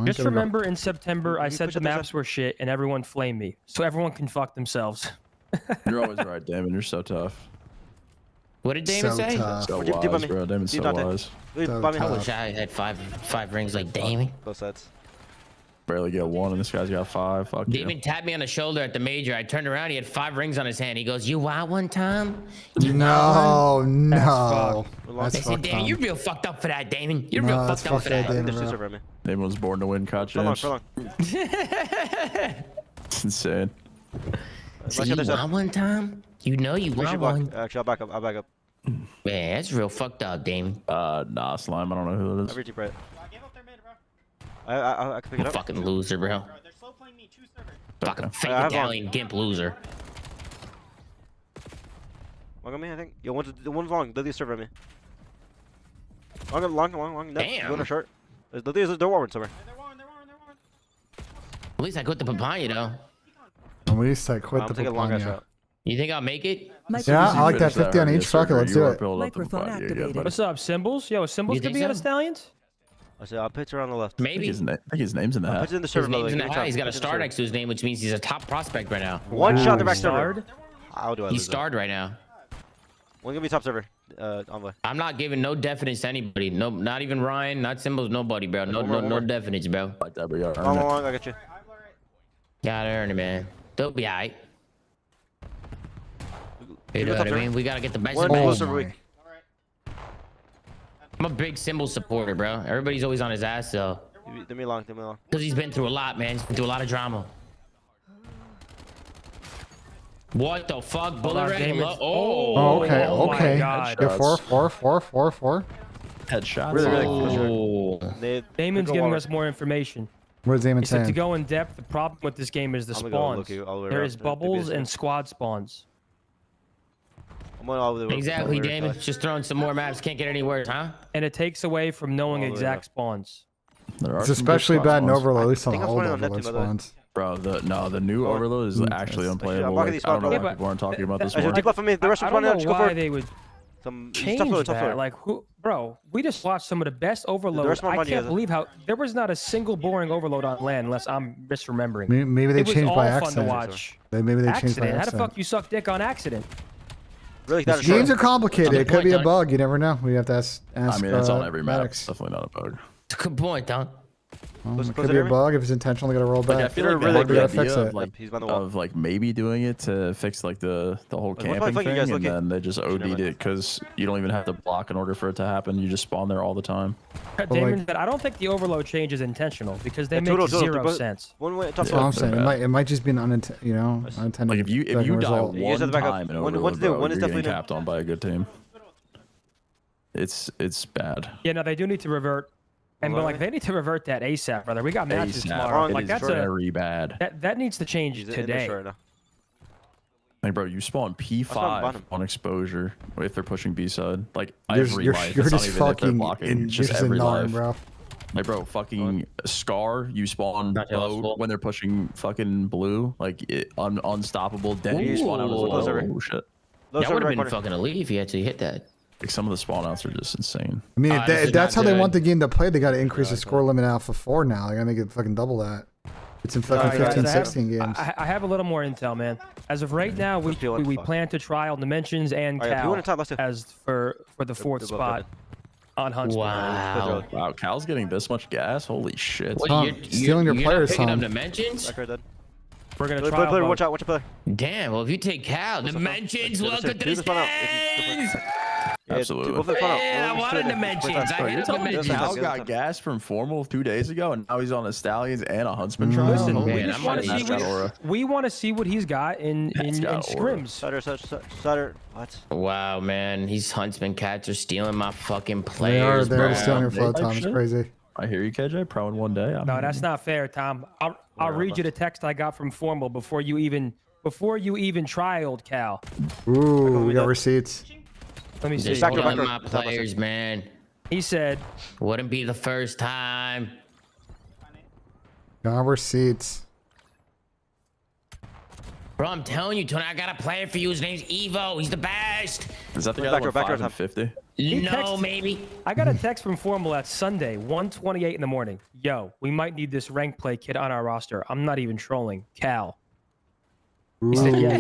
Just remember in September, I said the maps were shit and everyone flamed me. So everyone can fuck themselves. You're always right, Damon. You're so tough. What did Damon say? So wise, bro. Damon's so wise. I wish I had five rings like Damon. Both sides. Barely get 1 and this guy's got 5. Fuck you. Damon tapped me on the shoulder at the major. I turned around. He had 5 rings on his hand. He goes, "You wild one, Tom?" No. I said, "Damon, you're real fucked up for that, Damon. You're real fucked up for that." Damon was born to win, caught James. It's insane. So you want one, Tom? You know you want one. Actually, I'll back up. Man, that's real fucked up, Damon. Nah, Slime. I don't know who that is. Every deep right. I can pick it up. Fucking loser, bro. Fucking fake Italian gimp loser. Long on me, I think. Yo, one's long. They'll serve at me. Long. Damn. Going short. They're warring somewhere. At least I quit the papaya, though. At least I quit the taking a long ass papaya. shot. You think I'll make it? Yeah, I like that 50 on each. Fuck it, let's do it. Microphone activated. What's up, Symbols? Yo, Symbols You could think be on so? the Stallions? I said, I'll pitch her on the left. Maybe. I think his name's in the I'll hat. pitch it in the His server. name's in Give the me hat. time. He's got a Pitch it in the star server. next to his name, which means he's a top prospect right now. One shot the back server. Starred? How do I He's lose that? starred right now. One gonna be top server. Envoy. I'm not giving no definites to anybody. No, not even Ryan, not Symbols, nobody, bro. No, no definites, bro. Like that, but yeah, Long, I got you. Gotta earn it, man. They'll be alright. You know what I mean? We gotta get the best of the best. I'm a big Symbol supporter, bro. Everybody's always on his ass, though. Give me long. Because he's been through a lot, man. He's been through a lot of drama. What the fuck? Bullet red? Oh, okay, okay. Yeah, 4. Headshots. Really. Damon's giving us more information. What is Damon He said to saying? go in depth, the problem with this game is the I'm gonna go spawns. look all the way There around is to bubbles the and squad spawns. I'm going all the way. Exactly, all the way Damon. to Just throwing some more maps. Can't get any worse, huh? And it takes away from knowing All the way exact up. spawns. It's especially bad in Overload, at least on think the I'm old spawning on Overload Neptune, by the way. spawns. Bro, the new Overload is actually unplayable. I'm Like, blocking these I don't know spawns, why bro. people aren't talking about this I more. take left from me. The rest I of don't the know just go why forward. they would Some change top that. floor. Like, who, bro? We just watched some of the best Overload. rest of my I money can't has it. believe how there was not a single boring Overload on land, unless I'm misremembering. Maybe they It was changed all by fun to accident. watch. Maybe they changed by Accident? How the accident. fuck you suck dick on accident? Really, These games are complicated. It could be a bug. You never know. We have to ask. I mean, it's on every map. Maddox. It's definitely not a bug. It's a good point, Don. It could be a bug if it's intentional. Gotta roll back. Like, I feel like Or they we have gotta the fix idea it. of like maybe doing it to fix like the whole Like, what camping fuck you thing, guys and looking? then they just OD'd it because you don't even have to block in order for it to happen. You just spawn there all the time. Damon said, I don't think the Overload change is intentional because they Yeah, make total, zero but sense. One way, top That's what I'm saying. It might just be an unintended. Like if you die result. one time in Overload, bro, one is you're getting definitely capped on by a good team. It's bad. Yeah, no, they do need to revert. And but like they need to revert that ASAP, brother. We got matches ASAP. tomorrow. It Like is that's very bad. that needs to change today. Like, bro, you spawn P5 bottom. on exposure if they're pushing B side. Like You're- every you're- life. you're It's not just even if they're fucking blocking. Just just every ignoring, life. bro. Like, bro, fucking Scar, you spawn Not low possible. when they're pushing fucking blue. Like, unstoppable. Then you spawn out as Ooh. low. Oh, shit. That would have been fucking elite if you actually hit that. Like, some of the spawn outs are just insane. I mean, this if is that's not how they good. want the game to play, they got to increase the score limit out for 4 now. They got to make it fucking double that. It's in fucking All right, guys, 15, I have- 16 games. I have a little more intel, man. As of right now, we plan to trial Dimensions and All right, if you Cal wanna talk, let's do- as for the fourth They're both spot on Huntsman. Wow. Wow, Cal's getting this much gas. Holy shit. What, Tom, you're stealing your you're players, not picking Tom. up Dimensions? We're gonna Play, trial player, both. watch out, watch a player. Damn, well, if you take Cal, Dimensions, welcome to the stands! Absolutely. Yeah, I wanted Dimensions. I Bro, hit you're up telling me Dimensions. Cal got gas from Formal 2 days ago, and now he's on a Stallions and a Huntsman trial? Listen, Holy we man, just I'm want to gonna see use that aura. we want to see what he's got in got aura. scrims. Sutter, what? Wow, man, these Huntsman cats are stealing my fucking They are. players, They're bro. stealing your flow, They Tom. It's should. crazy. I hear you, KJ. Pro in 1 day. No, that's not fair, Tom. I'll read you the text I got from Formal before you even trialed Cal. Ooh, we got receipts. Let me see. Just Hold stealing on. my players, man. He said, Wouldn't be the first time. Got receipts. Bro, I'm telling you, Tony, I got a player for you. His name's Evo. He's the best. Is that the guy Back that row, went back row, 5 and 50? He No, texted- maybe. I got a text from Formal at Sunday, 1:28 in the morning. Yo, we might need this rank play kid on our roster. I'm not even trolling. Cal. He said, yeah,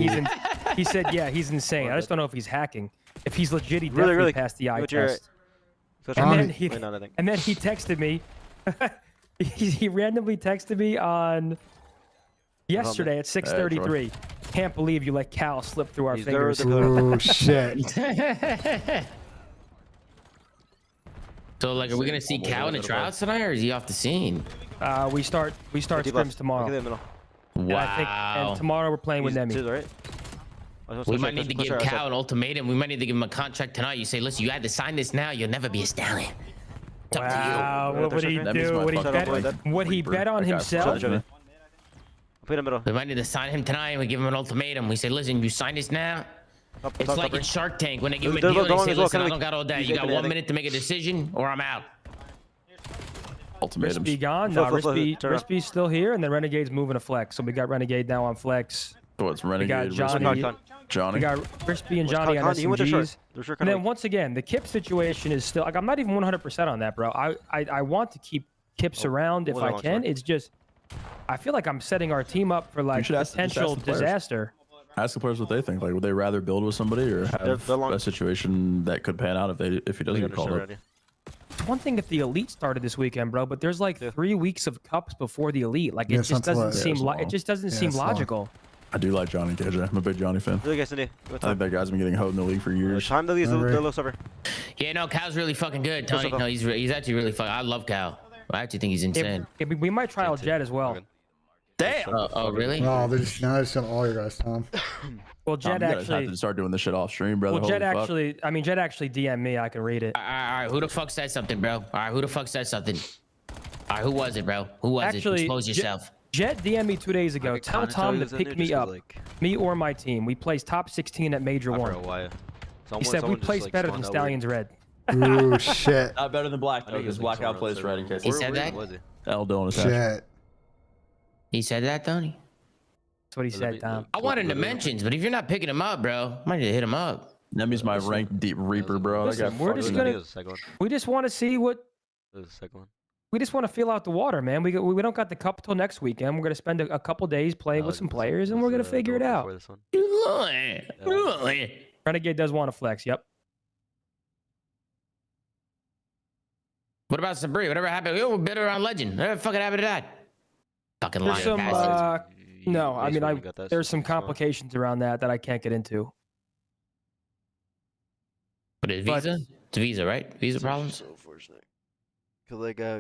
he said, yeah, he's insane. I just don't know if he's hacking. If he's legit, he definitely really. passed the eye What's your- test. So And then, Wait, no, nothing. and then he texted me. he randomly texted me on yesterday at 6:33. Can't believe you let Cal slip through our He's there, fingers. Ooh, shit. So, like, are we gonna see Cal in the trials tonight, or is he off the scene? We start scrims tomorrow. Look at the middle. And I think, and tomorrow we're playing with Nemi. Right? We might need to give Cal an ultimatum. We might need to give him a contract tonight. You say, listen, you had to sign this now. You'll never be a stallion. It's up Wow, what would he do? Would he bet on himself? Put him middle. We might need to sign him tonight, and we give him an ultimatum. We say, listen, you sign this now. It's like in Shark Tank when they give him a deal. They say, listen, I don't got all day. You got 1 minute to make a decision, or I'm out. Ultimatums. Rispy gone. No, Rispy's still here, and then Renegade's moving to flex. So we got Renegade now on flex. What's We Renegade? got Johnny. Johnny. We got Crispy and Johnny on SMGs. And then once again, the Kip situation is still like I'm not even 100% on that, bro. I want to keep Kips around if I can. It's just I feel like I'm setting our team up for like potential disaster. Ask the players what they think. Like, would they rather build with somebody or have a situation that could pan out if he doesn't get called up? It's one thing if the elite started this weekend, bro, but there's like 3 weeks of cups before the elite. Like it just doesn't seem it just doesn't seem logical. I do like Johnny KJ. I'm a big Johnny fan. Really, guys, I think that guy's been getting hoed in the league for years. Time to leave the low server. Yeah, no, Cal's really fucking good, Tony. No, he's actually really fucking. I love Cal. I actually think he's insane. We might try out Jet as well. Damn. Oh, really? No, they're just now it's on all your guys' time. Well, Jet actually have to start doing this shit off stream, brother. Well, Jet actually, I mean, Jet actually DM'd me. I can read it. All right, who the fuck said something, bro? All right, who the fuck said something? All right, who was it, bro? Who was it? Expose yourself. Jet DM'd me 2 days ago. Tell Tom to pick me up, me or my team. We placed top 16 at Major 1. He said we placed better than Stallions Red. Ooh, shit. Not better than Black, though, because Blackout plays red in case. He said that? L doing Shit. He said that, Tony? That's what he said, Tom. I wanted dimensions, but if you're not picking him up, bro, I might need to hit him up. Nemi's my ranked deep reaper, bro. Listen, we're just gonna. We just want to see what. We just want to feel out the water, man. We don't got the cup till next weekend. We're gonna spend a couple days playing with some players, and we're gonna figure it out. Renegade does want to flex. Yep. What about Sabri? Whatever happened? We're bitter on Legend. Whatever fucking happened to that? Fucking lying. No, I mean, there's some complications around that I can't get into. But it's Visa? It's Visa, right? Visa problems? So unfortunate.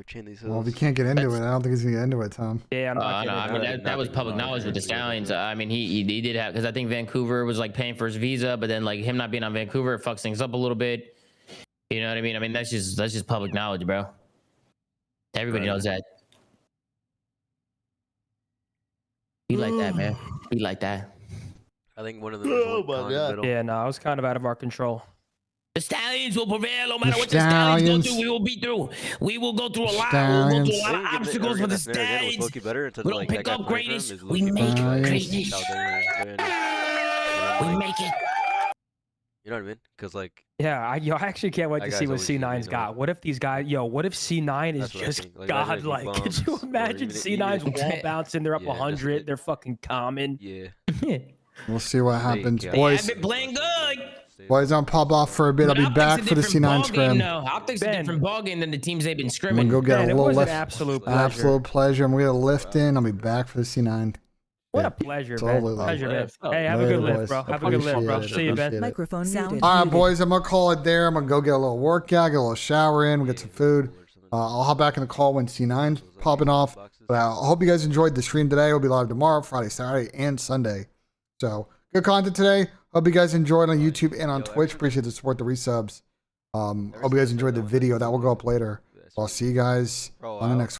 Chain these Well, if you can't get into it, I don't think he's gonna get into it, Tom. Yeah, no, I mean that was public knowledge with the Stallions. I mean he did have, because I think Vancouver was like paying for his visa, but then like him not being on Vancouver it fucks things up a little bit. You know what I mean? I mean that's just public knowledge, bro. Everybody knows that. Be like that, man. Be like that. I think one of them. Yeah, no, it was kind of out of our control. The Stallions will prevail no matter what the Stallions go through. We will be through. We will go through a lot. We'll go through a lot of obstacles with the Stallions. We don't pick up greatness. We make greatness. We make it. You know what I mean? Because like. Yeah, I actually can't wait to see what C9's got. What if these guys, what if C9 is just godlike? Could you imagine C9's wall bouncing? They're up 100. They're fucking common. Yeah. We'll see what happens, boys. I've been playing good. Boys, I'm pop off for a bit. I'll be back for the C9 scrim. No, OpTic's a different ballgame than the teams they've been I'm scrimming. gonna go get a little lift. Absolute pleasure. Absolute pleasure. I'm gonna lift in. I'll be back for the C9. What a pleasure, Totally man. Pleasure, man. Hey, have a good lift, bro. Have a good lift, bro. See you, Ben. Microphone muted. All right, boys, I'm gonna call it there. I'm gonna go get a little workout, get a little shower in, we'll get some food. I'll hop back in the call when C9's popping off. But I hope you guys enjoyed the stream today. We'll be live tomorrow, Friday, Saturday, and Sunday. So good content today. Hope you guys enjoyed on YouTube and on Twitch. Appreciate the support, the resubs. Hope you guys enjoyed the video. That will go up later. I'll see you guys on the next one.